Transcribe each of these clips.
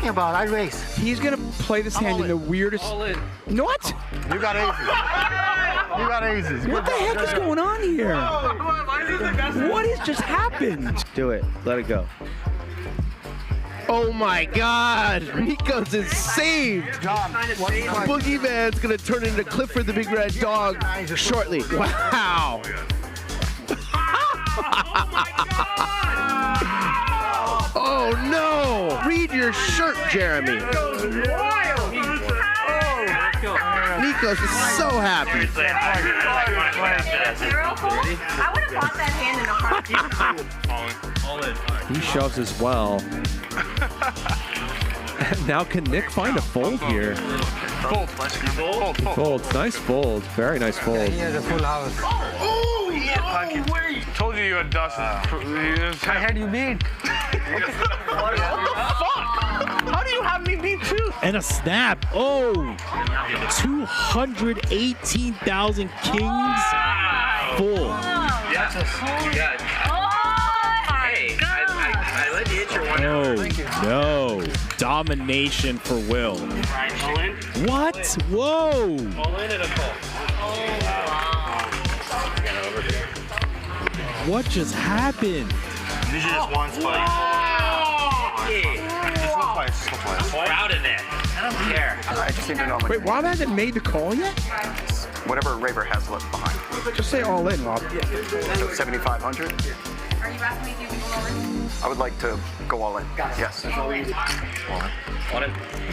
talking about? I race. He's gonna play this hand in the weirdest. All in. What? You got aces. You got aces. What the heck is going on here? What has just happened? Do it. Let it go. Oh my God! Nikos is saved! John, Boogeyman's gonna turn into Clifford the Big Red Dog shortly. Wow! Oh no! Read your shirt, Jeremy. Nikos is so happy. I would have bought that hand in a heartbeat. All in. He shoves as well. Now can Nick find a fold here? Fold. Folds. Nice fold. Very nice fold. he has a full house. Oh, yeah. Wait. Told you had dust. I had you beat. What the fuck? How do you have me beat too? And a snap. Oh, 218,000 kings full. Yeah. Hey, I let you hit your one. Oh, no. Domination for Will. All in? What? Whoa. All in and a call. What just happened? Usually just one spike. Proud of that. I don't care. I just need to know Wait, Rob hasn't made the call yet? whatever Raver has left behind. Just say all in, Rob. So 7,500. Are you asking me if you can go over? I would like to go all in. Yes. All in.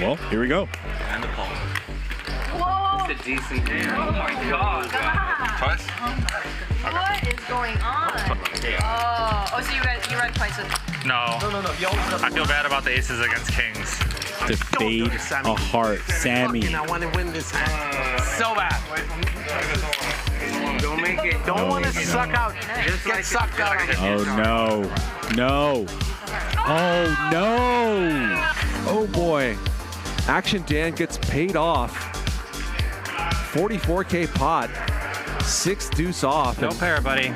Well, here we go. And the call. Whoa! It's a decent hand. Oh my God. Twice? What is going on? Oh, so you read twice. No. I feel bad about the aces against kings. To fade a heart. Sammy. I want to win this hand. So bad. Don't make it. Don't want to suck out. Just get sucked out. Oh, no. No. Oh, no. Oh boy. Action Dan gets paid off. 44K pot. 6 deuce off. No pair, buddy.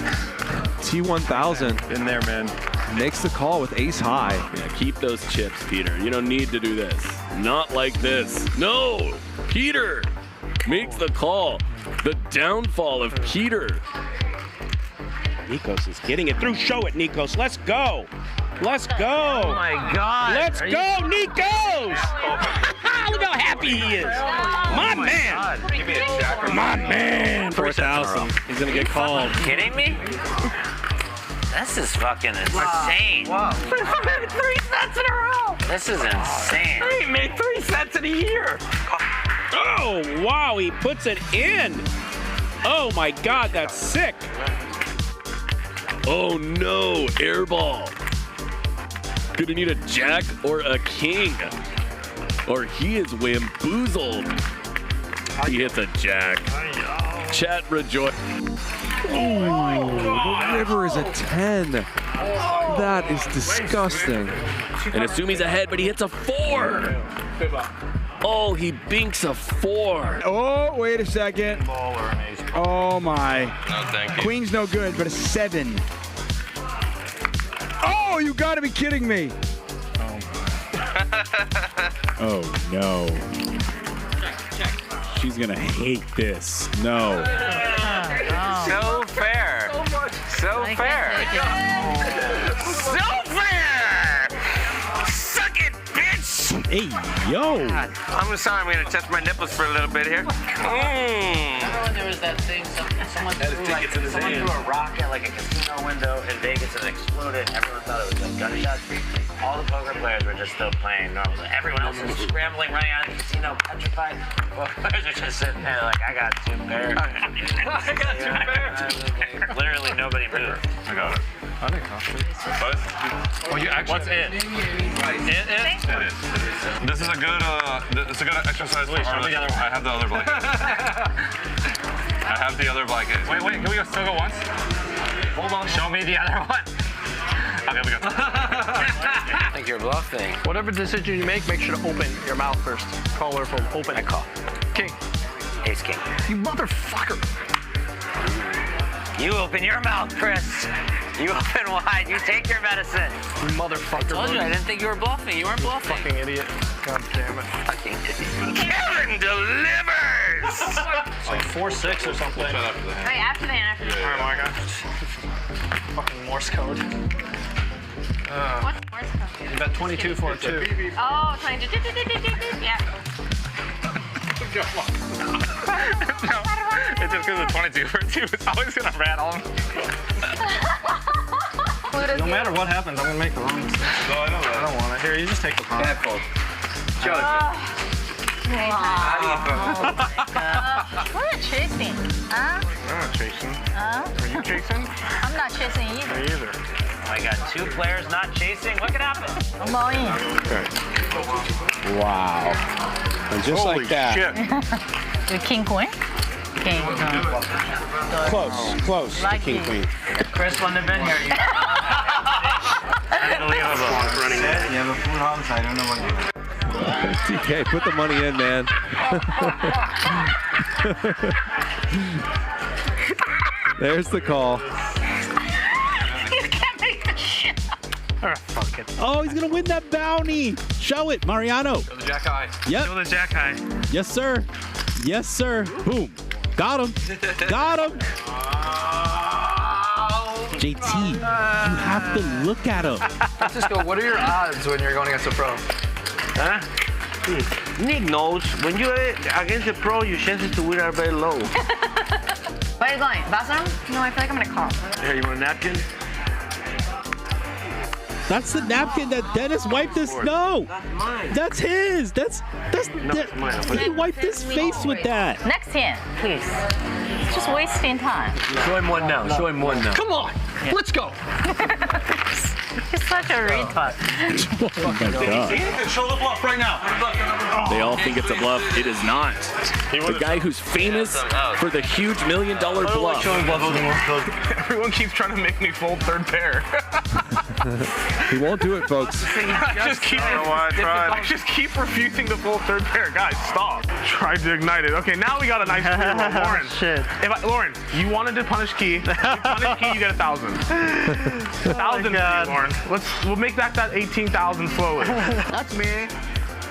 T1000 In there, man. makes the call with ace high. Yeah, keep those chips, Peter. You don't need to do this. Not like this. No! Peter makes the call. The downfall of Peter. Nikos is getting it through. Show it, Nikos. Let's go. Let's go. Oh my God. Let's go, Nikos. Look how happy he is. My man. Give me a jack. My man. 4,000. He's going to get called. Kidding me? This is fucking insane. Wow. 3 sets in a row. This is insane. He made 3 sets in a year. Oh, wow. He puts it in. Oh, my God. That's sick. Oh no, airball. Gonna need a jack or a king. Or he is wamboozled. He hits a jack. Chat rejoice. The river is a 10. That is disgusting. And assume he's ahead, but he hits a 4. Oh, he binks a 4. Oh, wait a second. Oh my. No, thank you. Queen's no good, but a 7. Oh, you gotta be kidding me. Oh, no. She's going to hate this. No. So fair. So fair. So fair. Suck it, bitch. Hey, yo. I'm sorry. I'm gonna touch my nipples for a little bit here. Remember when there was that thing, someone threw a rock at like a casino window in Vegas and it exploded. Everyone thought it was like gunshots. All the poker players were just still playing normal. Everyone else was scrambling, running out of the casino, petrified. Poker players are just sitting there like, I got 2 pairs. I got 2 pairs. Literally nobody moved. I got it. I think oh, you actually. What's it? It is. This is a good. It's a good exercise. Wait, show me the other one. I have the other blanket. I have the other blanket. Wait. Can we still go once? Hold on. Show me the other one. Okay, we go. I think you're bluffing. Whatever decision you make sure to open your mouth first. Call or fold. Open. I call. King. Ace king. You motherfucker. You open your mouth, Chris. You open wide. You take your medicine. You motherfucker. I told you I didn't think you were bluffing. You weren't bluffing. Fucking idiot. God damn it. Fucking idiot. Kevin delivers! It's like 4-6 or something. Wait, after that. Oh my god. Fucking Morse code. What's Morse code? You bet 22 for it too. Oh, 22. Yeah. It's just because of 22 for 2. It's always going to rattle him. No matter what happens, I'm going to make the wrong mistake. No, I know that. I don't want it. Here, you just take the pot. What are chasing? Huh? I'm not chasing. Are you chasing? I'm not chasing either. Me either. I got 2 players not chasing. What could happen? I'm all in. Wow. And just Holy like that. shit. You king queen? King. Close. Like King you. queen. Chris wouldn't have been here. Unbelievable. You have a food house, I don't know what you do. TK, put the money in, man. There's the call. You can't make this shit up. Fuck it. Oh, he's gonna win that bounty. Show it, Mariano. The Jack High. Yep. Show the Jack High. Yes, sir. Yes, sir. Boom. Got him. Got him. JT, you have to look at him. Francisco, what are your odds when you're going against a pro? Huh? Nick knows when you're against a pro, your chances to win are very low. Where are you going? Bathroom? No, I feel like I'm gonna call. Here, you want a napkin? That's the napkin that Dennis wiped his. No, that's his. That's mine. he wiped his face with that. Next hand, please. It's just wasting time. Show him one now. Show him one now. Come on, let's go. You're such a retard. Oh my God. Show the bluff right now. They all think it's a bluff. It is not. The guy who's famous for the huge $1 million bluff. Everyone keeps trying to make me fold third pair. He won't do it, folks. I just keep refusing to fold third pair. Guys, stop. Tried to ignite it. Okay, now we got a nice clear one. Lauren. Shit. Lauren, you wanted to punish Key. You punish Key, you get 1,000. 1,000 for you, Lauren. We'll make back that 18,000 slowly. That's me.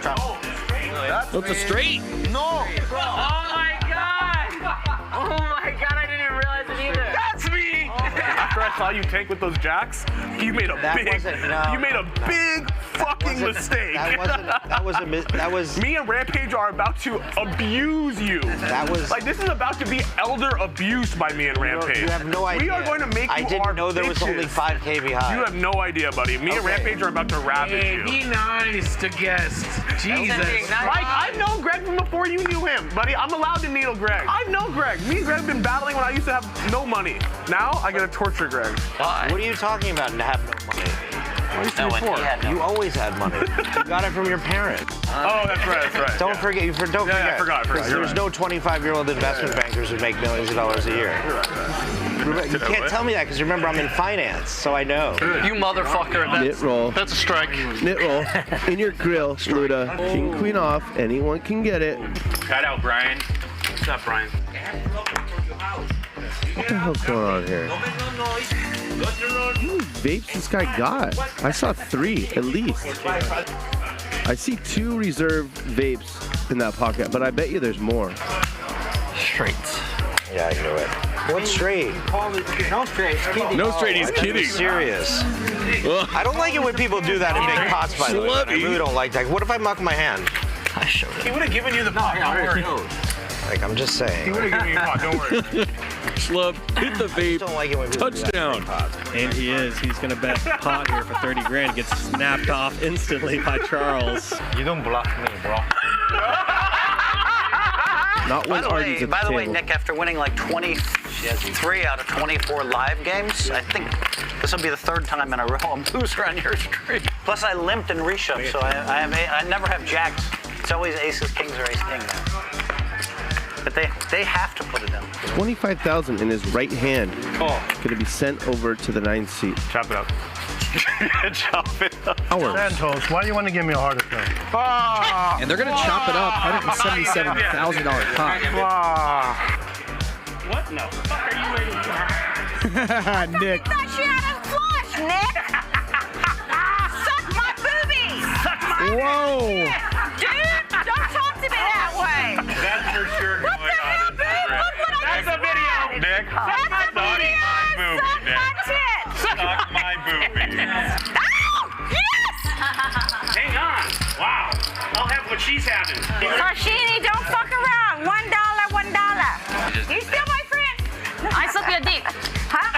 That's a straight. No. Oh my god! Oh my god, I didn't even realize it either. That's me! After I saw you tank with those jacks, you made a big fucking mistake. That was Me and Rampage are about to abuse you. That was like this is about to be elder abused by me and Rampage. You have no idea. We are going to make I you didn't our know there was bitches. only 5K behind. You have no idea, buddy. Me and Rampage are about to ravage you. Be nice to guests. Jesus. Mike, I've known Greg from before you knew him, buddy. I'm allowed to needle Greg. I've known Greg. Me and Greg have been battling when I used to have no money. Now I gotta torture Greg. What are you talking about to have no money? You always had money. You got it from your parents. Oh, that's right. Don't forget. Don't forget. I forgot. There's no 25-year-old investment bankers who make millions of dollars a year. You can't tell me that because remember I'm in finance, so I know. You motherfucker. Knit roll. That's a strike. Knit roll. In your grill, Luda. King, queen off. Anyone can get it. Cut out, Brian. What's up, Brian? What the hell's going on here? How many vapes this guy got? I saw 3 at least. I see 2 reserve vapes in that pocket, but I bet you there's more. Straight. Yeah, I knew it. What straight? No straight. No straight, he's kidding. Serious. I don't like it when people do that in big pots, by the way. I really don't like that. What if I muck my hand? I showed it. He would have given you the pot. Don't worry. Like, I'm just saying. He would have given you the pot. Don't worry. Schlub, hit the vape. Don't like it when people Touchdown. And he is. He's going to bet pot here for 30 grand. Gets snapped off instantly by Charles. You don't bluff me, bro. Not one argues at By the way, table. Nick, after winning like 23 out of 24 live games, I think this will be the 3rd time in a row I'm loser on your streak. Plus, I limped and reshoved, so I never have jacks. It's always aces, kings, or ace king now. But they have to put it in. 25,000 in his right hand. Oh. Going to be sent over to the 9th seat. Chop it up. Chop it up. Santos, why do you want to give me a heart attack? Ah. And they're going to chop it up. $177,000 pot. Ah. What in the fuck are you waiting for? Nick. Thought she had a flush, Nick. Suck my boobies. Suck my Whoa. Dude, don't talk to me that way. That's for sure What the hell, dude? Look what I just video, Nick. That's a video. Suck my tits. Suck my boobies. Oh, yes. Hang on. Wow. I'll have what she's having. Sashimi, don't fuck around. $1, $1. You still my friend? I suck your dick. Huh?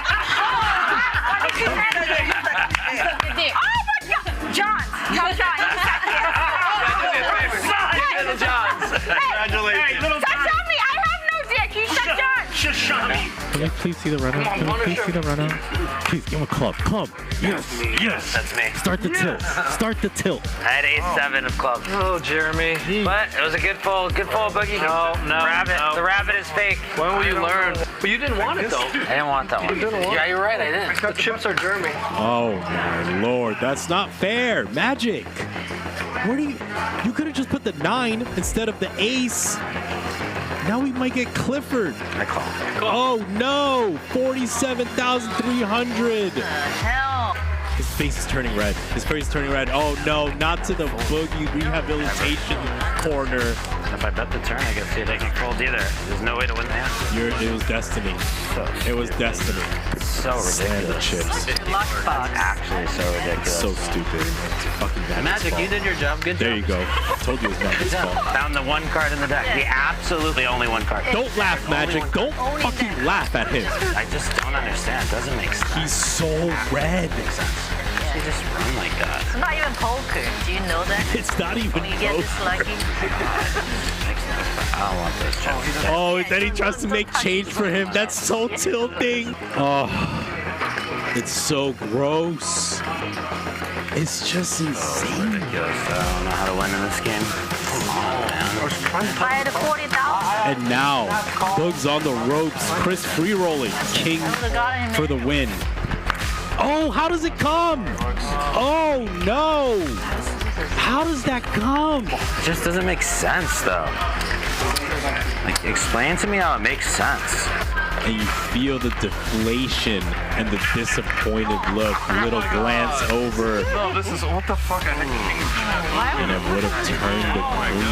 What did you say? You suck your dick. Oh my God. John, you suck it. Congratulations. Hey, little Sashimi, I have no dick. You suck John. Shashami. Can I please see the run out? Can I please see the run out? Please, give him a club. Club. Yes. Yes. That's me. Start the tilt. Start the tilt. I had ace-7 of clubs. Oh, Jeremy. But it was a good fold boogie. No. Rabbit. The rabbit is fake. When will you learn? But you didn't want it, though. I didn't want that one. Yeah, you're right, I didn't. The chips are Jeremy. Oh my lord, that's not fair. Magic. Where do you could have just put the 9 instead of the ace. Now we might get Clifford. I call. Oh no, 47,300. Hell. His face is turning red. His face is turning red. Oh no, not to the boogie rehabilitation corner. If I bet the turn, I guess they can fold either. There's no way to win the hand. It was destiny. It was destiny. So ridiculous. Chips. Actually, so ridiculous. So stupid. It's fucking bad. Magic, you did your job. Good job. There you go. I told you it was Magic's fault. Found the one card in the deck. The absolutely only one card. Don't laugh, Magic. Don't fucking laugh at him. I just don't understand. It doesn't make sense. He's so red. Makes sense. They just run like that. It's not even poker. Do you know that? It's not even When you get this lucky. I don't want this chips. Oh, then he tries to make change for him. That's so tilting. Oh, it's so gross. It's just insane. Ridiculous. I don't know how to win in this game. I had a 40,000. And now, Boog's on the ropes. Chris free rolling. King for the win. Oh, how does it come? Oh, no. How does that come? It just doesn't make sense, though. Like, explain to me how it makes sense. And you feel the deflation and the disappointed look. Little glance over. No, this is what the fuck. And it would have turned to green.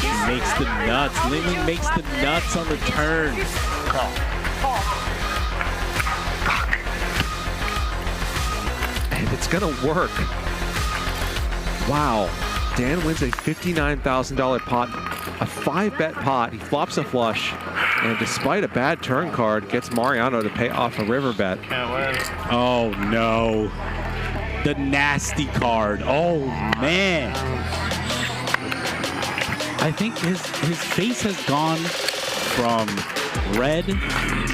He makes the nuts. Lily makes the nuts on the turn. And it's gonna work. Wow. Dan wins a $59,000 pot, a 5-bet pot. He flops a flush, and despite a bad turn card, gets Mariano to pay off a river bet. Oh no. The nasty card. Oh man. I think his face has gone from red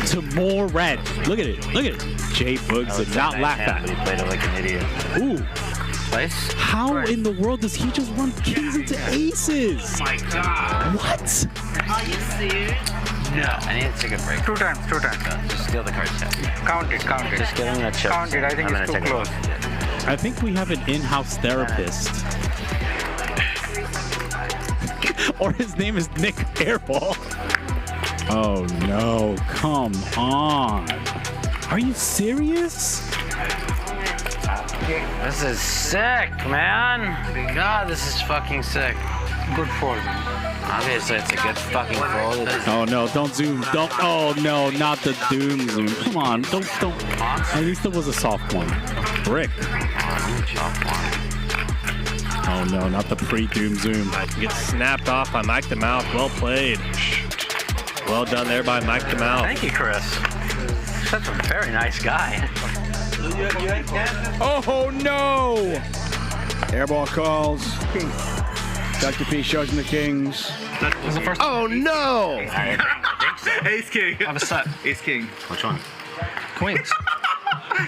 to more red. Look at it. Look at it. Jay Boogs did not laugh at He played it like an idiot. Ooh. Place? How in the world does he just run kings into aces? Oh my God. What? Are you serious? No. I need to take a break. Two times. Just steal the cards. Count it. Just give him that chip. Count it. I think it's too close. I think we have an in-house therapist. Or his name is Nick Airball. Oh no, come on. Are you serious? This is sick, man. God, this is fucking sick. Good fold. Obviously, it's a good fucking fold. Oh no, don't zoom. Don't. Oh no, not the doom zoom. Come on, don't. At least it was a soft one. Brick. Oh no, not the pre-doom zoom. Gets snapped off by Mike the Mouth. Well played. Well done there by Mike the Mouth. Thank you, Chris. Such a very nice guy. Oh no! Airball calls. Dr. P shows him the kings. That was the first. Oh no! Ace King. I have a set. Ace King. Which one? Queens.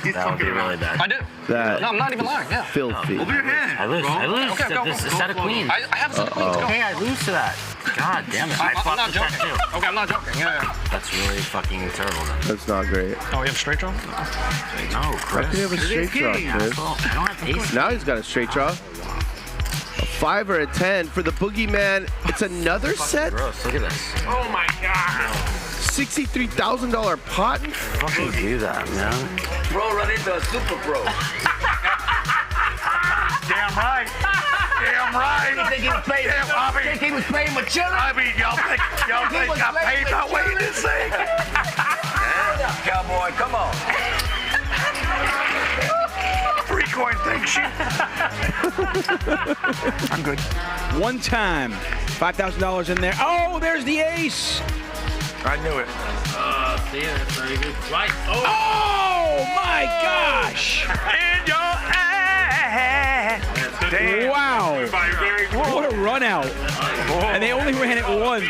That would be really bad. I do. That No, I'm not even lying. Yeah. filthy. Open your hand. I lose. I lose. Okay, go. This is a set of queens. I have some queens. Go. Okay, I lose to that. God damn it. I I'm flopped not the set joking. too. Okay, I'm not joking. Yeah. That's really fucking terrible then. That's not great. Oh, you have straight draw? No, How Chris. can you have a straight draw, Chris? Well, I don't have ace. Now he's got a straight draw. A 5 or a 10 for the boogeyman. It's another set. Gross. Look at this. Oh my God. $63,000 pot? Fucking do that, man. Bro, run into a super pro. Damn right. Damn right. You think he was playing? Think he was playing mature? I mean, y'all think got paid my way in this thing? Cowboy, come on. Free coin thing, shit. I'm good. One time, $5,000 in there. Oh, there's the ace. I knew it. See, that's very good. Right. Oh my gosh. In your ass. Damn. Wow. What a run out. And they only ran it once.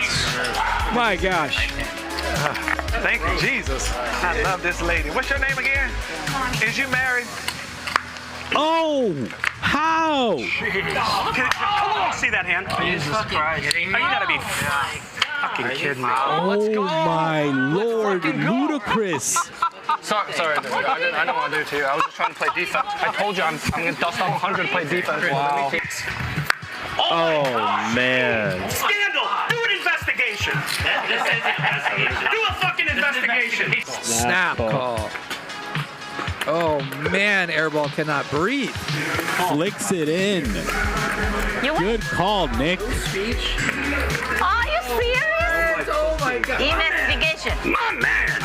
My gosh. Thank you, Jesus. I love this lady. What's your name again? Is you married? Oh, how? Oh, see that hand? Jesus Christ. Oh, you gotta be fucking kidding me. Oh my Lord, ludicrous. Sorry, I don't want to do it to you. I was just trying to play defense. I told you I'm going to dust off 100 to play defense. Wow. Oh, man. Scandal! Do an investigation! Do a fucking investigation! Snap call. Oh man, Airball cannot breathe. Flicks it in. Good call, Nick. Speech. Are you serious? Oh my God. Investigation. My man!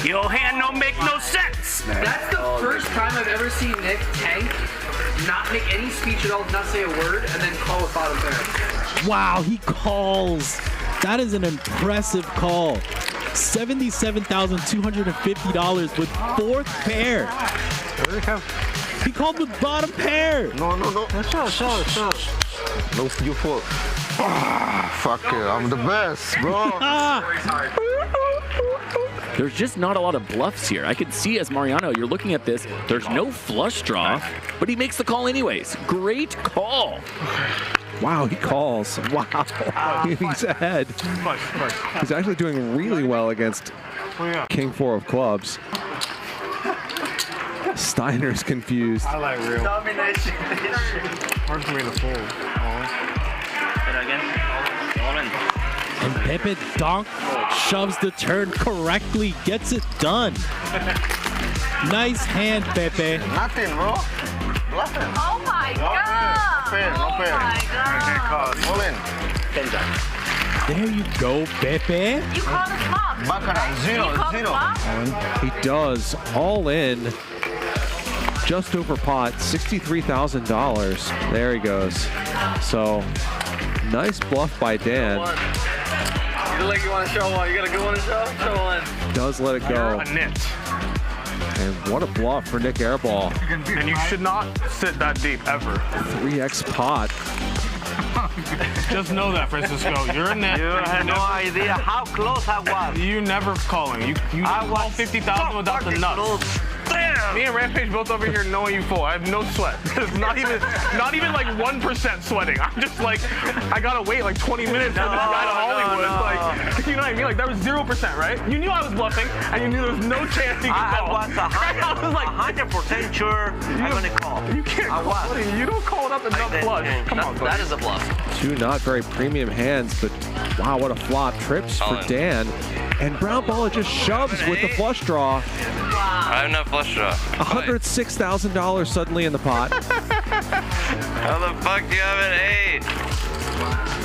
Your hand don't make no sense! That's the first time I've ever seen Nick tank, not make any speech at all, not say a word, and then call a bottom pair. Wow, he calls. That is an impressive call. $77,250 with fourth pair. He called with bottom pair. No. Sure. No, you fault. Fuck it, I'm the best, bro. There's just not a lot of bluffs here. I can see as Mariano, you're looking at this, there's no flush draw, but he makes the call anyways. Great call. Wow, he calls. Wow. He's ahead. He's actually doing really well against King 4 of clubs. Steiner's confused. I like real. Domination. Hard for me to fold. And Pepe Donk shoves the turn correctly, gets it done. Nice hand, Pepe. Nothing, bro. Nothing. Oh my God. No fair. All in. There you go, Pepe. You call the flop. Baccarat, zero. He does all in. Just over pot, $63,000. There he goes. So, nice bluff by Dan. You look like you want to show one. You got a good one to show? Show one. Does let it go. You're a nit. And what a bluff for Nick Airball. And you should not sit that deep, ever. 3x pot. Just know that, Francisco. You're a nit. You had no idea how close I was. You never calling. You call 50,000 without the nuts. Damn! Me and Rampage both over here knowing you full. I have no sweat. It's not even like 1% sweating. I'm just like, I gotta wait like 20 minutes for this guy to Hollywood. Like, you know what I mean? Like that was 0%, right? You knew I was bluffing, and you knew there was no chance he could call. I was like 100% sure I'm gonna call. You can't call it. You don't call it up enough flush. Come on, buddy. That is a bluff. Two not very premium hands, but wow, what a flop. Trips for Dan. And Brown Baller just shoves with the flush draw. I have no flush draw. $106,000 suddenly in the pot. How the fuck do you have an 8?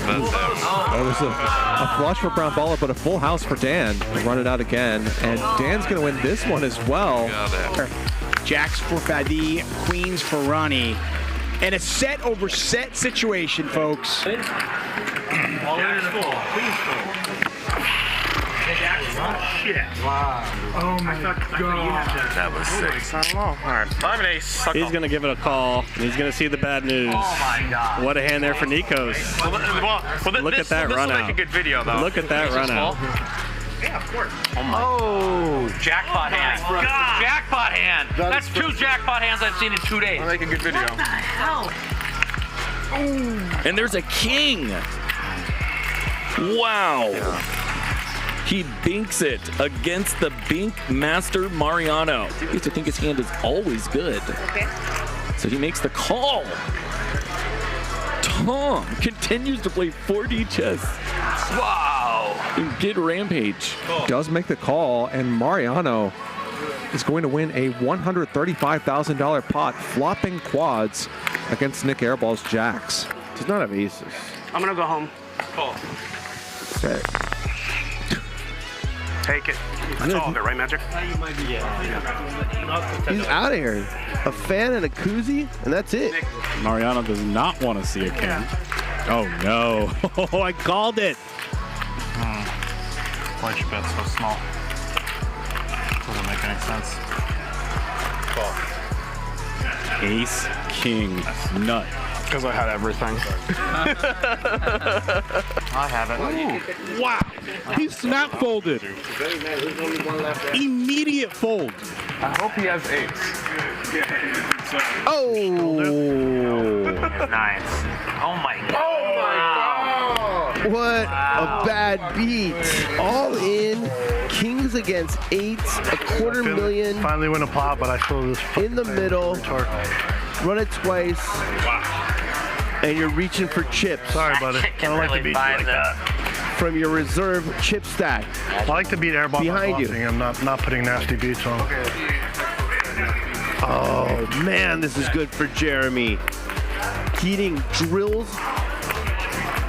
Oh, there's a flush for Brown Baller, but a full house for Dan. Run it out again. And Dan's going to win this one as well. Jacks for Fadi, queens for Ronnie. And a set over set situation, folks. All in full. Queen's full. Shit. Wow. Oh my God. That was sick. I don't know. All right. I'm an ace. He's going to give it a call. He's going to see the bad news. Oh my God. What a hand there for Nikos. Look at that run out. This will make a good video, though. Look at that run out. Yeah, of course. Oh, jackpot hand. Jackpot hand. That's two jackpot hands I've seen in 2 days. I'll make a good video. What the hell? And there's a king. Wow. Yeah. He binks it against the bink master Mariano. He used to think his hand is always good. Okay. So he makes the call. Tom continues to play 4D chess. Wow. Get Rampage. Does make the call, and Mariano is going to win a $135,000 pot, flopping quads against Nick Airball's jacks. Does not have aces. I'm gonna go home. Call. Set. Take it. That's all of it, right, Magic? He's out of here. A fan and a koozie, and that's it. Mariano does not want to see a king. Oh no! Oh, I called it. Why'd you bet so small? Doesn't make any sense. Call. Ace, king, nut. Because I had everything. I have it. Ooh, wow! He snap folded. Immediate fold. I hope he has 8s. Oh! Nice. Oh my god. Oh my god! What a bad beat. All in. Kings against 8s. A $250,000. Finally win a pot, but I feel this In the middle. Run it twice. And you're reaching for chips. Sorry, buddy. I don't like to beat you like that. From your reserve chip stack. I like to beat airball behind you. I'm not putting nasty beats on. Oh man, this is good for Jeremy. Keating drills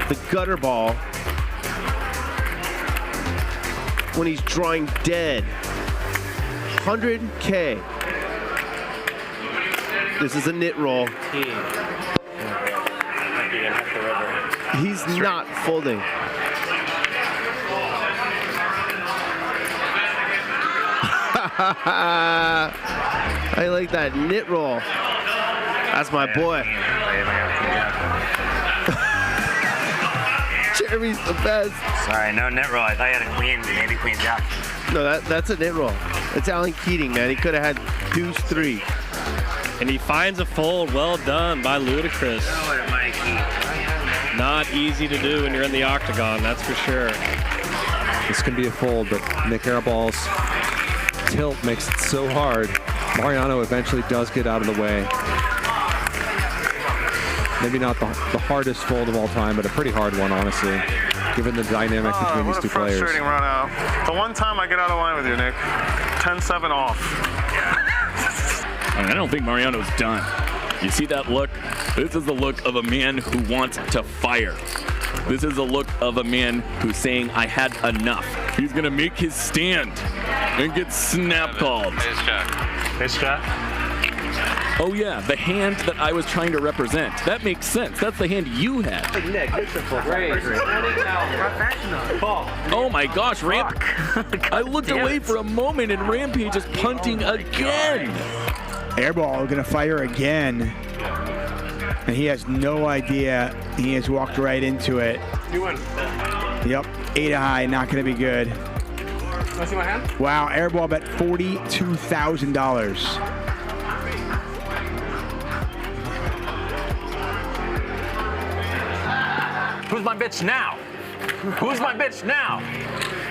the gutter ball when he's drawing dead. 100K. This is a knit roll. He's not folding. I like that knit roll. That's my boy. Jeremy's the best. Sorry, no net roll. I thought you had a queen, maybe queen jack. No, that's a knit roll. It's Alan Keating, man. He could have had deuce 3. And he finds a fold. Well done by Ludacris. Not easy to do when you're in the octagon, that's for sure. This can be a fold, but Nick Airball's tilt makes it so hard. Mariano eventually does get out of the way. Maybe not the hardest fold of all time, but a pretty hard one, honestly, given the dynamic between these two players. Frustrating run out. The one time I get out of line with you, Nick. 10-7 off. I don't think Mariano's done. You see that look? This is the look of a man who wants to fire. This is the look of a man who's saying, I had enough. He's going to make his stand and get snap called. Ace jack. Ace jack? Oh yeah, the hand that I was trying to represent. That makes sense. That's the hand you had. Nick, this is great. Oh my gosh, I looked away for a moment and Rampage is punting again. Airball gonna fire again. And he has no idea. He has walked right into it. You win. Yep, 8 high, not gonna be good. Wanna see my hand? Wow, Airball bet $42,000. Who's my bitch now? Who's my bitch now?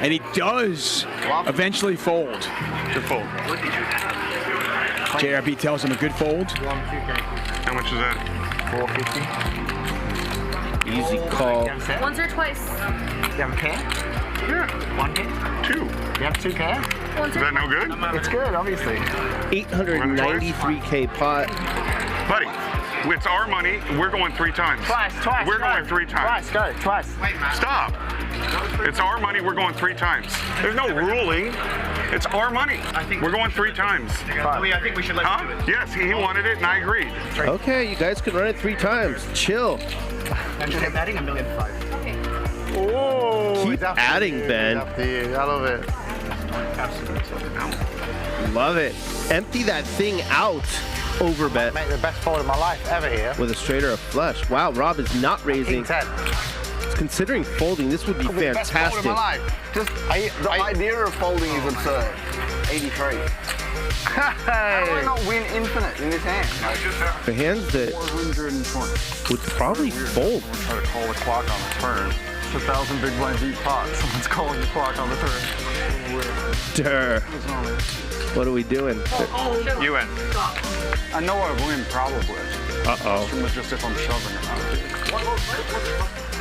And he does eventually fold. Good fold. JRB tells him a good fold. How much is that? 450. Easy call. Once or twice. You have a K? Sure. 1K? 2. You have 2K? Is that no good? It's good, obviously. 893K pot. Buddy, it's our money. We're going 3 times. Twice. We're going 3 times. Twice. Stop. It's our money. We're going 3 times. There's no ruling. It's our money. We're going 3 times. I think we should let you do it. Yes, he wanted it, and I agreed. Okay, you guys can run it 3 times. Chill. I'm adding $1,000,005. Oh, keep adding, Ben. I love it. Love it. Empty that thing out. Overbet. Make the best fold of my life ever here. With a straight or a flush. Wow, Rob is not raising. Considering folding, this would be fantastic. Best fold of my life. The idea of folding is absurd. 83. How do I not win infinite in this hand? The hands that would probably fold. Try to call the clock on the turn. It's 1,000 big blind deep pot. Someone's calling the clock on the turn. Durr. What are we doing? You win. I know I win, probably. Uh-oh. It's just if I'm shoving or not.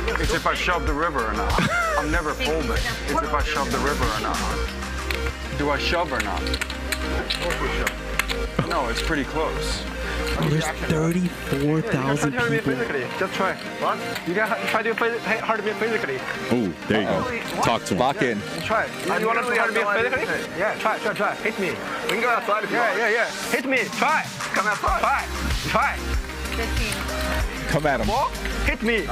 It's if I shove the river or not. I'm never folding. It's if I shove the river or not. Do I shove or not? No, it's pretty close. Oh, there's 34,000 people. Just try. What? You gotta try to play hard to be physically. Oh, there you go. Talk to him. Lock in. Try. You want to play hard to be physically? Yeah, try. Hit me. We can go outside if you want. Yeah. Hit me. Try. Come outside. Try. Come at him. Ball? Hit me.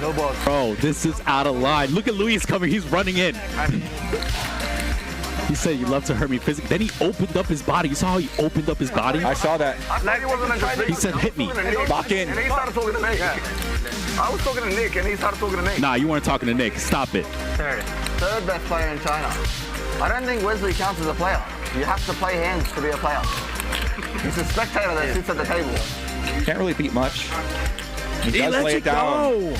No ball. Bro, this is out of line. Look at Luis coming. He's running in. He said, you love to hurt me physically. Then he opened up his body. You saw how he opened up his body? I saw that. He said, hit me. Lock in. And he started talking to me. I was talking to Nick, and he started talking to me. Nah, you weren't talking to Nick. Stop it. Third best player in China. I don't think Wesley counts as a player. You have to play hands to be a player. He's a spectator that sits at the table. Can't really beat much. He does lets lay it down. Go.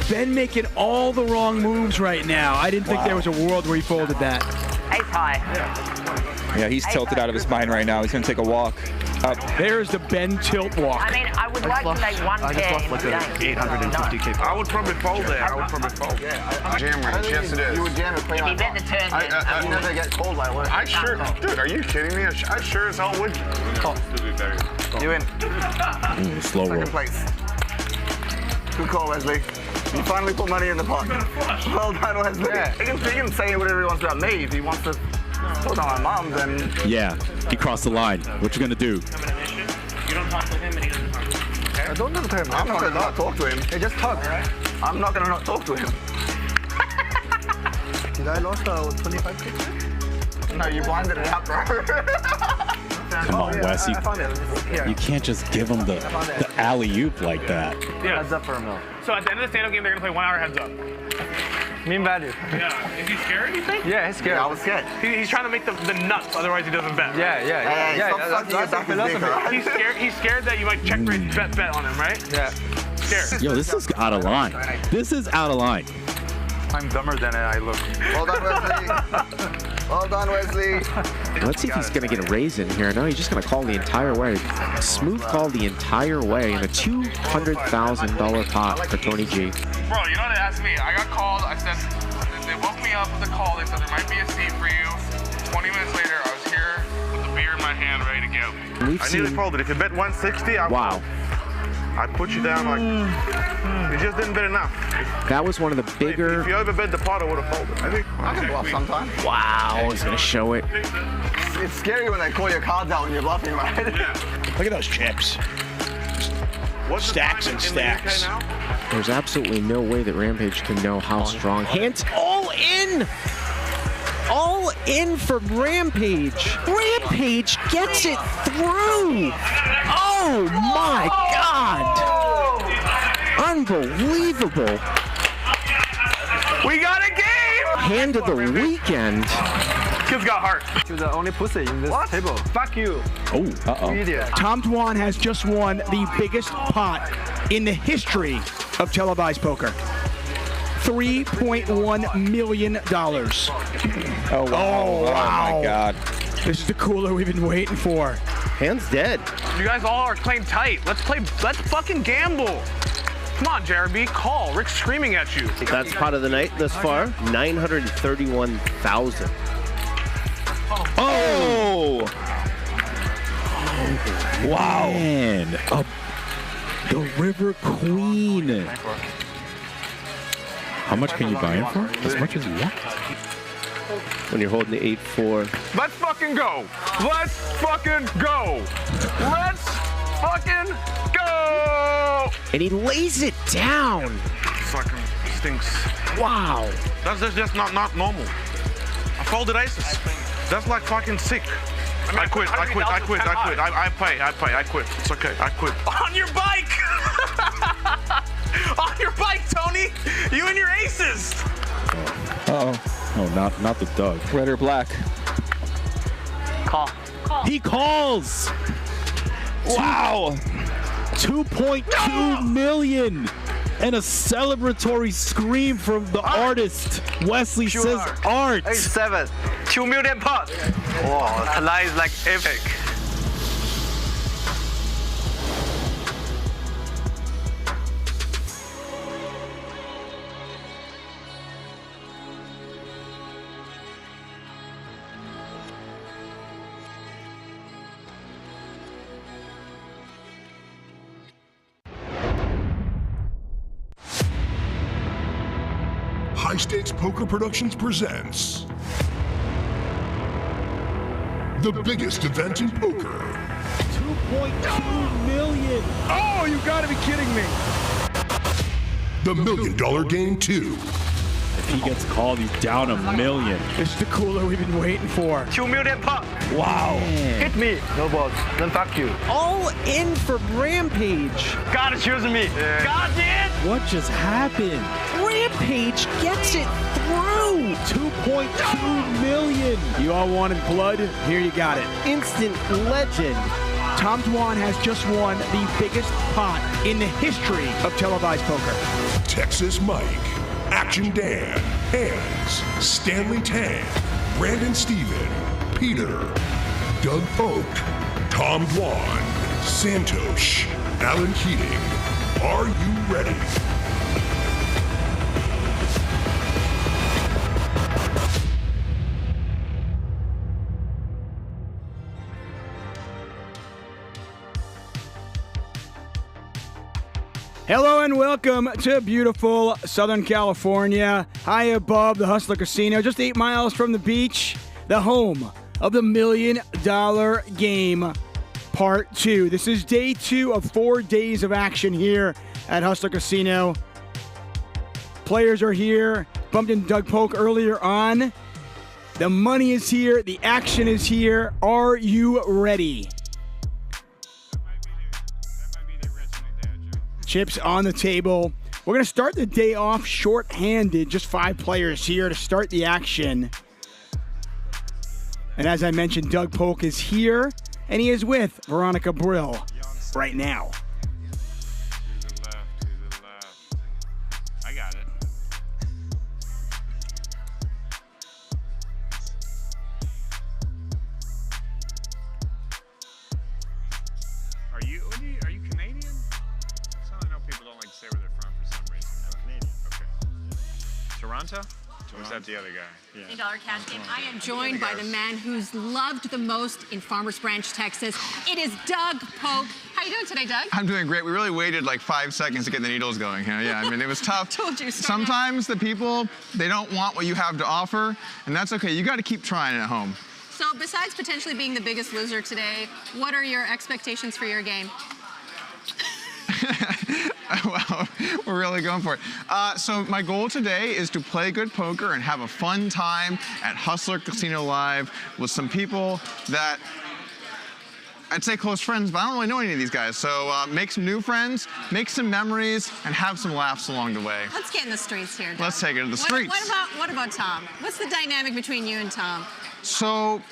Ben making all the wrong moves right now. I didn't think there was a world where he folded that. Ace high. Yeah, he's tilted out of his mind right now. He's going to take a walk up. There's the Ben tilt walk. I mean, I would like to make one pair. I just lost like 850K. I would probably fold there. I would probably fold. Jam range, yes it is. You would jam it clean If he on bet the top. turn, then You never get called by one. I sure, dude, are you kidding me? I sure as hell would. You win. Slow roll. Second place. Good call, Wesley. You finally put money in the pot. Well done, Wesley. Yeah. He can say whatever he wants about me. If he wants to put on my mom, then... Yeah, he crossed the line. What you gonna do? You don't talk to him and he doesn't talk to you. I don't talk to him. I'm not going to not talk to him. Hey, just talk. I'm not going to not talk to him. Did I lost 25K? No, you blinded it out, bro. Come on, Wes. You can't just give him the alley-oop like that. Yeah. Heads up for a mil. So at the end of the stand-up game, they're gonna play 1 hour heads up. Mean value. Yeah. Is he scared, you think? Yeah, he's scared. I was scared. He's trying to make the nuts, otherwher he doesn't bet. Yeah. That's the philosophy. He's scared that you might check raise bet on him, right? Yeah. Scared. Yo, this is out of line. This is out of line. I'm dumber than I look. Well done, Wesley. Well done, Wesley. Let's see if he's going to get a raise in here. No, he's just going to call the entire way. Smooth call the entire way in a $200,000 pot for Tony G. Bro, you know what they asked me? I got called. I said, they woke me up with a call. They said there might be a seat for you. 20 minutes later, I was here with the beer in my hand, ready to go. I nearly folded. If you bet 160, I put you down like, you just didn't bet enough. That was one of the bigger... If you overbet the pot, I would have folded. I think I can bluff sometimes. Wow, he's going to show it. It's scary when they call your cards out when you're bluffing, right? Look at those chips. What's Stacks and stacks. There's absolutely no way that Rampage can know how strong. Handz all in! All in for Rampage. Rampage gets it through! Oh my God! Unbelievable! We got a game! Hand of the weekend. Kid's got heart. You're the only pussy in this table. Fuck you. Oh, uh-oh. Idiot. Tom Dwan has just won the biggest pot in the history of televised poker. $3.1 million. Oh, wow. Oh, wow. Oh, my God. This is the cooler we've been waiting for. Handz dead. You guys all are playing tight. Let's fucking gamble. Come on, Ravreby, call. Rick's screaming at you. That's pot of the night thus far. 931,000. Oh! Wow. Man. The River Queen. How much can you buy it for? As much as you want. When you're holding the 8-4. Let's fucking go. Let's fucking go. Let's fucking go. And he lays it down. Fucking stinks. Wow. That's just not normal. I folded aces. That's like fucking sick. I quit. I quit. It's okay. I quit. On your bike. On your bike, Tony. You and your aces. Uh-oh. Oh, not the Doug. Red or black? Call. He calls. Wow. 2.2 million. And a celebratory scream from the artist. Wesley says art. 8-7. 2 million pot. Wow, tonight is like epic. High Stakes Poker Productions presents the biggest event in poker. 2.2 million. Oh, you gotta be kidding me. The $1 Million Game 2. If he gets called, he's down $1 million. This is the cooler we've been waiting for. 2 million pop. Wow. Hit me. No balls. Then fuck you. All in for Rampage. God is choosing me. Yeah. God did. What just happened? Rampage gets it through. 2.2 million. You all wanted blood? Here you got it. Instant legend. Tom Dwan has just won the biggest pot in the history of televised poker. Texas Mike, Action Dan, Handz, Stanley Tang, Brandon Steven, Peter, Doug Polk, Tom Dwan, Santosh, Alan Keating. Are you ready? Hello and welcome to beautiful Southern California, high above the Hustler Casino, just 8 miles from the beach, the home of the $1 Million Game Part 2. This is day 2 of 4 days of action here at Hustler Casino. Players are here. Bumped into Doug Polk earlier on. The money is here. The action is here. Are you ready? Chips on the table. We're going to start the day off short-handed. Just 5 players here to start the action. And as I mentioned, Doug Polk is here, and he is with Veronica Brill right now. I got it. Are you Canadian? I know people don't like to say where they're from for some reason. I'm Canadian. Okay. Toronto? Or is that the other guy? $1 cash game. I am joined by the man who's loved the most in Farmers Branch, Texas. It is Doug Polk. How you doing today, Doug? I'm doing great. We really waited like 5 seconds to get the needles going here. Yeah, I mean, it was tough. Told you. Sometimes the people, they don't want what you have to offer, and that's okay. You got to keep trying at home. So besides potentially being the biggest loser today, what are your expectations for your game? Well, we're really going for it. So my goal today is to play good poker and have a fun time at Hustler Casino Live with some people that I'd say close friends, but I don't really know any of these guys. So make some new friends, make some memories, and have some laughs along the way. Let's get in the streets here, Doug. Let's take it to the streets. What about Tom? What's the dynamic between you and Tom? So,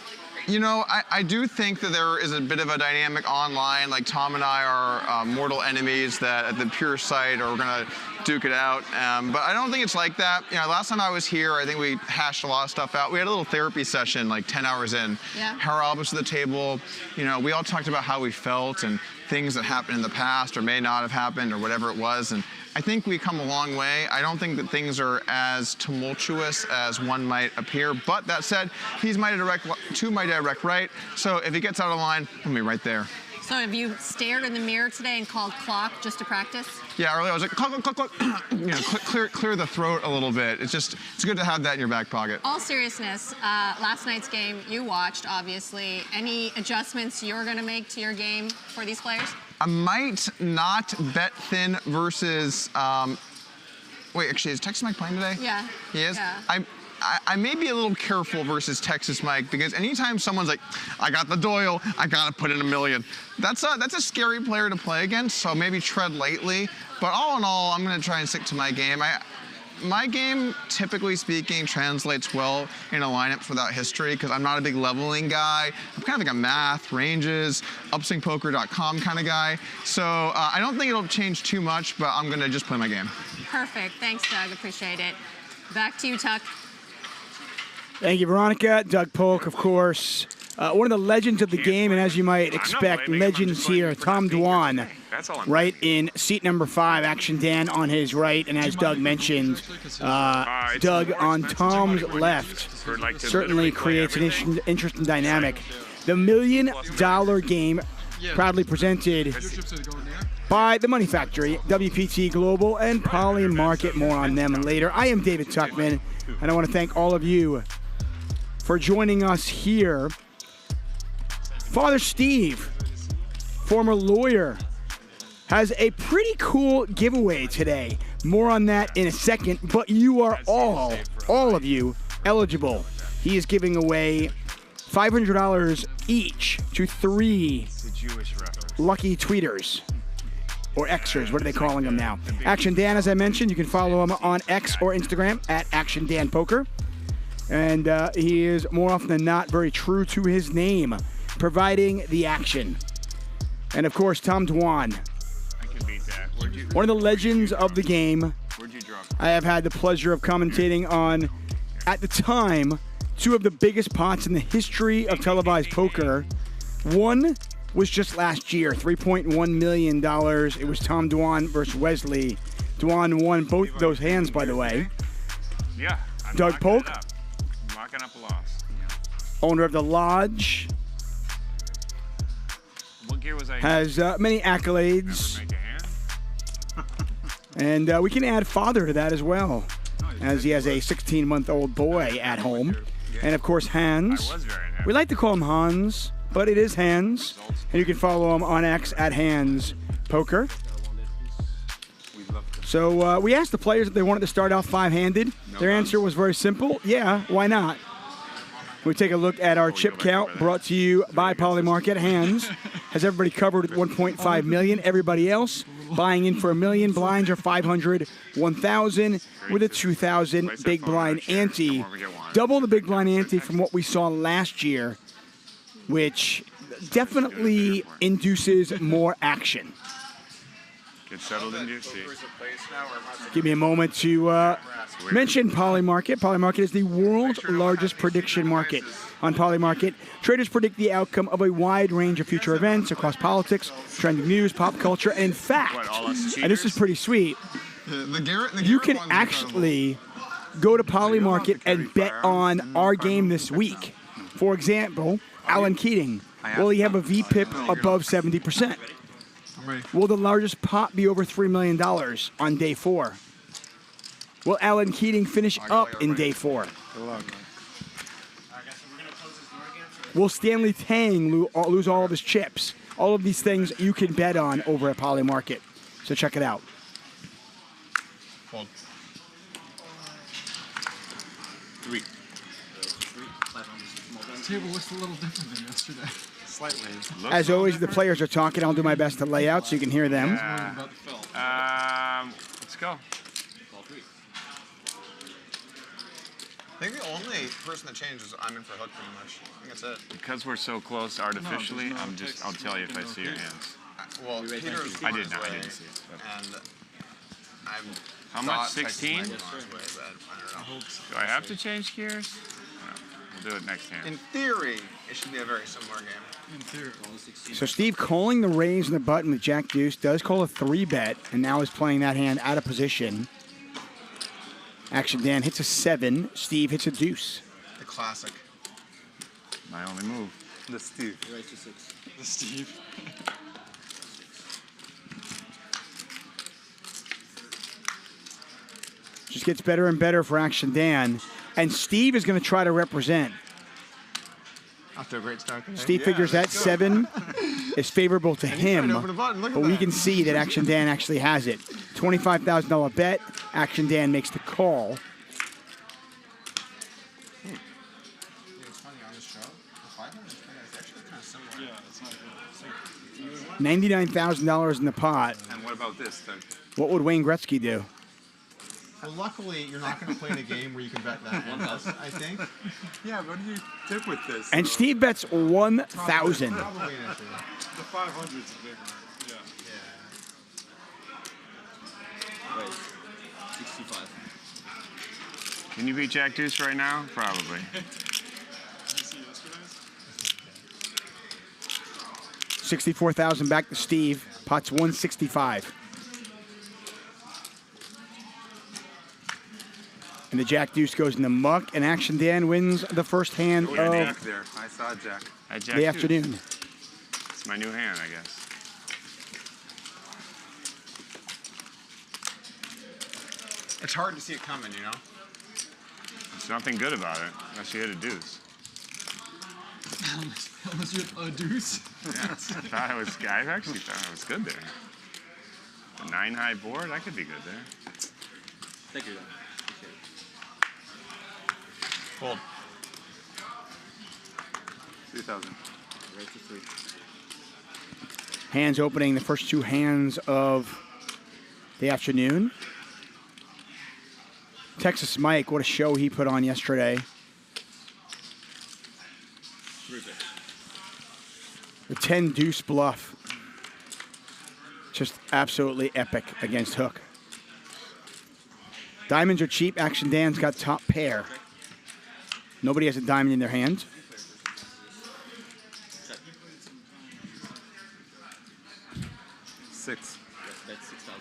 you know, I do think that there is a bit of a dynamic online. Like Tom and I are mortal enemies that at the pure side are gonna duke it out. But I don't think it's like that. You know, last time I was here, I think we hashed a lot of stuff out. We had a little therapy session like 10 hours in. Yeah. Her elbows to the table. You know, we all talked about how we felt and things that happened in the past or may not have happened or whatever it was. And I think we come a long way. I don't think that things are as tumultuous as one might appear. But that said, he's my direct to my direct right. So if he gets out of line, I'll be right there. So have you stared in the mirror today and called clock just to practice? Yeah, earlier I was like, clock, clock, clock, clock. You know, clear the throat a little bit. It's good to have that in your back pocket. All seriousness, last night's game you watched, obviously. Any adjustments you're going to make to your game for these players? I might not bet thin versus. Wait, actually, is Texas Mike playing today? Yeah. He is? Yeah. I may be a little careful versus Texas Mike because anytime someone's like, I got the Doyle, I gotta put in $1 million. That's a scary player to play against, so maybe tread lightly. But all in all, I'm gonna try and stick to my game. My game, typically speaking, translates well in a lineups without history because I'm not a big leveling guy. I'm kind of like a math, ranges, upswingpoker.com kind of guy. So I don't think it'll change too much, but I'm gonna just play my game. Perfect. Thanks, Doug. Appreciate it. Back to you, Tuck. Thank you, Veronica. Doug Polk, of course. One of the legends of the game, and as you might expect, legends here. Tom Dwan, right in seat number 5. Action Dan on his right, and as Doug mentioned, Doug on Tom's left. Certainly creates an interesting dynamic. The $1 Million Game, proudly presented by the Money Factory, WPT Global, and Poly Market. More on them later. I am David Tuckman, and I want to thank all of you for joining us here. Father Steve, former lawyer, has a pretty cool giveaway today. More on that in a second, but you are all of you, eligible. He is giving away $500 each to 3 lucky tweeters. Or Xers, what are they calling them now? Action Dan, as I mentioned, you can follow him on X or Instagram at Action Dan Poker. And he is more often than not very true to his name, providing the action. And of course, Tom Dwan, one of the legends of the game. I have had the pleasure of commentating on, at the time, 2 of the biggest pots in the history of televised poker. One was just last year, $3.1 million. It was Tom Dwan versus Wesley. Dwan won both those hands, by the way. Yeah. Doug Polk, I'm locking up a loss. owner of the Lodge, What gear was I? has many accolades. And we can add father to that as well, as he has a 16-month-old boy at home. And of course, Handz. We like to call him Hans, but it is Handz. And you can follow him on X at Handz Poker. So we asked the players if they wanted to start off 5-handed. Their answer was very simple. Yeah, why not? We take a look at our chip count brought to you by Polymarket. Handz has everybody covered at 1.5 million. Everybody else buying in for $1 million. Blinds are 500, 1,000 with a 2,000 big blind ante. Double the big blind ante from what we saw last year, which definitely induces more action. Get settled into your seat. Give me a moment to mention Polymarket. Polymarket is the world's largest prediction market. On Polymarket, traders predict the outcome of a wide range of future events across politics, trending news, pop culture, and in fact, and this is pretty sweet, you can actually go to Polymarket and bet on our game this week. For example, Alan Keating, will he have a VPIP above 70%? Will the largest pot be over $3 million on day 4? Will Alan Keating finish up in day 4? Good luck. Will Stanley Tang lose all of his chips? All of these things you can bet on over at Polymarket. So check it out. Fold. 3. This table looks a little different than yesterday. Slightly. As always, the players are talking. I'll do my best to lay out so you can hear them. Let's go. I think the only person that changed is I'm in for a hook pretty much. I think that's it. Because we're so close artificially, I'll tell you if I see your hands. Well, Peter's I didn't see it. But. And I'm How much? 16? Do I have to change gears? No, we'll do it next hand. In theory, it should be a very similar game. In theory. So Steve calling the raise and the button with Jack Deuce, does call a 3-bet, and now is playing that hand out of position. Action Dan hits a 7. Steve hits a deuce. The classic. My only move. The Steve. Raise to 6. The Steve. Just gets better and better for Action Dan. And Steve is going to try to represent. After a great start today. Steve figures that 7 is favorable to him, but we can see that Action Dan actually has it. $25,000 bet. Action Dan makes the call. $99,000 in the pot. And what about this then? What would Wayne Gretzky do? Well, luckily, you're not going to play in a game where you can bet that one, I think. Yeah, what do you tip with this? And Steve bets 1,000. Probably an issue. The 500's a big one. Yeah. Wait, 65. Can you beat Jack Deuce right now? Probably. 64,000 back to Steve. Pot's 165. And the Jack Deuce goes in the muck, and Action Dan wins the first hand of Jack there. I saw Jack. the afternoon. It's my new hand, I guess. It's hard to see it coming, you know? There's nothing good about it unless you hit a deuce. Unless you have a deuce. Yeah, I actually thought it was good there. A 9-high board, that could be good there. Thank you. Fold. 3,000. Right to 3. Hands opening the first 2 hands of the afternoon. Texas Mike, what a show he put on yesterday. The 10 deuce bluff. Just absolutely epic against Hook. Diamonds are cheap. Action Dan's got top pair. Nobody has a diamond in their hand. Six. That's 6,000.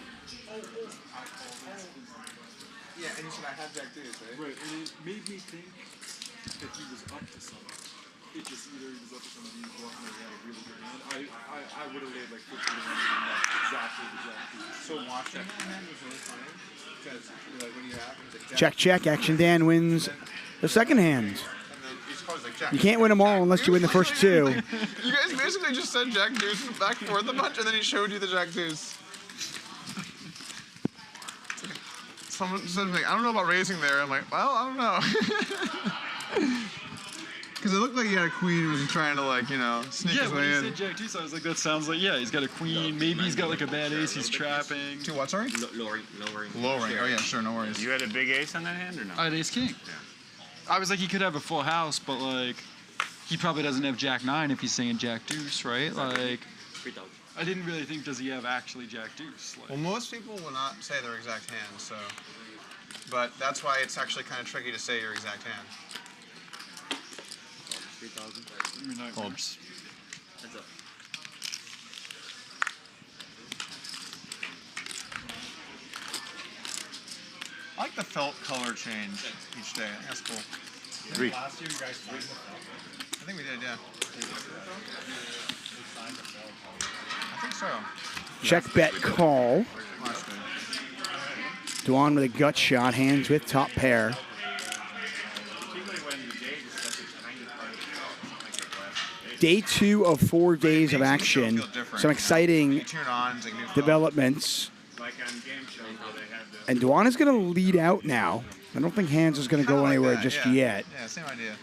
Yeah, and you said I have Jack deuce, right? Right, and it made me think that he was up to something. It just either he was up to something, he was bluffing, or he had a really good hand. I would have laid like 50 to 1 and that's exactly the Jack deuce. So watching that hand was really funny because like when you have like Check, check. Action Dan wins the second hand. You can't win them all unless you win the first 2. You guys basically just said Jack deuce back and forth a bunch, and then he showed you the Jack deuce. Someone said, like, I don't know about raising there. I'm like, well, I don't know. Because it looked like he had a queen and was trying to, like, you know, sneak his when way you in. said Jack deuce, I was like, that sounds like, yeah, he's got a queen. Maybe he's got like a bad ace he's trapping. To what, sorry? Lowering. Lowering. Oh, yeah, sure, no worries. You had a big ace on that hand or no? I had ace king. Yeah. I was like, he could have a full house, but like, he probably doesn't have Jack 9 if he's saying Jack deuce, right? Like, 3,000. I didn't really think, does he have actually Jack deuce? Like, Well, most people will not say their exact hand, so. But that's why it's actually kind of tricky to say your exact hand. 3,000. I mean, Folds. Heads up. I like the felt color change each day. I think that's cool. 3. Last year, you guys signed the felt? I think we did, yeah. I think so. Check, bet, call. Dwan with a gut shot. Hands with top pair. Day 2 of 4 days of action. Some exciting developments. And Dwan is going to lead out now. I don't think Hands is going to go anywhere just yet. Yeah, same idea.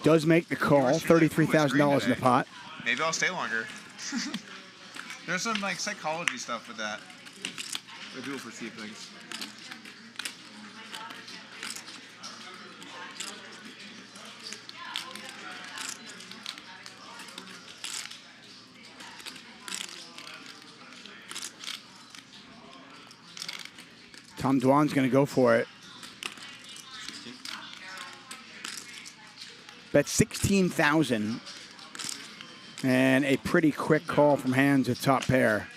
Does make the call. $33,000 in the pot. Maybe I'll stay longer. There's some like psychology stuff with that. Where people perceive things. Tom Dwan's going to go for it. Bet 16,000. And a pretty quick call from Hands at top pair.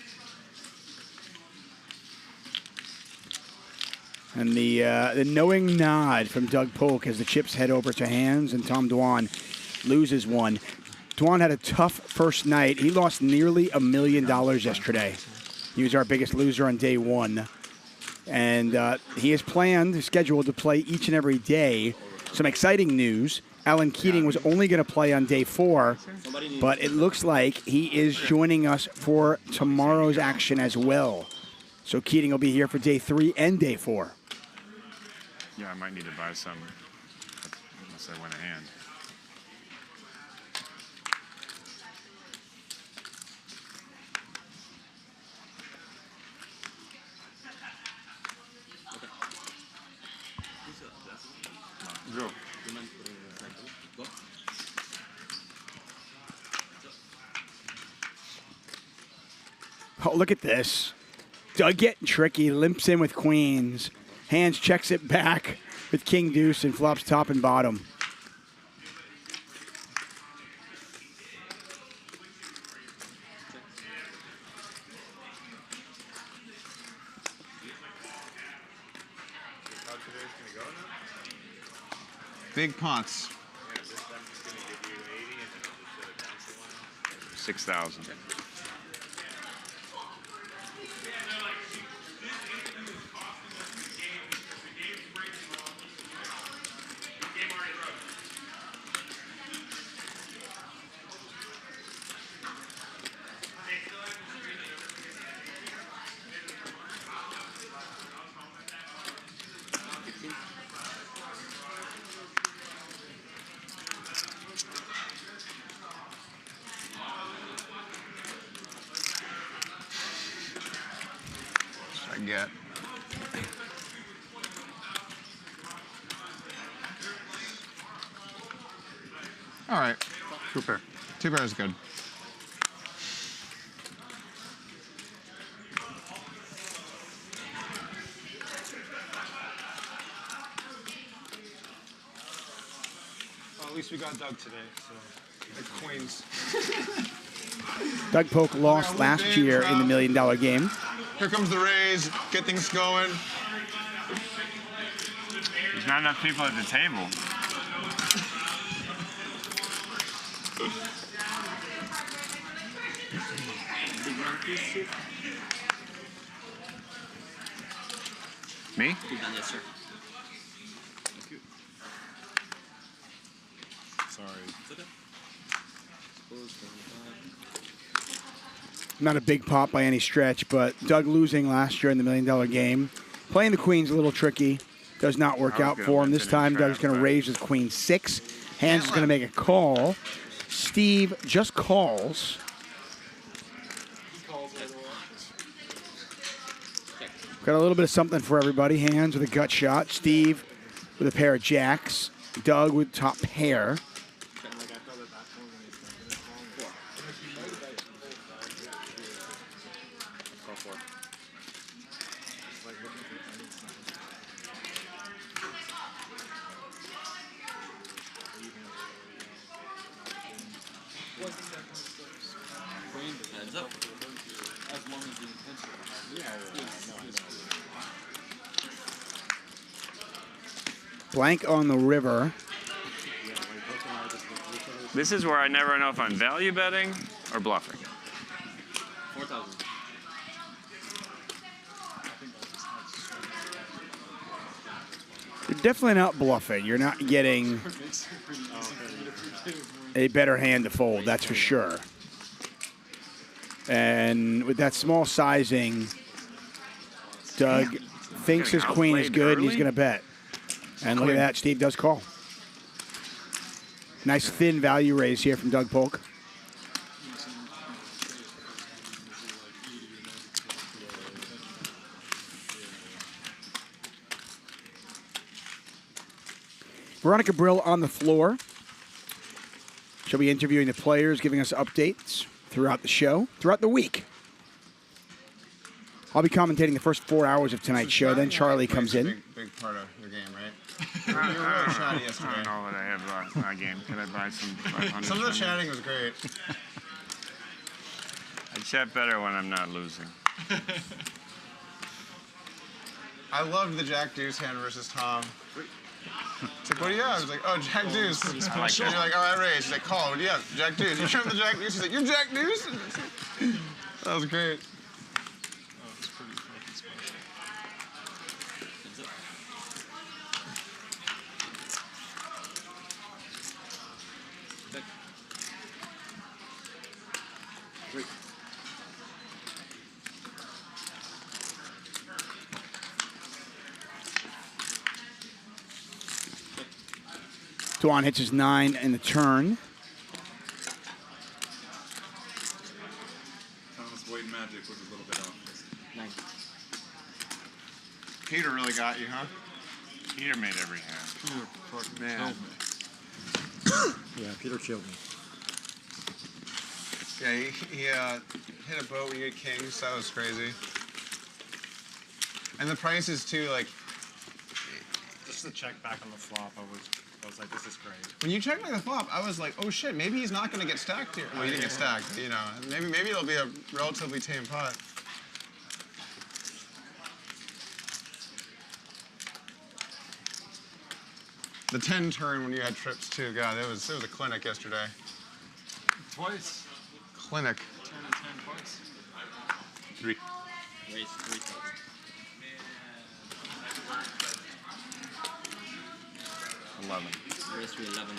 And the knowing nod from Doug Polk as the chips head over to Hands, and Tom Dwan loses one. Dwan had a tough first night. He lost nearly $1 million yesterday. He was our biggest loser on day 1. And he is scheduled to play each and every day. Some exciting news. Alan Keating was only going to play on day 4, but it looks like he is joining us for tomorrow's action as well. So Keating will be here for day 3 and day 4. Yeah, I might need to buy some unless I win a hand. Go. Oh, look at this. Doug getting tricky, limps in with queens. Hands checks it back with king deuce and flops top and bottom. Big pots. 6,000. get. All right. 2 pair. 2 pair is good. Well, at least we got Doug today, so like Queens. Doug Polk lost last year in the $1 Million game. Here comes the raise. Get things going. There's not enough people at the table. Me? Yes, sir. Sorry. Not a big pop by any stretch, but Doug losing last year in the $1 Million game. Playing the queen's a little tricky. Does not work out for him. This time, Doug's going to raise with queen 6. Handz is going to make a call. Steve just calls. Got a little bit of something for everybody. Handz with a gut shot. Steve with a pair of jacks. Doug with top pair. Blank on the river. This is where I never know if I'm value betting or bluffing. 4,000. You're definitely not bluffing. You're not getting a better hand to fold, that's for sure. And with that small sizing, Doug thinks his queen is good, and he's going to bet. And look at that, Steve does call. Nice thin value raise here from Doug Polk. Veronica Brill on the floor. She'll be interviewing the players, giving us updates throughout the show, throughout the week. I'll be commentating the first 4 hours of tonight's show. Then Charlie comes in. Big part of your game, right? You were really shoddy yesterday. I don't know what I have my game. Can I buy some 500? Some of the chatting was great. I chat better when I'm not losing. I loved the Jack Deuce hand versus Tom. It's like, what do you have? I was like, oh, Jack Deuce. And you're like, oh, I raised. He's like, call. What do you have? Jack Deuce. You remember the Jack Deuce? He's like, you're Jack Deuce? That was great. Dwan hits his 9 in the turn. Thomas Wade magic was a little bit off. Nice. Peter really got you, huh? Peter made every hand. Peter fucking Man. killed me. Yeah, Peter killed me. Yeah, he hit a boat when you had kings. That was crazy. And the prices, too, like... Just the check back on the flop, I was like, this is great. When you checked like the flop, I was like, oh shit, maybe he's not going to get stacked here. Well, he didn't get stacked, you know. Maybe it'll be a relatively tame pot. The 10 turn when you had trips too, God, it was a clinic yesterday. Twice. Clinic. 10 and 10 twice. 3. Raise 3,000. 11. Raise 11,000.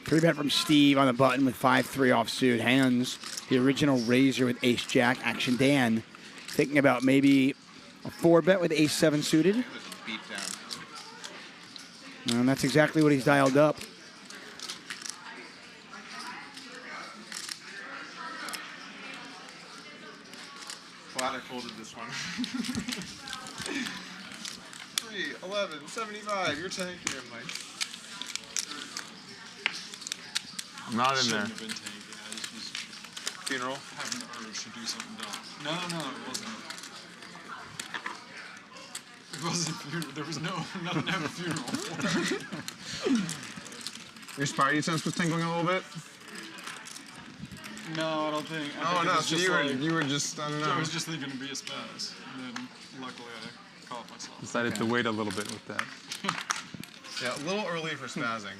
3-bet from Steve on the button with 5-3 offsuit. Handz, the original raiser with ace-jack. Action Dan thinking about maybe a 4-bet with ace-7 suited. And that's exactly what he's dialed up. this one. 3, 11, 75. You're tanking him, Mike. I'm not in there. Shouldn't have been tanking. I just was Funeral? having the urge to do something dumb. No, it wasn't. It wasn't funeral. There was nothing to have a funeral for. Your Spidey sense was tingling a little bit? No, I don't think. I Oh, think it no, was so just you were just, I don't know. I was just thinking to be a spaz. And then luckily I caught myself. Decided to wait a little bit with that. Yeah, a little early for spazzing.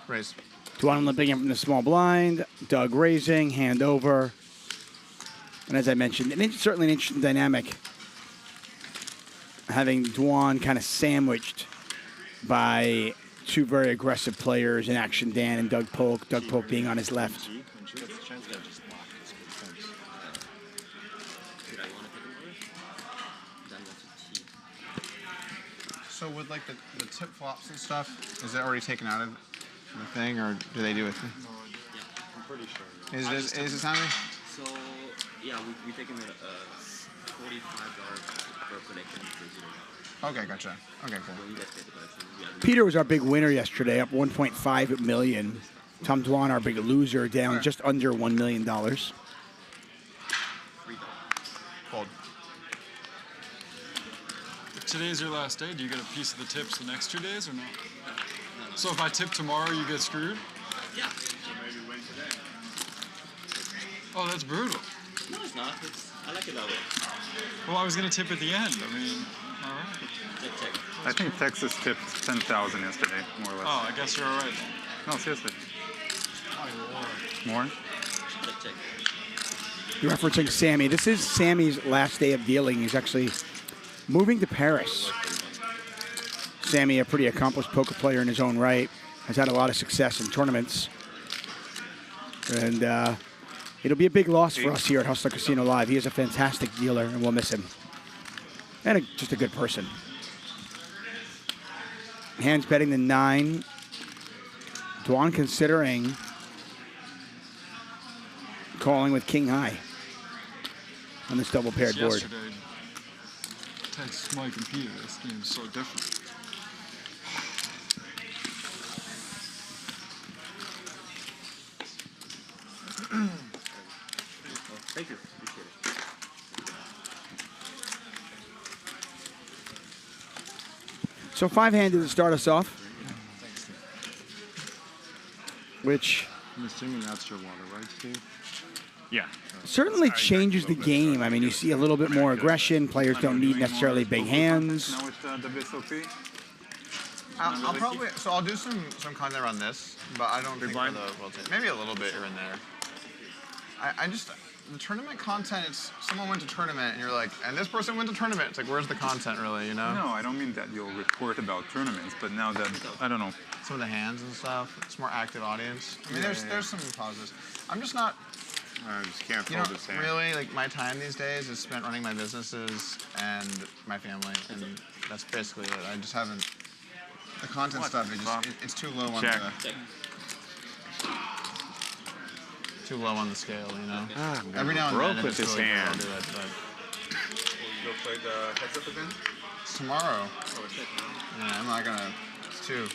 Raise. Dwan limping in from the small blind. Doug raising, hand over. And as I mentioned, certainly an interesting dynamic. Having Dwan kind of sandwiched by two very aggressive players in Action Dan and Doug Polk. Doug Polk being on his left. So with like the tip flops and stuff, is that already taken out of the thing, or do they do it? Yeah, I'm pretty sure. Is it Sami? So, yeah, we taking it $45 per connection for 0. Okay, gotcha. Okay, cool. When you guys get the connection, Peter was our big winner yesterday, up 1.5 million. Tom Dwan, our big loser, down just under $1 million. Hold. If today's your last day, do you get a piece of the tips the next 2 days or no? So if I tip tomorrow, you get screwed? Yeah. So maybe wait today. Oh, that's brutal. No, it's not. I like it that way. Well, I was going to tip at the end. I mean, all right. I think Texas tipped 10,000 yesterday, more or less. Oh, I guess you're all right. No, seriously. Oh, More? You're referencing Sami. This is Sami's last day of dealing. He's actually moving to Paris. Sami, a pretty accomplished poker player in his own right, has had a lot of success in tournaments. And it'll be a big loss for us here at Hustler Casino Live. He is a fantastic dealer, and we'll miss him. And just a good person. Handz betting the 9. Dwan considering calling with king high on this double paired board. Yesterday, Texas Mike and Peter, this game is so different. Thank you. Appreciate it. So 5-handed to start us off. Which I'm assuming that's your water, right, Steve? Yeah. certainly changes the game. I mean, you see a little bit more aggression. Players don't need necessarily big hands. Now with the BSOP? I'll probably, so I'll do some content around this, but I don't think for the World Series. Maybe a little bit here and there. I just, the tournament content, it's, someone went to tournament and you're like, and this person went to tournament. It's like, where's the content really, you know? No, I don't mean that you'll report about tournaments, but now that, I don't know. Some of the hands and stuff, it's more active audience. I mean, there's some positives. I'm just not, I just can't you know, really, like my time these days is spent running my businesses and my family, and that's basically it. I just haven't, the content stuff, it's too low on the, too low on the scale, you know? Every now and then, with it's his really hand. I'll do it, but. You'll play the heads up again? It's tomorrow. Yeah, I'm not gonna, it's too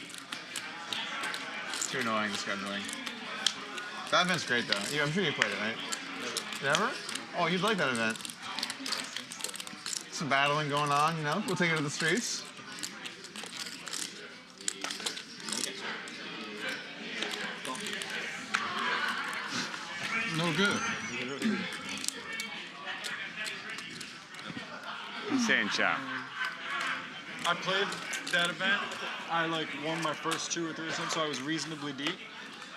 annoying, the scheduling. That event's great though. I'm sure you played it, right? Never? Oh, you'd like that event. Some battling going on, you know? We'll take it to the streets. No good. Insane chat. I played that event. I won my first 2 or 3 or something, so I was reasonably deep.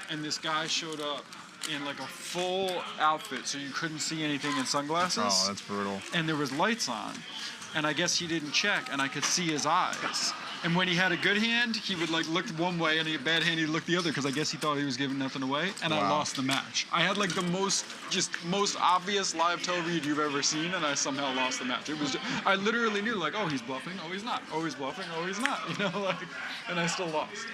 And this guy showed up in a full outfit, so you couldn't see anything in sunglasses. Oh, that's brutal. And there was lights on. And I guess he didn't check, and I could see his eyes. And when he had a good hand, he would like look one way, and a bad hand, he'd look the other, because I guess he thought he was giving nothing away, and I lost the match. I had like the most obvious live toe read you've ever seen, and I somehow lost the match. It was I literally knew like, oh, he's bluffing, oh, he's not, oh, he's bluffing, oh, he's not, you know, like, and I still lost.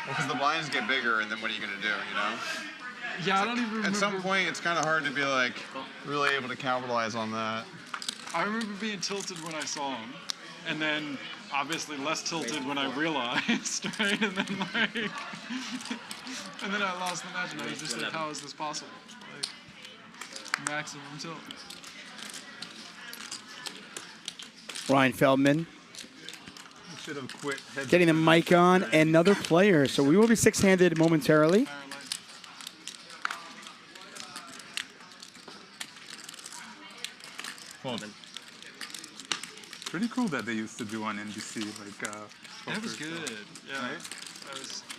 Well, because the blinds get bigger, and then what are you gonna do, you know? Yeah, I don't even remember. At some point, it's kind of hard to be like really able to capitalize on that. I remember being tilted when I saw him, and then obviously less tilted when I realized, right? And then like, and then I lost the match, and I was just like, how is this possible? Like, maximum tilt. Ryan Feldman Should have quit. getting the mic on, and another player. So we will be six-handed momentarily. Pretty cool that they used to do on NBC, like. That was good. Stuff. Yeah. Right?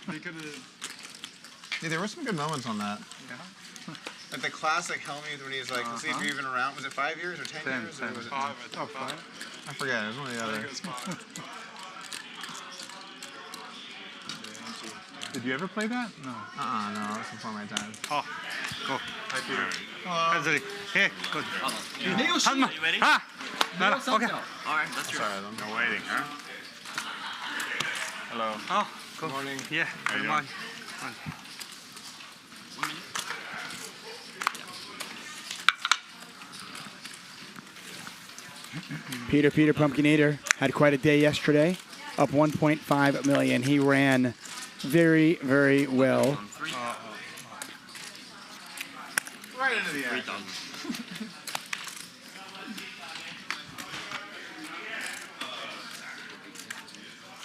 They could have. Yeah, there were some good moments on that. Yeah. Like the classic Helmuth when he's like, let's see if you're even around. Was it 5 years or 10 years? Or was it 5, I think. 5. I forget. It was one of the other. Did you ever play that? No. No. That's before my time. Oh, go. Hi, Peter. Hello. Hey, good. Handz, you ready? Ah! No, okay. All right, that's Sorry, No waiting, huh? Hello. Oh, good morning. Yeah, How you good doing? morning. Peter Pumpkin Eater had quite a day yesterday, up 1.5 million. He ran very, very well. Right into the act.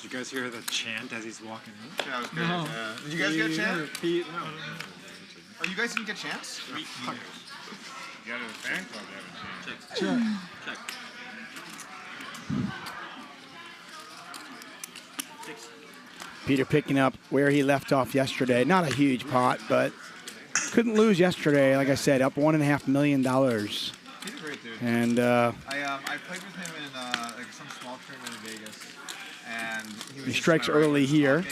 Did you guys hear the chant as he's walking in? Yeah, that was good. No. Yeah. Did you guys get a chance? Pete, no. Oh, you guys didn't get a chance? You got a fan club, you haven't changed. Check. Peter picking up where he left off yesterday. Not a huge pot, but couldn't lose yesterday. Like I said, up $1.5 million. He's a great dude. And I played with him in like some small tournament in Vegas, and he strikes early here.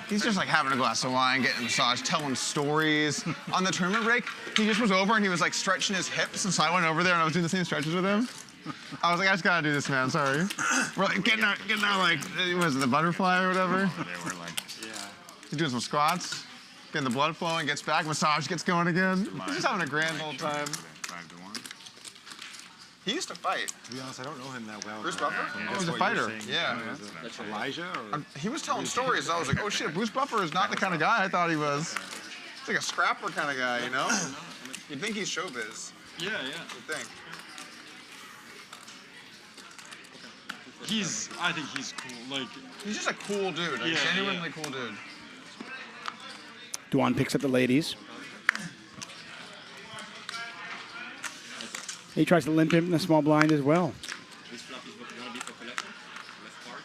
He's just like having a glass of wine, getting a massage, telling stories. On the tournament break, he just was over and he was like stretching his hips, and so I went over there and I was doing the same stretches with him. I was like, I just gotta do this, man. Sorry. We're like getting our like, was it the butterfly or whatever? They were like, He's doing some squats, getting the blood flowing, gets back, massage gets going again. He's just having a grand old time. 5-1. He used to fight. To be honest, I don't know him that well. Bruce Buffer? Yeah, Oh, that's he's a what fighter. you're saying. Yeah. That's Elijah? Or? He was telling stories. I was like, oh shit, Bruce Buffer is not the kind of guy I thought he was. He's like a scrapper kind of guy, you know? You'd think he's showbiz. Yeah. You'd think. I think he's cool. Like, he's just a cool dude. Like, genuinely cool dude. Dwan picks up the ladies. He tries to limp him in the small blind as well. This flop is going to be for collection. Left part.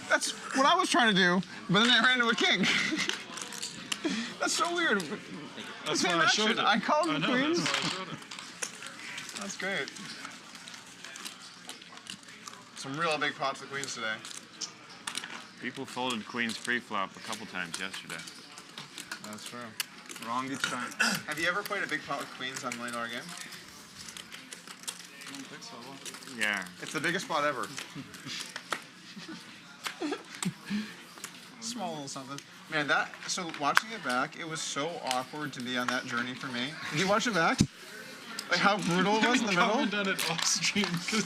That's what I was trying to do, but then I ran into a king. That's so weird. That's Same why I action. showed it. I called I the know, queens. that's why I showed it. That's great. Some real big pots of queens today. People folded queens pre-flop a couple times yesterday. That's true. Wrong each time. Have you ever played a big pot with queens on $1 million game? I don't think so. Yeah. It's the biggest pot ever. Small little something. Man, so watching it back, it was so awkward to be on that journey for me. Did you watch it back? Like how brutal it was in the middle? I haven't done it off stream because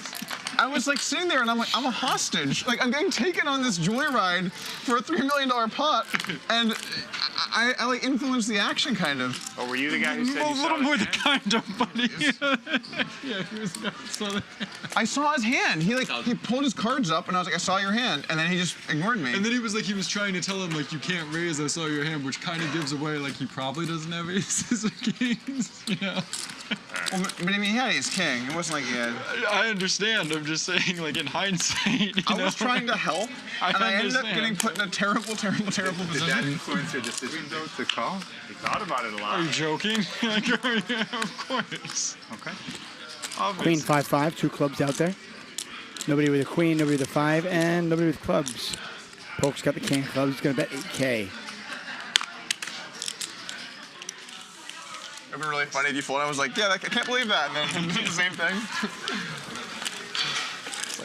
I was like sitting there and I'm like, I'm a hostage. Like I'm getting taken on this joyride for a $3 million pot, and I like influenced the action kind of. Oh, were you the guy who said a you saw little more his the hand? kind of buddy. Yeah, he was not so. I saw his hand. He pulled his cards up and I was like, I saw your hand, and then he just ignored me. And then he was trying to tell him like, you can't raise. I saw your hand, which kind of gives away like he probably doesn't have aces or kings. You know. Well, but I mean, he had ace king. It wasn't like he had. I understand. I'm just saying, like in hindsight. I was trying to help, and I ended up understand. getting put in a terrible position. Did that influence your decision though to call? You thought about it a lot. Are you joking? Like, yeah, of course. Okay. Queen 5-5, 2 clubs out there. Nobody with a queen, nobody with a 5, and nobody with clubs. Polk's got the king of clubs. He's going to bet 8K. It would be really funny if you folded. I was like, yeah, I can't believe that. And then did the same thing.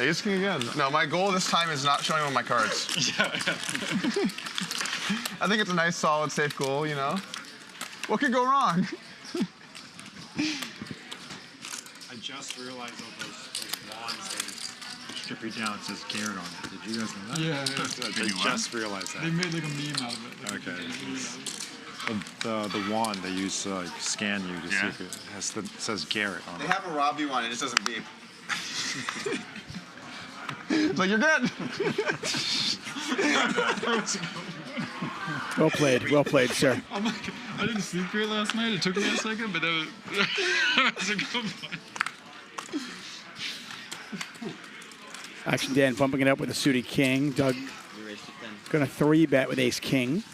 Ace king again. No, my goal this time is not showing one of my cards. Yeah. I think it's a nice, solid, safe goal, you know? What could go wrong? I just realized all those wands they strip you down. It says Garrett on it. Did you guys know that? Yeah. I just realized that. They made like a meme out of it. Like Okay. The wand they use to like, scan you to see if it has it says Garrett on They it. have a Robbie one, it just doesn't beep. It's like, you're good. Well played, sir. I'm like, I didn't sleep great last night. It took me a second, but that was a good one. Action Dan bumping it up with a suited king. Doug going to 3-bet with ace king.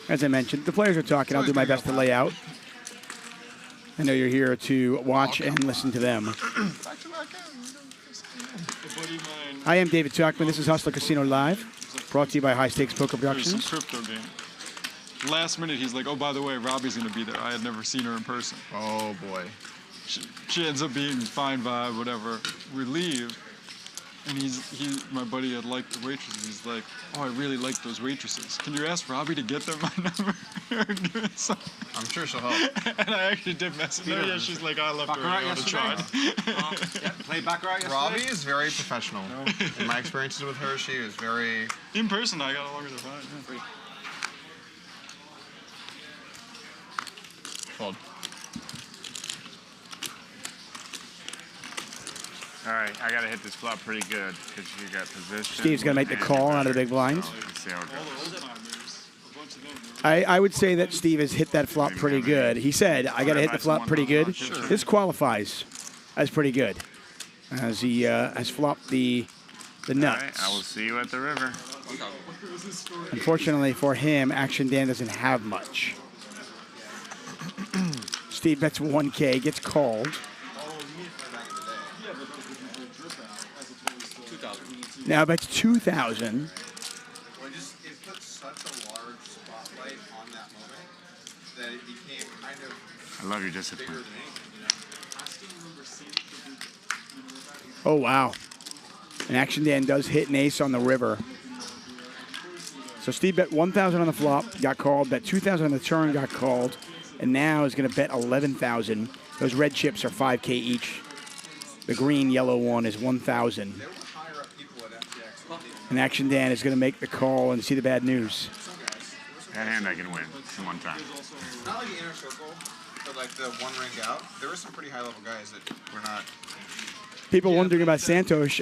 As I mentioned, the players are talking. I'll do my best to lay out. I know you're here to watch and listen to them. I am David Tuckman. This is Hustler Casino Live, brought to you by High Stakes Poker There's some Productions. crypto game. Last minute, he's like, oh, by the way, Robbie's going to be there. I had never seen her in person. Oh, boy. She ends up being fine vibe, whatever. We leave, and my buddy had liked the waitresses. He's like, oh, I really like those waitresses. Can you ask Robbie to get them my number? I'm sure she'll help. And I actually did message her. Yeah, she's like, I left her. I would have tried. Play baccarat yesterday? Robbie is very professional. In my experiences with her, she is very... In person, I got along with her fine. Yeah. Fold. All right, I gotta hit this flop pretty good because you got position. Steve's going to make the call out of the big blinds. Let's see how it goes. I would say that Steve has hit that flop pretty good. He said, I got to hit the flop pretty good. This qualifies as pretty good, as he has flopped the nuts. All right, I will see you at the river. Unfortunately for him, Action Dan doesn't have much. Steve bets 1K, gets called. Now bets 2,000. Well, it put such a large spotlight on that moment that it became kind of... I love your discipline. Oh, wow. And Action Dan does hit an ace on the river. So Steve bet 1,000 on the flop, got called, bet 2,000 on the turn, got called, and now is going to bet 11,000. Those red chips are 5K each. The green yellow one is 1,000. And Action Dan is going to make the call and see the bad news. That hand I can win one time. Not like the inner circle, but like the one ring out. There were some pretty high level guys that were not... People wondering about Santosh.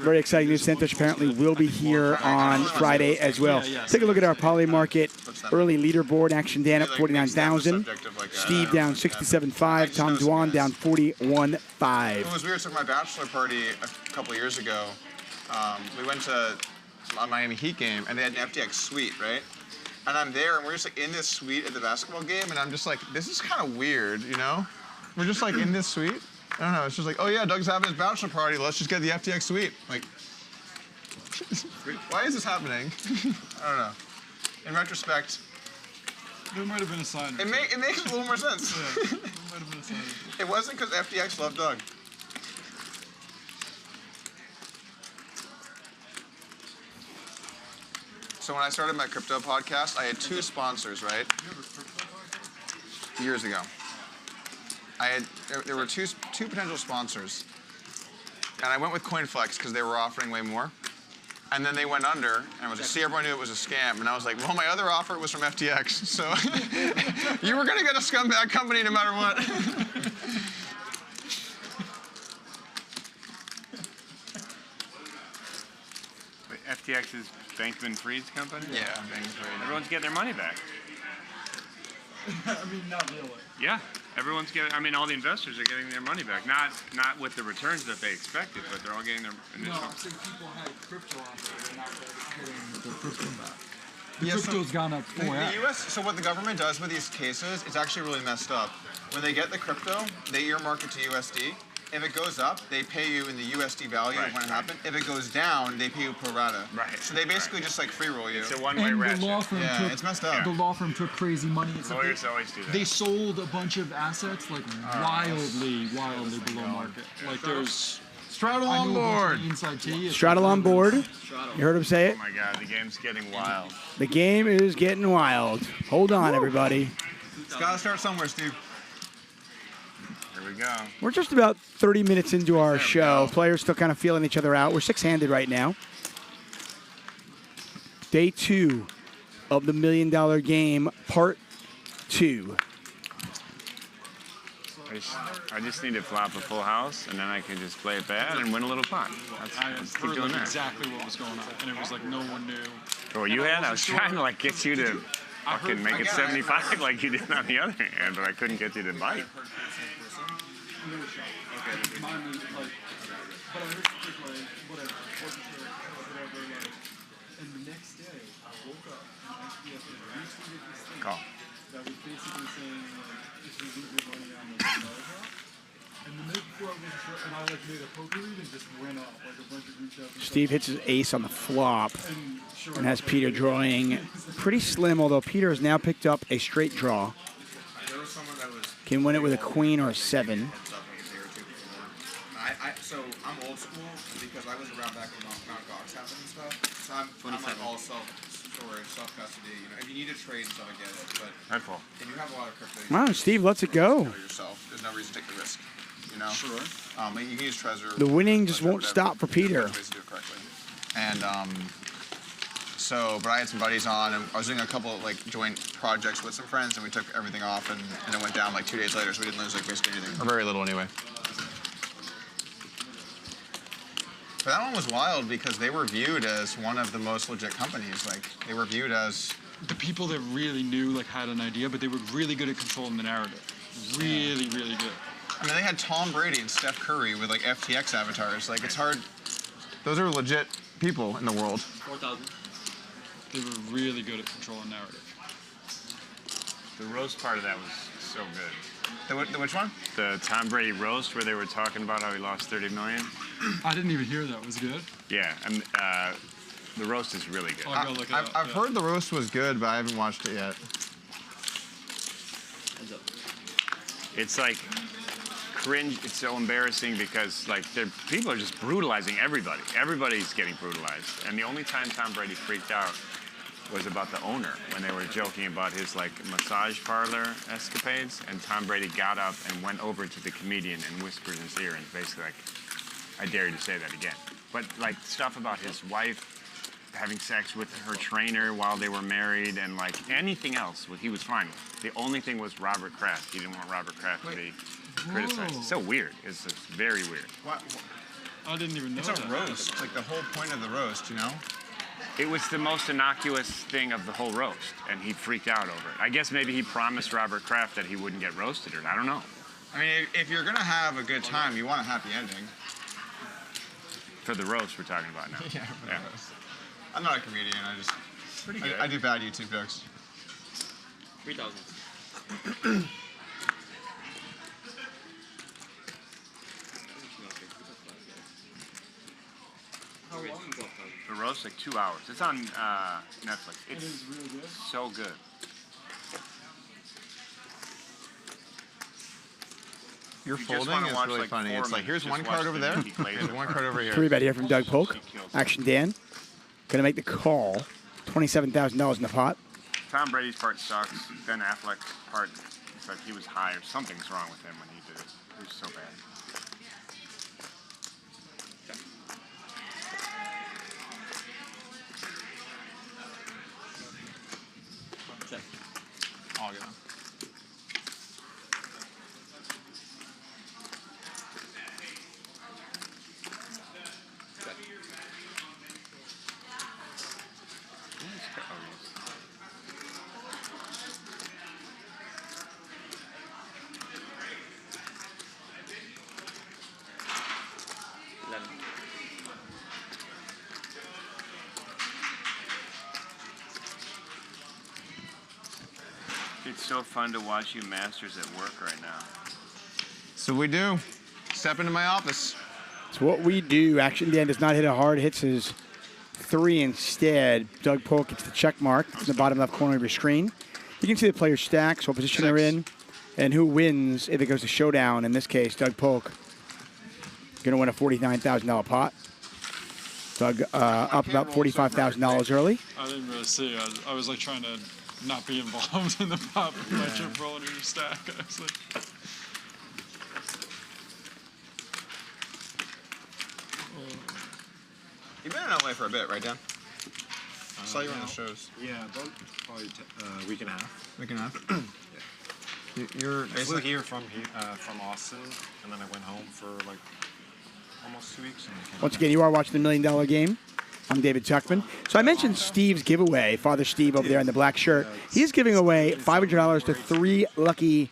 Very exciting news. Santosh apparently will be here on Friday as well. Take a look at our Poly Market early leaderboard. Action Dan up 49,000. Steve down 67.5. Tom Dwan down 41.5. It was weird. So my bachelor party a couple years ago, we went to a Miami Heat game, and they had an FTX suite, right? And I'm there, and we're just like in this suite at the basketball game, and I'm just like, this is kind of weird, you know? We're just like in this suite. I don't know. It's just like, oh yeah, Doug's having his bachelor party. Let's just get the FTX suite. Like, why is this happening? I don't know. In retrospect, there might have been a sign. It makes a little more sense. Yeah, there might have been a sign. It wasn't because FTX loved Doug. So when I started my crypto podcast, I had 2 sponsors, right? Years ago. There were two potential sponsors. And I went with CoinFlex because they were offering way more. And then they went under, and everyone knew it was a scam. And I was like, well, my other offer was from FTX. So you were going to get a scumbag company no matter what. Wait, FTX is Bankman-Fried's company? Yeah, Bankman-Fried. Everyone's getting their money back. I mean, not really. Yeah. Everyone's getting. I mean, all the investors are getting their money back. Not with the returns that they expected, but they're all getting their initial. No, I'm saying people had crypto out there, they're not getting their crypto back. The Yeah, crypto's gone up 4x. The U.S. So what the government does with these cases, it's actually really messed up. When they get the crypto, they earmark it to USD. If it goes up, they pay you in the USD value when it happened. If it goes down, they pay you pro rata. Right. So they basically just like free roll you. It's a one-way ratchet. The law firm took, it's messed up. The law firm took crazy money. It's like Lawyers always do that. They sold a bunch of assets like wildly below market. Like there's Straddle on board. Inside tea. Straddle on board. You heard him say it. Oh my God, the game's getting wild. The game is getting wild. Hold on, everybody. It's got to start somewhere, Steve. Here we go. We're just about 30 minutes into our show. Players still kind of feeling each other out. We're six-handed right now. Day 2 of the $1 Million Game, Part 2. I just need to flop a full house, and then I can just play it bad and win a little pot. Let's keep doing that. Exactly what was going on, and it was like no one knew. Oh, you had? I was trying to like get you to fucking make it 75 like you did on the other hand, but I couldn't get you to bite. And the next day, I woke up and SBF had retweeted this thing Call. that was basically saying, if you lose your money on the America. And the night before I wasn't sure, and I like made a poker read and just went up like a bunch of group chats. Steve hits his ace on the flop and has Peter drawing pretty slim, although Peter has now picked up a straight draw. Can win it with a queen or a 7. So I'm old school because I was around back when Mount Gox happened and stuff. So I'm like all self-storage, self-custody. You know, if you need to trade and stuff, I get it. But if you have a lot of crypto, Wow, Steve lets it go. yourself. There's no reason to take the risk. You know. Sure. You can use Trezor. The winning just won't stop for Peter. Do it correctly. And but I had some buddies on, and I was doing a couple of like joint projects with some friends, and we took everything off, and it went down like 2 days later, so we didn't lose like basically anything, or very little anyway. But that one was wild because they were viewed as one of the most legit companies. Like they were viewed as the people that really knew, like had an idea, but they were really good at controlling the narrative. Really good. I mean, they had Tom Brady and Steph Curry with like FTX avatars. Like it's hard. Those are legit people in the world. 4,000. They were really good at controlling narrative. The roast part of that was so good. The which one? The Tom Brady roast where they were talking about how he lost $30 million. I didn't even hear that. Was it good? Yeah, and the roast is really good. Oh, I'll go look it up. I've heard the roast was good, but I haven't watched it yet. It's like cringe. It's so embarrassing because like people are just brutalizing everybody. Everybody's getting brutalized, and the only time Tom Brady freaked out was about the owner when they were joking about his like massage parlor escapades, and Tom Brady got up and went over to the comedian and whispered in his ear and basically like, I dare you to say that again. But like stuff about his wife having sex with her trainer while they were married and like anything else, he was fine with. The only thing was Robert Kraft. He didn't want Robert Kraft to be criticized. It's so weird. It's just very weird. I didn't even know that. It's a roast. It's like the whole point of the roast, you know? It was the most innocuous thing of the whole roast, and he freaked out over it. I guess maybe he promised Robert Kraft that he wouldn't get roasted, or I don't know. I mean, if you're gonna have a good time, you want a happy ending. For the roast we're talking about now. Yeah, for the roast. I'm not a comedian. I do bad YouTube jokes. 3,000. How long is that? The roast like 2 hours. It's on Netflix. It's It is really good. so good. Your You just folding wanna is watch, really like, funny. 4 It's like, here's minutes, one just card watch over the there, Mickey Clay here's one card over here. 3-bet here from Doug Polk. Action Dan. Gonna make the call. $27,000 in the pot. Tom Brady's part sucks. Ben Affleck's part, it's like he was high or something's wrong with him when he did it. It was so bad. I'll get them. so fun to watch you masters at work right now. So we do. Step into my office. It's what we do. Action Dan does not hit it hard, hits his 3 instead. Doug Polk gets the check mark. It's in the bottom left corner of your screen. You can see the players' stacks, what position they're in, and who wins if it goes to showdown. In this case, Doug Polk going to win a $49,000 pot. Doug up about $45,000 early. I didn't really see. I was like trying to not be involved in the pop with my chip roll in your stack. I was like, You've been in LA for a bit, right, Dan? I saw you on the shows. Yeah, about probably a week and a half. Week and a half? Yeah. You're I flew basically here from Austin, and then I went home for like almost 2 weeks. And Once again, you are watching the $1 Million Game. I'm David Tuckman. So I mentioned Steve's giveaway, Father Steve over there in the black shirt. He's giving away $500 to 3 lucky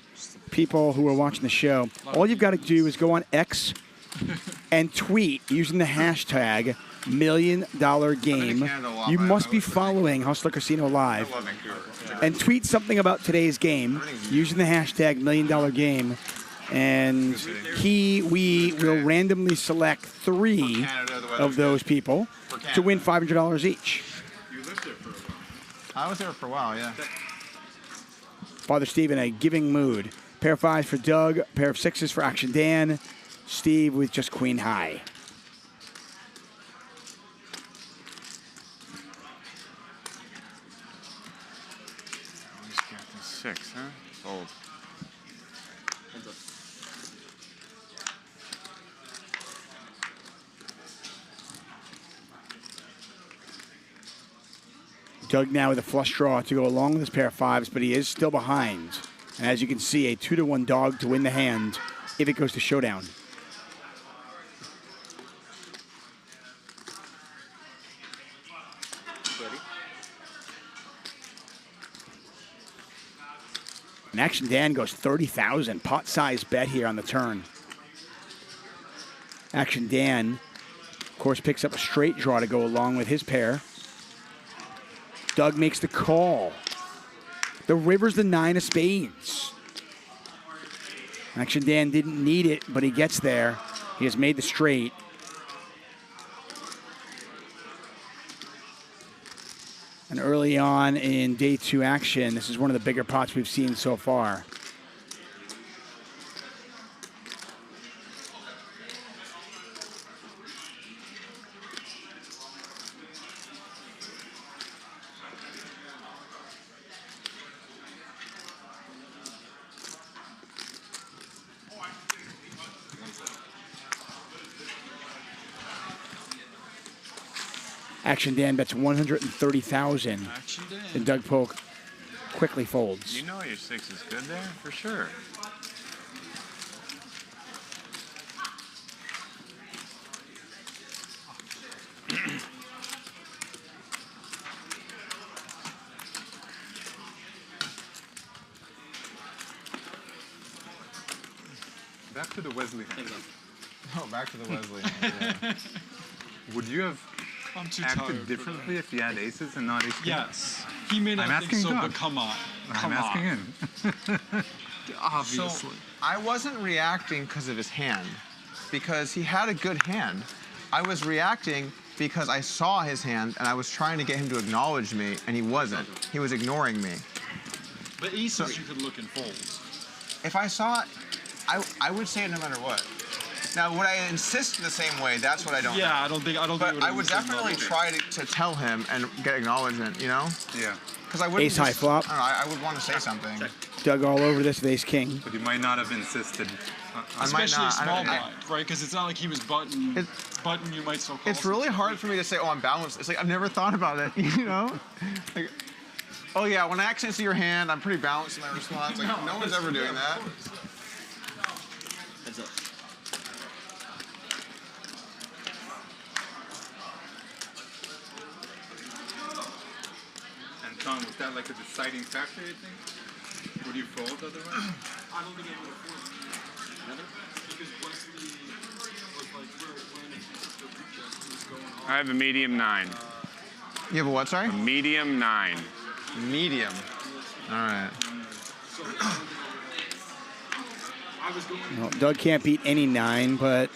people who are watching the show. All you've got to do is go on X and tweet using the hashtag $1 Million Game. You must be following Hustler Casino Live and tweet something about today's game using the hashtag $1 Million Game. And we will randomly select 3 of those people to win $500 each. You lived there for a while. I was there for a while, yeah. Father Steve in a giving mood. Pair of 5s for Doug, pair of 6s for Action Dan. Steve with just queen high. He's got the 6, huh? Fold. Doug now with a flush draw to go along with his pair of 5s, but he is still behind. And as you can see, a 2-to-1 dog to win the hand if it goes to showdown. And Action Dan goes 30,000. Pot size bet here on the turn. Action Dan, of course, picks up a straight draw to go along with his pair. Doug makes the call. The river's the 9 of spades. Action Dan didn't need it, but he gets there. He has made the straight. And early on in day 2 action, this is one of the bigger pots we've seen so far. Action Dan bets 130,000, and Doug Polk quickly folds. You know your 6 is good there, for sure. Back to the Wesley. Oh, back to the Wesley. Yeah. Would you have I'm too acted tired differently if you had aces and not ace king? yes. He may not I'm think asking so, Doug. but come on. Come I'm asking on. him. Obviously. So I wasn't reacting because of his hand, because he had a good hand. I was reacting because I saw his hand and I was trying to get him to acknowledge me, and he wasn't. He was ignoring me. But aces you could look and fold. If I saw it, I would say it no matter what. Now, would I insist the same way? That's what I don't. Yeah, know. I don't think. But I would definitely try to tell him and get acknowledgement. You know? Yeah. Because I wouldn't. Ace high flop. I don't know, I would want to say something. Doug all over this with ace king. But you might not have insisted. Especially small blind, right? Because it's not like he was button. Button, you might still call. It's really hard for me to say, oh, I'm balanced. It's like I've never thought about it. You know? Like, oh yeah, when I actually see your hand, I'm pretty balanced in my response. Like no one's ever doing that. Heads up. And Tom, was that like a deciding factor, you think? Would you fold otherwise? I don't think I would have folded. Never? Because Wesley was like, when he took the reject, he was going on. I have a medium 9. You have a what, sorry? A medium 9. Medium. All right. Well, Doug can't beat any 9, but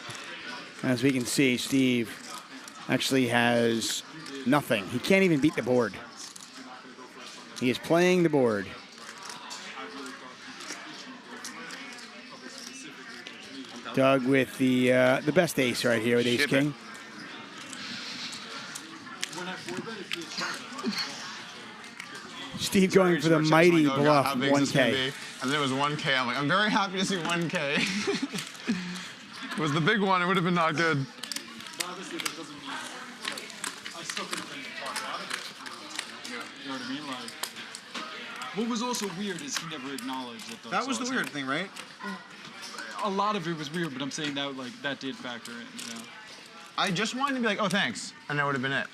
as we can see, Steve actually has nothing. He can't even beat the board. He is playing the board. Doug with the best ace right here with ace king. Steve going for the mighty bluff, How big is this gonna 1K. be? And then it was 1K. I'm like, I'm very happy to see 1K. It was the big one. It would have been not good. Obviously, that doesn't mean I still could have been talked out of it. You know what I mean? Like, what was also weird is he never acknowledged that. That was the weird thing, right? A lot of it was weird, but I'm saying that like that did factor in. You know? I just wanted to be like, oh, thanks. And that would have been it.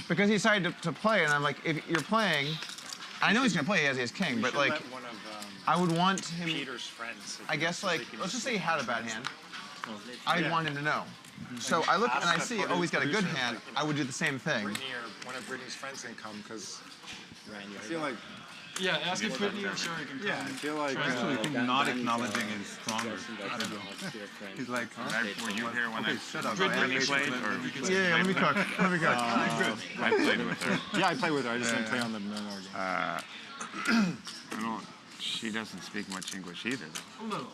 Because he decided to play, and I'm like, if you're playing, I know he's going to play, he has his king, but like, I would want him, Peter's friends. I guess like, let's just say he had a bad hand. I'd want him to know. So I look and I see, oh, he's got a good hand. I would do the same thing. One of Brittany's friends can come because I feel like. Yeah, ask if Brittany or Sherry can come. Yeah, I feel like not acknowledging is stronger. I don't know. He's like, Were you here when shut up. Brittany played? Or Yeah, let me cook. Let me cook. I played with her. Yeah, I play with her. I just didn't play on the minor game. I don't. She doesn't speak much English either, though. A little.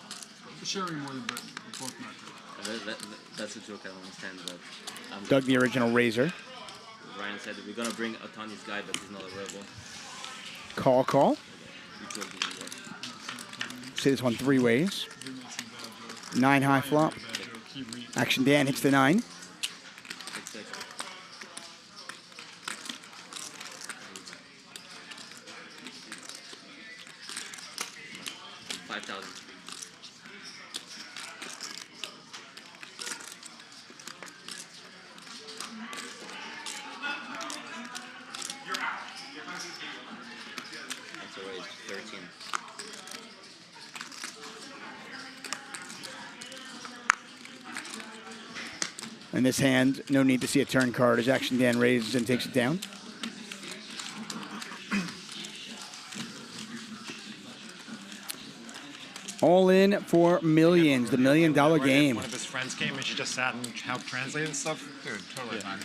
Sherry more than Brittany. We're both not good. That's a joke. I don't understand. But Doug, the original razor. Ryan said that we're gonna bring Aatmaj's guy, but he's not available. Call, call. See this one 3 ways. 9 high flop. Action Dan hits the 9. That's a raise, 13. In this hand, no need to see a turn card as Action Dan raises and takes it down. All in for millions, the $1 million game. One of his friends came and she just sat and helped translate and stuff. Dude, totally fine.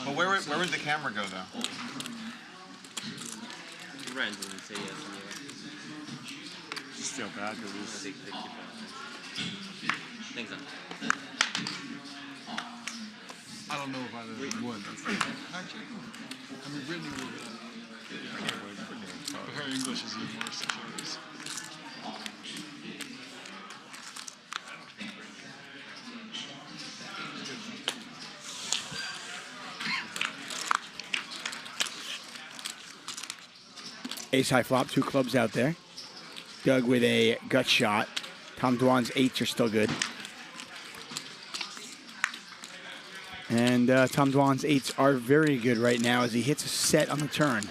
But where would the camera go, though? Ryan didn't say yes anyway. Just feel bad because he's. Thanks, I don't know if I would. Actually, I mean, Brittany would. But her English is even worse than Sherry's. Ace high flop, 2 clubs out there. Doug with a gut shot. Tom Dwan's 8s are still good. And Tom Dwan's 8s are very good right now as he hits a set on the turn.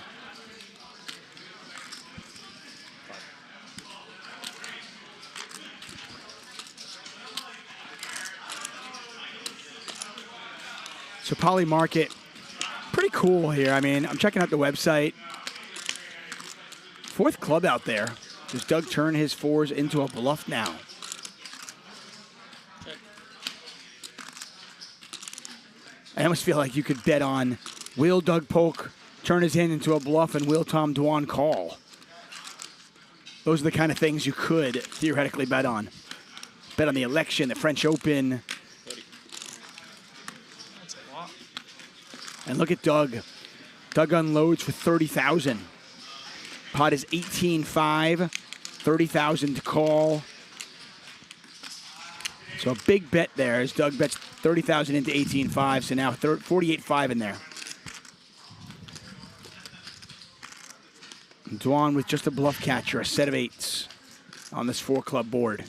So Poly Market, pretty cool here. I mean, I'm checking out the website. 4th club out there. Does Doug turn his 4s into a bluff now? I almost feel like you could bet on, will Doug Polk turn his hand into a bluff and will Tom Dwan call? Those are the kind of things you could theoretically bet on. Bet on the election, the French Open. And look at Doug. Doug unloads for 30,000. Pot is 18.5, 30,000 to call. So a big bet there as Doug bets 30,000 into 18.5, so now 48.5 in there. And Dwan with just a bluff catcher, a set of 8s on this 4-club board.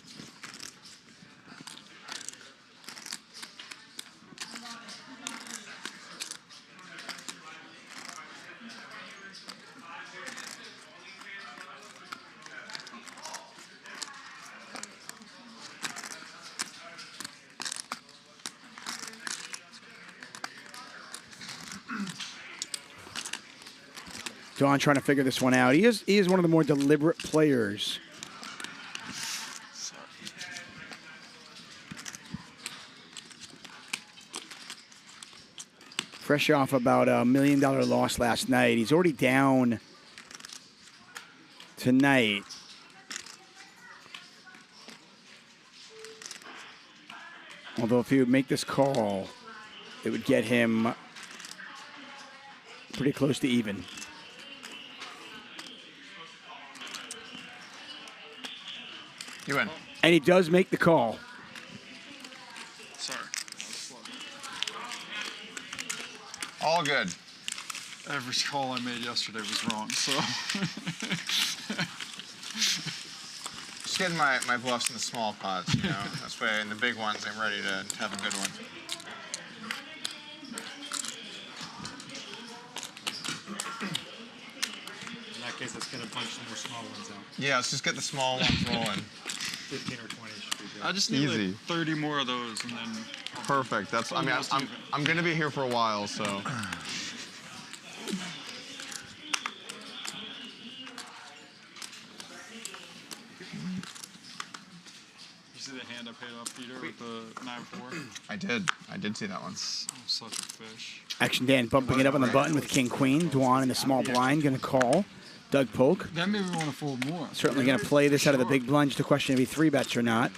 Dwan trying to figure this one out. He is one of the more deliberate players Fresh off about $1 million loss last night. He's already down tonight. Although if he would make this call, it would get him pretty close to even. You win. And he does make the call. Sorry. All good. Every call I made yesterday was wrong, so. Just getting my bluffs in the small pots, you know. That's why in the big ones, I'm ready to have a good one. In that case, let's get a bunch of more small ones out. Yeah, let's just get the small ones rolling. 15 or 20 should be good. I just need Easy. like 30 more of those, and then. Perfect. That's. I mean, I'm gonna be here for a while, so. You see the hand I paid off Peter with the 9-4? I did see that one. I'm such a fish. Action Dan bumping it up on the button with King Queen. Dwan in the small blind going to call. Doug Polk. That made me want to fold more. Certainly going to play this out of the big blind. Just a question if he 3-bets or not.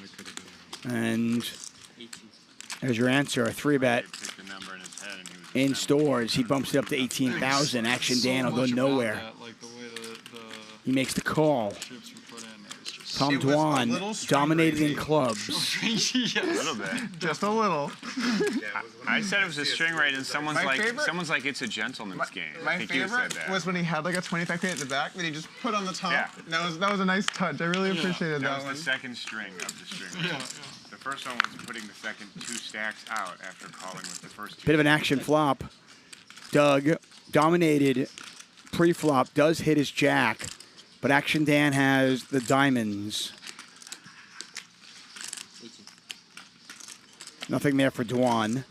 And there's your answer. A 3-bet in stores. He bumps it up to 18,000. Action Dan will go nowhere. He makes the call. Tom Dwan dominated in clubs. A little bit. Just a little. I said it was a string rate, and someone's like, it's a gentleman's game. I My think you said favorite that. was when he had like a 25K at the back that he just put on the top. Yeah. That was a nice touch. I really appreciated that That one. was the second string of the string rate. The first one was putting the second 2 stacks out after calling with the first 2. Bit of an action flop. Doug dominated pre-flop, does hit his jack, but Action Dan has the diamonds. Nothing there for Dwan.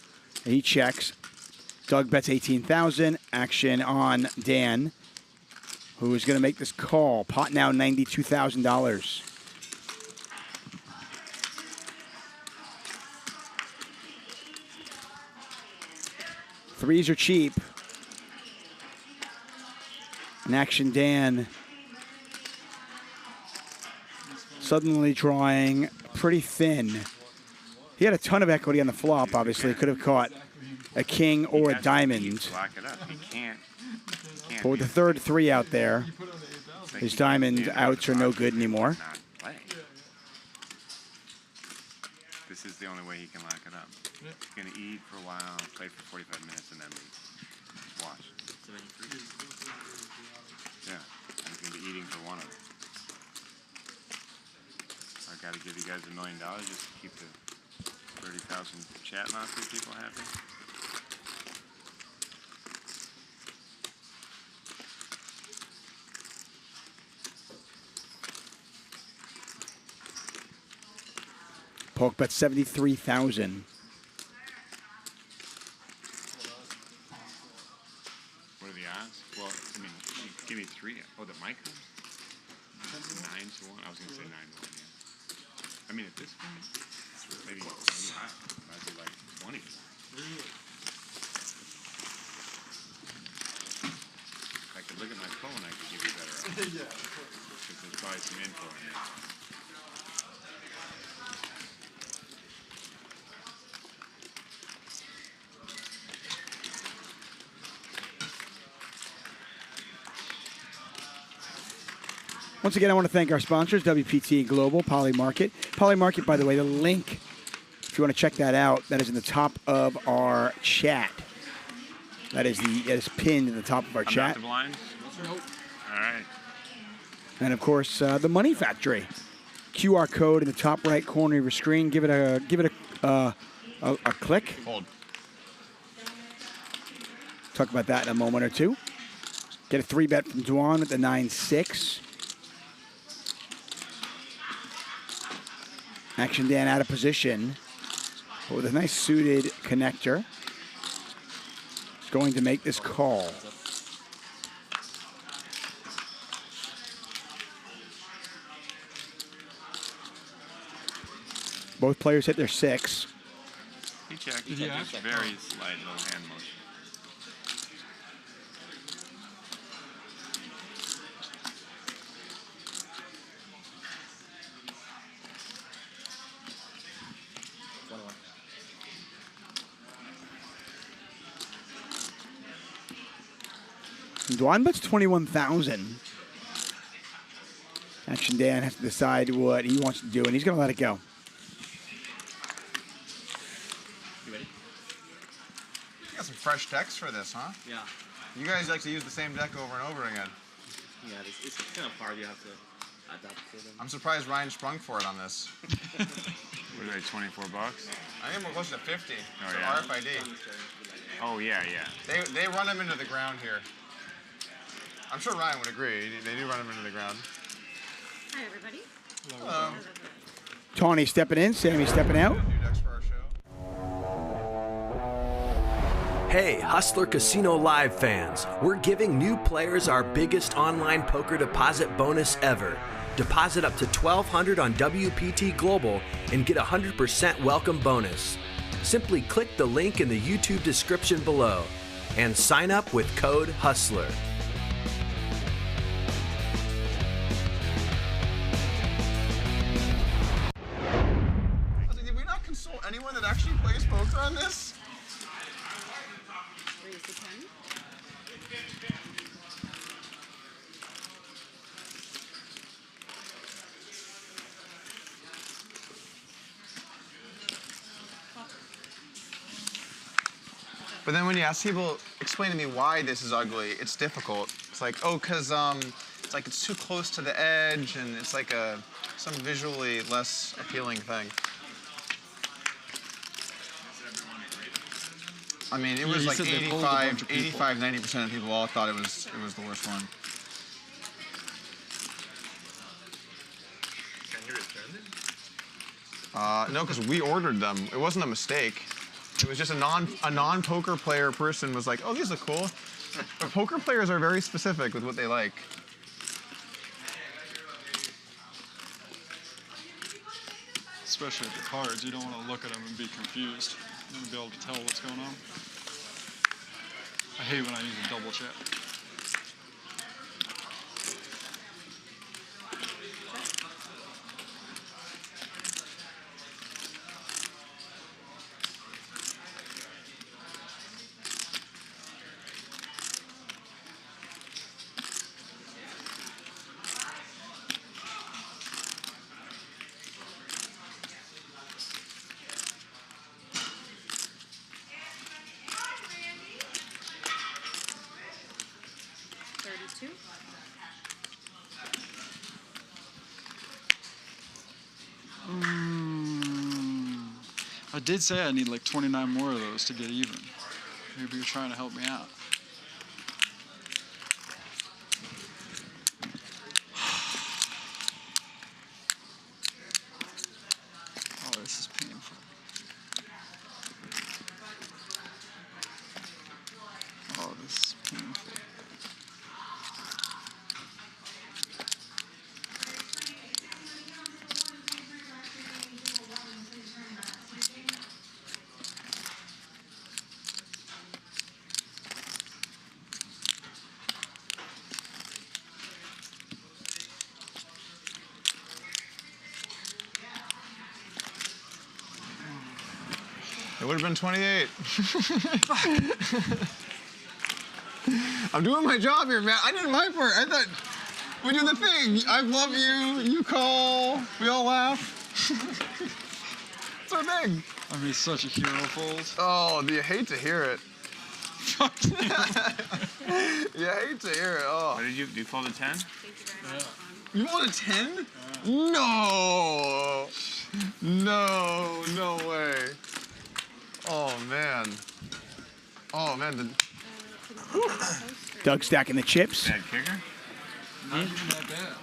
He checks. Doug bets 18,000. Action on Dan, who is going to make this call. Pot now $92,000. Threes are cheap. And Action Dan suddenly drawing pretty thin. He had a ton of equity on the flop, obviously. Could have caught a king or a diamond. Lock it up. He can't. But with the third 3 out there, his diamond outs are no good anymore. Play. This is the only way he can lock it up. He's going to eat for a while, play for 45 minutes, and then leave. Just watch. Yeah, he's going to be eating for one of them. I got to give you guys $1 million just to keep the 30,000 chat monster people happy. Polk bet 73,000. What are the odds? Well, I mean, give me 3. Oh, the mic? 9-1. I was going to say 9-1. Yeah. I mean, at this point, maybe high. Might be like 20. If I could look at my phone, I could give you better odds. Yeah. Because there's probably some info in there. Once again, I want to thank our sponsors, WPT Global, Polymarket. Polymarket, by the way, the link, if you want to check that out, that is in the top of our chat. That is pinned in the top of our chat. Not the blinds? Nope. All right. And of course, the Money Factory. QR code in the top right corner of your screen. Give it a click. Hold. Talk about that in a moment or two. Get a 3-bet from Dwan at the 9-6. Action Dan out of position, but with a nice suited connector. He's going to make this call. Both players hit their 6. He checked. Just very slight little hand motion. Dwan bets 21,000. Action Dan has to decide what he wants to do, and he's going to let it go. You ready? You got some fresh decks for this, huh? Yeah. You guys like to use the same deck over and over again. Yeah, it's kind of hard. You have to adapt to them. I'm surprised Ryan sprung for it on this. What are they, 24 bucks? I think we're close to 50. Oh, It's yeah. RFID. Oh, yeah, yeah. They run them into the ground here. I'm sure Ryan would agree. They do run them into the ground. Hi, everybody. Hello. Tawny stepping in, Sammy stepping out. Hey, Hustler Casino Live fans, we're giving new players our biggest online poker deposit bonus ever. Deposit up to $1,200 on WPT Global and get a 100% welcome bonus. Simply click the link in the YouTube description below and sign up with code HUSTLER. Did we not consult anyone that actually plays poker on this? Raise the 10. But then when you ask people, explain to me why this is ugly, it's difficult. It's like, oh, because it's like it's too close to the edge, and it's like some visually less appealing thing. I mean, it was like 85, 90% of people all thought it was the worst one. Can you return it? No, because we ordered them. It wasn't a mistake. It was just a non-poker player person was like, oh, these look cool. But poker players are very specific with what they like. Especially the cards, you don't want to look at them and be confused. You want to be able to tell what's going on. I hate when I use a double check. I did say I need like 29 more of those to get even. Maybe you're trying to help me out. Oh, this is painful. Oh, this is painful. It would have been 28. I'm doing my job here, man. I did my part. I thought we do the thing. I love you. You call. We all laugh. It's our thing. I mean, such a hero fold. Oh, do you hate to hear it? You hate to hear it. Oh. What did you fold a 10? You want a 10? No. No, no way. Oh, man. Oh, man. Doug stacking the chips. Bad kicker? Not even that bad.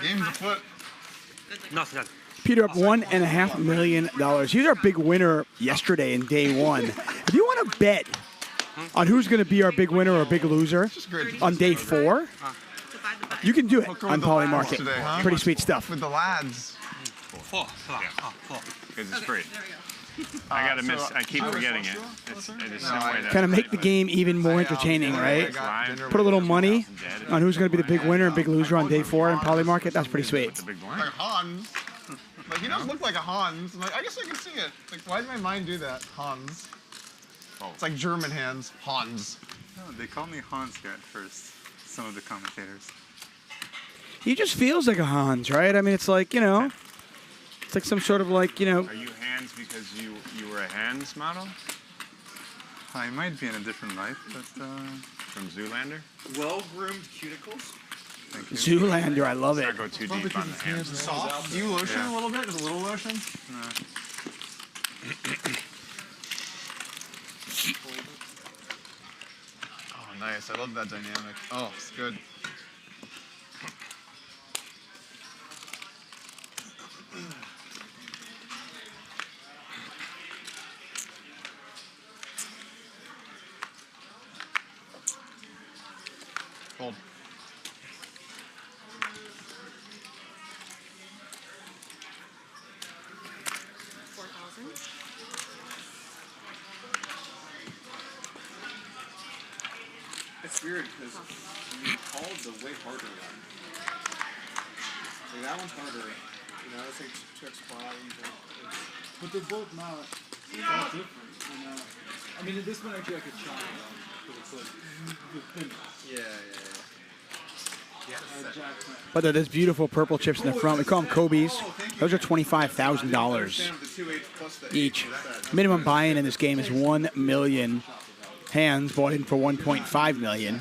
Game's afoot. Nothing. Peter up $1.5 million. He was our big winner yesterday in day one. If you want to bet on who's going to be our big winner or big loser on day 4, you can do it on Poly Market. Today, huh? Pretty sweet stuff. With the lads. Because it's free. I gotta miss. I keep forgetting it. There's no way that. Kind of make the game even more entertaining, right? Put a little money on who's going to be the big winner and big loser on day 4 in Poly Market. That's pretty sweet. Like Hans. Like, he doesn't look like a Hans. Like, I guess I can see it. Like, why did my mind do that? Hans. It's like German hands. Handz. No, they call me Handz here at first. Some of the commentators. He just feels like a Handz, right? I mean, it's like, you know, it's like some sort of like, you know. Are you Handz because you were a Handz model? I might be in a different life, but from Zoolander. Well-groomed cuticles. Thank you. Zoolander, I love it. Not go too deep on the hands. Soft. Do you lotion a little bit? Just a little lotion? No. Oh, nice. I love that dynamic. Oh, it's good. Hold. It's weird because you called the way harder one. Like that one's harder. You know, it's like tricks body. But they're both not that different, you know. I mean, this one actually I could try it out, but it's like the thin. But there's beautiful purple chips in the front. We call them Kobe's. Those are $25,000 each. Minimum buy-in in this game is 1 million. Hands bought in for 1.5 million.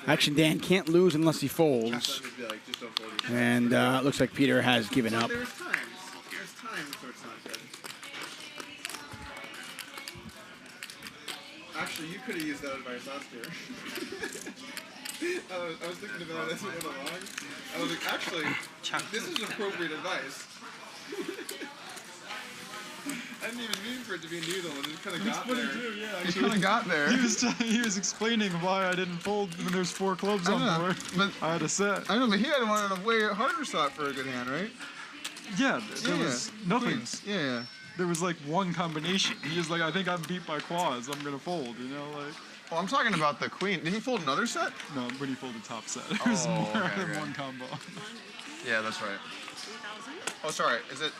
Action Dan can't lose unless he folds. And looks like Peter has given up. There's times where it's not good. Actually, you could have used that advice last year. I was thinking about it as it went along. I was like, actually, this is appropriate advice. I didn't even mean for it to be needle, and it kind of got there. He kind of got there. He was explaining why I didn't fold when there's 4 clubs on board. But I had a set. I know, but he had wanted a way harder shot for a good hand, right? Yeah, there was nothing. Queens. Yeah. There was like one combination. He was like, I think I'm beat by quads. I'm gonna fold. You know, like. Oh, I'm talking about the queen. Did he fold another set? No, when he folded top set. It was more than one combo. Yeah, that's right. Oh, sorry. Is it?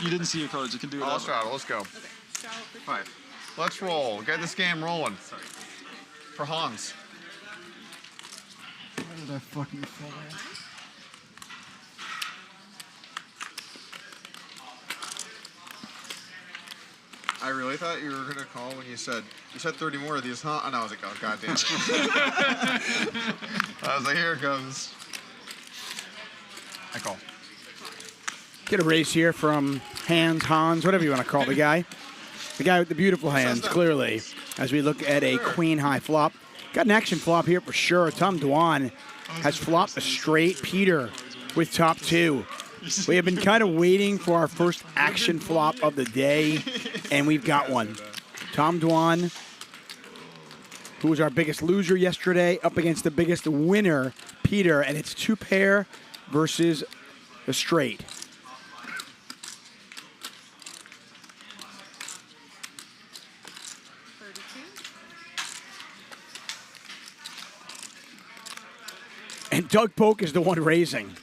You didn't see your cards. You can do it. Let's try. Let's go. 5. Let's roll. Get this game rolling. For Handz. Why did I fucking fall? I really thought you were gonna call when you said 30 more of these, huh? And I was like, oh goddamn it. I was like, here it comes. I call. Get a raise here from Handz, whatever you want to call the guy. The guy with the beautiful hands, clearly, as we look at a queen high flop. Got an action flop here for sure. Dwan has flopped a straight. Peter with top 2. We have been kind of waiting for our first action flop of the day, and we've got one. Dwan, who was our biggest loser yesterday, up against the biggest winner, Peter, and it's 2 pair versus the straight. And Doug Polk is the one raising.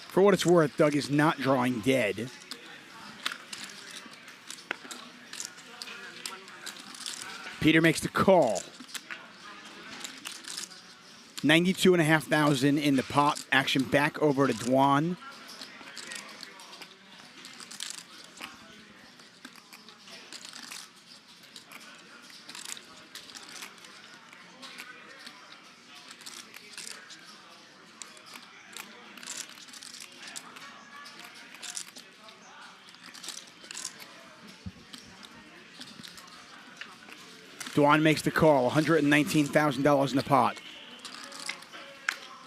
For what it's worth, Doug is not drawing dead. Peter makes the call. 92,500 in the pot. Action back over to Dwan. Dwan makes the call, $119,000 in the pot.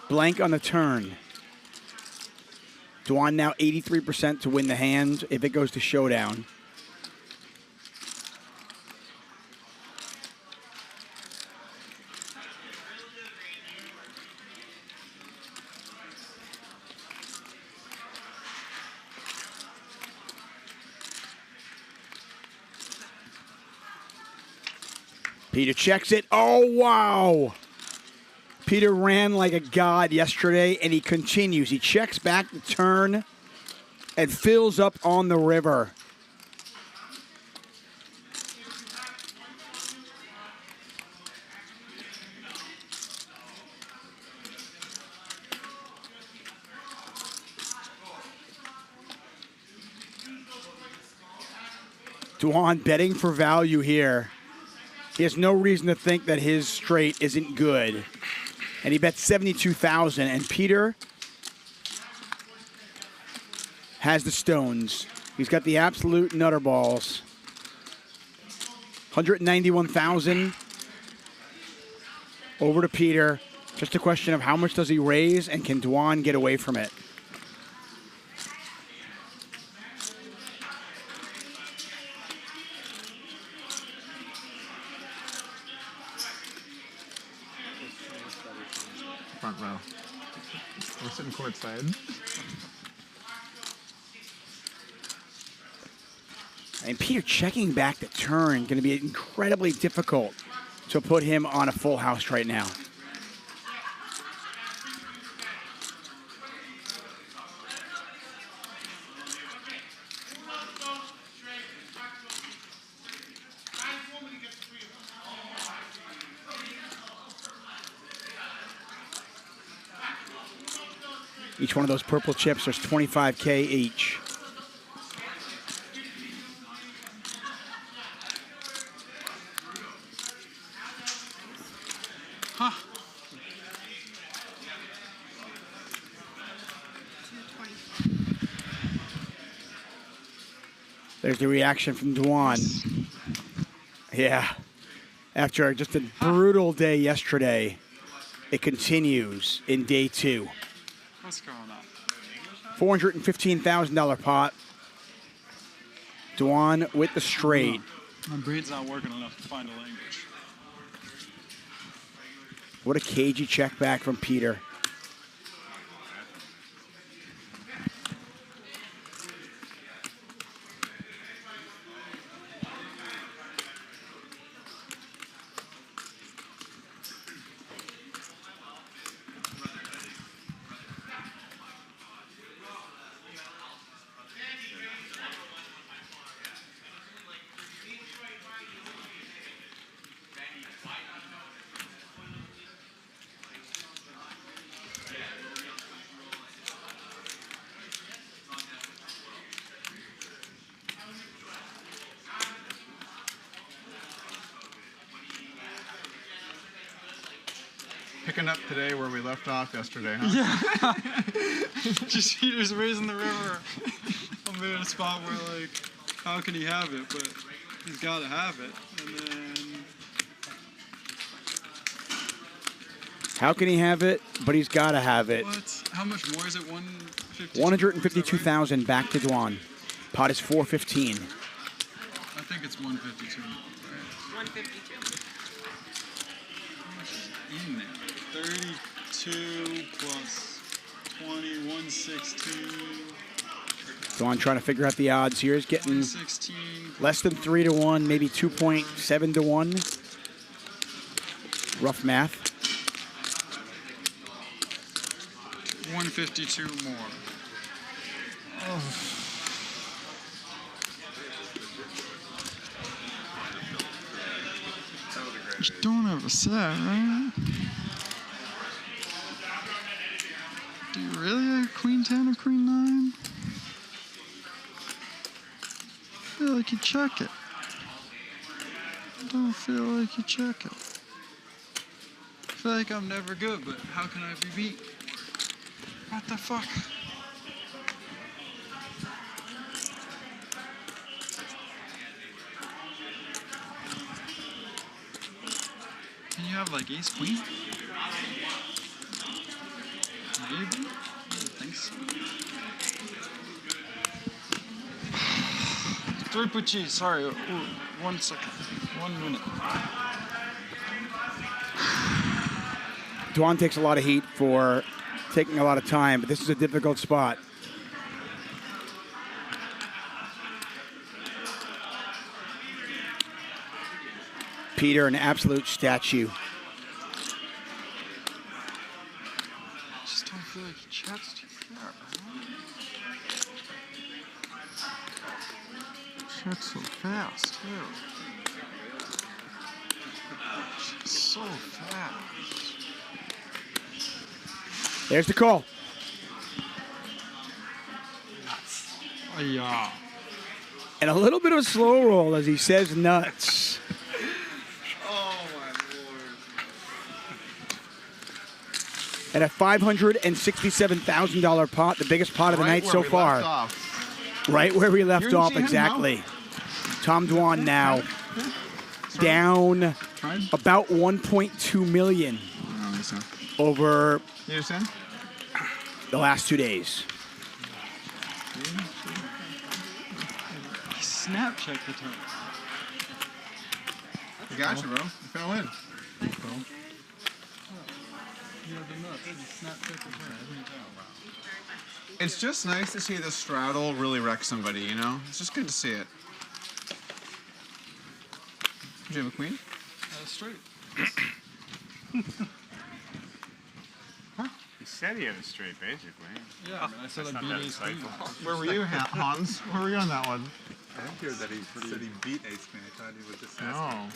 Blank on the turn. Dwan now 83% to win the hand if it goes to showdown. Peter checks it. Oh, wow. Peter ran like a god yesterday, and he continues. He checks back the turn and fills up on the river. Dwan betting for value here. He has no reason to think that his straight isn't good. And he bet 72,000, and Peter has the stones. He's got the absolute nutter balls. 191,000 over to Peter. Just a question of how much does he raise, and can Dwan get away from it? Front row. We're sitting courtside. And Peter checking back the turn, going to be incredibly difficult to put him on a full house right now. Each one of those purple chips, there's 25K each. Huh. There's the reaction from Dwan. Yeah. After just a brutal day yesterday, it continues in day two. What's going on? $415,000 pot. Dwan with the straight. My brain's not working enough to find a language. What a cagey check back from Peter. Picking up today where we left off yesterday, huh? Yeah. Just Peter's raising the river. I'm in a spot where, like, how can he have it? But he's got to have it. And then... How can he have it? But he's got to have it. What? How much more is it? 150? 152,000 back to Dwan. Pot is 415. I think it's 152. Right? 152. How much is in there? 32 plus 20, 116. Dwan trying to figure out the odds here. He's getting 116. less than 3 to 1, maybe 2.7 to 1. Rough math. 152 more. Oh. You don't have a set, right? Do you really have queen 10 or queen 9? I feel like you check it. I don't feel like you check it. I feel like I'm never good, but how can I be beat? What the fuck? Can you have like ace queen? Maybe? I don't think so. Vertucci, sorry. Ooh, 1 second. 1 minute. Dwan takes a lot of heat for taking a lot of time, but this is a difficult spot. Peter, an absolute statue. Just don't feel like he checks too far, man. Checks so fast, too. Just so fast. There's the call. Oh, yeah. And a little bit of a slow roll as he says nuts. Oh, my Lord. And a $567,000 pot, the biggest pot of the night so far. Right where we left off, exactly. Tom Dwan now down about 1.2 million over the last 2 days. Snap check the turn. You got you, bro. You fell in. Thanks, bro. You have the nuts. Snap check the turn. It's just nice to see the straddle really wreck somebody, you know? It's just good to see it. Did you have a queen? Straight. He said he had a straight, basically. Yeah, I said I beat ace queen. Where were you, Hans? Where were you on that one? I didn't hear that he said he beat ace queen. I thought he was just asking. No.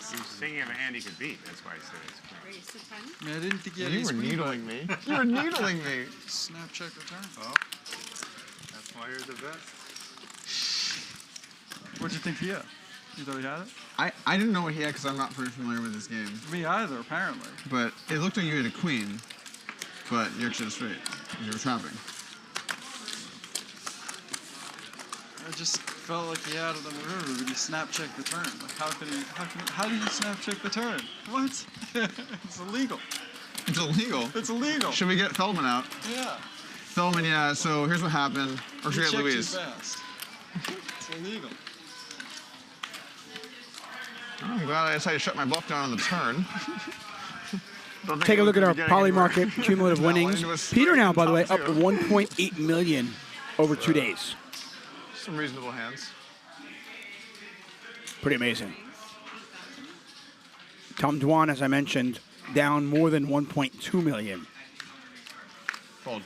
He was thinking of a hand he could beat. That's why I said ace queen. I mean, I didn't think he had You ace were queen, needling but- me. You were needling me. Snap check the turn. Oh, that's why you're the best. What'd you think he had? You thought he had it? I didn't know what he had because I'm not pretty familiar with this game. Me either, apparently. But it looked like you had a queen, but you actually had a straight. You were trapping. I just felt like he had it on the river, but he snap checked the turn. Like, how do you snap check the turn? What? It's illegal. It's illegal? It's illegal. Should we get Feldman out? Yeah. Feldman, yeah, so here's what happened. Or should we get You check too Louise? fast. It's illegal. I'm glad I decided to shut my bluff down on the turn. Take a look at our Polymarket cumulative winnings. Peter now, by the way, up 1.8 million over 2 days. Some reasonable hands. Pretty amazing. Tom Dwan, as I mentioned, down more than 1.2 million. Fold.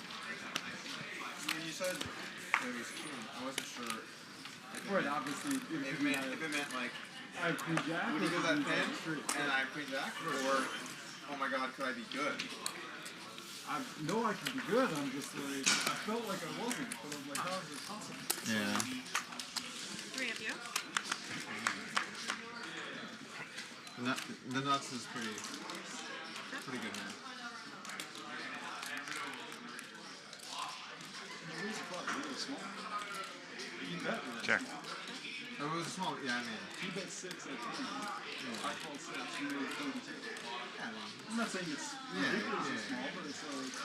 You said it was king. I wasn't sure. Right, obviously. If it meant like, I have queen jack. would he go that thin and I have queen jack? Or, oh my god, could I be good? I know I can be good. I'm just like, I felt like I wasn't. But I'm like, how is this possible? Yeah. 3 of you. The nuts is pretty good, man. Check. Oh, it was small. Yeah, I mean. You bet 6 at 10. I called 6. You made 32. Yeah, I mean. I'm not saying it's ridiculously small, but it's like.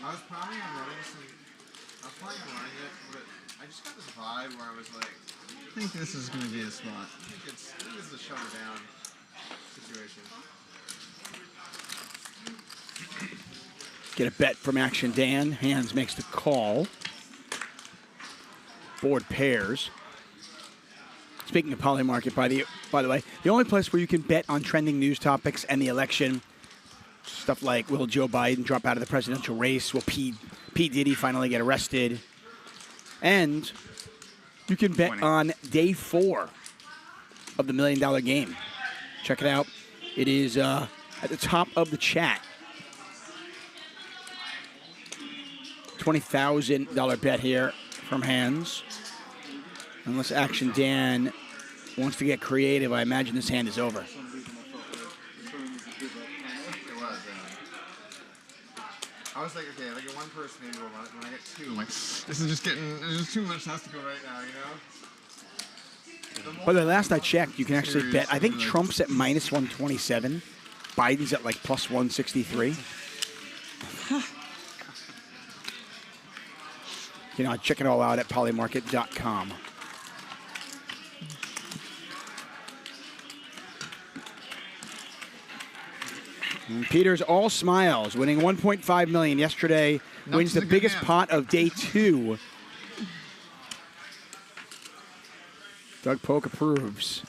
I was planning on running it, but I just got this vibe where I was like, I think this is going to be a spot. I think this is a shut her down situation. Get a bet from Action Dan. Handz makes the call. Board pairs. Speaking of Polymarket, by the way, the only place where you can bet on trending news topics and the election, stuff like will Joe Biden drop out of the presidential race? Will P. Diddy finally get arrested? And you can bet on day 4 of the $1 Million Game. Check it out. It is at the top of the chat. $20,000 bet here from Handz. Unless Action Dan wants to get creative, I imagine this hand is over. It was, I was like, okay, if I get one person, maybe we'll run it. When I get 2, I'm like, this is just there's just too much has to go right now, you know? By the way, last I checked, you can actually bet. I think Trump's at minus 127. Biden's at like plus 163. You know, check it all out at polymarket.com. And Peter's all smiles, winning 1.5 million yesterday. Wins the biggest pot of day 2. Doug Polk approves.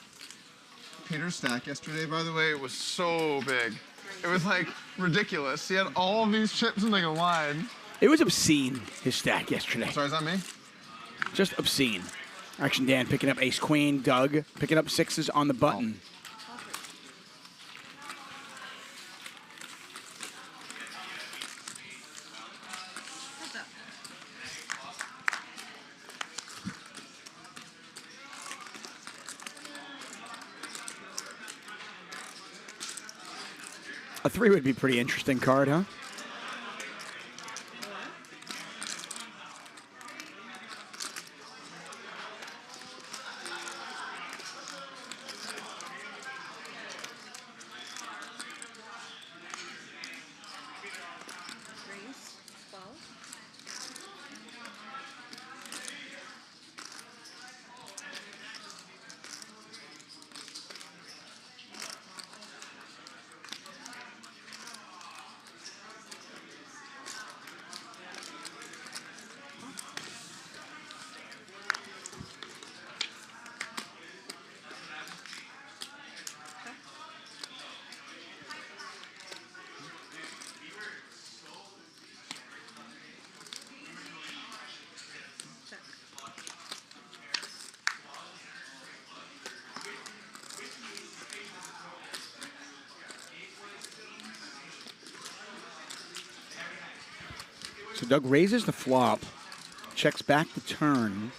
Peter's stack yesterday, by the way, was so big. It was like ridiculous. He had all of these chips in like a line. It was obscene, his stack yesterday. Sorry, is that me? Just obscene. Action Dan picking up ace queen. Doug picking up sixes on the button. A 3 would be a pretty interesting card, huh? So Doug raises the flop, checks back the turn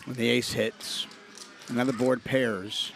when the ace hits. Another board pairs.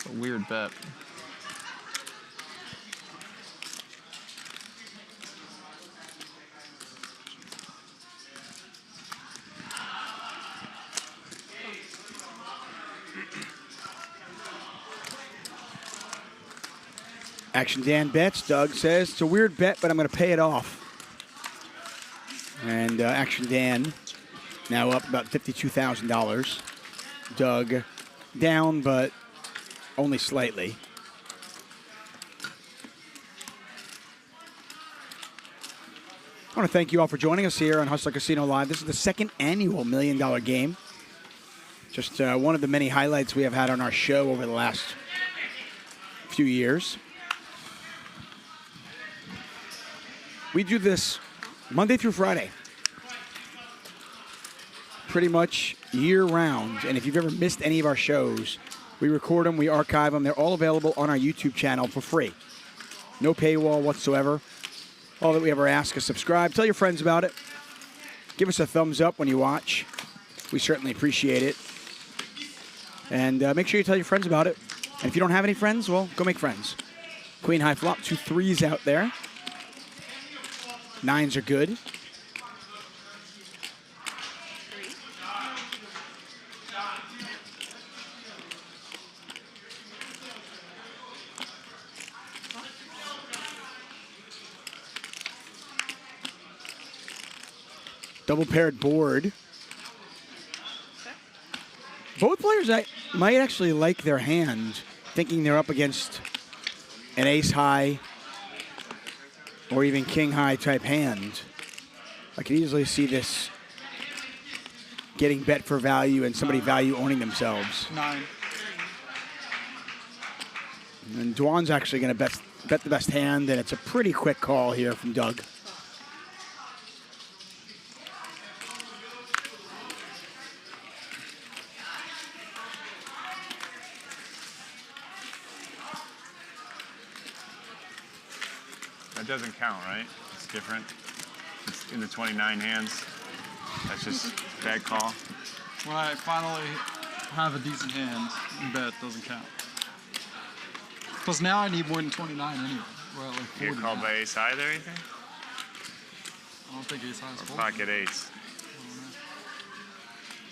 A weird bet. Action Dan bets. Doug says, it's a weird bet, but I'm going to pay it off. And Action Dan now up about $52,000. Doug down, but only slightly. I want to thank you all for joining us here on Hustler Casino Live. This is the second annual $1 Million Game. Just one of the many highlights we have had on our show over the last few years. We do this Monday through Friday, pretty much year-round. And if you've ever missed any of our shows, we record them, we archive them. They're all available on our YouTube channel for free. No paywall whatsoever. All that we ever ask is subscribe. Tell your friends about it. Give us a thumbs up when you watch. We certainly appreciate it. And make sure you tell your friends about it. And if you don't have any friends, well, go make friends. Queen high flop, 2 3s out there. 9s are good. Double paired board. Both players might actually like their hand, thinking they're up against an ace high or even king high type hand. I could easily see this getting bet for value and somebody value owning themselves. 9. And Dwan's actually going to bet the best hand, and it's a pretty quick call here from Doug. That doesn't count, right? It's different. It's in the 29 hands. That's just bad call. When I finally have a decent hand, bet doesn't count. Plus now I need more than 29 anyway. Well, like 40 You called now. by ace high there, you think? I don't think ace high is Or full. pocket eights?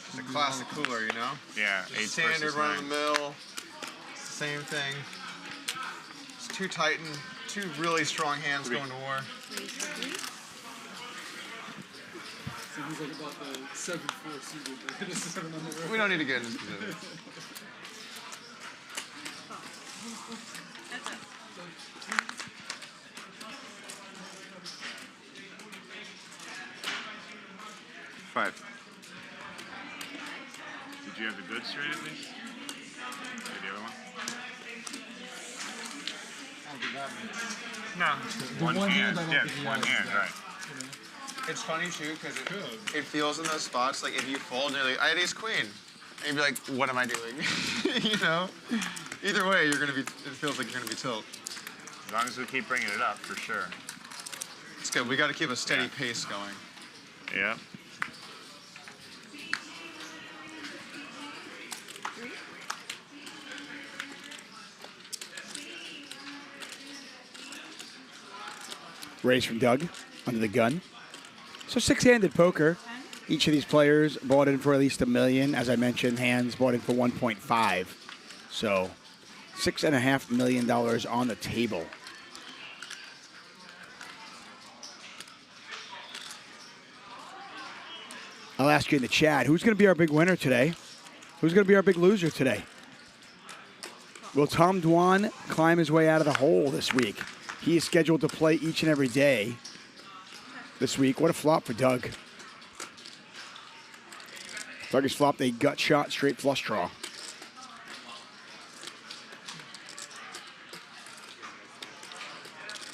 It's a classic cooler, you know? Yeah, Just eights standard versus run of the nine. mill. It's the same thing. It's two Titan, two really strong hands going to war. So he's like about the 7-4 suited. We don't need to get into this. Five. Did you have the good straight at least? Or the other one? No, The one hand, I don't Yeah, think he one has hand, that. right. It's funny too because it feels in those spots like if you fold and you're like, I had ace queen, and you'd be like, what am I doing? You know. Either way, you're gonna be. It feels like you're gonna be tilt. As long as we keep bringing it up, for sure. It's good. We got to keep a steady pace going. Yeah. Raise from Doug under the gun. So six-handed poker. Each of these players bought in for at least $1 million. As I mentioned, Handz bought in for 1.5. So $6.5 million on the table. I'll ask you in the chat, who's going to be our big winner today? Who's going to be our big loser today? Will Tom Dwan climb his way out of the hole this week? He is scheduled to play each and every day this week. What a flop for Doug. Doug has flopped a gut shot straight flush draw.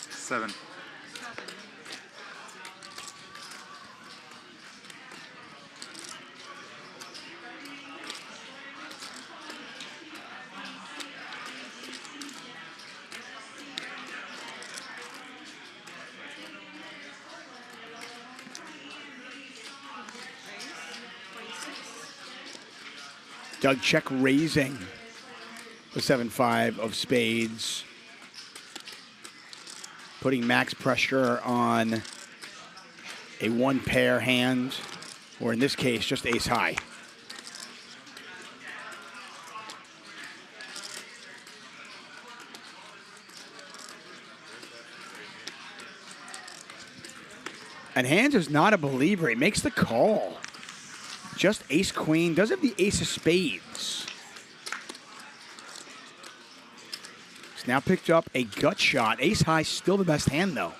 Seven. Doug check raising the 7-5 of spades, putting max pressure on a one pair hand, or in this case, just ace high. And Handz is not a believer. He makes the call. Just ace queen. Does have the ace of spades. He's now picked up a gut shot. Ace high, still the best hand though.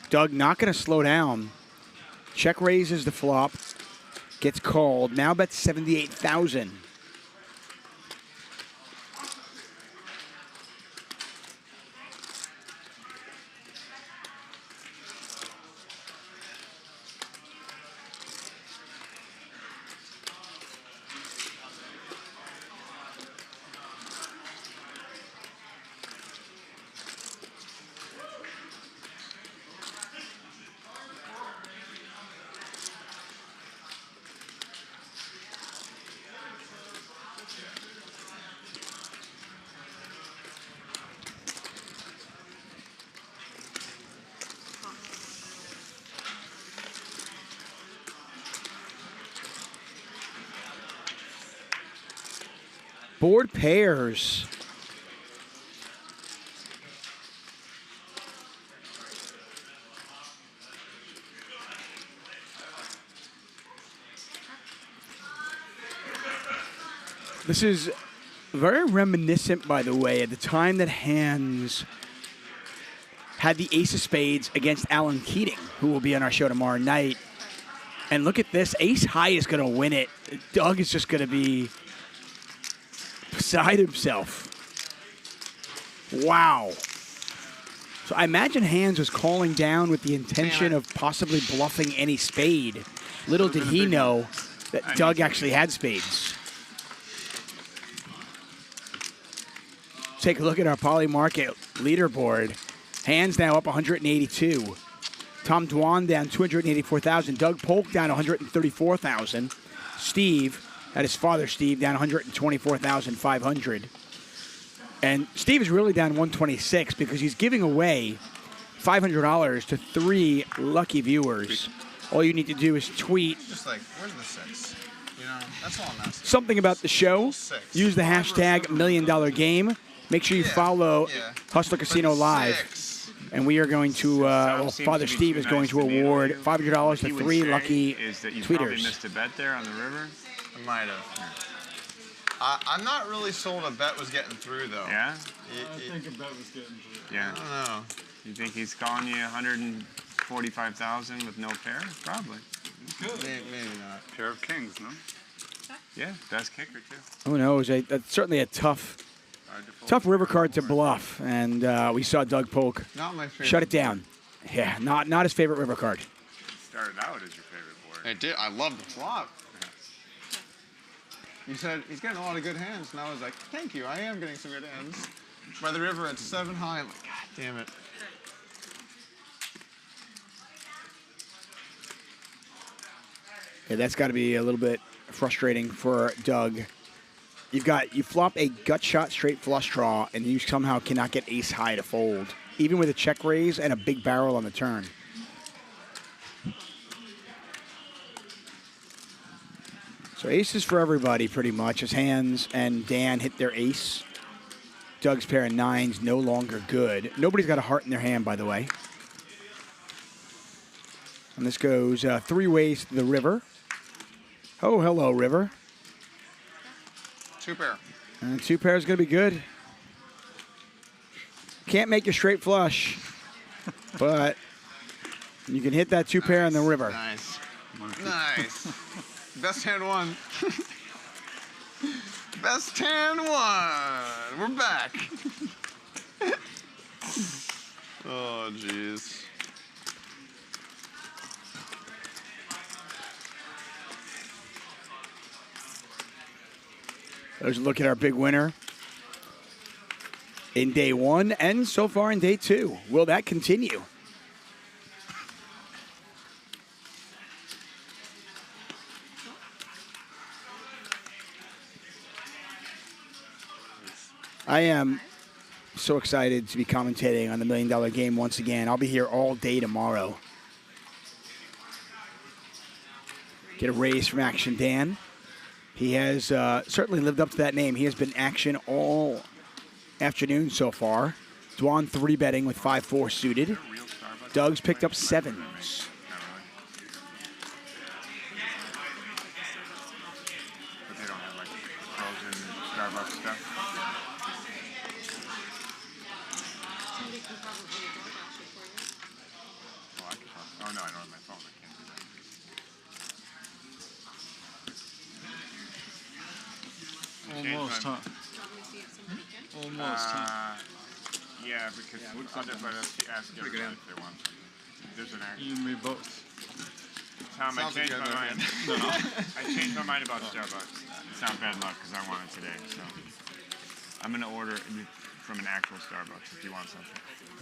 Doug not going to slow down. Check raises the flop. Gets called. Now bets 78,000. Board pairs. This is very reminiscent, by the way, at the time that Handz had the ace of spades against Alan Keating, who will be on our show tomorrow night. And look at this. Ace high is going to win it. Doug is just going to be beside himself. Wow. So I imagine Handz was calling down with the intention of possibly bluffing any spade. Little did he know that Doug actually had spades. Take a look at our Poly Market leaderboard. Handz now up 182. Tom Dwan down 284,000. Doug Polk down 134,000. Steve, that is father Steve, down 124,500. And Steve is really down 126 because he's giving away $500 to 3 lucky viewers. All you need to do is tweet Just like, where's the 6? You know, that's all I'm asking. something about the show. Use the hashtag $1 Million Game. Make sure you follow Hustler Casino Live. And we are going to, Father Steve is going to award $500 to 3 lucky is that you probably tweeters. missed a bet there on the river. I might have. I'm not really sold a bet was getting through, though. Yeah? I think a bet was getting through. Yeah. I don't know. You think he's calling you 145,000 with no pair? Probably. Maybe not. Pair of kings, no? Yeah, best kicker too. Who knows? That's certainly a tough river card to bluff. And we saw Doug Polk Not my favorite. shut it down. Yeah, not his favorite river card. Started out as your favorite board. I did. I love the flop. You said he's getting a lot of good hands, and I was like, thank you. I am getting some good hands. By the river at 7 high. I'm like, God damn it. Yeah, that's got to be a little bit frustrating for Doug. You flop a gut shot straight flush draw, and you somehow cannot get ace high to fold, even with a check raise and a big barrel on the turn. So aces for everybody, pretty much, as Handz and Dan hit their ace. Doug's pair of 9s no longer good. Nobody's got a heart in their hand, by the way. And this goes 3 ways to the river. Oh, hello, river. 2 pair. And 2 pair is going to be good. Can't make your straight flush, but you can hit that 2 pair in the river. Nice. Nice. Best hand won. Best hand won. We're back. Oh, jeez. There's a look at our big winner in day 1 and so far in day 2. Will that continue? I am so excited to be commentating on the $1 Million Game once again. I'll be here all day tomorrow. Get a raise from Action Dan. He has certainly lived up to that name. He has been action all afternoon so far. Dwan 3-betting with 5-4 suited. Doug's picked up 7s. But they don't have like frozen Starbucks stuff. Oh, no, I don't have my phone. I can't do that. Almost, huh? Almost, huh? Yeah, because I'll just ask everybody if they want something. There's an action. You and me both. Tom, I Sounds changed like my a mind. good I changed my mind about Starbucks. It's not bad luck because I want it today. So I'm going to order from an actual Starbucks if you want something.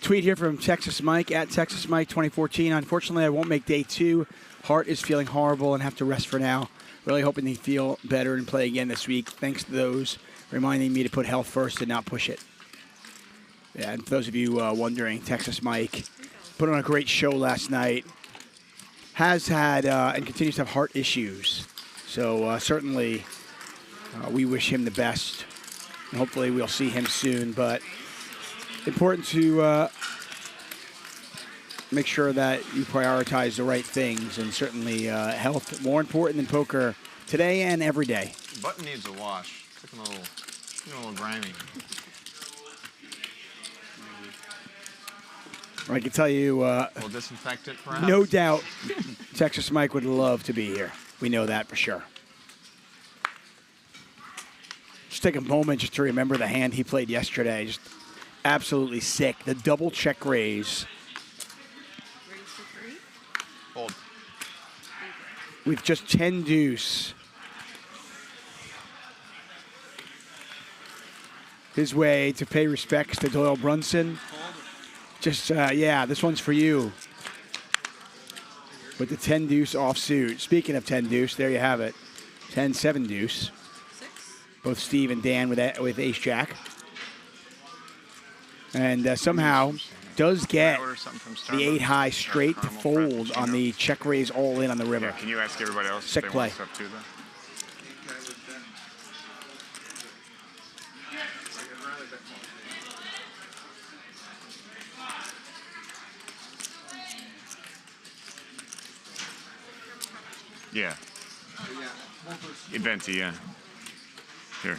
Tweet here from Texas Mike at Texas Mike 2014. Unfortunately, I won't make day 2. Heart is feeling horrible and have to rest for now. Really hoping they feel better and play again this week. Thanks to those reminding me to put health first and not push it. Yeah, and for those of you wondering, Texas Mike put on a great show last night. Has had and continues to have heart issues. So certainly we wish him the best. And hopefully we'll see him soon. But important to make sure that you prioritize the right things, and certainly health more important than poker today and every day. Button needs a wash. It's looking a little grimy. I can tell you, We'll disinfect it, perhaps? no doubt, Texas Mike would love to be here. We know that for sure. Just take a moment just to remember the hand he played yesterday. Just absolutely sick. The double check raise. Fold. With just 10 deuce. his way to pay respects to Doyle Brunson. Just, yeah, this one's for you. With the 10 deuce offsuit. Speaking of 10 deuce, there you have it. 10-7 deuce. Both Steve and Dan with ace jack. And somehow does get the 8 high straight to fold on the check raise all in on the river. Yeah, can you ask everybody else Sick if they play. want stuff too, though? Yeah. Eventi, yeah. Here.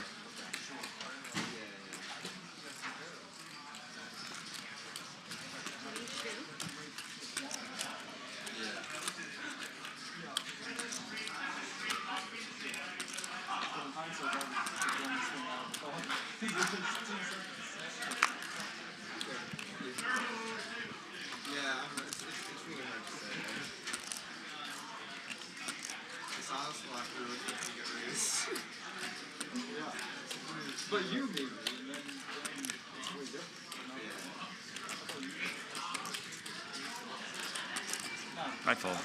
But you maybe, and then it's way different. I fold.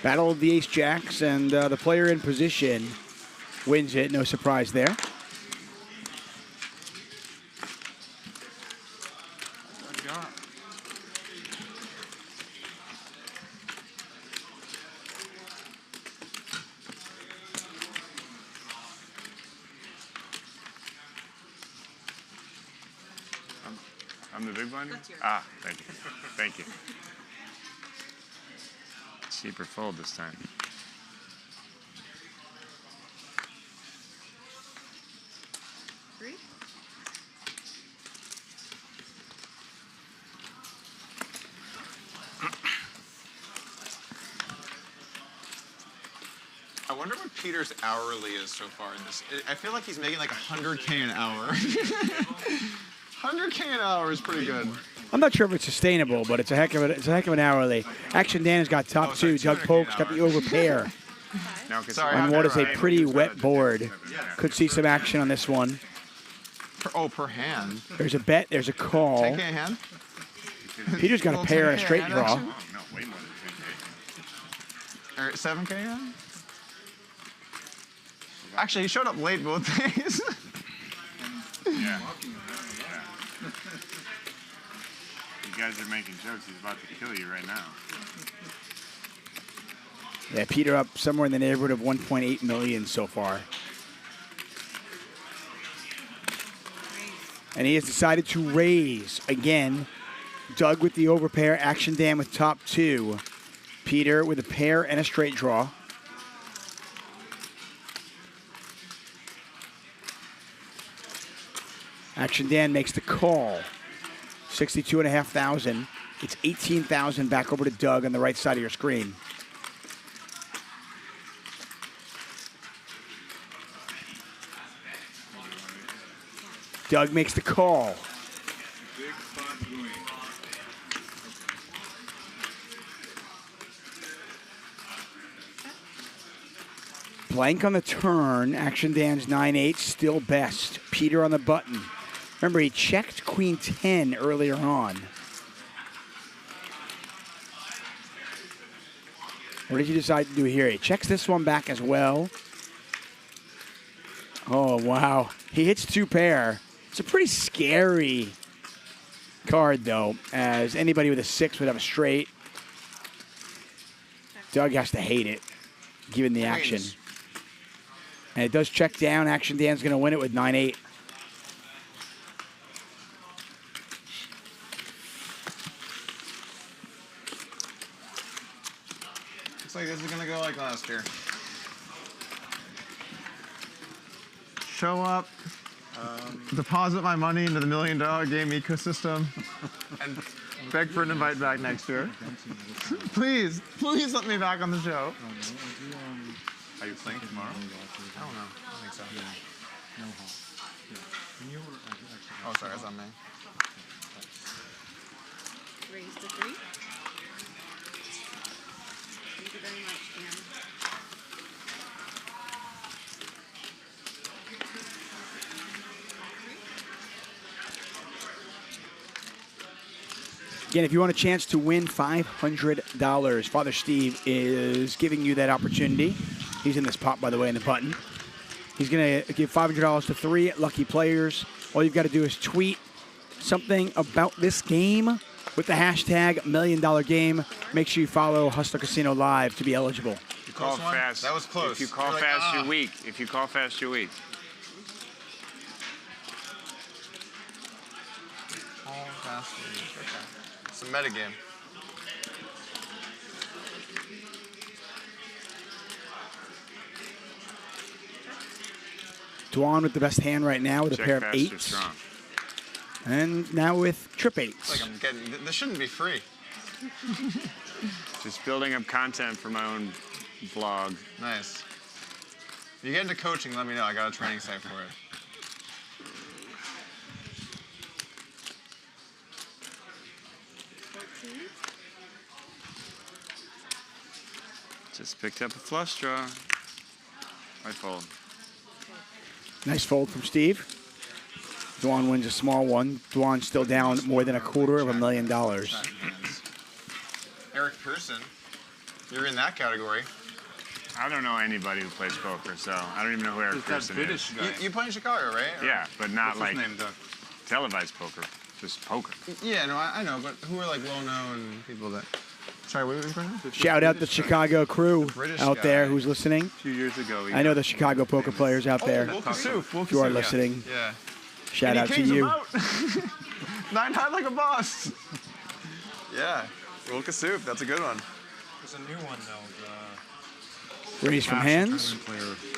Battle of the ace jacks, and the player in position wins it. No surprise there. I'm the big blinder? Ah, thank you. Thank you. Cheaper fold this time. Three. I wonder what Peter's hourly is so far in this. I feel like he's making like $100K an hour. 100K an hour is pretty good. I'm not sure if it's sustainable, but it's a heck of an hourly. Action Dan has got top two. Doug Polk's got the overpair. On what is a pretty wet board. Could see some action on this one. Per hand. There's a bet. There's a call. 10K a hand? Peter's got a pair and a straight draw. Or 7K a hand? Actually, he showed up late both days. Yeah. You guys are making jokes. He's about to kill you right now. Yeah, Peter up somewhere in the neighborhood of 1.8 million so far. And he has decided to raise again. Doug with the overpair, Action Dan with top two. Peter with a pair and a straight draw. Action Dan makes the call. 62,500. It's 18,000 back over to Doug on the right side of your screen. Doug makes the call. Blank on the turn. Action Dan's 9-8, still best. Peter on the button. Remember, he checked Queen 10 earlier on. What did you decide to do here? He checks this one back as well. Oh, wow. He hits two pair. It's a pretty scary card, though, as anybody with a 6 would have a straight. Doug has to hate it, given the action. And it does check down. Action Dan's going to win it with 9-8. Looks like this is gonna go like last year. Show up, deposit my money into the $1 million game ecosystem, and beg for an invite back next year. Please let me back on the show. Are you playing tomorrow? I don't know. I think so. Oh, sorry, that's on me. Raise to 3. Thank you very much, Dan. Again, if you want a chance to win $500, Father Steve is giving you that opportunity. He's in this pot, by the way, in the button. He's going to give $500 to 3 lucky players. All you've got to do is tweet something about this game with the hashtag $1 Million Game. Make sure you follow Hustler Casino Live to be eligible. You call fast. That was close. If you call fast, you're weak. If you call fast, you're weak. Call fast. Okay. It's a meta game. Dwan with the best hand right now with a pair of fast or 8s. strong. And now with trip 8s. It's like I'm getting. This shouldn't be free. Just building up content for my own vlog. Nice. If you get into coaching, let me know. I got a training site for it. Just picked up a flush draw. I fold. Nice fold from Steve. Dwan wins a small one. Dwan's still down more than $250,000. Eric Pearson, you're in that category. I don't know anybody who plays poker, so I don't even know who Eric Pearson is. You play in Chicago, right? Or- Yeah, but not What's his like name, Doug? televised poker, just poker. Yeah, no, I know, but who are like well-known people that? Sorry, what was your question? Shout out the Chicago crew British out guy. there who's listening. A few years ago. I know the Chicago poker players out there. If you are listening, Yeah. shout And he out to kings you. him out. 9-9 like a boss. Yeah. Wilka Soup, that's a good one. There's a new one though. Raise from Russian hands. tournament player.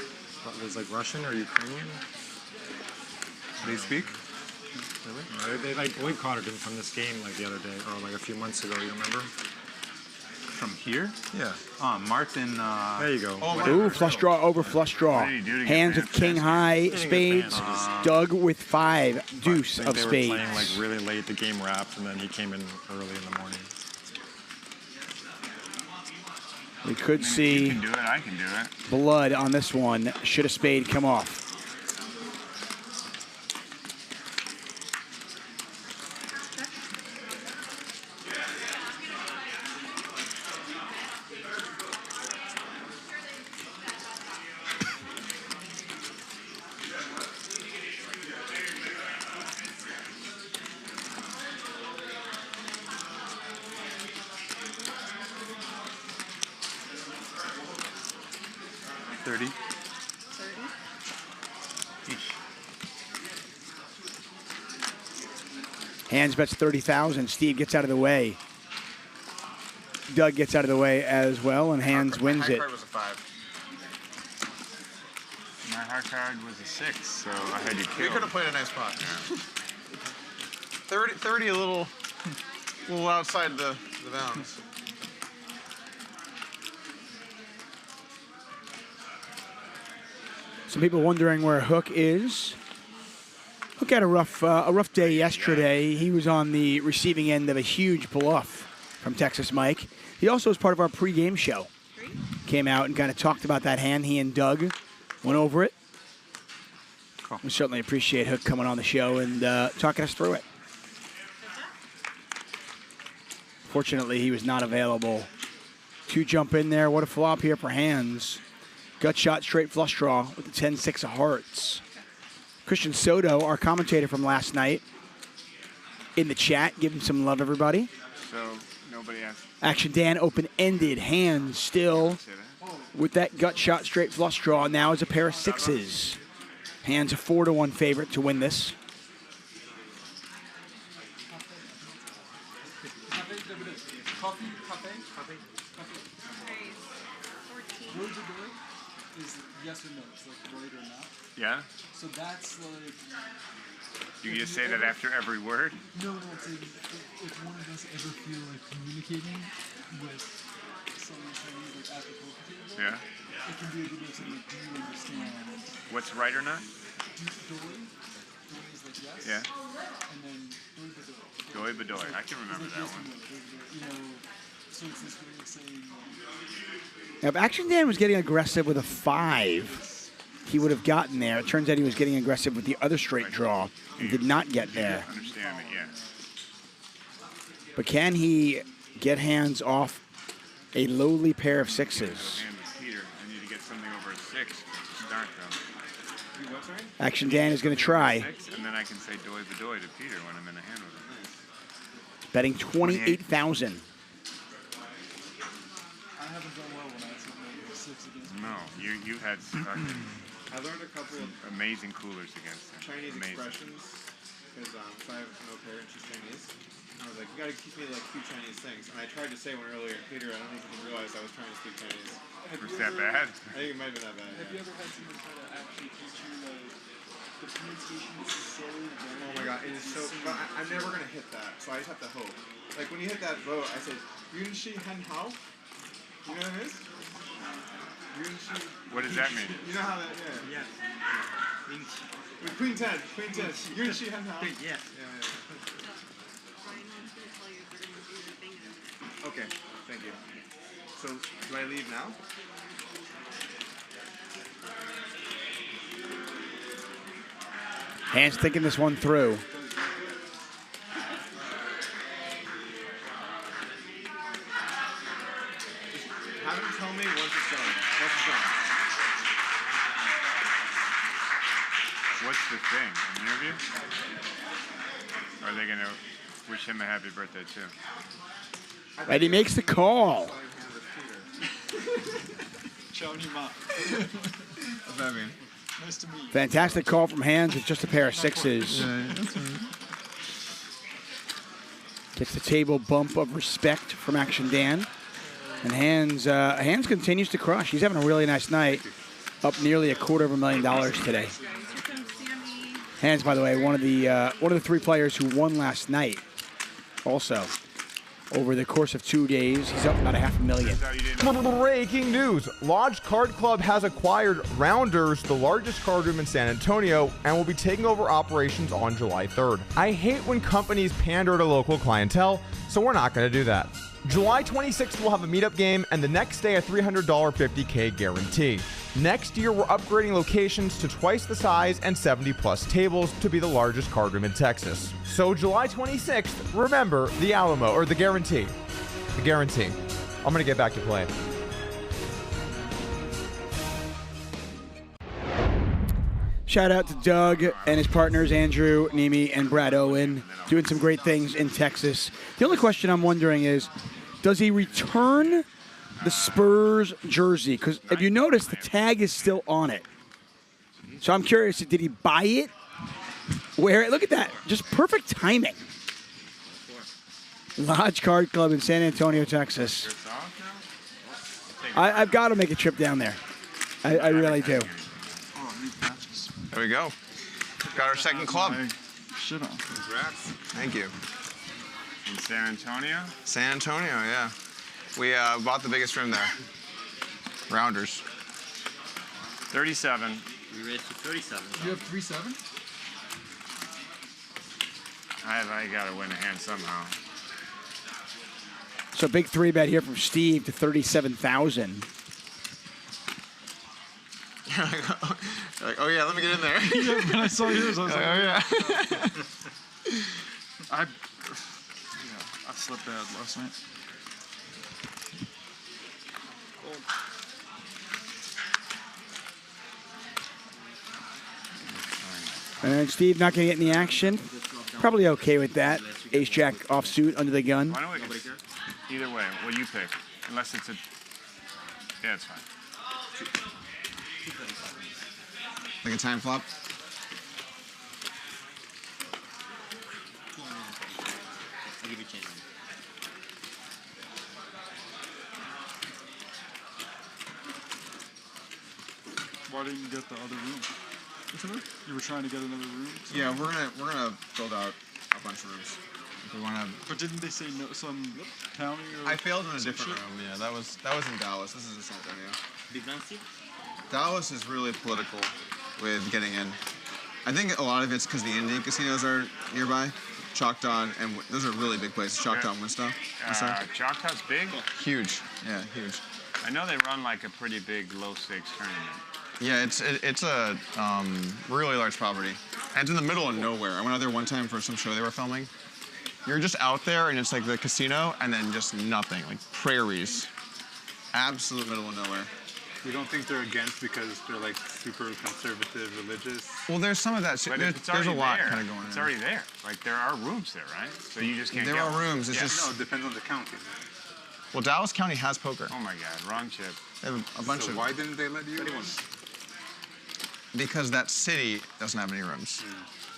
What was like Russian or Ukrainian? They speak? Really? They like boycotted him from this game like the other day or like a few months ago. You remember? From here? Yeah. Martin. There you go. Ooh, flush draw over flush draw. What did he do to get Hands with king high spades. Doug with 5 deuce I think of they were spades. playing like really late. The game wrapped, and then he came in early in the morning. We could You see can do it, I can do it. blood on this one. Should a spade come off? Hands bets 30,000. Steve gets out of the way. Doug gets out of the way as well, and Hands wins it. Card was a 5. My hard card was a 6, so I had you We killed. could have played a nice spot. 30 a little outside the bounds. Some people wondering where Hook is. Hook had a rough day yesterday. He was on the receiving end of a huge bluff from Texas Mike. He also was part of our pregame show. Came out and kind of talked about that hand. He and Doug went over it. Cool. We certainly appreciate Hook coming on the show and talking us through it. Fortunately, he was not available to jump in there. What a flop here for Hands. Gut shot, straight flush draw with the 10-6 of hearts. Christian Soto, our commentator from last night, in the chat. Give him some love, everybody. So nobody asked. Action Dan, open-ended. Hands still with that gut shot, straight flush draw. Now is a pair of 6s. Hands a 4-1 favorite to win this. Is yes or no? It's like right or not. Yeah? So that's like. You just say that after every word? No, it's like if one of us ever feel like communicating with someone like at the poker table. Yeah. It can be a good way to like, do you understand? What's right or not? Doy is like yes. Yeah. And then doy bedoy. Doy bedoy. I can remember that one. You know, so it's this way of saying. Now, if Action Dan was getting aggressive with a 5, he would have gotten there. It turns out he was getting aggressive with the other straight draw and did not get there. Understand it, yeah. But can he get Handz off a lowly pair of sixes? And with Peter, I need to get something over a 6 to start though. Action Dan is going to try. 6, and then I can say doy bedoy to Peter when I'm in the hand with him. Betting 28,000. I haven't done well when I had something like 6 against me. No, you had fucking I learned a couple of amazing coolers against him. Chinese amazing. expressions because I have no parent, she's Chinese. And I was like, you gotta teach me like 2 Chinese things. And I tried to say one earlier, Peter, I don't think you realize I was trying to speak Chinese. Was that bad? I think it might have been that bad. Have you ever had someone try to actually teach you like the pronunciation is so Oh my god, it is so. But I'm never gonna hit that, so I just have to hope. Like when you hit that vote, I said, Yun Shi Hen Hao. You know what it is? Yun Shi. What does that mean? You know how that? Yeah. Queen 10. Queen 10. Yun Shi Hen Hao. Yeah. Okay. Thank you. So do I leave now? Handz thinking this one through. Have him tell me once it's done. Once it's done. What's the thing? An interview? Or are they gonna wish him a happy birthday too? And he makes the call. Shaun, you ma. What's that mean? Nice to meet you. Fantastic call from Handz with just a pair of sixes. Gets the table bump of respect from Action Dan. And Handz continues to crush. He's having a really nice night. Up nearly $250,000 today. Handz, by the way, one of the 3 players who won last night. Also, over the course of 2 days, he's up about $500,000. Breaking news. Lodge Card Club has acquired Rounders, the largest card room in San Antonio, and will be taking over operations on July 3rd. I hate when companies pander to local clientele, so we're not going to do that. July 26th, we'll have a meetup game, and the next day, a $300 50K guarantee. Next year, we're upgrading locations to twice the size and 70+ tables to be the largest card room in Texas. So July 26th, remember the Alamo, or the guarantee. The guarantee. I'm going to get back to play. Shout out to Doug and his partners, Andrew, Neve, and Brad Owen, doing some great things in Texas. The only question I'm wondering is, does he return the Spurs jersey? Because if you notice, the tag is still on it. So I'm curious, did he buy it? Wear it? Look at that. Just perfect timing. Lodge Card Club in San Antonio, Texas. I've got to make a trip down there. I really do. There we go. Got our second club. Shit on. Congrats. Thank you. In San Antonio? San Antonio, yeah. We bought the biggest room there. Rounders. 37. We raised to 37. You have 3-7? I gotta win a hand somehow. So big 3-bet here from Steve to 37,000. Like, oh yeah, let me get in there. Yeah, when I saw yours, I was like, oh yeah. I slept bad last night. And Steve not going to get any action. Probably okay with that. Ace-Jack offsuit under the gun. Why don't we just, either way, what you pick. Unless it's a... Yeah, it's fine. Like a time flop? I'll give you a change. Why didn't you get the other room? You were trying to get another room? Yeah, we're gonna build out a bunch of rooms. If we want to. But didn't they say no? Some county or? I failed in a some different shit? room. Yeah, that was in Dallas. This is in San Antonio. Big Nancy? Dallas is really political with getting in. I think a lot of it's because the Indian casinos are nearby. Choctaw, and those are really big places. Choctaw and Winston. Choctaw's big? Huge. Yeah, huge. I know they run like a pretty big low-stakes tournament. Yeah, it's a really large property. And it's in the middle of nowhere. I went out there one time for some show they were filming. You're just out there, and it's like the casino, and then just nothing, like prairies. Absolute middle of nowhere. You don't think they're against because they're like super conservative, religious? Well, there's some of that. But There's a lot kind of going on. It's already there. Like there are rooms there, right? So you just can't. There are rooms. It's just no, it depends on the county. Well, Dallas County has poker. Oh my God, wrong chip. They have a bunch So of. why didn't they let you? Because that city doesn't have any rooms.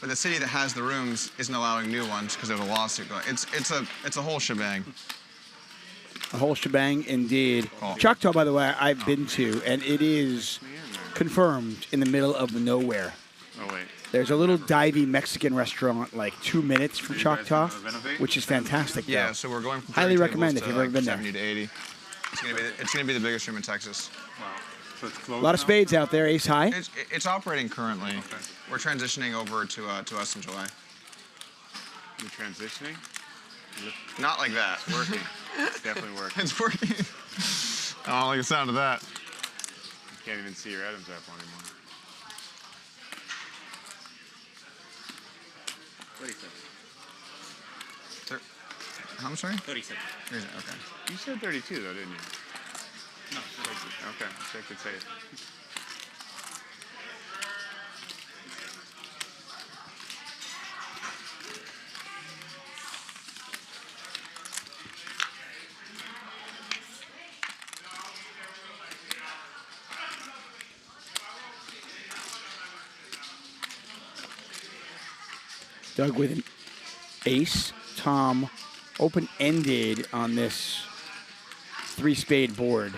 But the city that has the rooms isn't allowing new ones because there's a lawsuit going. It's a whole shebang. A whole shebang, indeed. Choctaw, by the way, I've been to, and it is confirmed in the middle of nowhere. Oh wait. There's a little divey Mexican restaurant like 2 minutes from Choctaw, which is fantastic. Yeah, though. so we're going from highly 30 recommend tables if you've to ever been 70 there. to 80. It's gonna be the biggest room in Texas. Wow. So it's A closed lot of spades out there, ace high. It's operating currently. Okay. We're transitioning over to us in July. You're transitioning? Not like that. It's working. It's definitely working. It's working. I don't like the sound of that. You can't even see your Adam's apple anymore. 37. How much, sorry? 37. Okay. You said 32 though, didn't you? No. Okay, so I could say it. Doug with an ace. Tom open-ended on this 3-spade board.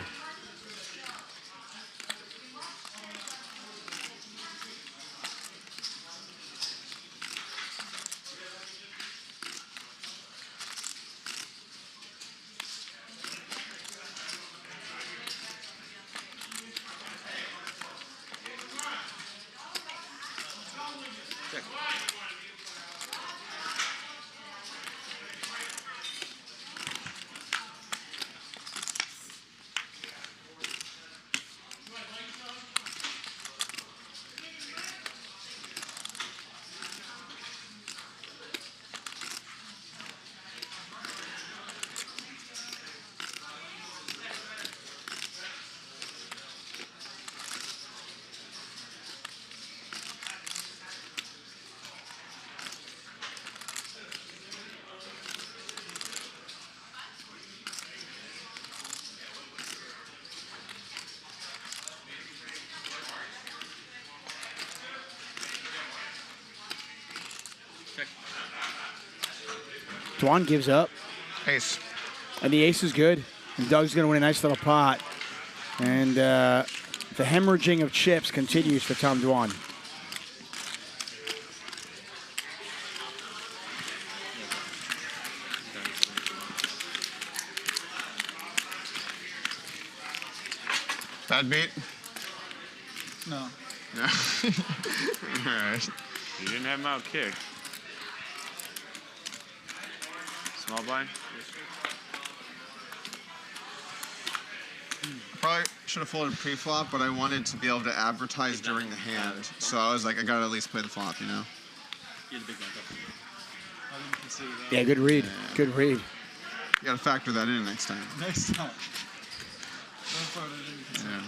Dwan gives up. Ace. And the ace is good. And Doug's going to win a nice little pot. And the hemorrhaging of chips continues for Tom Dwan. Bad beat? No. No. All right. You didn't have him out kicked. Small blind? Probably should have folded pre-flop, but I wanted to be able to advertise during the hand. So I was like, I gotta at least play the flop, you know? You're the big one. I didn't consider that. Yeah, good read. Yeah. Good read. You gotta factor that in next time. Next time. That part I didn't consider. Yeah.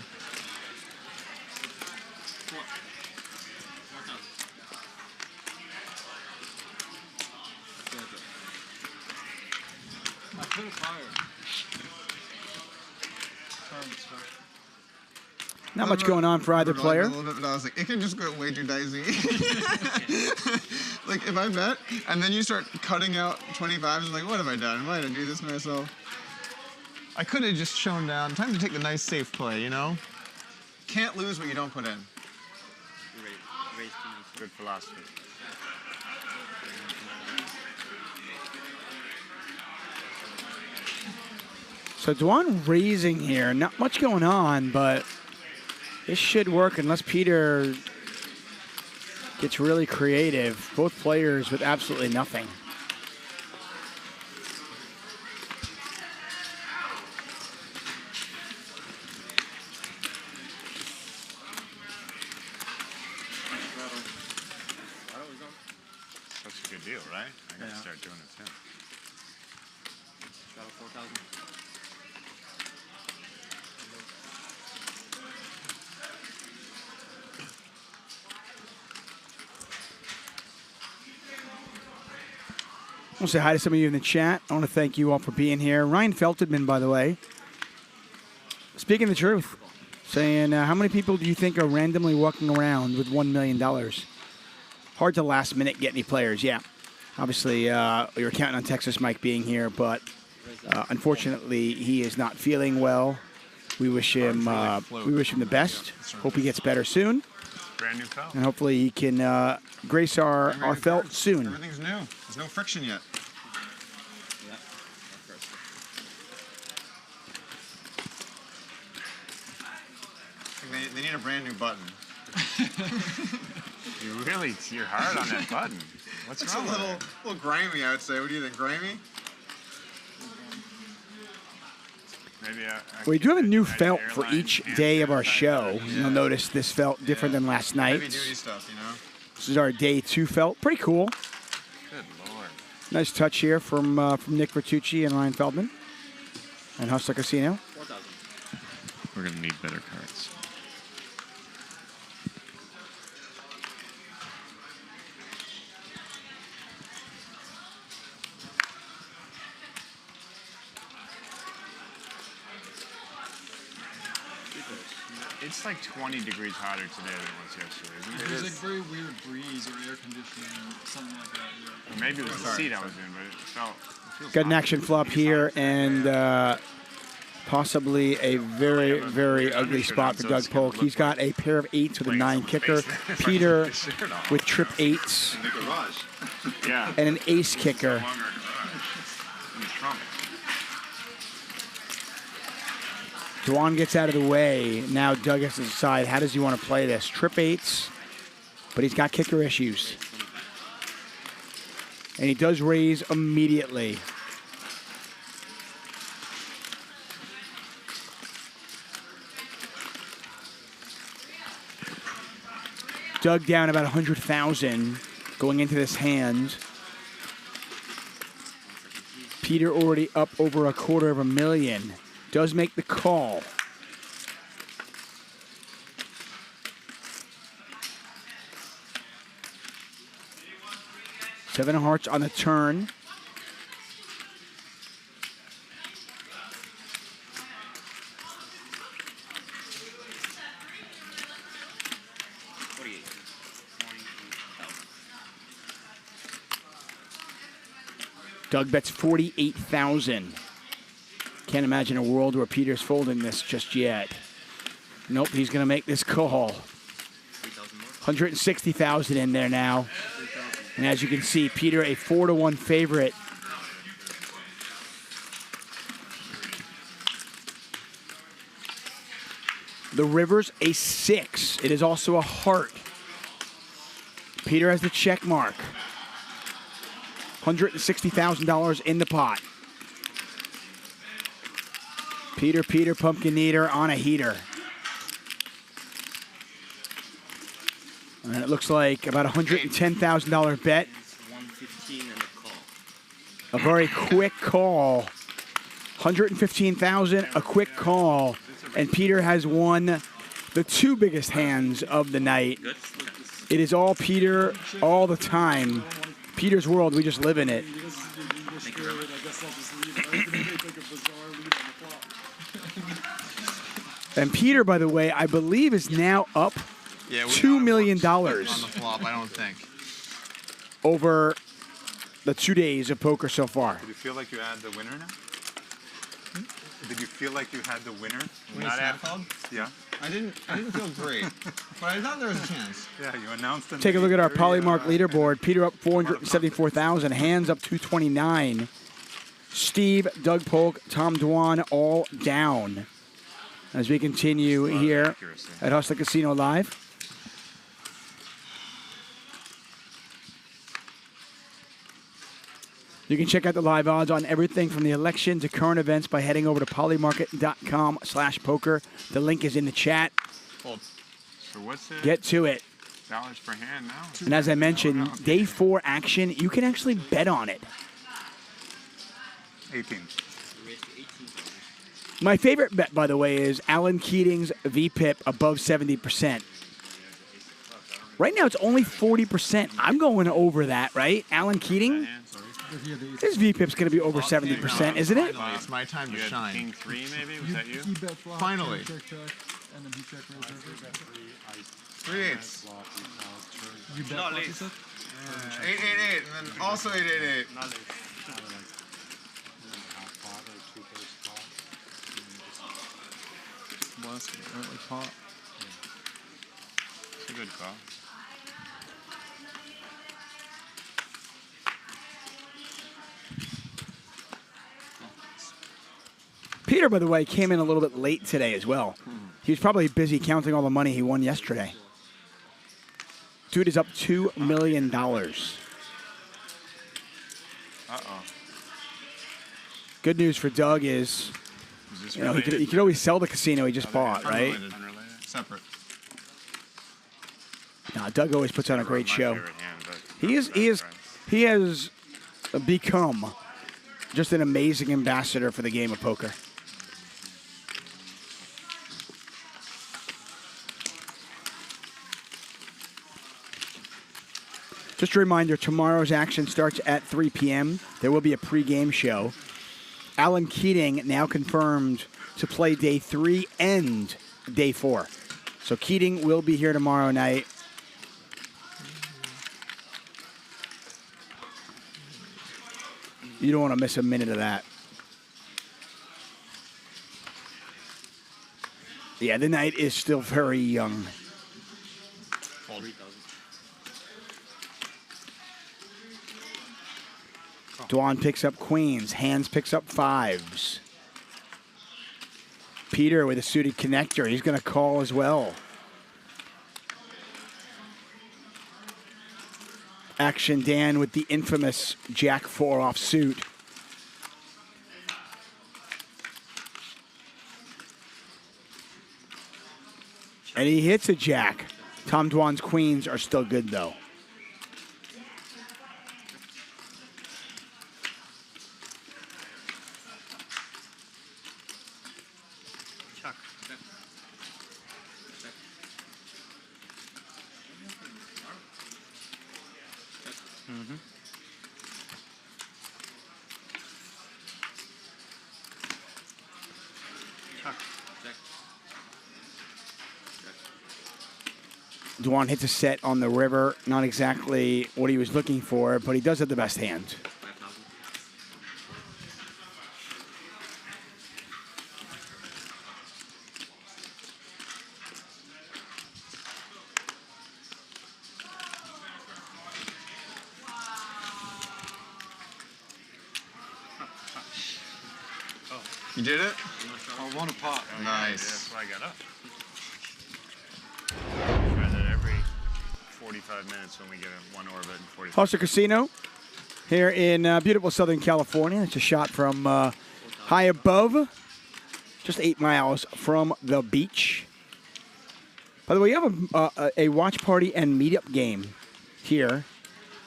I could have fired. Not much going on for either player. A little bit, but I was like, it can just go way too dicey. Like, if I bet, and then you start cutting out 25s, I'm like, what have I done? Why did I do this to myself? I could have just shown down. Time to take the nice, safe play, you know? Can't lose what you don't put in. Good philosophy. So Dwan raising here. Not much going on, but this should work unless Peter gets really creative. Both players with absolutely nothing. Such a good deal, right? I gotta start doing it too. Out of 4,000. I want to say hi to some of you in the chat. I want to thank you all for being here. Ryan Feldman, by the way, speaking the truth, saying, how many people do you think are randomly walking around with $1 million? Hard to last minute get any players, yeah. Obviously, we were counting on Texas Mike being here, but unfortunately, he is not feeling well. We wish him the best. Hope he gets better soon. Brand new felt. And hopefully he can grace our felt soon. Everything's new. There's no friction yet. They need a brand new button. You're hard on that button. What's It's wrong a with it? little grimy, I would say. What do you think, grimy? Maybe We do have a new felt for each day of our show. You'll notice this felt different than last Heavy night's. duty stuff, you know? This is our day 2 felt. Pretty cool. Good Lord. Nice touch here from Nick Vertucci and Ryan Feldman and Hustler Casino. 4,000. We're going to need better cards. It's like 20 degrees hotter today than it was yesterday, isn't it? There's like very weird breeze or air conditioning, something like that. Yeah. Or maybe it was the seat I was in, but it feels Got an action flop here and possibly a very, very ugly spot for Doug Polk. He's got a pair of 8s with a 9 kicker. Peter with trip 8s Yeah. and an ace kicker. Dwan gets out of the way. Now Doug has to decide how does he want to play this. Trip 8s, but he's got kicker issues. And he does raise immediately. Doug down about 100,000 going into this hand. Peter already up over $250,000. Does make the call. Seven of hearts on the turn. Doug bets 48,000. Can't imagine a world where Peter's folding this just yet. Nope, he's going to make this call. 160,000 in there now. And as you can see, Peter a 4-1 favorite. The river's a 6. It is also a heart. Peter has the check mark. $160,000 in the pot. Peter, Pumpkin Eater on a heater. And it looks like about $110,000 bet. 115 and a call. A very quick call. 115,000, a quick call. And Peter has won the 2 biggest hands of the night. It is all Peter all the time. Peter's world, we just live in it. And Peter, by the way, I believe is now up $2 million On the flop, I don't think. over the 2 days of poker so far. Did you feel like you had the winner now? Did you feel like you had the winner? When it's Snapcalled? Yeah. I didn't feel great, but I thought there was a chance. Yeah, you announced them. Take a look at our Polymark leaderboard. Peter up 474,000. Hands up 229. Steve, Doug Polk, Tom Dwan all down. As we continue here at Hustler Casino Live. You can check out the live odds on everything from the election to current events by heading over to polymarket.com/poker. The link is in the chat. So what's it? Get to it. Dollars per hand now. And as I mentioned, day 4 action, you can actually bet on it. 18. My favorite bet, by the way, is Alan Keating's VPIP above 70%. Right now, it's only 40%. I'm going over that, right? Alan Keating? His VPIP's going to be over 70%, isn't it? It's my time to shine. King 3, maybe? Was that you? Finally. And then he checked raise. 3/8. You bet flop, he said? 888, and then also 888. Bless me, right? Like pot. It's a good call. Peter, by the way, came in a little bit late today as well. He was probably busy counting all the money he won yesterday. Dude is up $2 million. Good news for Doug is, you know, he could always sell the casino he just bought, right? Separate. No, Doug always puts on a great show. He has become just an amazing ambassador for the game of poker. Just a reminder, tomorrow's action starts at 3 p.m. There will be a pregame show. Alan Keating now confirmed to play day 3 and day 4. So Keating will be here tomorrow night. You don't want to miss a minute of that. Yeah, the night is still very young. Dwan picks up queens. Handz picks up 5s. Peter with a suited connector. He's going to call as well. Action Dan with the infamous Jack 4 offsuit. And he hits a Jack. Tom Dwan's queens are still good, though. Dwan hits a set on the river. Not exactly what he was looking for, but he does have the best hand. You did it? I won a pot. Nice. That's why I got up. Try that every 45 minutes when we get a 1 orbit and 45. Hustler Casino here in beautiful Southern California. It's a shot from high above, just 8 miles from the beach. By the way, you have a watch party and meetup game here.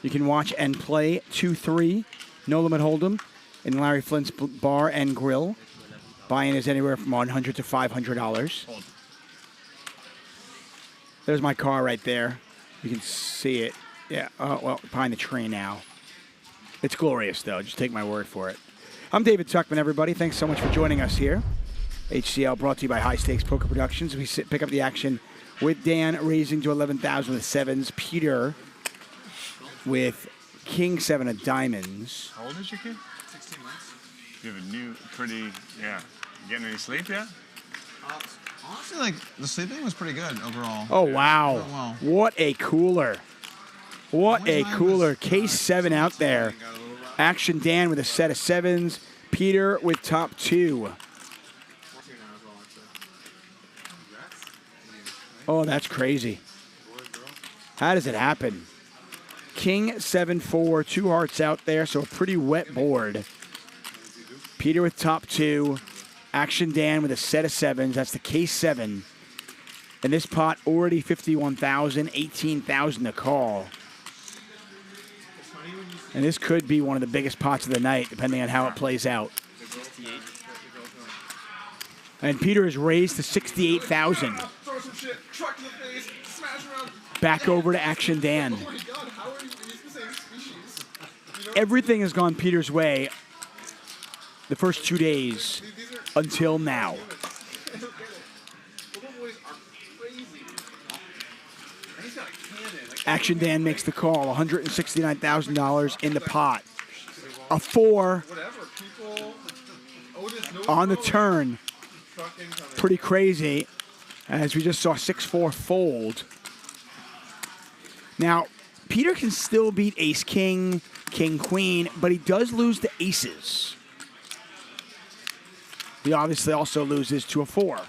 You can watch and play 2-3 No Limit Hold'em in Larry Flint's Bar and Grill. Buy-in is anywhere from $100 to $500. There's my car right there. You can see it. Yeah, well, behind the tree now. It's glorious, though. Just take my word for it. I'm David Tuckman, everybody. Thanks so much for joining us here. HCL brought to you by High Stakes Poker Productions. We pick up the action with Dan raising to 11,000 with 7s. Peter with King 7 of diamonds. How old is your kid? 16 months. You have a new, pretty, yeah. You getting any sleep yet? Honestly, like, the sleeping was pretty good overall. Oh, wow. Went well. What a cooler. What a cooler. Case 7 out there. Action Dan with a set of 7s. Peter with top 2. Oh, that's crazy. How does it happen? King 7-4, 2 hearts out there, so a pretty wet board. Peter with top 2. Action Dan with a set of 7s. That's the case 7. And this pot already 51,000, 18,000 to call. And this could be one of the biggest pots of the night, depending on how it plays out. And Peter is raised to 68,000. Throw some shit, truck to the face, smash around. Back over to Action Dan. Oh my god, how are you? He's the same species. You know? Everything has gone Peter's way the first 2 days until now. Little boys are crazy. And he's got a cannon. Like, Action Dan makes the call. $169,000 in the pot. A 4 whatever, people. Otis, no on the go. turn. Truck incoming. Pretty crazy, as we just saw 6-4 fold. Now, Peter can still beat Ace-King, King-Queen, but he does lose to aces. He obviously also loses to a 4.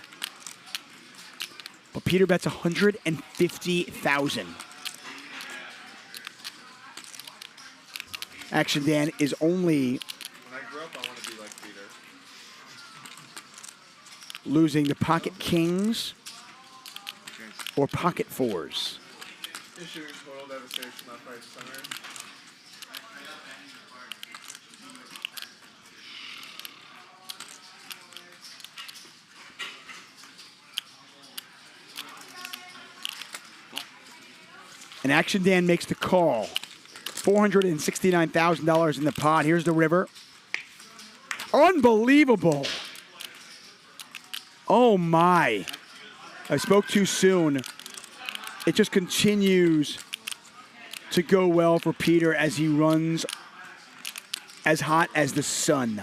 But Peter bets 150,000. Action Dan is only When I grow up, I want to be like Peter. losing to pocket kings or pocket 4s. Issuing total devastation left, right, center. And Action Dan makes the call. $469,000 in the pot. Here's the river. Unbelievable. Oh my. I spoke too soon. It just continues to go well for Peter as he runs as hot as the sun.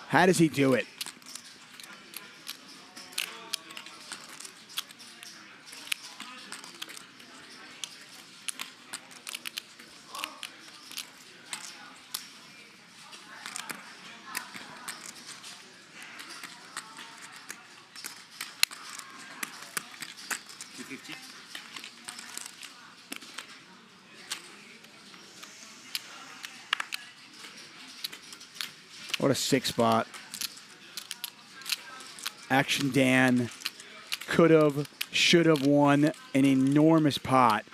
How does he do it? What a 6 spot. Action Dan could have, should have won an enormous pot.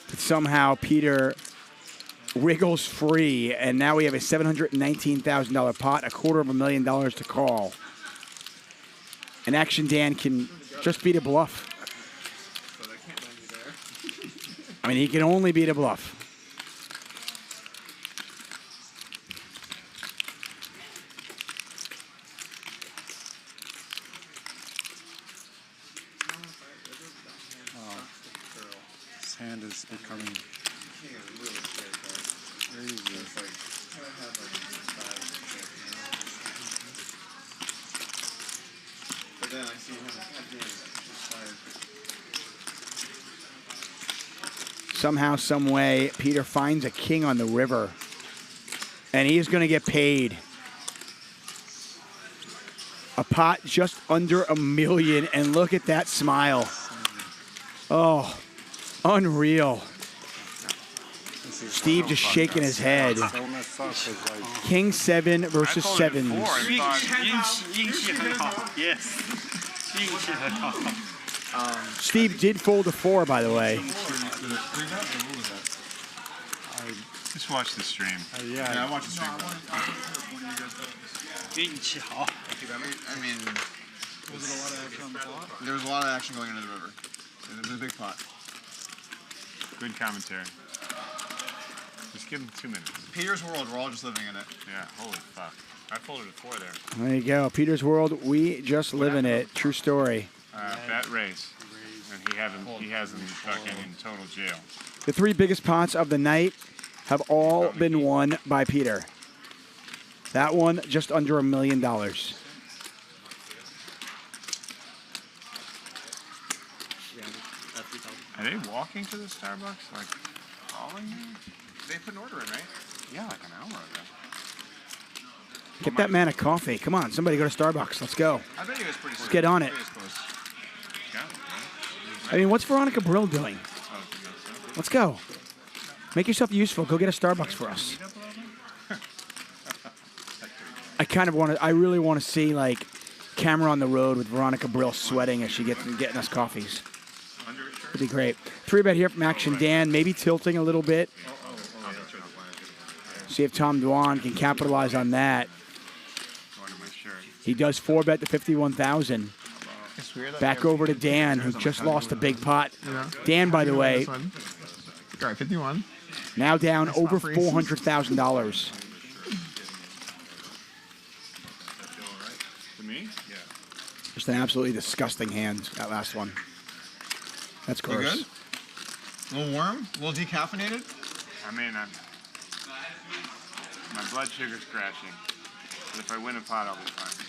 But somehow Peter wriggles free, and now we have a $719,000 pot, $250,000 to call. And Action Dan can just beat a bluff. I mean, he can only beat a bluff. His hand is becoming crazy. But then I see him again. Somehow, some way, Peter finds a king on the river. And he's going to get paid. A pot just under $1 million. And look at that smile. Oh, unreal. Steve just shaking his head. King 7 versus 7s. Yes. Steve did fold a 4, by the way. Just watch the stream. Yeah, I watched the stream. I mean, Was it a lot of action on the pot? there was a lot of action going into the river. It was a big pot. Good commentary. Just give him 2 minutes. Peter's world, we're all just living in it. Yeah, holy fuck. I folded a 4 there. There you go. Peter's world, we just live in it. True story. Bet raise. And he has him fucking in total jail. The 3 biggest pots of the night have all been won by Peter. That one, just under $1 million. Are they walking to the Starbucks? Like, calling you? They put an order in, right? Yeah, like an hour ago. Get that man a coffee. Come on, somebody go to Starbucks. Let's go. I bet he was pretty Let's get on it. I mean, what's Veronica Brill doing? Let's go. Make yourself useful. Go get a Starbucks for us. I really want to see, like, camera on the road with Veronica Brill sweating as she getting us coffees. Under a shirt. Would be great. 3-bet here from Action Dan, maybe tilting a little bit. See if Tom Dwan can capitalize on that. He does 4-bet to 51,000. Back over to Dan, who just lost a big pot. Dan, by the way, All right, 51. now down over $400,000. To me? Yeah. Just an absolutely disgusting hand, that last one. That's You gross. good? A little warm? A little decaffeinated? I mean, my blood sugar's crashing. But if I win a pot, I'll be fine.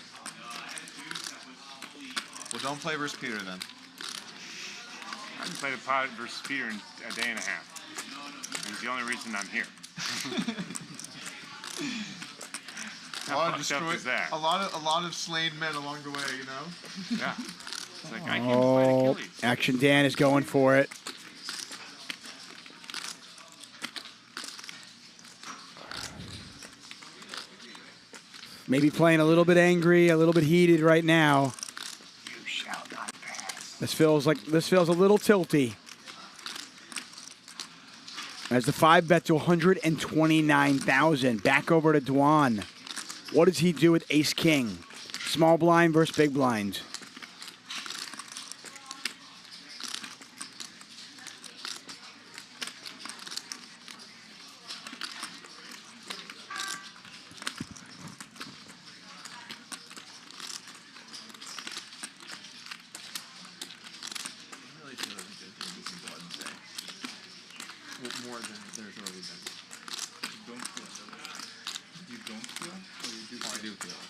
Well, don't play versus Peter then. I haven't played a pot versus Peter in a day and a half. And it's the only reason I'm here. A lot, How of fucked up is that? a lot of slain men along the way, you know? Yeah. It's like, I can't fight Oh, Achilles. Action Dan is going for it. Maybe playing a little bit angry, a little bit heated right now. You shall not pass. This feels a little tilty. As the 5-bet to 129,000. Back over to Dwan. What does he do with Ace King? Small blind versus big blind. More than there's already been. You don't feel it. You don't feel it? Or you do feel it? I do feel it.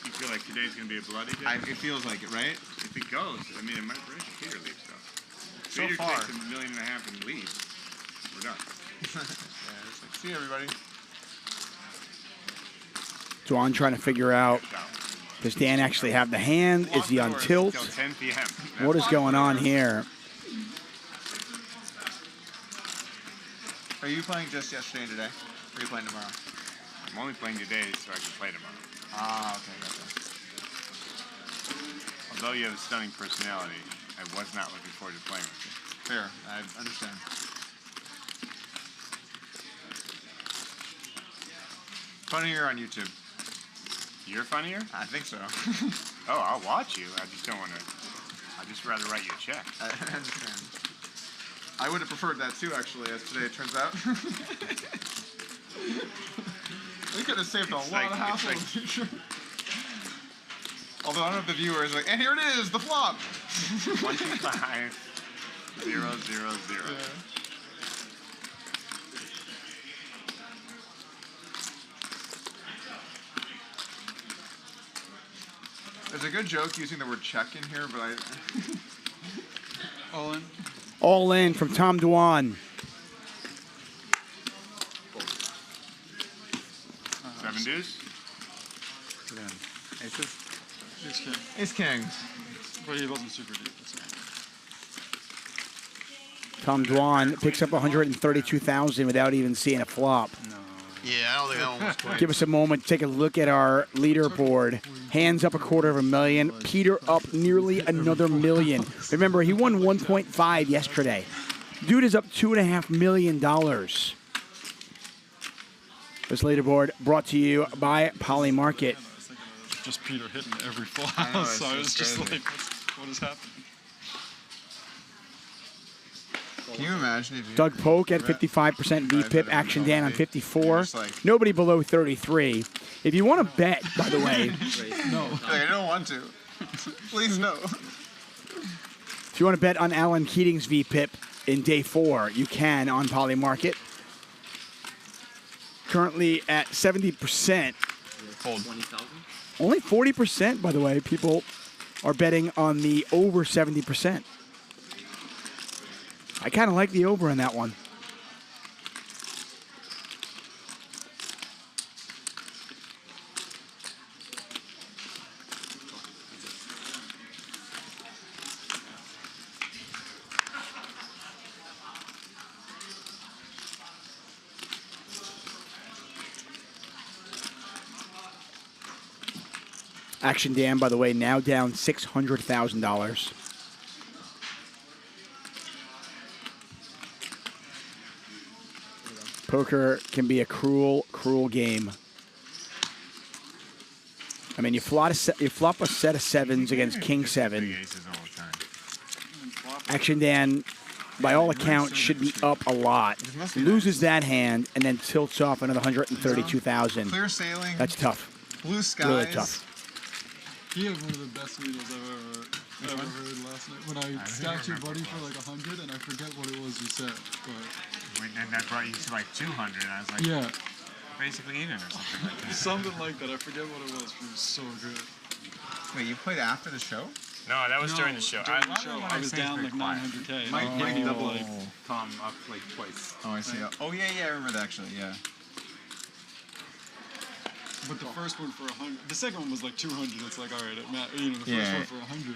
You feel like today's going to be a bloody day? It feels like it, right? If it goes, I mean, it might break if Peter leaves, though. So Peter far. takes $1.5 million and leaves. We're done. Yeah, it's like, see everybody. Dwan trying to figure out, does Dan actually have the hand? Is he on tilt? Until 10 p.m. What is going on here? Are you playing just yesterday and today? Or are you playing tomorrow? I'm only playing today so I can play tomorrow. Ah, okay, gotcha. Although you have a stunning personality, I was not looking forward to playing with you. Fair, I understand. Funnier on YouTube. You're funnier? I think so. Oh, I'll watch you. I just don't want to. I'd just rather write you a check. I understand. I would have preferred that too, actually, as today it turns out. We could have saved a lot of hassle in the future. Although I don't know if the viewer is like, and here it is, the flop. 125 0 0 0. Yeah. There's a good joke using the word check in here, but I. All in. All in from Tom Dwan. 7 deuce. Aces? Ace king. Ace king. But he wasn't super deep. That's all. Tom Dwan picks up 132,000 without even seeing a flop. Yeah, I don't think that one was quite. Give us a moment to take a look at our leaderboard. Hands up $250,000. Peter up nearly another million. Remember, he won 1.5 yesterday. Dude is up $2.5 million. This leaderboard brought to you by Poly Market. Just Peter hitting every flash. I know, So I was it's just crazy. like, what is happening? Can you imagine if you... Doug Polk at 55% VPIP. Action Dan on 54. Nobody below 33. If you want to bet, by the way, No. I don't want to. Please no. if you want to bet on Alan Keating's VPIP in day 4, you can on Poly Market. Currently at 70%. Hold. Only 40%, by the way, people are betting on the over 70%. I kind of like the over in that one. Action Dan, by the way, now down $600,000. Poker can be a cruel, cruel game. I mean, you flop a set of sevens against King 7. Action Dan, by all accounts, should be up a lot. Loses that hand and then tilts off another 132,000. Clear sailing. That's tough. Blue skies. Really tough. He had one of the best needles I've ever heard last night. When I stacked your buddy for like 100, and I forget what it was you said, but And that brought you to like 200. And I was like, yeah, basically even or something like that. something like that. I forget what it was. It was so good. Wait, you played after the show? No, that was during the show. During the show, I was down like 900K. Mike doubled Tom up like twice. Oh, I see. Oh, yeah, I remember that actually, yeah. But the first one for 100, the second one was like 200. It's like, all right, the first one for 100.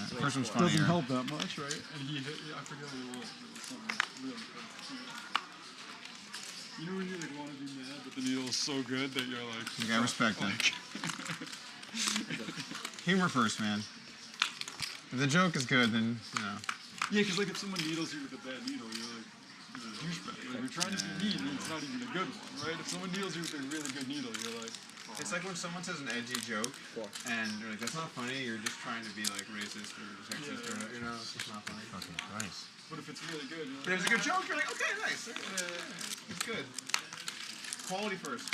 The first one's doesn't funnier. help that much, right? And he hit, I forget what it was. It was something really good. You know when you like want to be mad, but the needle is so good that you're like, You gotta respect it. Humor first, man. If the joke is good, then, you know. yeah, because like if someone needles you with a bad needle, you're like, you're a douchebag. Like you're trying to be mean, and it's not even a good one, right? If someone needles you with a really good needle, you're like, It's like when someone says an edgy joke, and you're like, that's not funny, you're just trying to be like racist or sexist, or, you know, it's just not funny. Fucking Christ. but if it's really good, you're But if like, it's a good joke, you're like, okay, nice. It's good. Quality first.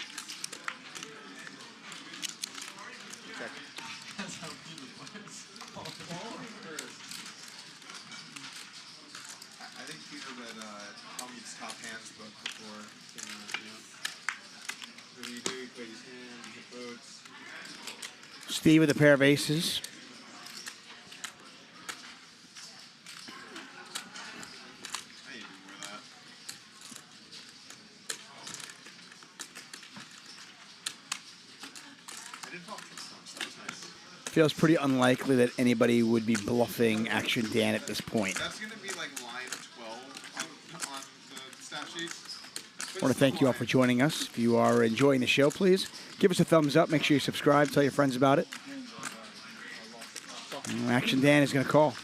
that's how people works. Quality first. I think Peter read Tom's Top Hands book before, you know. What do? You play these hands, you hit boats. Steve with a pair of aces. I need to do more of that. I did pop stumps, that was nice. Feels pretty unlikely that anybody would be bluffing Action Dan at this point. That's going to be like line 12 on the stat sheet. I want to thank you all for joining us. If you are enjoying the show, please give us a thumbs up. Make sure you subscribe. Tell your friends about it. Action Dan is going to call.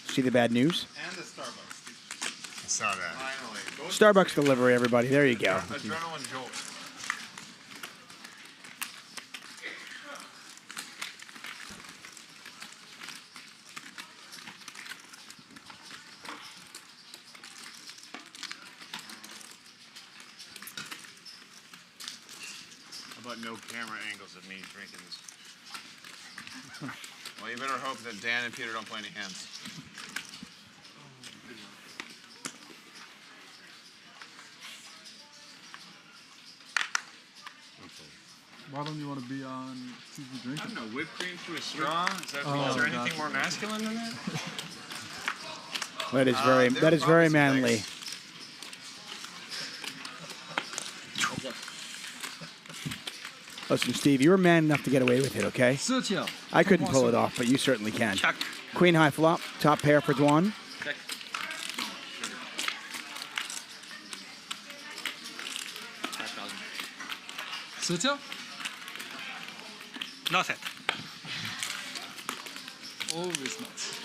See the bad news? And the Starbucks. I saw that. Finally. Starbucks delivery, everybody. There you go. Adrenaline jolt. How about no camera angles of me drinking this? Well, you better hope that Dan and Peter don't play any hands. Why don't you want to be on TV I drinking? don't know, whipped cream through a straw? Is Oh, there anything gotcha. more masculine than that? That is very manly. Listen, Steve, you were man enough to get away with it, okay? I couldn't pull it off, but you certainly can. Check. Queen high flop, top pair for Dwan. Check. Sitya? No set. Always nuts.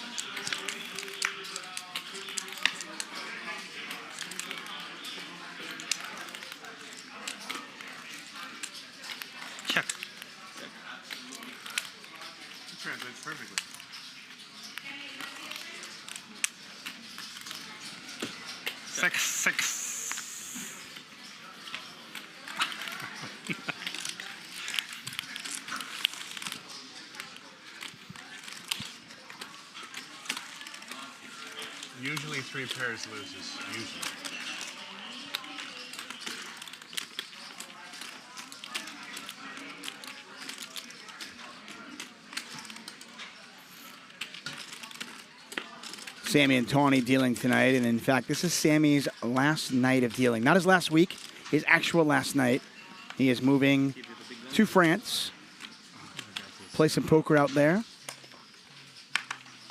Check. It translates perfectly. Six. Usually 3 pairs loses. Usually. Sami and Tawny dealing tonight, and in fact, this is Sami's last night of dealing. Not his last week, his actual last night. He is moving to France, play some poker out there,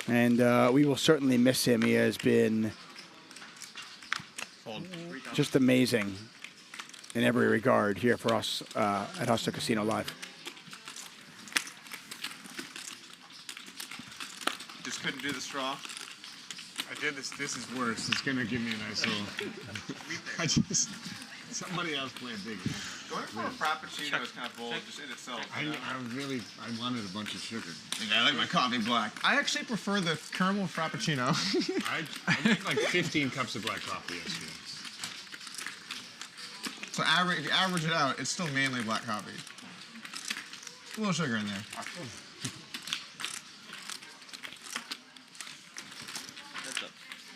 and we will certainly miss him. He has been just amazing in every regard here for us at Hustler Casino Live. Just couldn't do the straw. I did this. This is worse. It's gonna give me a nice little. Somebody else play a big one. Going for a frappuccino is kind of bold just in itself. I wanted a bunch of sugar. Yeah, I like my coffee black. I actually prefer the caramel frappuccino. I drank like 15 cups of black coffee yesterday. So if you average it out, it's still mainly black coffee. A little sugar in there.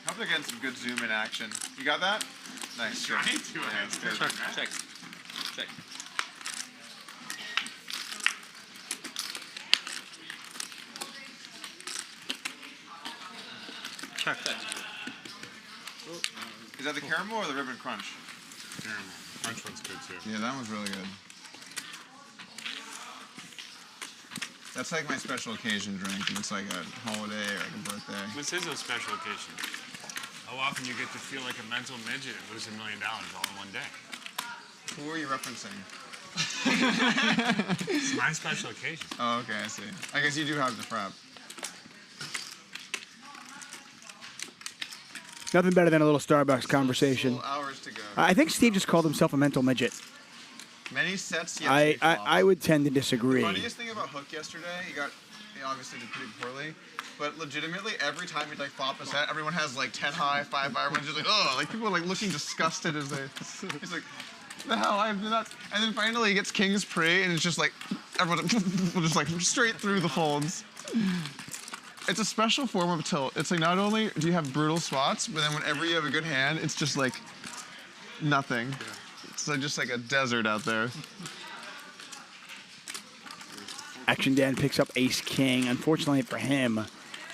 Help to get some good zoom in action. You got that? Nice. Good. Yeah, it's good. Check. Is that the caramel or the ribbon crunch? Caramel. Crunch one's good too. Yeah, that one's really good. That's like my special occasion drink. If it's like a holiday or like a birthday. This is a special occasion. How often you get to feel like a mental midget and lose $1 million all in one day? Who are you referencing? It's my special occasion. Oh, okay, I see. I guess you do have the frap. Nothing better than a little Starbucks conversation. Hours to go. I think Steve just called himself a mental midget. Many sets yet I would tend to disagree. The funniest thing about Hook yesterday, he obviously did pretty poorly, but legitimately every time he like flop a set, everyone has like 10 high, 5 high, everyone's just like, oh, like people are like looking disgusted as they. He's like, the hell, I'm not. And then finally he gets King's Pre, and it's just like everyone just like straight through the folds. It's a special form of tilt. It's like not only do you have brutal spots, but then whenever you have a good hand, it's just like nothing. Yeah. It's like just like a desert out there. Action Dan picks up Ace King. Unfortunately for him,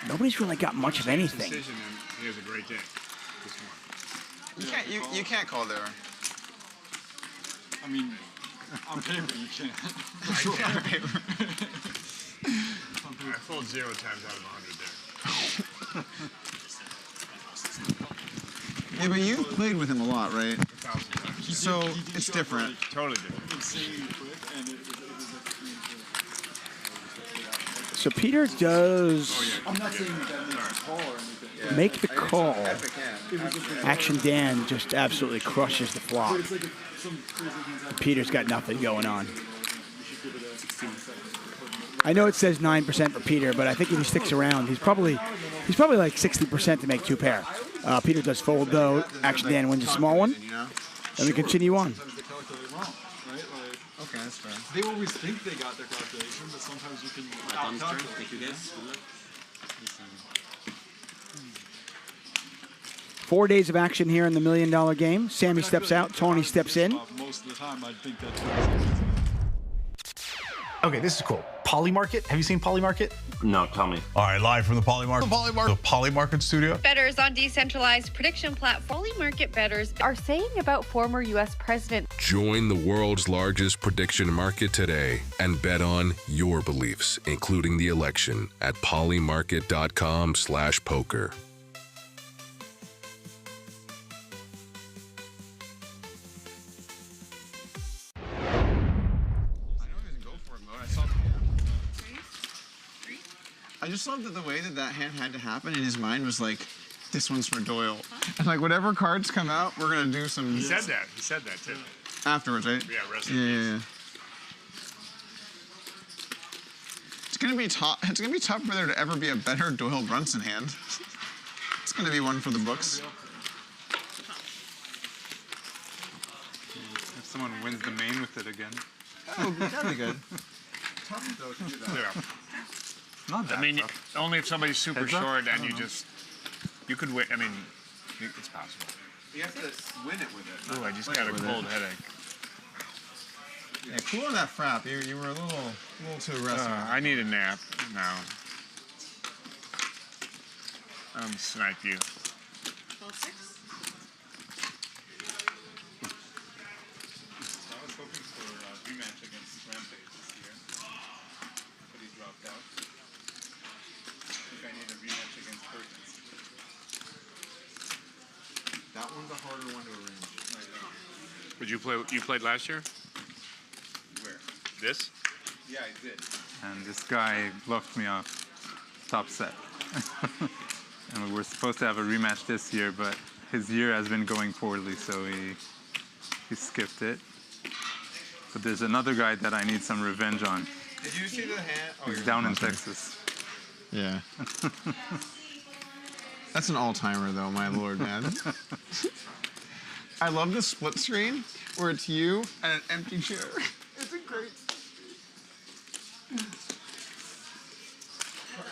nobody's really got much of anything. Decision, and he has a great day. This one. You can't call there. I mean, on paper you can't. On paper. I fold 0 times out of 100 there. Yeah, but you've played with him a lot, right? 1,000 times. So it's different. Totally different. So Peter does I'm not saying that makes a call or anything. make the call. Action Dan just absolutely crushes the flop. Peter's got nothing going on. I know it says 9% for Peter, but I think if he sticks around, he's probably like 60% to make 2 pair. Peter does fold though. Action Dan wins a small one. Then we continue on. Okay, that's fair. They always think they got their calculation, but sometimes you can out-calculate. Thank you guys. Good luck. 4 days of action here in the $1 Million game. Sami steps out. Tawny steps in. Most of the time, I think that's. Okay, this is cool. Polymarket. Have you seen Polymarket? No, tell me. All right, live from the Polymarket. The Polymarket studio. Bettors on decentralized prediction platform. Polymarket bettors are saying about former U.S. President. Join the world's largest prediction market today and bet on your beliefs, including the election, at polymarket.com/poker. I just love that the way that hand had to happen in his mind was like, this one's for Doyle. And like whatever cards come out, we're gonna do some. He said that. He said that too. Afterwards, right? Yeah, rest yeah. It's gonna be tough. It's gonna be tough for there to ever be a better Doyle Brunson hand. It's gonna be one for the books. If someone wins the main with it again. Oh, that'd be good. Tough though to do that. Yeah. Not that I mean, tough. only if somebody's super Heads up? short and I you don't know. just, you could win. I mean, it's possible. You have to win it with it. Ooh, I just got a cold headache. Yeah, cool on that frap. You were a little too aggressive. I need a nap now. Snipe you. I was hoping for a rematch against Rampage this year, but he dropped out. I think I need a rematch against Perkins. That one's a harder one to arrange. Would you play? You played last year? Where? This? Yeah, I did. And this guy bluffed me off top set. and we're supposed to have a rematch this year, but his year has been going poorly, so he skipped it. But there's another guy that I need some revenge on. Did you see the hand? Oh, He's down in Texas. Yeah. That's an all-timer, though, my lord, man. I love the split screen where it's you and an empty chair. It's a great.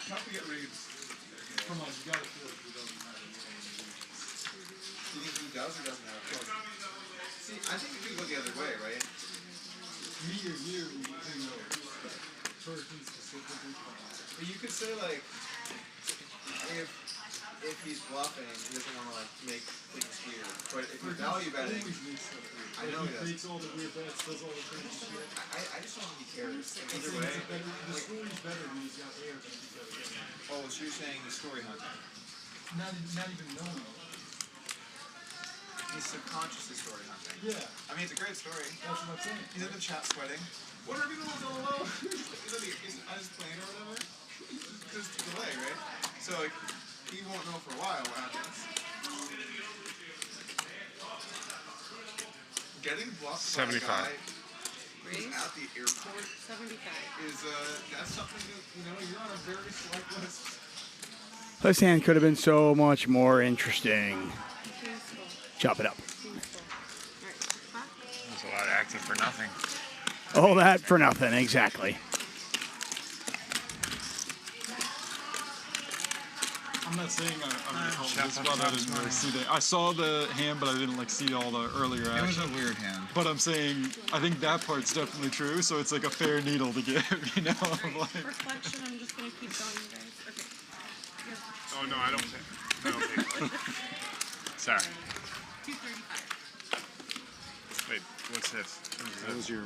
Tough to get reads. Come on, you gotta feel it. Do you think he does or doesn't have a close? See, I think you could go the other way, right? Me or you, who knows? Person specifically. But you could say, like, if he's bluffing, he doesn't want to, like, make things weird. But if you're value betting, I know he does. He makes all the weird bets, does all the crazy shit. I just don't think he cares. Either way. The story's better when he's got air than he's got air. Oh, so you're saying the story hunting? Not even knowing. He's subconsciously story hunting. Yeah. I mean, it's a great story. That's what I'm saying. He's in the chat sweating. What are people doing low? He's on his plane or whatever. There's a delay, right? So, like, he won't know for a while what happens. Getting bluffed by a guy who's at the airport 75 is that's something that, you know, you're on a very select list. This hand could have been so much more interesting. Chop it up. There's a lot of acting for nothing. All that for nothing, exactly. I'm not saying this one, I didn't really see that. I saw the hand, but I didn't like see all the earlier action. It was a weird hand. But I'm saying, I think that part's definitely true, so it's like a fair needle to give, you know? Like, reflection, I'm just going to keep going, you guys. Okay. Oh, no, I don't think. Sorry. 235. Wait, what's this? That was your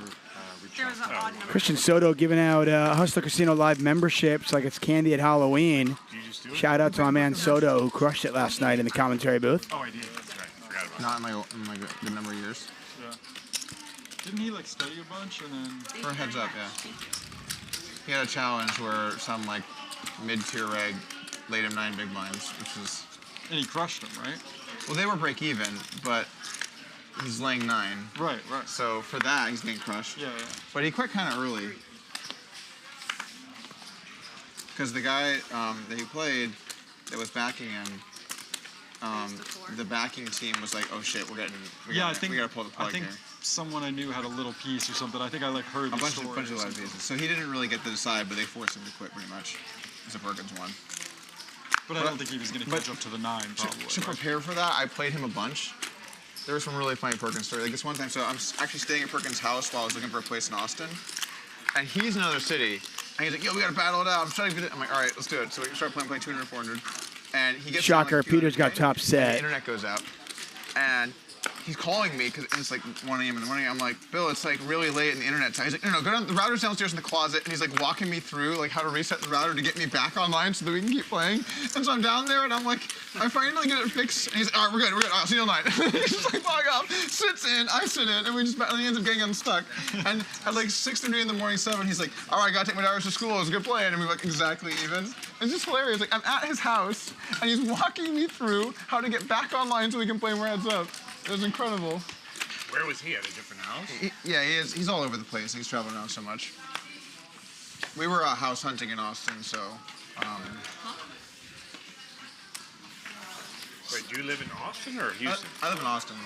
There was an odd number. Christian Soto giving out Hustler Casino Live memberships like it's candy at Halloween. Shout out to my man Soto who crushed it last night in the commentary booth. Oh, I did. That's right. I forgot about Not in my good number of years. yeah. Didn't he like study a bunch and then? For a heads up, yeah. He had a challenge where some like mid-tier reg laid him 9 big blinds, which was. And he crushed them, right? Well, they were break even, but he's laying 9. Right, right. So for that, he's getting crushed. Yeah, yeah. But he quit kind of early. Because the guy that he played that was backing him, the backing team was like, "Oh shit, we gotta pull the plug I think here." someone I knew had a little piece or something. I think I like heard A the bunch story. of live pieces. So he didn't really get to decide, but they forced him to quit pretty much. So Perkins won. But I don't think he was going to catch up to the 9, probably. To prepare for that, I played him a bunch. There were some really funny Perkins stories. Like this one time, so I'm actually staying at Perkins' house while I was looking for a place in Austin. And he's in another city. And he's like, "Yo, we gotta battle it out. I'm trying to get it." I'm like, "All right, let's do it." So we start playing 200, 400. And he gets Shocker, Peter's got top and the set. internet goes out. And he's calling me because it's like 1 a.m. in the morning. I'm like, "Bill, it's like really late in the internet time." He's like, "No, go down. The router's downstairs in the closet." And he's like walking me through like how to reset the router to get me back online so that we can keep playing. And so I'm down there and I'm like, I finally get it fixed. And he's like, "All right, we're good. All right, I'll see you tonight." He's just like, log off, sits in, I sit in, and we just he ends up getting unstuck. And at like 6:30 in the morning, 7, he's like, "All right, I gotta take my daughters to school. It was a good play." And we were like exactly even. It's just hilarious. Like I'm at his house and he's walking me through how to get back online so we can play more heads up. It was incredible. Where was he? At a different house? Yeah, he is. He's all over the place. He's traveling around so much. We were house hunting in Austin, so. Wait, do you live in Austin or Houston? I live in Austin.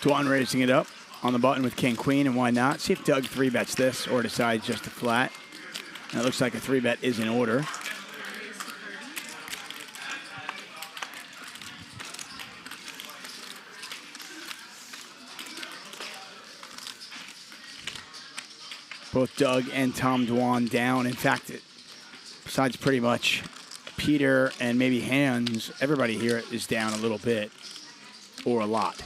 Dwan raising it up on the button with King Queen, and why not? See if Doug 3-bets this or decides just to flat. And it looks like a 3-bet is in order. Both Doug and Tom Dwan down. In fact, besides pretty much Peter and maybe Handz, everybody here is down a little bit or a lot.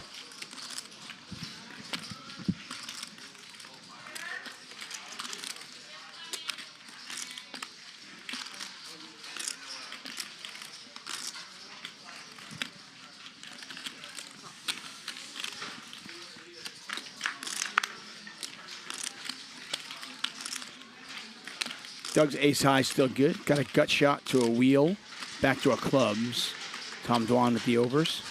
Doug's ace high still good. Got a gut shot to a wheel. Back to a clubs. Tom Dwan with the overs.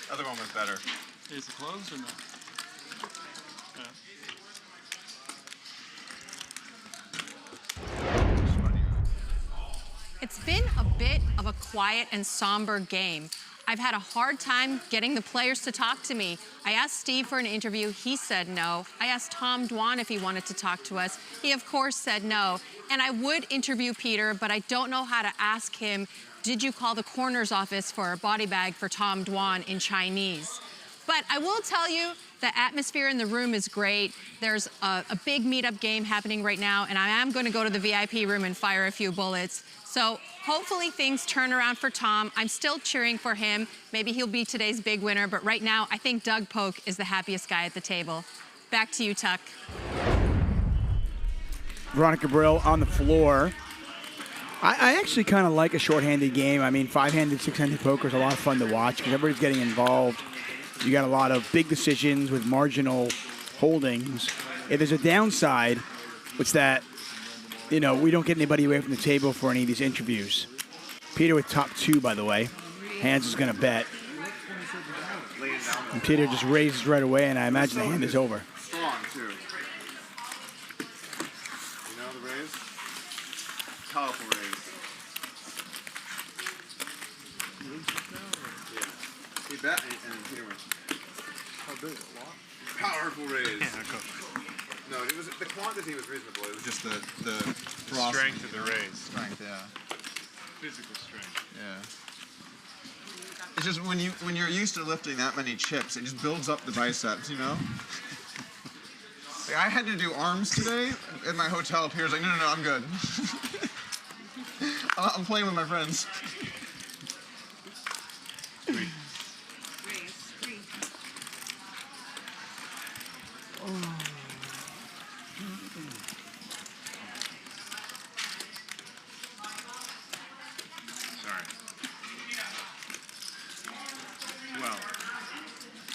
Other one was better. Is it closed or no? Yeah. It's been a bit of a quiet and somber game. I've had a hard time getting the players to talk to me. I asked Steve for an interview. He said no. I asked Tom Dwan if he wanted to talk to us. He, of course, said no. And I would interview Peter, but I don't know how to ask him, did you call the coroner's office for a body bag for Tom Dwan in Chinese? But I will tell you, the atmosphere in the room is great. There's a big meetup game happening right now, and I am going to go to the VIP room and fire a few bullets. So hopefully things turn around for Tom. I'm still cheering for him. Maybe he'll be today's big winner, but right now I think Doug Polk is the happiest guy at the table. Back to you, Tuck. Veronica Brill on the floor. I actually kind of like a short-handed game. I mean, five-handed, six-handed poker is a lot of fun to watch because everybody's getting involved. You got a lot of big decisions with marginal holdings. If there's a downside, it's that, you know, we don't get anybody away from the table for any of these interviews. Peter with top two, by the way. Handz is going to bet. And Peter just raises right away, and I imagine the hand is over. Strong, too. You know the raise? Powerful raise. Yeah. He bet and Peter went. How big? A lot? Powerful raise. Yeah, go. No, it was the quantity was reasonable. It was just the strength of the raise. Strength, yeah. Physical strength. Yeah. It's just when you're used to lifting that many chips, it just builds up the biceps, you know? Like, I had to do arms today at my hotel. Pierre's like, no, I'm good. I'm playing with my friends. Sorry. Well,